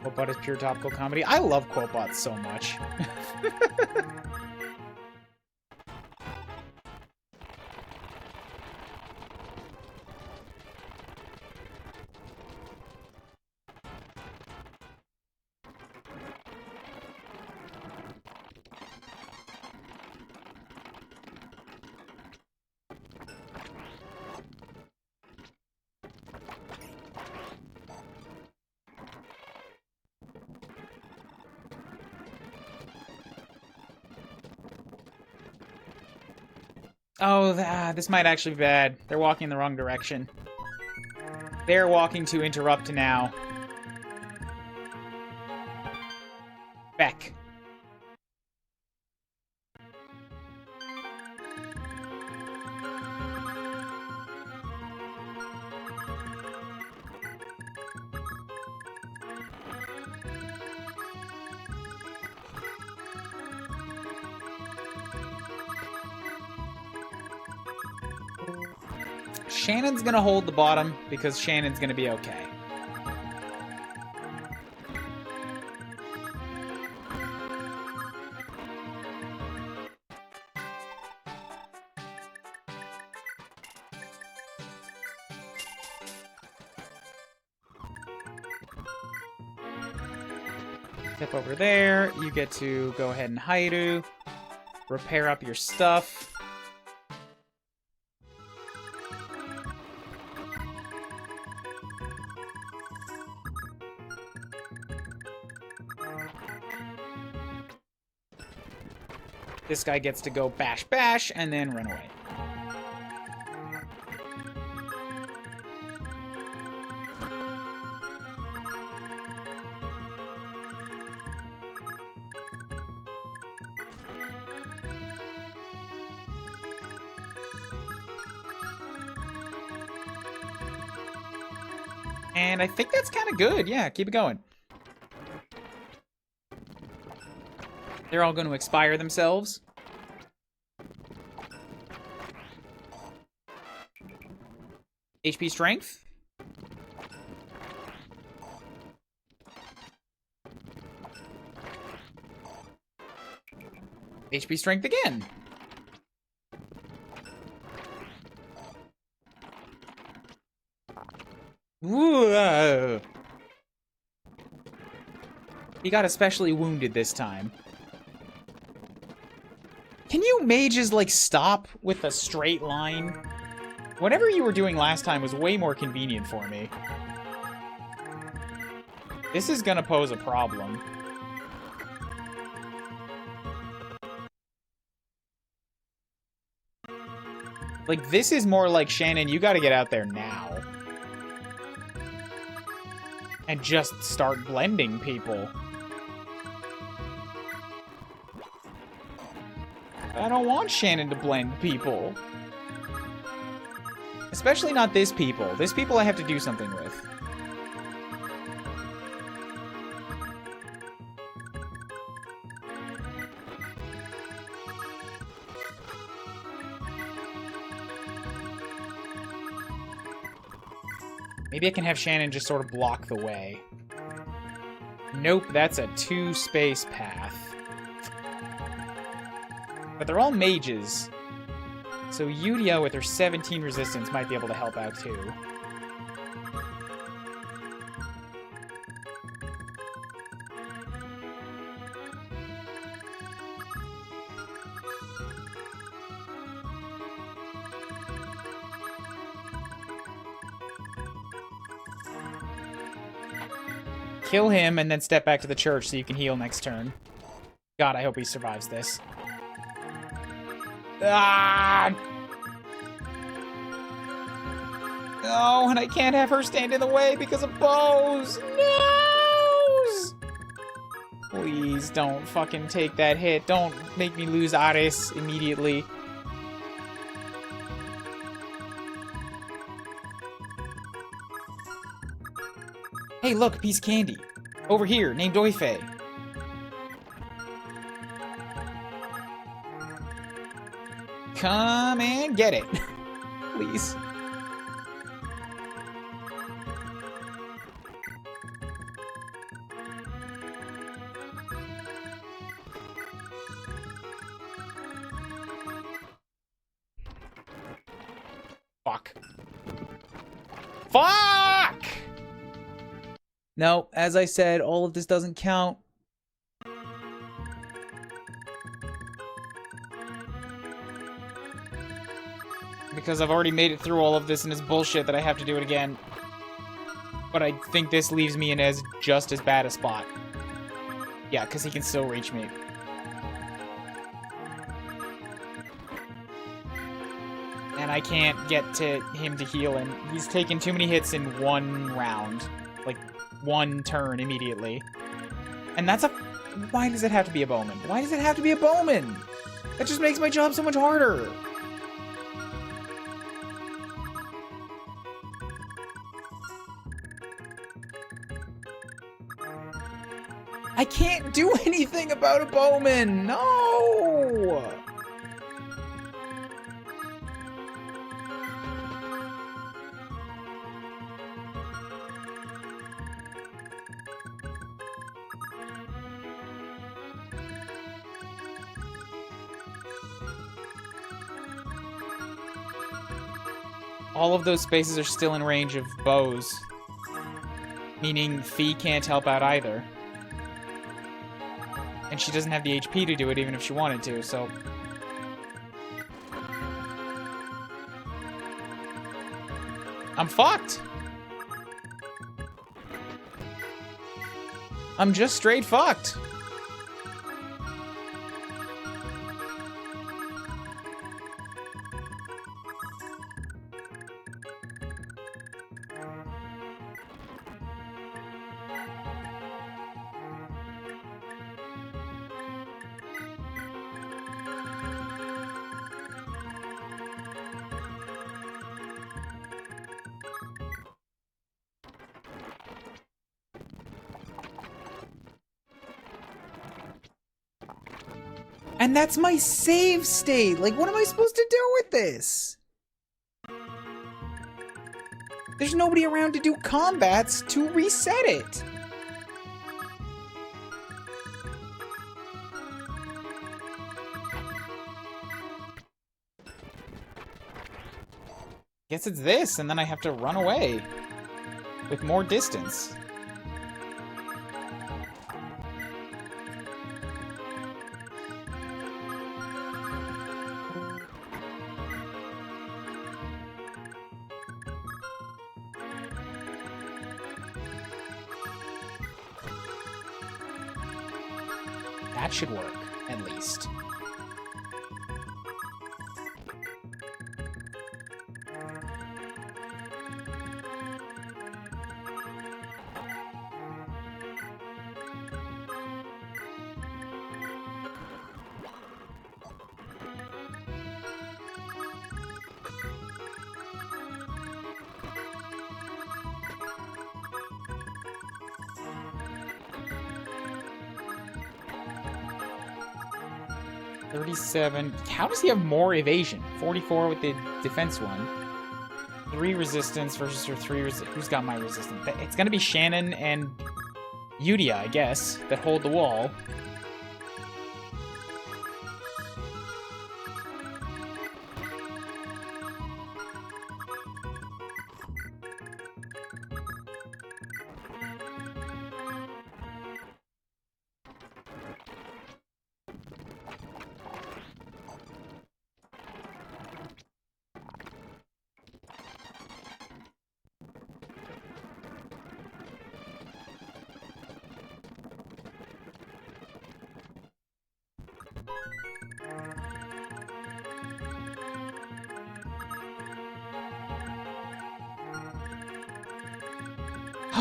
Quotebot is pure topical comedy. I love Quotebot so much. Oh, this might actually be bad. They're walking in the wrong direction. They're walking to interrupt now. Beck. Shannon's gonna hold the bottom because Shannon's gonna be okay. Step over there. You get to go ahead and Haidu. Repair up your stuff. This guy gets to go bash bash and then run away. And I think that's kind of good. Yeah, keep it going. They're all going to expire themselves. HP strength. HP strength again. Whoa. He got especially wounded this time. Can you mages, like, stop with a straight line? Whatever you were doing last time was way more convenient for me. This is gonna pose a problem. Like, this is more like, Shannon, you gotta get out there now. And just start blending people. I don't want Shannon to blend people. Especially not this people. This people I have to do something with. Maybe I can have Shannon just sort of block the way. Nope, that's a 2-space path. But they're all mages. So Yudia with her 17 resistance might be able to help out too. Kill him and then step back to the church so you can heal next turn. God, I hope he survives this. Ah! No, and I can't have her stand in the way because of bows. No! Please don't fucking take that hit. Don't make me lose Ares immediately. Hey, look, a piece of candy. Over here, named Oife. Come and get it. Please. Fuck. Fuck! No, as I said, all of this doesn't count. Because I've already made it through all of this and it's bullshit that I have to do it again. But I think this leaves me in just as bad a spot. Yeah, because he can still reach me. And I can't get to him to heal him. He's taken too many hits in one round. Like, one turn immediately. And that's a... Why does it have to be a bowman? Why does it have to be a bowman? That just makes my job so much harder. I can't do anything about a bowman! No! All of those spaces are still in range of bows. Meaning Fee can't help out either. And she doesn't have the HP to do it even if she wanted to, so... I'm fucked! I'm just straight fucked! And that's my save state! Like, what am I supposed to do with this? There's nobody around to do combats to reset it! Guess it's this, and then I have to run away. With more distance. That should work, at least. $37. How does he have more evasion? 44 with the defense one. 3 resistance versus her 3 resistance. Who's got my resistance? It's gonna be Shannon and Yudia, I guess, that hold the wall.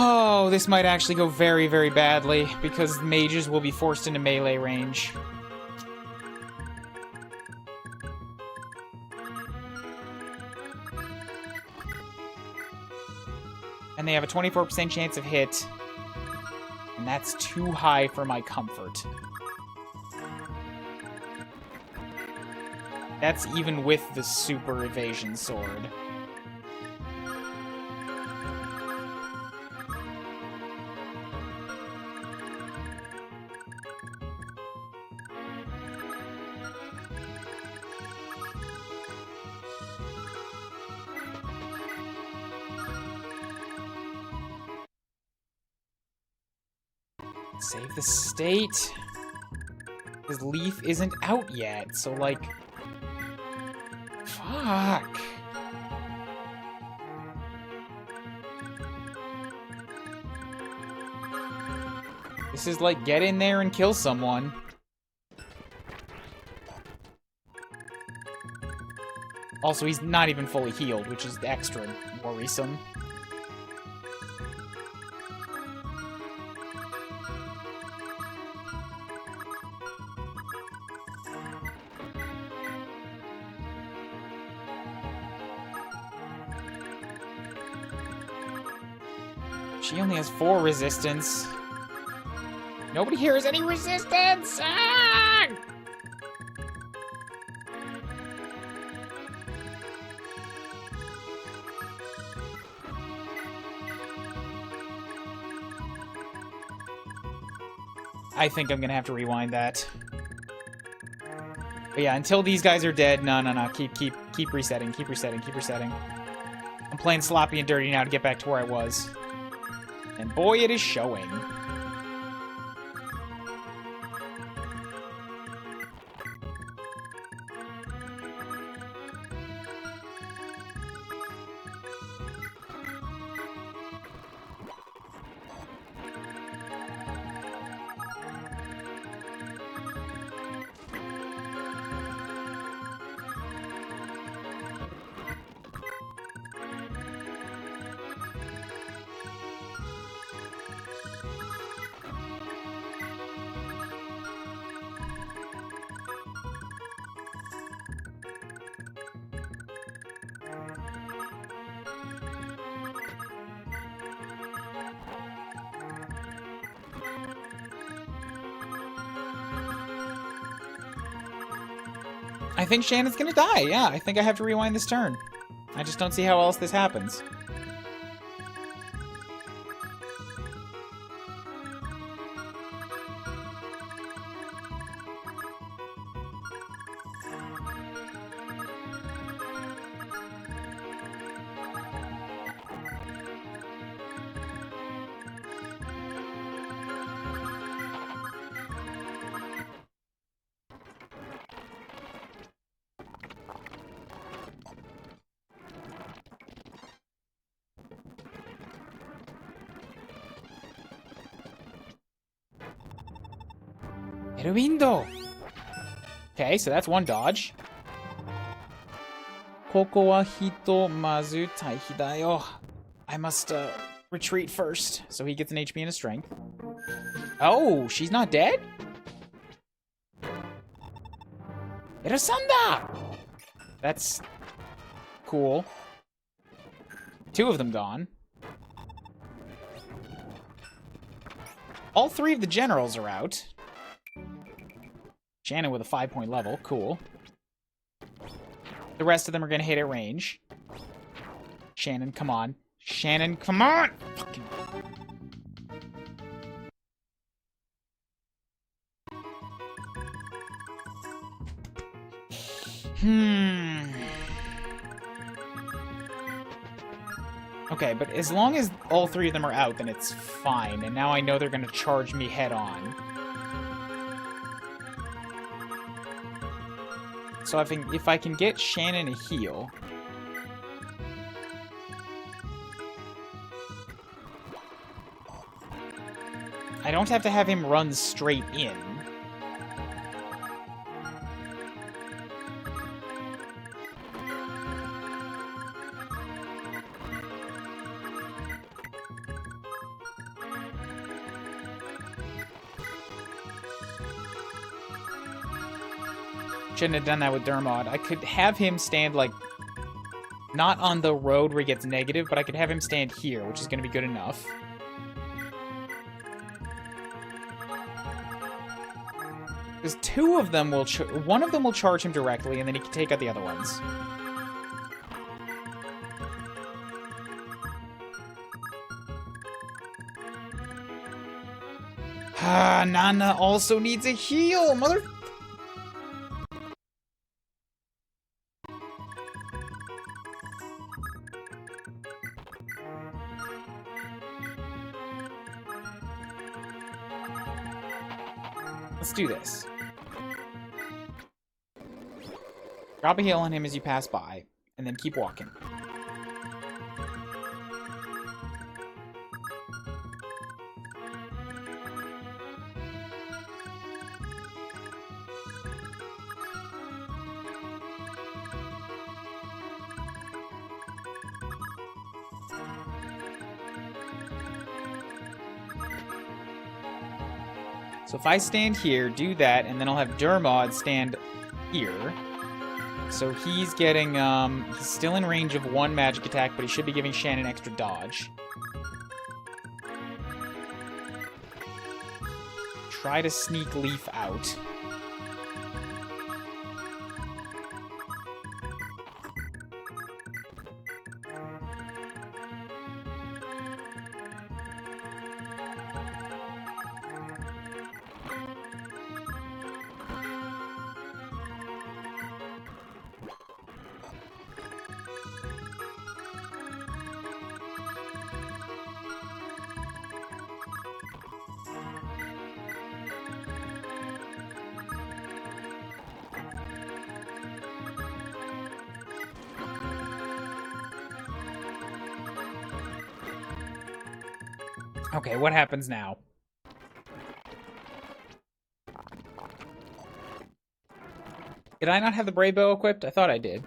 Oh, this might actually go very, very badly, because mages will be forced into melee range. And they have a 24% chance of hit, and that's too high for my comfort. That's even with the super evasion sword. Save the state. His leaf isn't out yet, so like... Fuck. This is like, get in there and kill someone. Also, he's not even fully healed, which is extra worrisome. She only has 4 resistance. Nobody here has any resistance! Ah! I think I'm gonna have to rewind that. But yeah, until these guys are dead, no. Keep resetting, keep resetting. I'm playing sloppy and dirty now to get back to where I was. And boy, it is showing. I think Shannon's gonna die, yeah. I think I have to rewind this turn. I just don't see how else this happens. Window. Okay, so that's one dodge. Koko wa hito mazu taihi da yo. I must retreat first, so he gets an HP and a strength. Oh, she's not dead? Erasanda! That's cool. 2 of them gone. All 3 of the generals are out. Shannon with a 5-point level. Cool. The rest of them are going to hit at range. Shannon, come on. Shannon, come on! Fucking... Okay, but as long as all 3 of them are out, then it's fine. And now I know they're going to charge me head on. So if I can get Shannon a heal... I don't have to have him run straight in. Shouldn't have done that with Dermot. I could have him stand, like, not on the road where he gets negative, but I could have him stand here, which is going to be good enough. Because 2 of them will... one of them will charge him directly, and then he can take out the other ones. Ah, Nana also needs a heal, mother... Let's do this. Drop a heal on him as you pass by, and then keep walking. So if I stand here, do that, and then I'll have Dermot stand here. So he's getting, he's still in range of 1 magic attack, but he should be giving Shannon extra dodge. Try to sneak Leaf out. Okay, what happens now? Did I not have the Brave Bow equipped? I thought I did.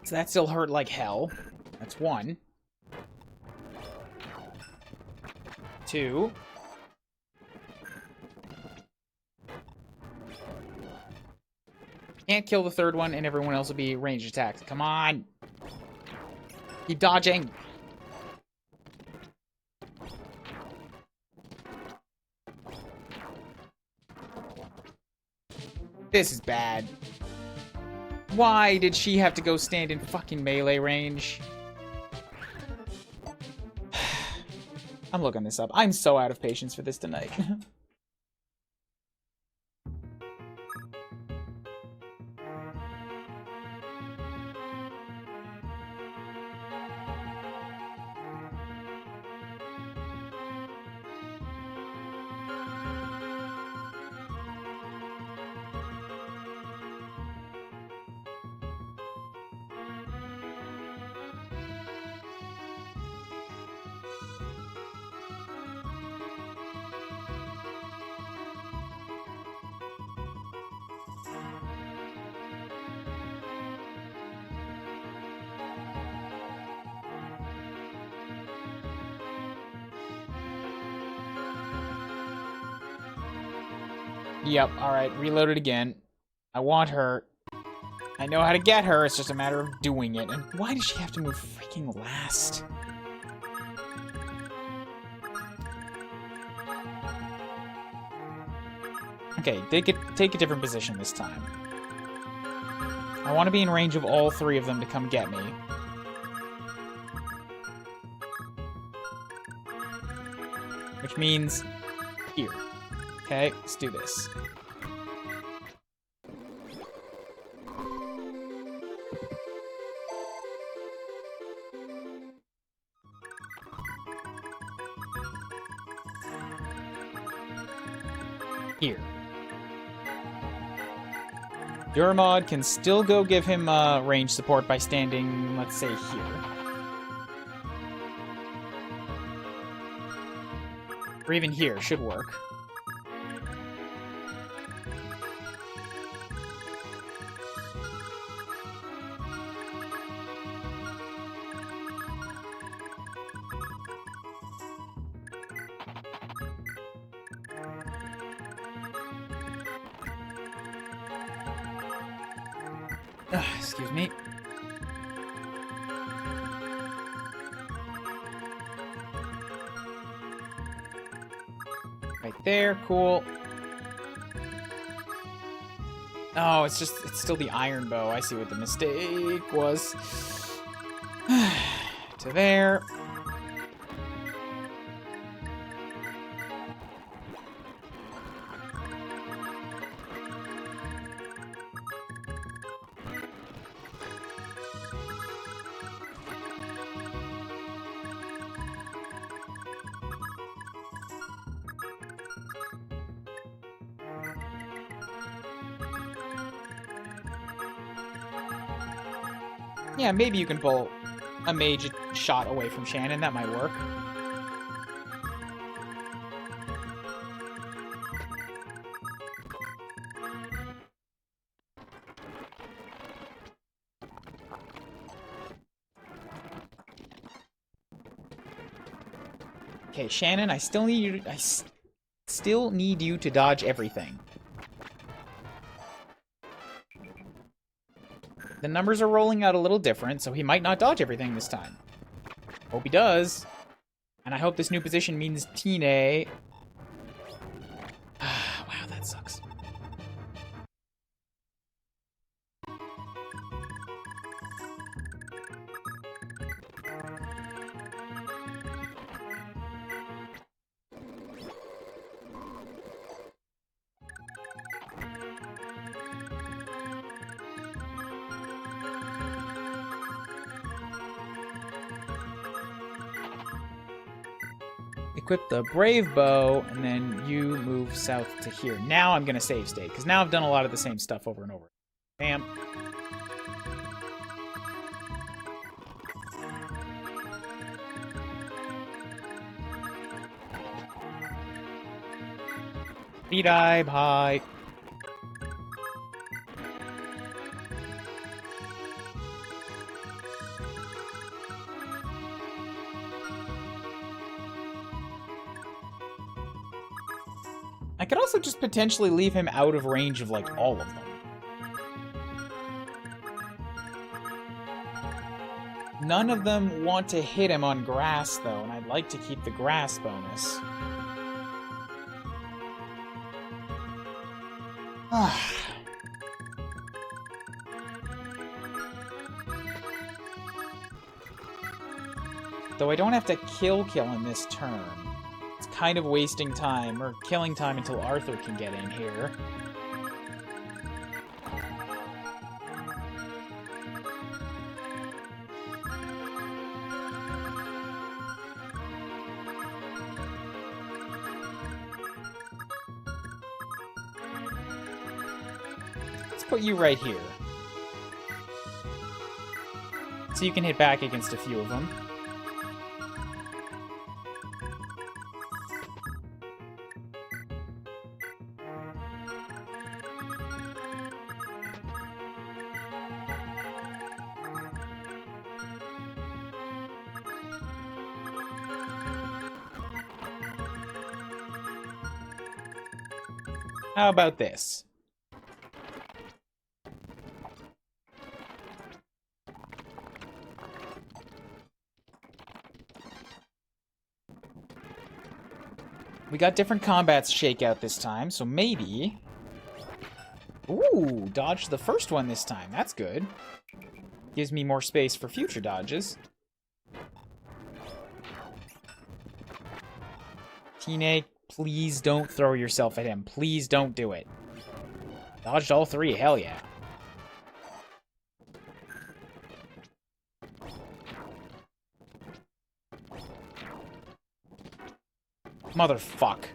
So that still hurt like hell. That's 1. 2. Can't kill the 3rd one, and everyone else will be ranged attacks. Come on! Keep dodging! This is bad. Why did she have to go stand in fucking melee range? I'm looking this up. I'm so out of patience for this tonight. Yep, alright, reload it again. I want her. I know how to get her, it's just a matter of doing it. And why does she have to move freaking last? Okay, take a different position this time. I want to be in range of all three of them to come get me. Which means here. Okay, let's do this. Here. Duramod can still go give him range support by standing, let's say, here. Or even here, should work. Excuse me. Right there, cool. Oh, it's still the iron bow. I see what the mistake was. To there. Yeah, maybe you can pull a mage shot away from Shannon. That might work. Okay, Shannon, I still need you. I still need you to dodge everything. The numbers are rolling out a little different, so he might not dodge everything this time. Hope he does. And I hope this new position means Tine. Wow, that sucks. Equip the Brave Bow, and then you move south to here. Now I'm gonna save state, because now I've done a lot of the same stuff over and over. Bam. Dive high. I could also just potentially leave him out of range of, like, all of them. None of them want to hit him on grass, though, and I'd like to keep the grass bonus. Though I don't have to kill in this turn. It's kind of wasting time, or killing time until Arthur can get in here. Let's put you right here. So you can hit back against a few of them. How about this? We got different combats shake out this time, so maybe... Ooh, dodged the first one this time. That's good. Gives me more space for future dodges. Tine, please don't throw yourself at him. Please don't do it. Dodged all three, hell yeah. Motherfuck.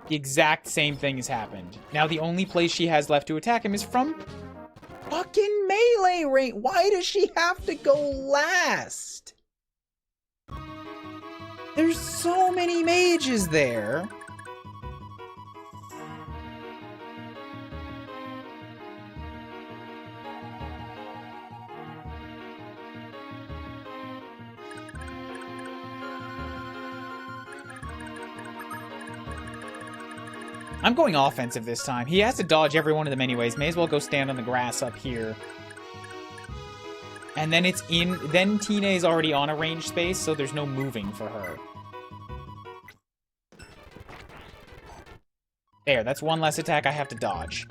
The exact same thing has happened. Now the only place she has left to attack him is from fucking melee range. Why does she have to go last? There's so many mages there. I'm going offensive this time. He has to dodge every one of them anyways. May as well go stand on the grass up here. And then it's in... Then Tina is already on a range space, so there's no moving for her. There, that's one less attack I have to dodge.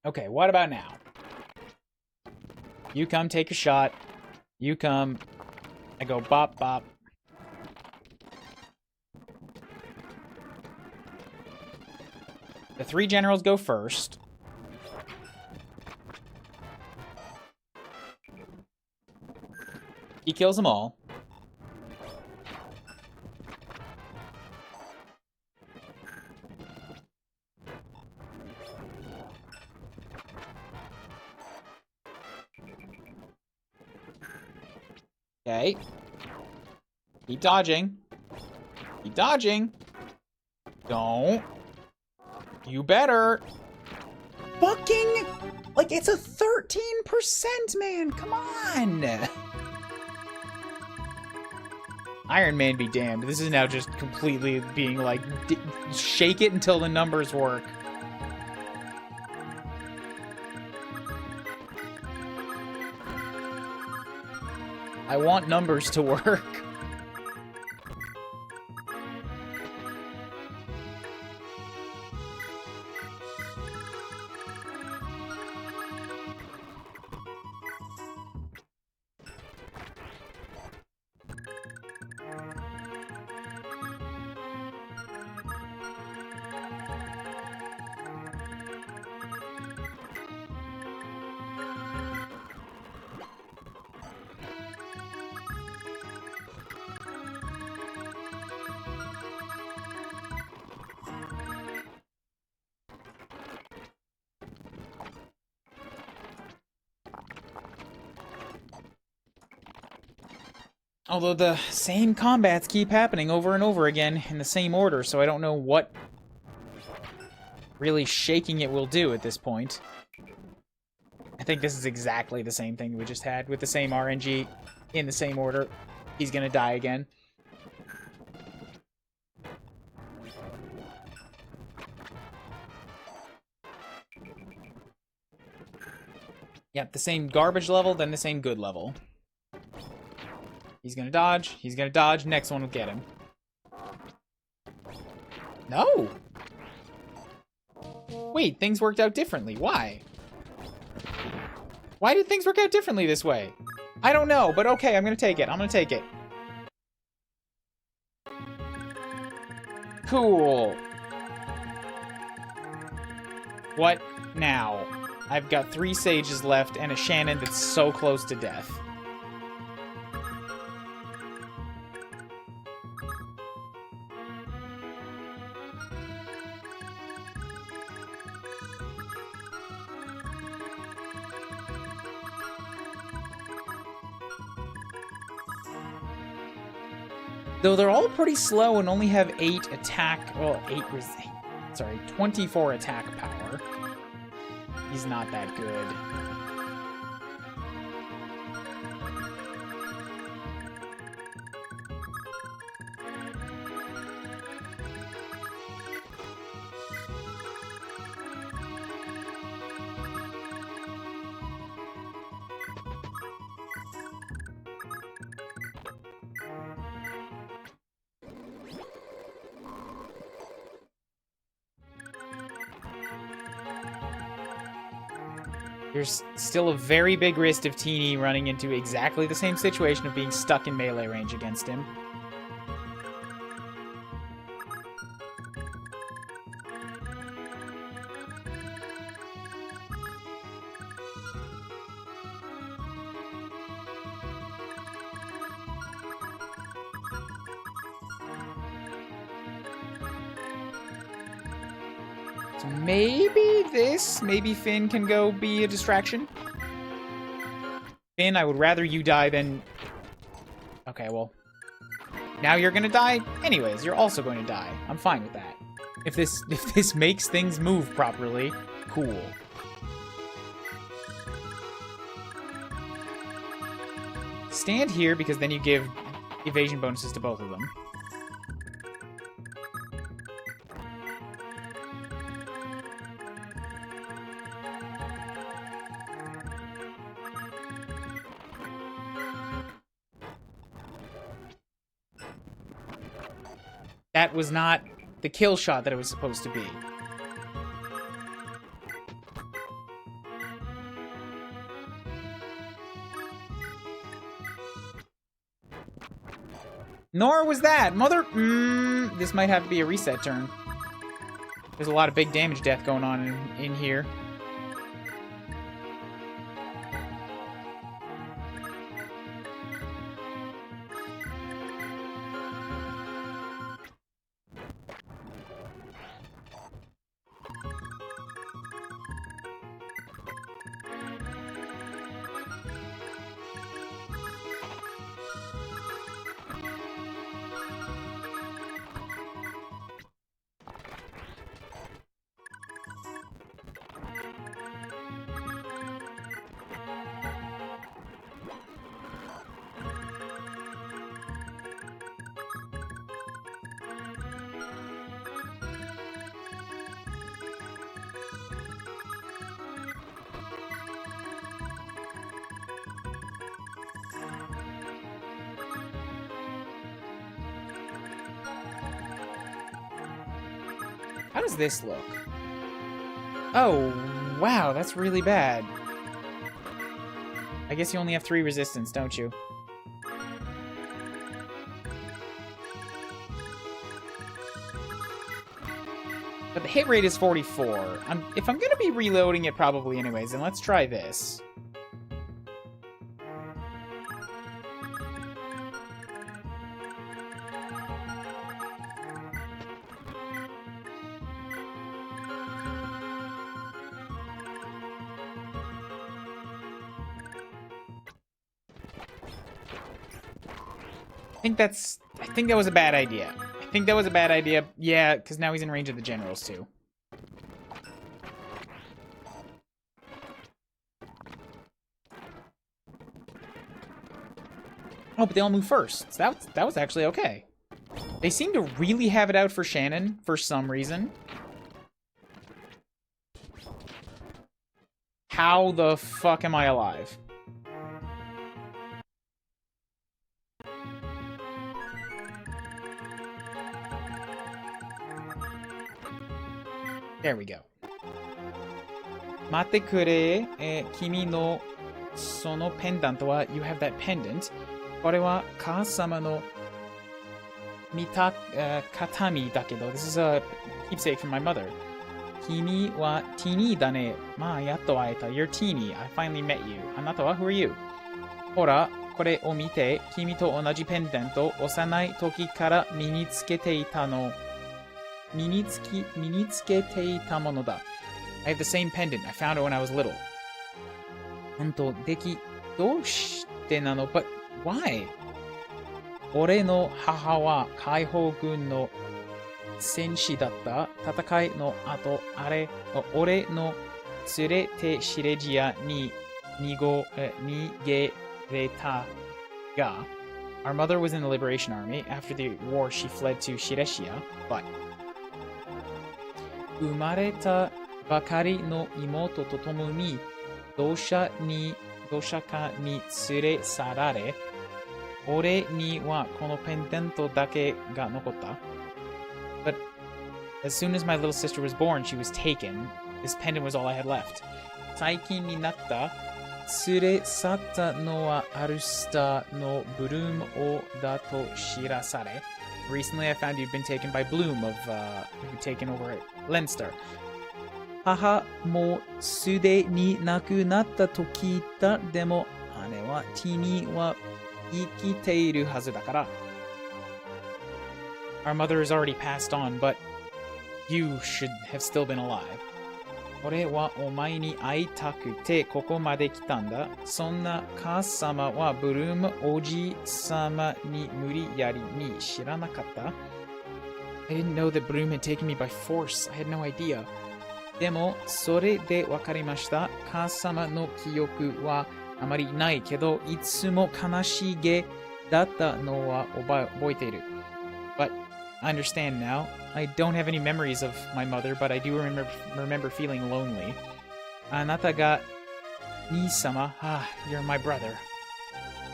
Okay, what about now? You come, take a shot. You come. I go bop, bop. The three generals go first. He kills them all. Okay. Keep dodging. Keep dodging. Don't. You better. Fucking... Like, it's a 13%, man. Come on. Iron Man be damned. This is now just completely being like, shake it until the numbers work. I want numbers to work. Although the same combats keep happening over and over again in the same order, so I don't know what really shaking it will do at this point. I think this is exactly the same thing we just had with the same RNG in the same order. He's gonna die again. Yep, the same garbage level, then the same good level. He's gonna dodge, next one will get him. No! Wait, things worked out differently. Why? Why did things work out differently this way? I don't know, but okay, I'm gonna take it. I'm gonna take it. Cool. What now? I've got 3 sages left and a Shannon that's so close to death. Though they're all pretty slow and only have 8 attack, well, 24 attack power. He's not that good. There's still a very big risk of Teeny running into exactly the same situation of being stuck in melee range against him. So maybe Finn can go be a distraction. Finn, I would rather you die than... Okay, well... Now you're gonna die? Anyways, you're also going to die. I'm fine with that. If this makes things move properly, cool. Stand here, because then you give evasion bonuses to both of them. That was not the kill shot that it was supposed to be. Nor was that! Mother... this might have to be a reset turn. There's a lot of big damage death going on in here. How does this look? Oh, wow, that's really bad. I guess you only have 3 resistance, don't you? But the hit rate is 44. If I'm gonna be reloading it probably anyways, then let's try this. think that was a bad idea. I think that was a bad idea. Yeah, because now he's in range of the generals too. Oh, but they all move first. So that was actually okay. They seem to really have it out for Shannon for some reason. How the fuck am I alive? There we go. Mate kure, kimi no sono pendant wa, you have that pendant. Kore wa kaasama no katami dakedo. This is a keepsake from my mother. Kimi wa teeny dane. Ma, yatto aeta. You're teeny. I finally met you. Anata wa, who are you? Hora, kore o mite. Kimi to onaji pendant o osanai toki kara minitsukete ita no. Minitsukete ita mono da. I have the same pendant. I found it when I was little. Honto, deki, doushite nano? But why? Ore no haha wa kaihou-gun no senshi datta. Tatakai no ato, ore no tsurete Shirejiya ni nigereta ga. Our mother was in the Liberation Army. After the war, she fled to Shireshiya, but umareta bakari no imoto to tomo ni doshaka ni tsure sarare. Ore ni wa kono pendento dake ga nokotta. But as soon as my little sister was born, she was taken. This pendant was all I had left. Saikin ni natta tsure satta no wa arusta no Bloom o dato shirasare. Recently, I found you'd been taken by Bloom who'd taken over at Leinster. Haha mo sude ni naku natta to kiita. Demo ane wa tini wa ikiteiru hazu dakara. Our mother has already passed on, but you should have still been alive. Ore wa omae ni aitakute koko made kitanda. Sonna kaasama wa Bloom oji-sama ni muriyari ni shiranakatta. I didn't know that Bloom had taken me by force. I had no idea. Demo, sore de wakarimashita. Kaasama no kiyoku wa amari nai kedo, itsumo kanashii ge datta no wa oboeteiru. But I understand now. I don't have any memories of my mother, but I do remember feeling lonely. Anata ga ni-sama. Ah, you're my brother.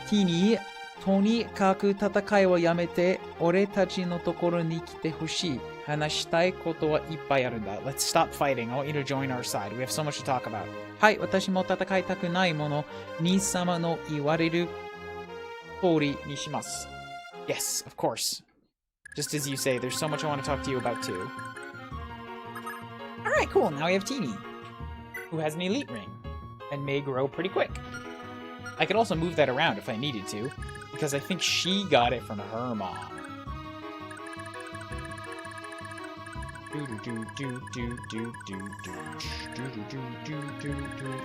Tini, tonikaku tatakai wa yamete, ore tachi no tokoro ni kite hoshii. Hanashitai koto wa ippai aru nda. Let's stop fighting. I want you to join our side. We have so much to talk about. Hai, watashi mo tatakai taku nai mono, ni-sama no iwareru tori ni shimasu. Yes, of course. Just as you say, there's so much I want to talk to you about too. Alright, cool. Now we have Teeny, who has an elite ring, and may grow pretty quick. I could also move that around if I needed to, because I think she got it from her mom.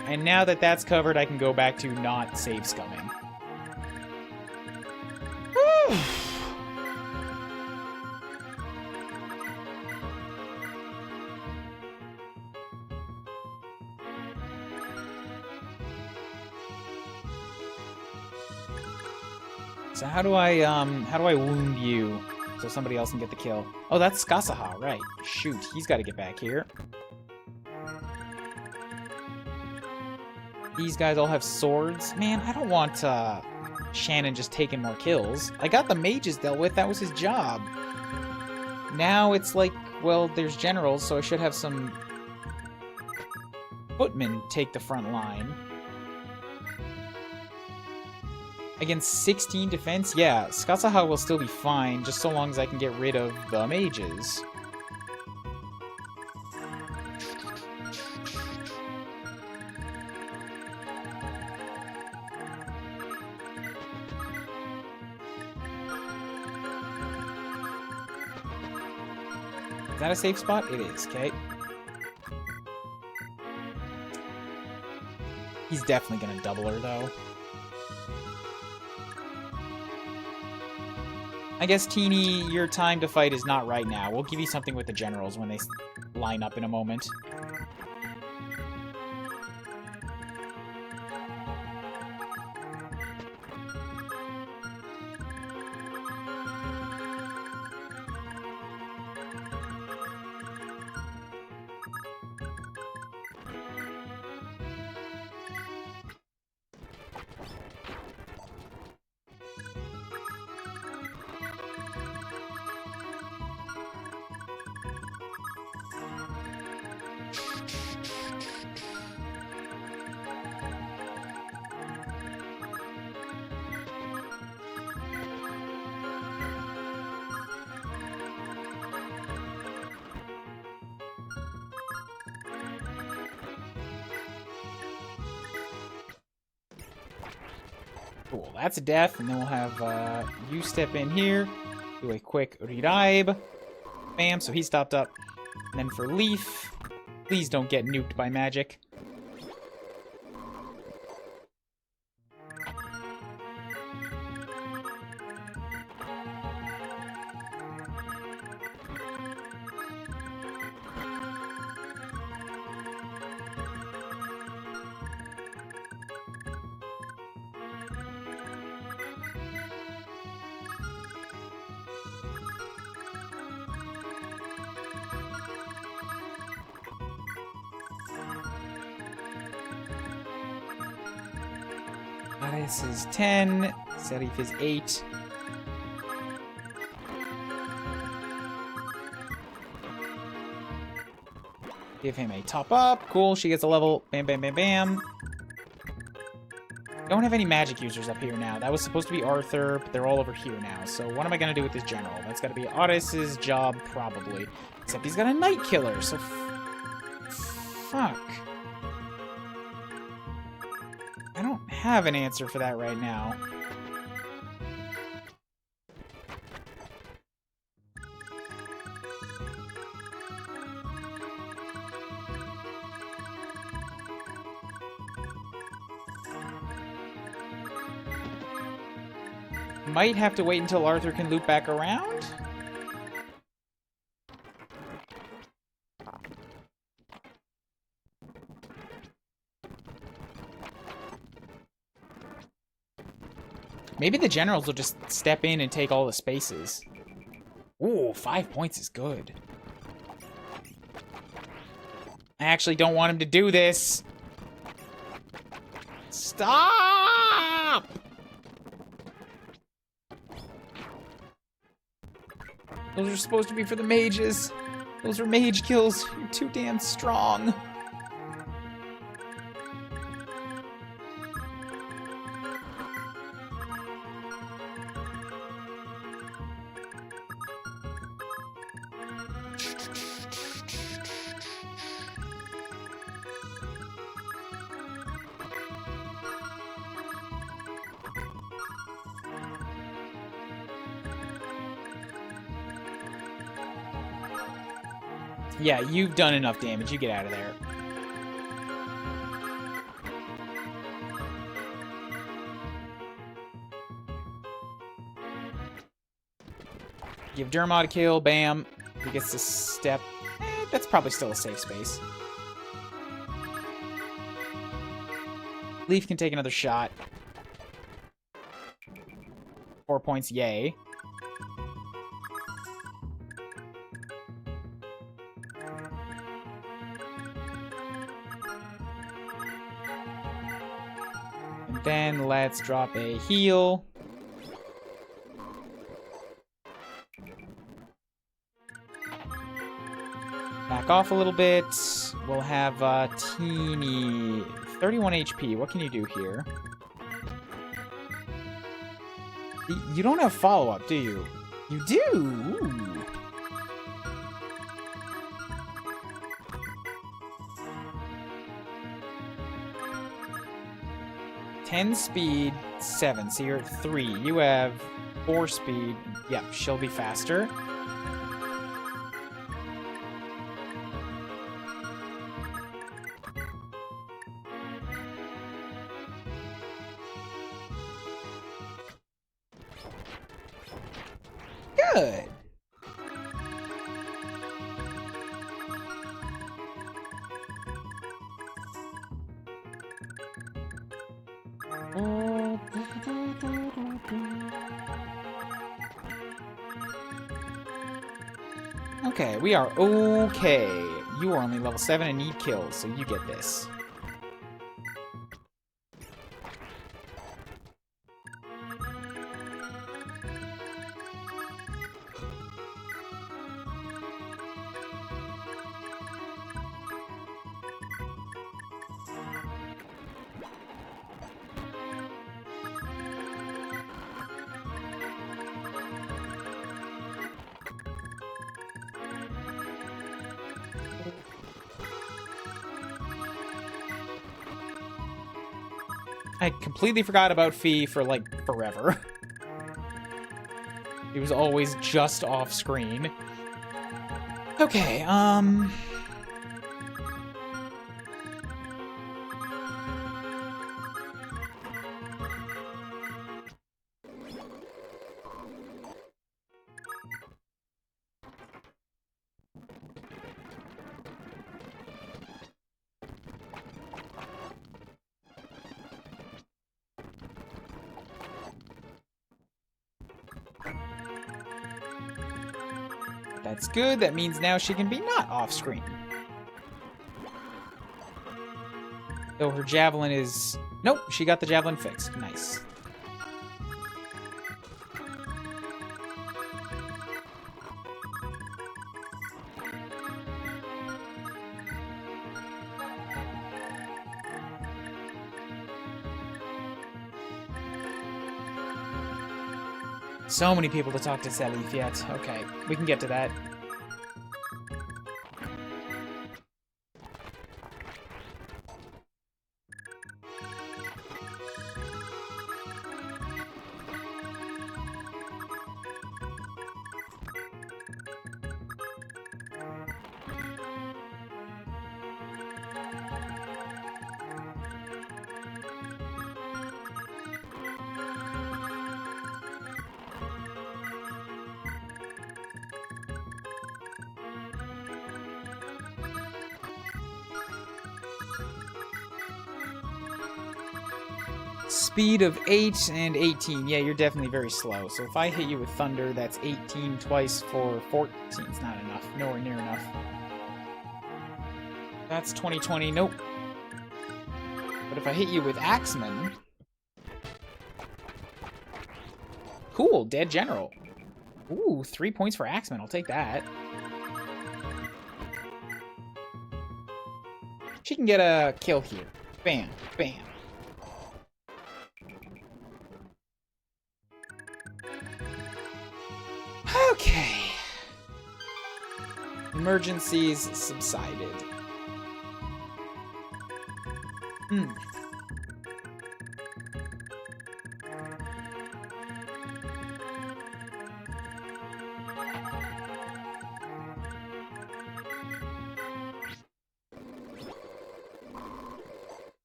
And now that that's covered, I can go back to not save scumming. So how do I wound you so somebody else can get the kill? Oh, that's Skasaha, right. Shoot, he's got to get back here. These guys all have swords. Man, I don't want Shannon just taking more kills. I got the mages dealt with, that was his job. Now it's like, well, there's generals, so I should have some footmen take the front line. Against 16 defense? Yeah, Skasaha will still be fine, just so long as I can get rid of the mages. Is that a safe spot? It is, okay. He's definitely gonna double her, though. I guess, Teeny, your time to fight is not right now. We'll give you something with the generals when they line up in a moment. Cool, that's a death, and then we'll have you step in here, do a quick Riraibe. Bam, so he stopped up. And then for Leaf, please don't get nuked by magic. This is 10, Serif is 8. Give him a top up. Cool, she gets a level. Bam, bam, bam, bam. Don't have any magic users up here now. That was supposed to be Arthur, but they're all over here now. So what am I going to do with this general? That's got to be Otis's job, probably. Except he's got a Night Killer, so... Fuck. I don't have an answer for that right now. Might have to wait until Arthur can loop back around? Maybe the generals will just step in and take all the spaces. Ooh, 5 points is good. I actually don't want him to do this. Stop! Those are supposed to be for the mages. Those are mage kills. You're too damn strong. Yeah, you've done enough damage. You get out of there. Give Dermot a kill. Bam. He gets to step. That's probably still a safe space. Leaf can take another shot. 4 points, yay. And then let's drop a heal. Back off a little bit. We'll have Teeny. 31 HP. What can you do here? You don't have follow-up, do you? You do! Ooh. Ten speed, 7. So you're at 3. You have 4 speed. Yep, she'll be faster. Good. Okay, we are okay. You are only level 7 and need kills, so you get this. I completely forgot about Fee for, like, forever. He was always just off screen. Okay, that's good. That means now she can be not off screen. Though her javelin is... Nope, she got the javelin fixed. Nice. So many people to talk to Salif yet. Okay, we can get to that. Speed of 8 and 18. Yeah, you're definitely very slow. So if I hit you with Thunder, that's 18 twice for 14. It's not enough. Nowhere near enough. That's 2020. Nope. But if I hit you with Axeman... Cool, Dead General. Ooh, 3 points for Axeman. I'll take that. She can get a kill here. Bam, bam. Okay. Emergencies subsided.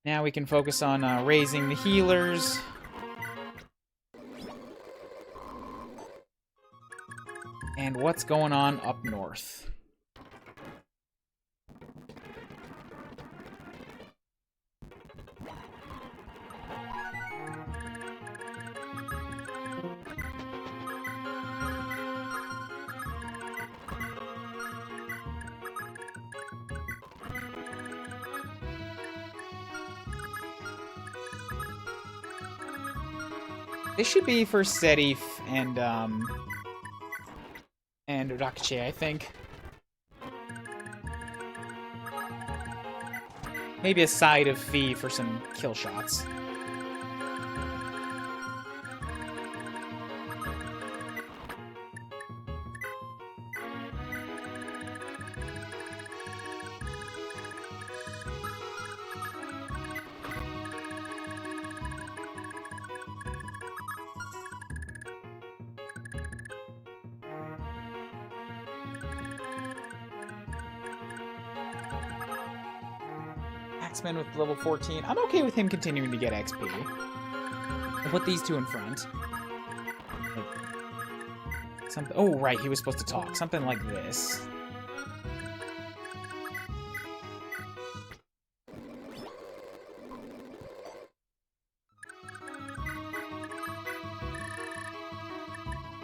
Now we can focus on raising the healers. And what's going on up north? This should be for Serif and Rakiche, I think. Maybe a side of Fee for some kill shots. Axeman with level 14. I'm okay with him continuing to get XP. I'll put these two in front. Something. Oh, right, he was supposed to talk. Something like this.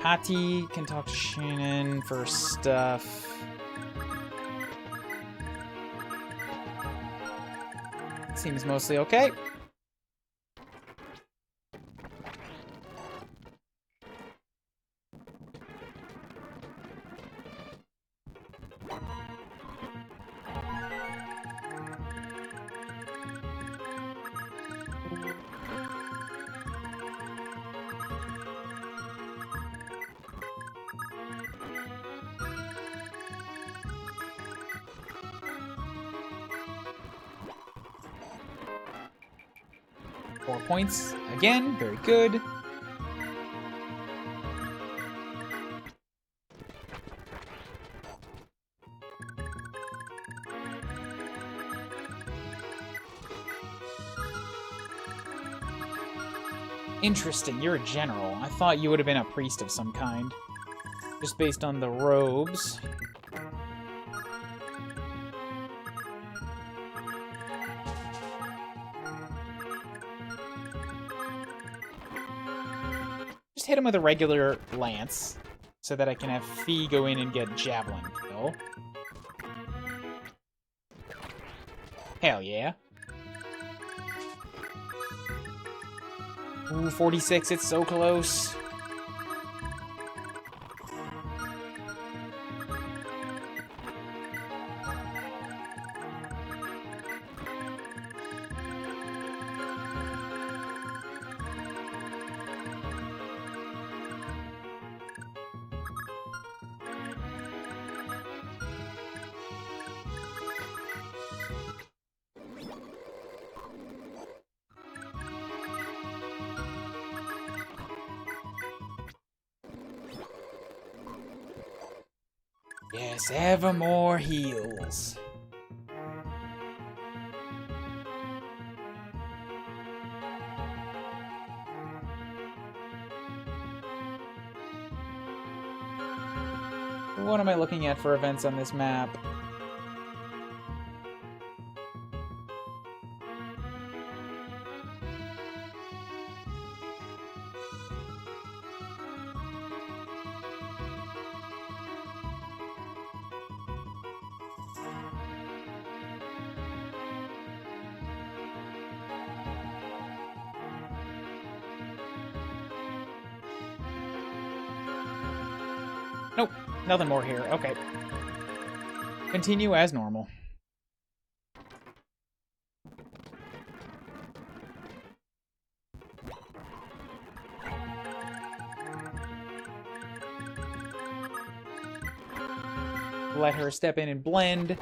Patty can talk to Shannon for stuff. Seems mostly okay. Points again, very good. Interesting, you're a general. I thought you would have been a priest of some kind. Just based on the robes. Hit him with a regular lance so that I can have Fee go in and get javelin kill. Hell yeah. Ooh, 46, it's so close. Yes, ever more heals. What am I looking at for events on this map? Nope, nothing more here. Okay. Continue as normal. Let her step in and blend.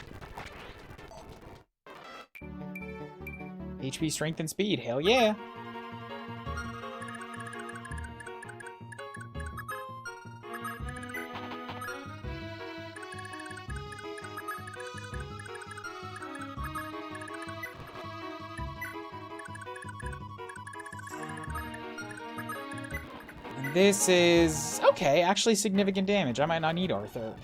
HP, strength, and speed. Hell yeah. This is... okay, actually significant damage. I might not need Arthur.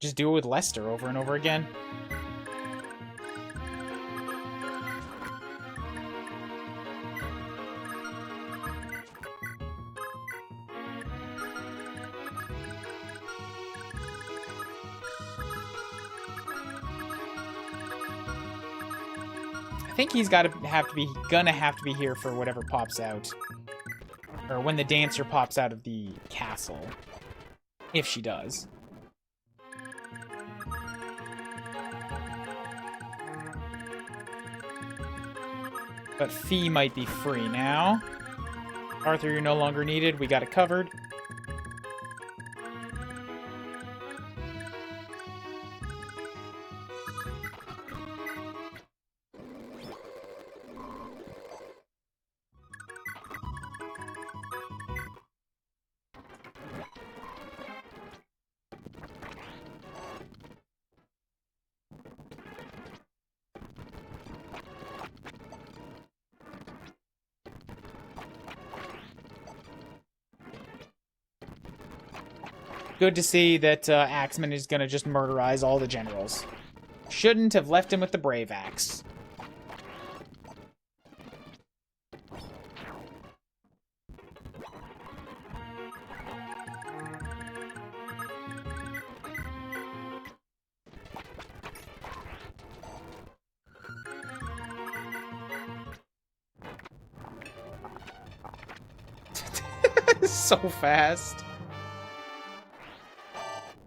Just do it with Lester over and over again. I think he's gonna have to be here for whatever pops out. Or when the dancer pops out of the castle. If she does. But Fee might be free now. Arthur, you're no longer needed. We got it covered. Good to see that Axeman is gonna just murderize all the generals. Shouldn't have left him with the Brave Axe. So fast.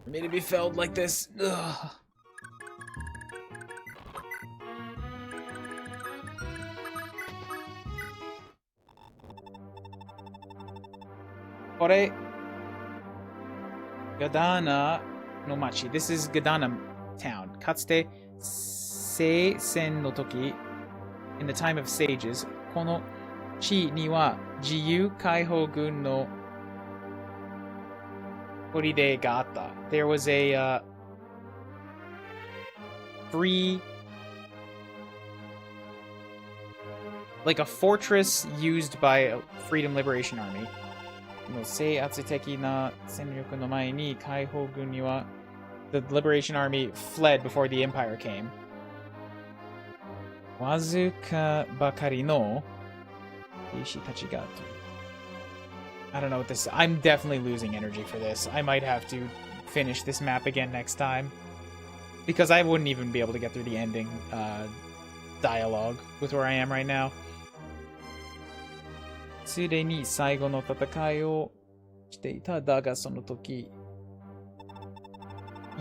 For me to be felled like this. Ugh. Kore Gadana no Machi. This is Gadana town. Katsute Seisen no Toki, in the time of sages, kono chi ni wa jiyu kaihou gun no horide ga atta. There was a free, like a fortress used by a Freedom Liberation Army. No seiatsu-teki na senryoku no mae ni kaihou gun ni wa, the Liberation Army fled before the Empire came. Wazuka bakari no eishi tachi ga. I don't know what this is. I'm definitely losing energy for this. I might have to finish this map again next time, because I wouldn't even be able to get through the ending dialogue with where I am right now. つれに最後の戦いをしていただがその時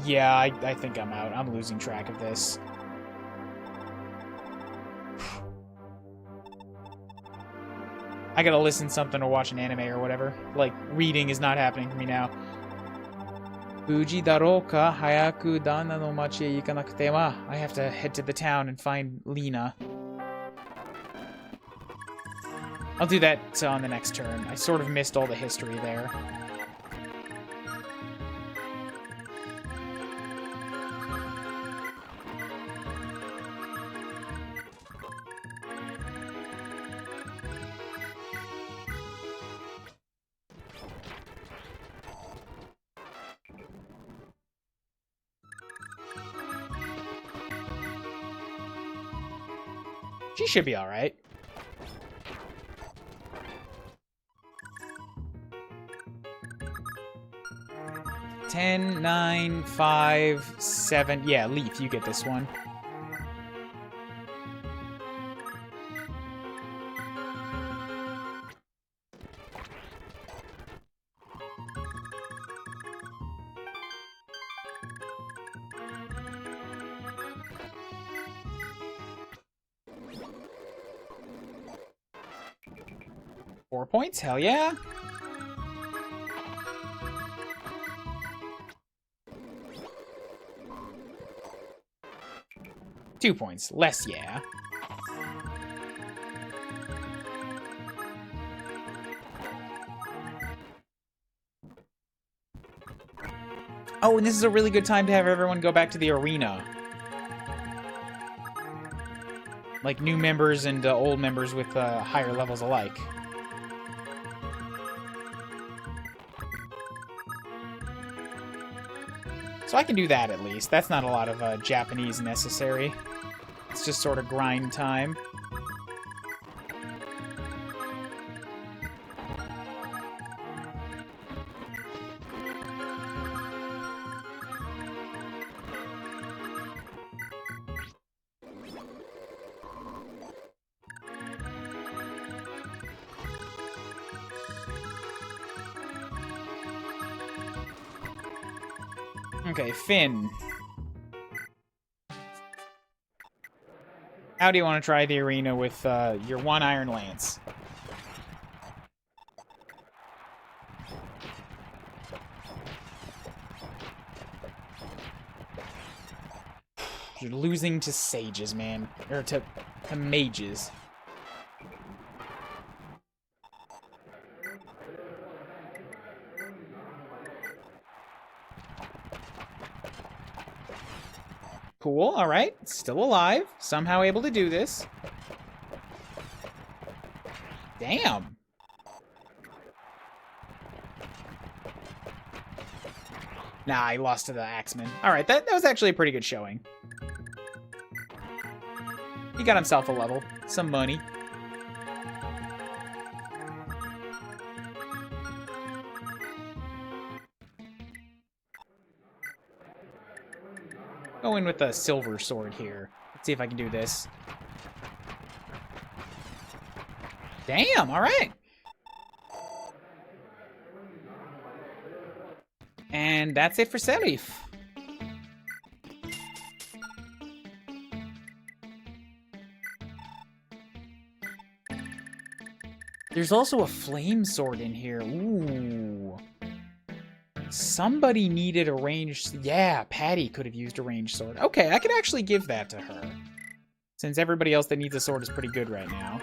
Yeah, I think I'm out. I'm losing track of this. I gotta listen to something or watch an anime or whatever. Like, reading is not happening for me now. Fuji darouka hayaku dana no machi e ikanakute wa. I have to head to the town and find Lena. I'll do that on the next turn. I sort of missed all the history there. She should be alright. Ten, 9, 5, 7. Yeah, Leaf, you get this one. Four points? Hell yeah. Two points. Less, yeah. Oh, and this is a really good time to have everyone go back to the arena. Like new members and old members with higher levels alike. So I can do that at least. That's not a lot of Japanese necessary. It's just sort of grind time. Okay, Finn. How do you want to try the arena with your one Iron Lance? You're losing to sages, man. Or to mages. Cool, alright. Still alive. Somehow able to do this. Damn. Nah, he lost to the Axeman. Alright, that was actually a pretty good showing. He got himself a level. Some money. Go in with a silver sword here. Let's see if I can do this. Damn, alright. And that's it for Serif. There's also a flame sword in here. Ooh. Somebody needed a ranged... Yeah, Patty could have used a ranged sword. Okay, I could actually give that to her. Since everybody else that needs a sword is pretty good right now.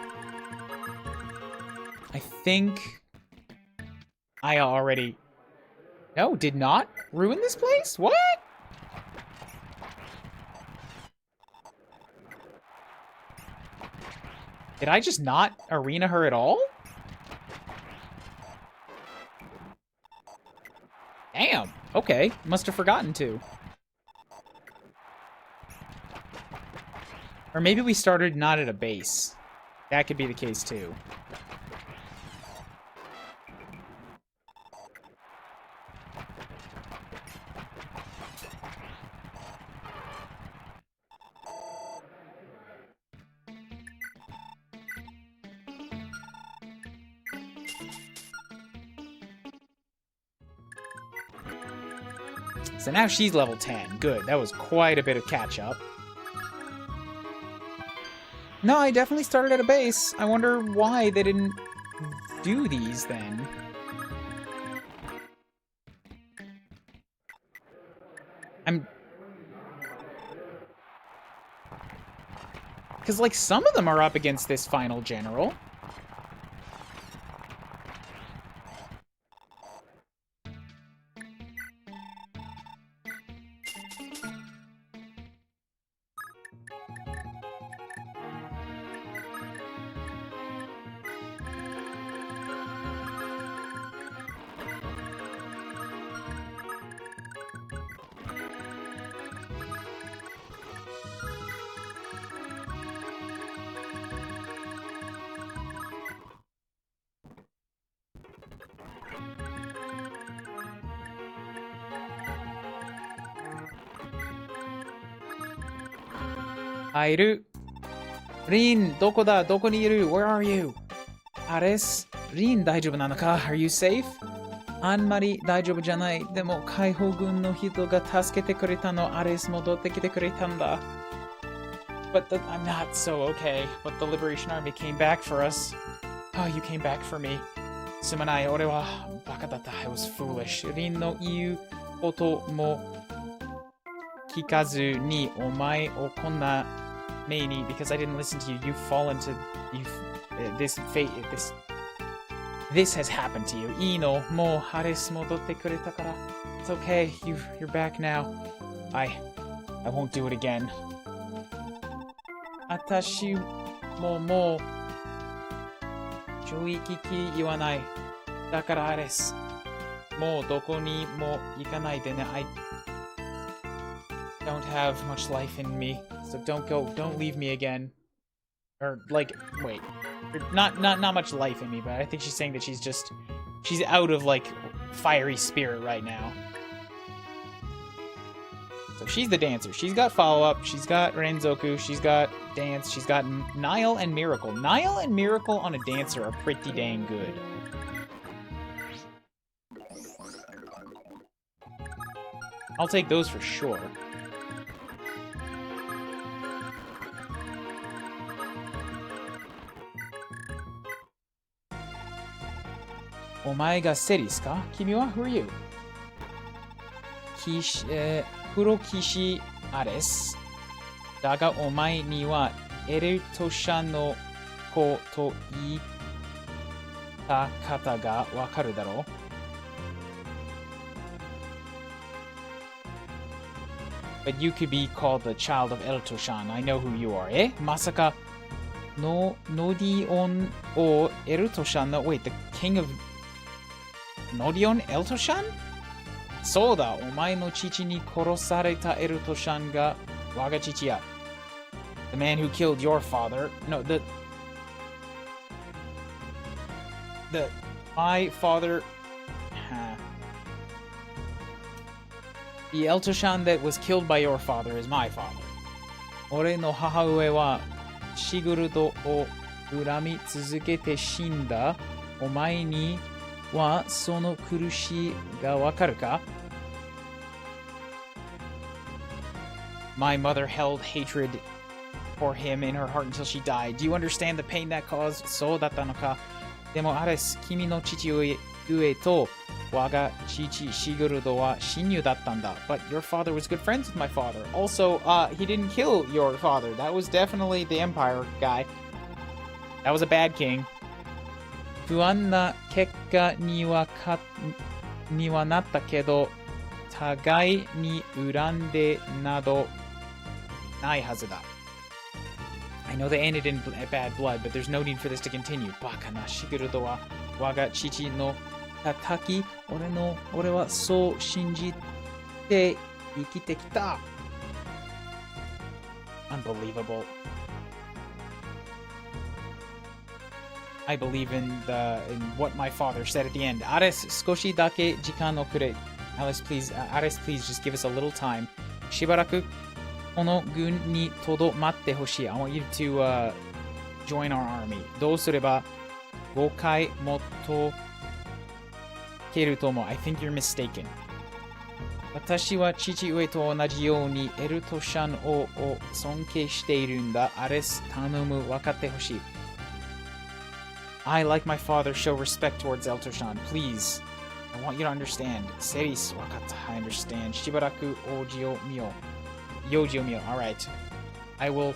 I think... I already... No, did not ruin this place? What? Did I just not arena her at all? Damn. Okay. Must have forgotten to. Or maybe we started not at a base. That could be the case too. So now she's level 10. Good. That was quite a bit of catch-up. No, I definitely started at a base. I wonder why they didn't do these then. Because, like, some of them are up against this final general. Iる。リン、どこだ？どこにいる？ Where are you? アレス、リン、大丈夫なのか？ Are you safe? あんまり大丈夫じゃない。でも、解放軍の人が助けてくれたの。アレス戻ってきてくれたんだ。But I'm not so okay. But the Liberation Army came back for us. Oh, you came back for me. すまない。俺はバカだった。I was foolish. リンの言うことも聞かずにお前をこんな目に because I didn't listen to you. You've fallen to this fate. This has happened to you. いいのもうハレス戻ってくれたから It's okay. You're back now. I won't do it again. 私ももう上域言わない。だからハレスもうどこにも行かないでね。I don't have much life in me, so don't leave me again. Or like, wait, not much life in me, but I think she's saying that she's out of like fiery spirit right now. So she's the dancer. She's got follow-up, she's got Renzoku, she's got dance, she's got Nile and Miracle. Nile and Miracle on a dancer are pretty dang good. I'll take those for sure. Omae ga Seris ka? Kimi wa? Who are you? Puro Kishi Ares. Daga omae ni wa Erutosha no ko to iita kata ga wakaru daro? But you could be called the child of Eltoshan. I know who you are. Eh? Masaka no Nodion o Eltoshan no... Wait, the king of... Nodion Eltoshan? そうだ、お前の父に殺されたエルトシャンが我が父や。The man who killed your father. No, my father. The Eltoshan that was killed by your father is my father. 俺の母上はシグルドを恨み続けて死んだ。お前にはその苦しいがわかるか？ My mother held hatred for him in her heart until she died. Do you understand the pain that caused? そうだったのか。でもアレス、君の父上と我が父シグルドは親友だったんだ。But your father was good friends with my father. Also, he didn't kill your father. That was definitely the Empire guy. That was a bad king. 不安な結果にはなったけど、互いに恨んでなどないはずだ。I know they ended in bad blood, but there's no need for this to continue. バカなシグルドは我が父の叩き、俺はそう信じて生きてきた。Unbelievable. I believe in what my father said at the end. Ares, 少しだけ時間をくれ。Ares, please just give us a little time. しばらくこの軍にとどまってほしい。I want you to join our army. どうすれば誤解も解けると思う。I think you're mistaken. 私は父上と同じようにエルトシャン王を尊敬しているんだ。アレス、頼む、分かってほしい。I, like my father, show respect towards Eltoshan. Please. I want you to understand. Seris, wakata. I understand. Shibaraku oji o mio. Yoji o mio. Alright. I will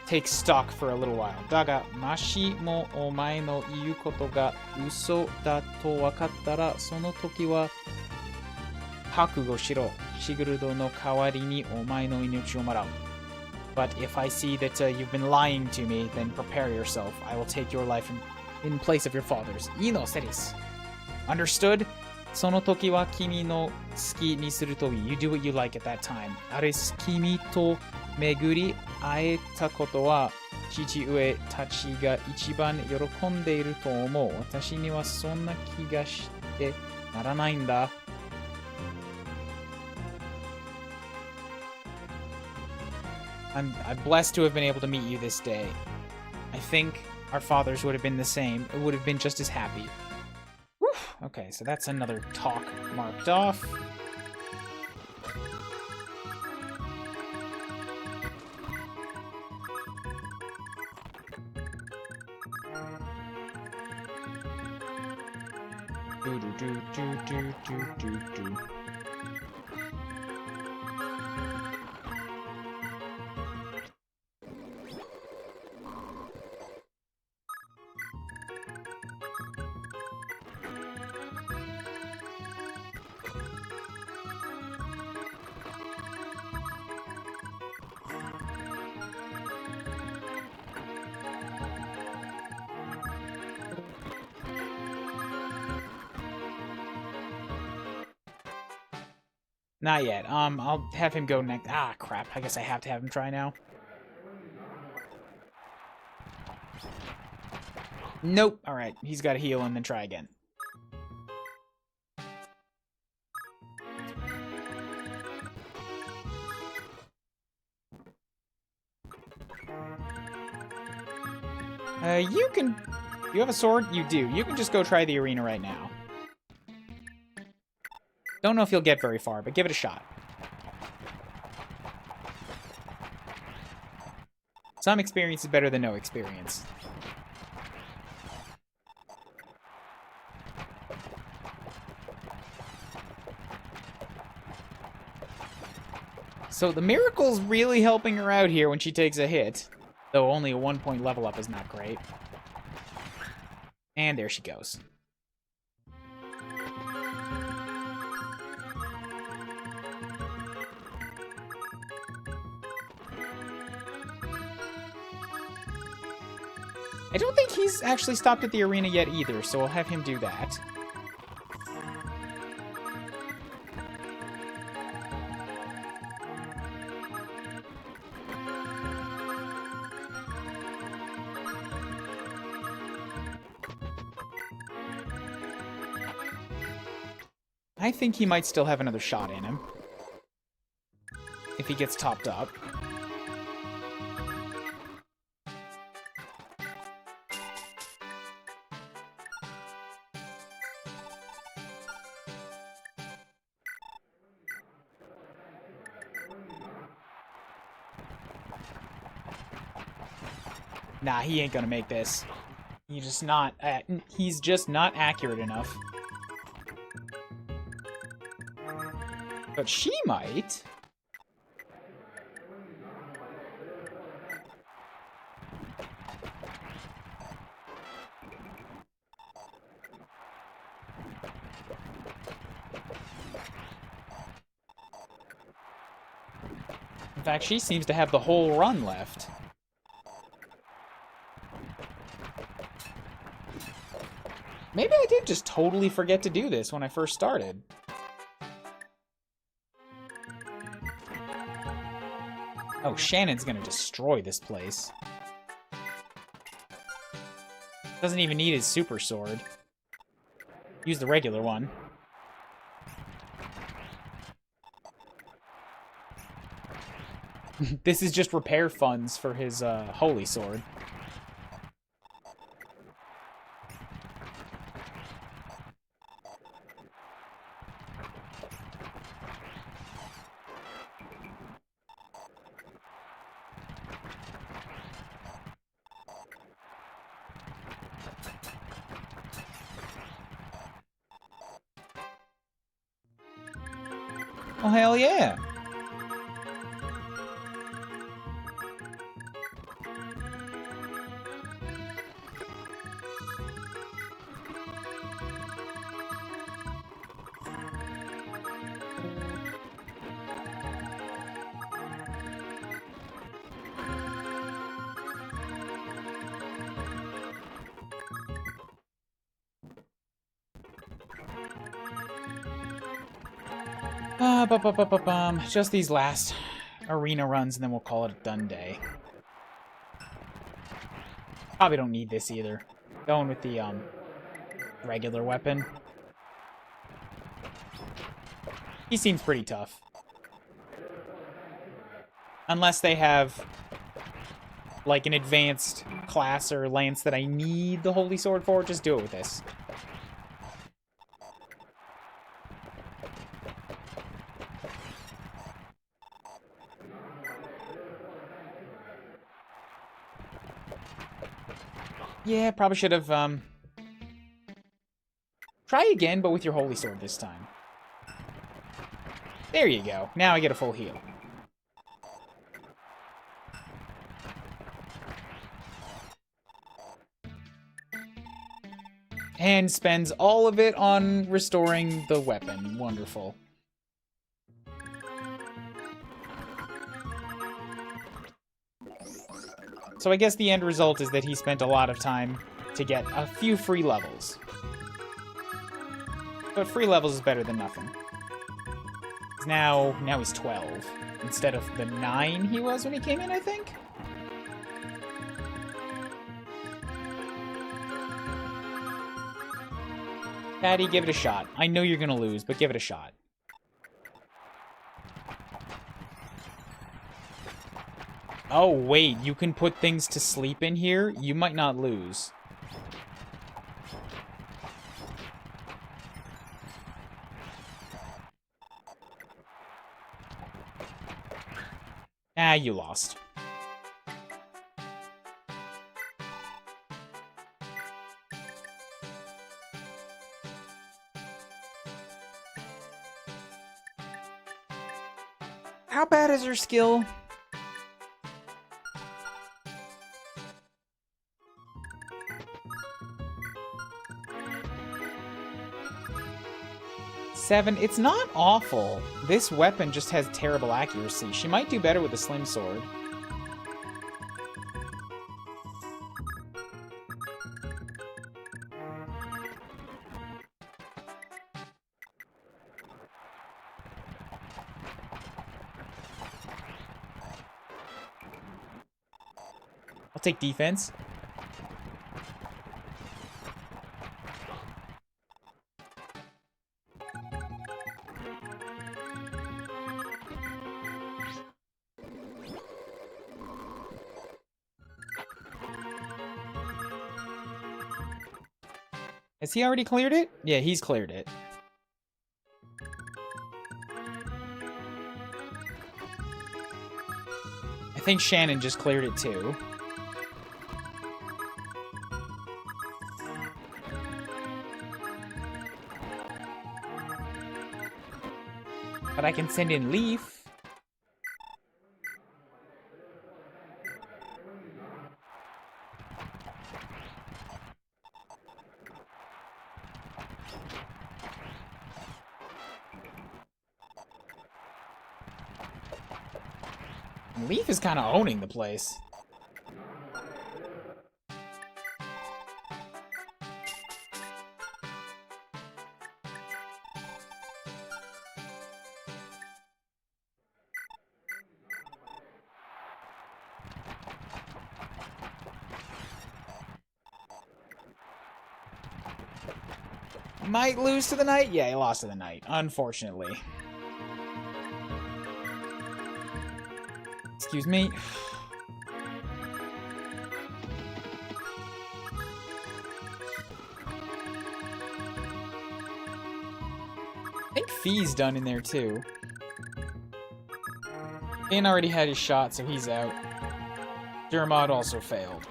take stock for a little while. Daga, mashi mo omae no iu koto ga uso da to wakattara, sono toki wa hakugo shiro. Shigurdo no kawari ni omae no inochi o marau. But if I see that you've been lying to me, then prepare yourself. I will take your life in place of your father's. Ino seris. Understood? その時は君の好きにするといい。You do what you like at that time. アレス、君と巡り会えたことは父上たちが一番喜んでいると思う。私にはそんな気がしてならないんだ。I'm blessed to have been able to meet you this day. I think our fathers would have been the same. It would have been just as happy. Whew. Okay, so that's another talk marked off. Do do do do do do do do. Not yet. I'll have him go next. Ah, crap. I guess I have to have him try now. Nope. Alright, he's got to heal and then try again. You have a sword? You do. You can just go try the arena right now. Don't know if you'll get very far, but give it a shot. Some experience is better than no experience. So the miracle's really helping her out here when she takes a hit. Though only a 1-point level up is not great. And there she goes. I don't think he's actually stopped at the arena yet either, so we'll have him do that. I think he might still have another shot in him. If he gets topped up. Nah, he ain't gonna make this. He's just not accurate enough. But she might. In fact, she seems to have the whole run left. Maybe I did just totally forget to do this when I first started. Oh, Shannon's gonna destroy this place. Doesn't even need his super sword. Use the regular one. This is just repair funds for his holy sword. Oh, hell yeah. Just these last arena runs, and then we'll call it a done day. Probably don't need this either. Going with the regular weapon. He seems pretty tough. Unless they have like an advanced class or lance that I need the holy sword for, just do it with this. Yeah, probably should have, try again, but with your holy sword this time. There you go. Now I get a full heal. And spends all of it on restoring the weapon. Wonderful. So I guess the end result is that he spent a lot of time to get a few free levels. But free levels is better than nothing. Now he's 12, instead of the 9 he was when he came in, I think? Patty, give it a shot. I know you're gonna lose, but give it a shot. Oh, wait, you can put things to sleep in here? You might not lose. Ah, you lost. How bad is her skill? Seven. It's not awful. This weapon just has terrible accuracy. She might do better with a slim sword. I'll take defense. Has he already cleared it? Yeah, he's cleared it. I think Shannon just cleared it too. But I can send in Leaf. Leaf is kind of owning the place. Might lose to the Knight? Yeah, he lost to the Knight, unfortunately. Excuse me. I think Fee's done in there too. Finn already had his shot, so he's out. Dermot also failed.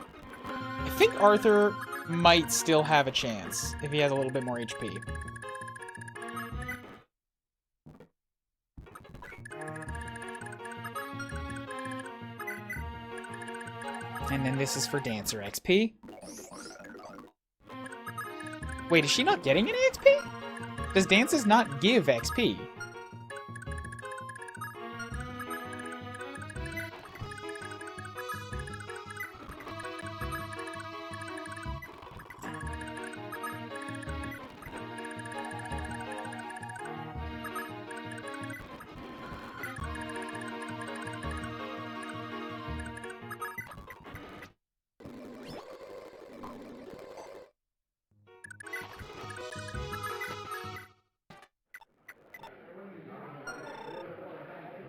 I think Arthur might still have a chance if he has a little bit more HP. And then this is for Dancer XP. Wait, is she not getting any XP? Does Dances not give XP?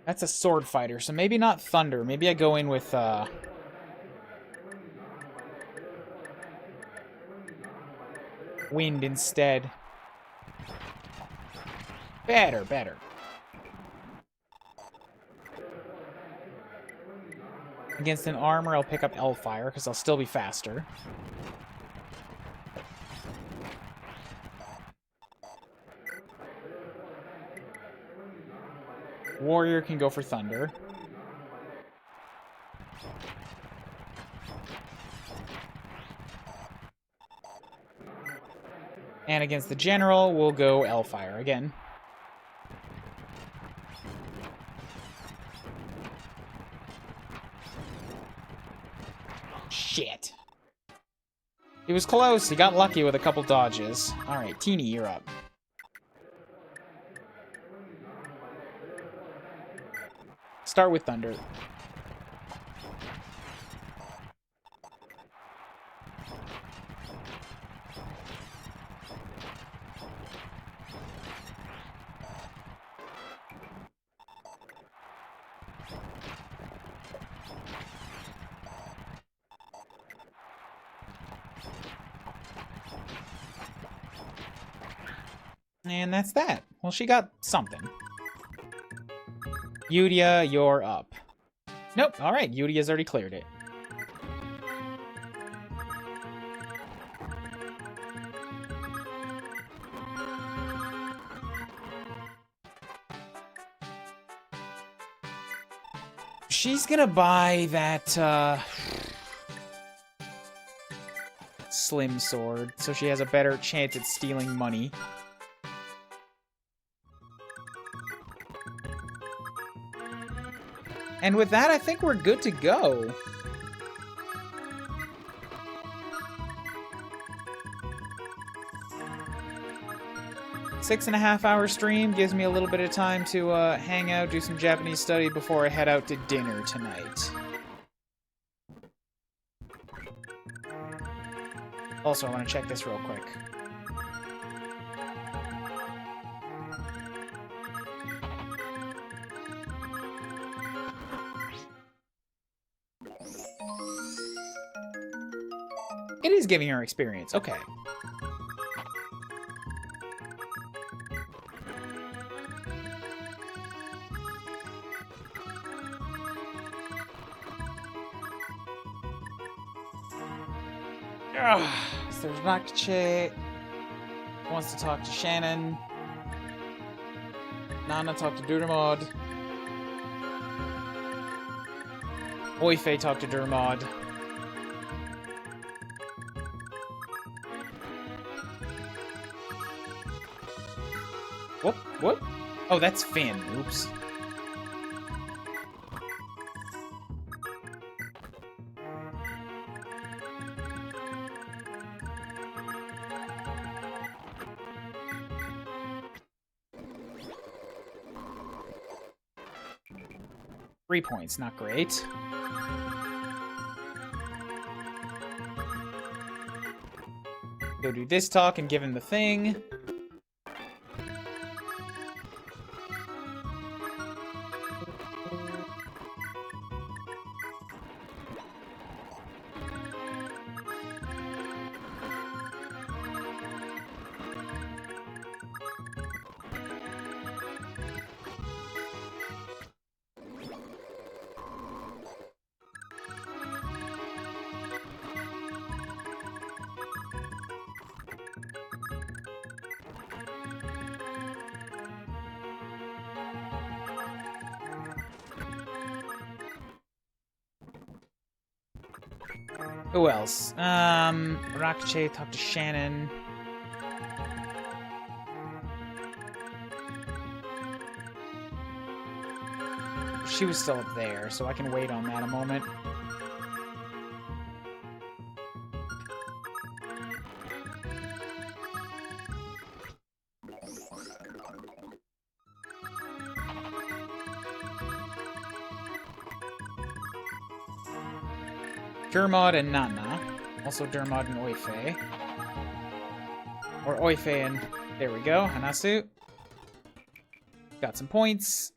That's a sword fighter, so maybe not Thunder. Maybe I go in with, Wind instead. Better. Against an armor, I'll pick up Hellfire, because I'll still be faster. Warrior can go for Thunder. And against the General, we'll go Hellfire again. Shit. He was close. He got lucky with a couple dodges. Alright, Teeny, you're up. Start with Thunder. And that's that. Well, she got something. Yudia, you're up. Nope, alright, Yudia's already cleared it. She's gonna buy that, Slim Sword, so she has a better chance at stealing money. And with that, I think we're good to go. Six-and-a-half-hour stream gives me a little bit of time to hang out, do some Japanese study before I head out to dinner tonight. Also, I want to check this real quick. It is giving her experience. Okay. So there's Rakiche. Wants to talk to Shannon. Nana talked to Durmod. Oife talked to Durmod. What? Oh, that's Finn. Oops. Three points, not great. Go do this talk and give him the thing. Who else? Rakiche talked to Shannon. She was still up there, so I can wait on that a moment. Dermod and Nana. Also Dermod and Oife. Or Oife and... There we go. Hanasu. Got some points.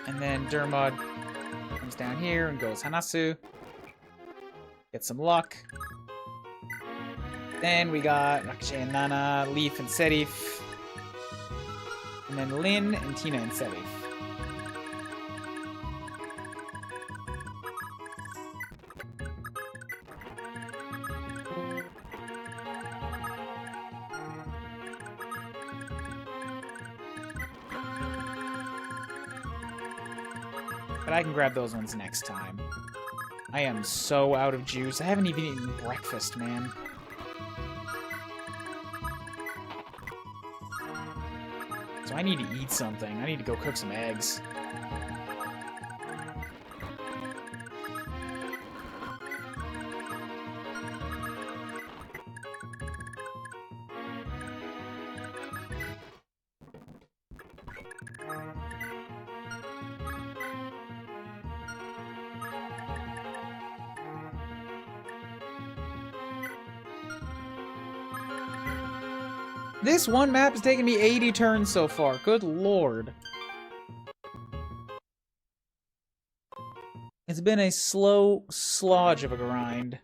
And then Dermod comes down here and goes Hanasu. Get some luck. Then we got Rakiche and Nana, Leaf and Serif. And then Lin and Tina and Serif. But I can grab those ones next time. I am so out of juice. I haven't even eaten breakfast, man. So I need to eat something. I need to go cook some eggs. This one map has taken me 80 turns so far. Good lord. It's been a slow slodge of a grind.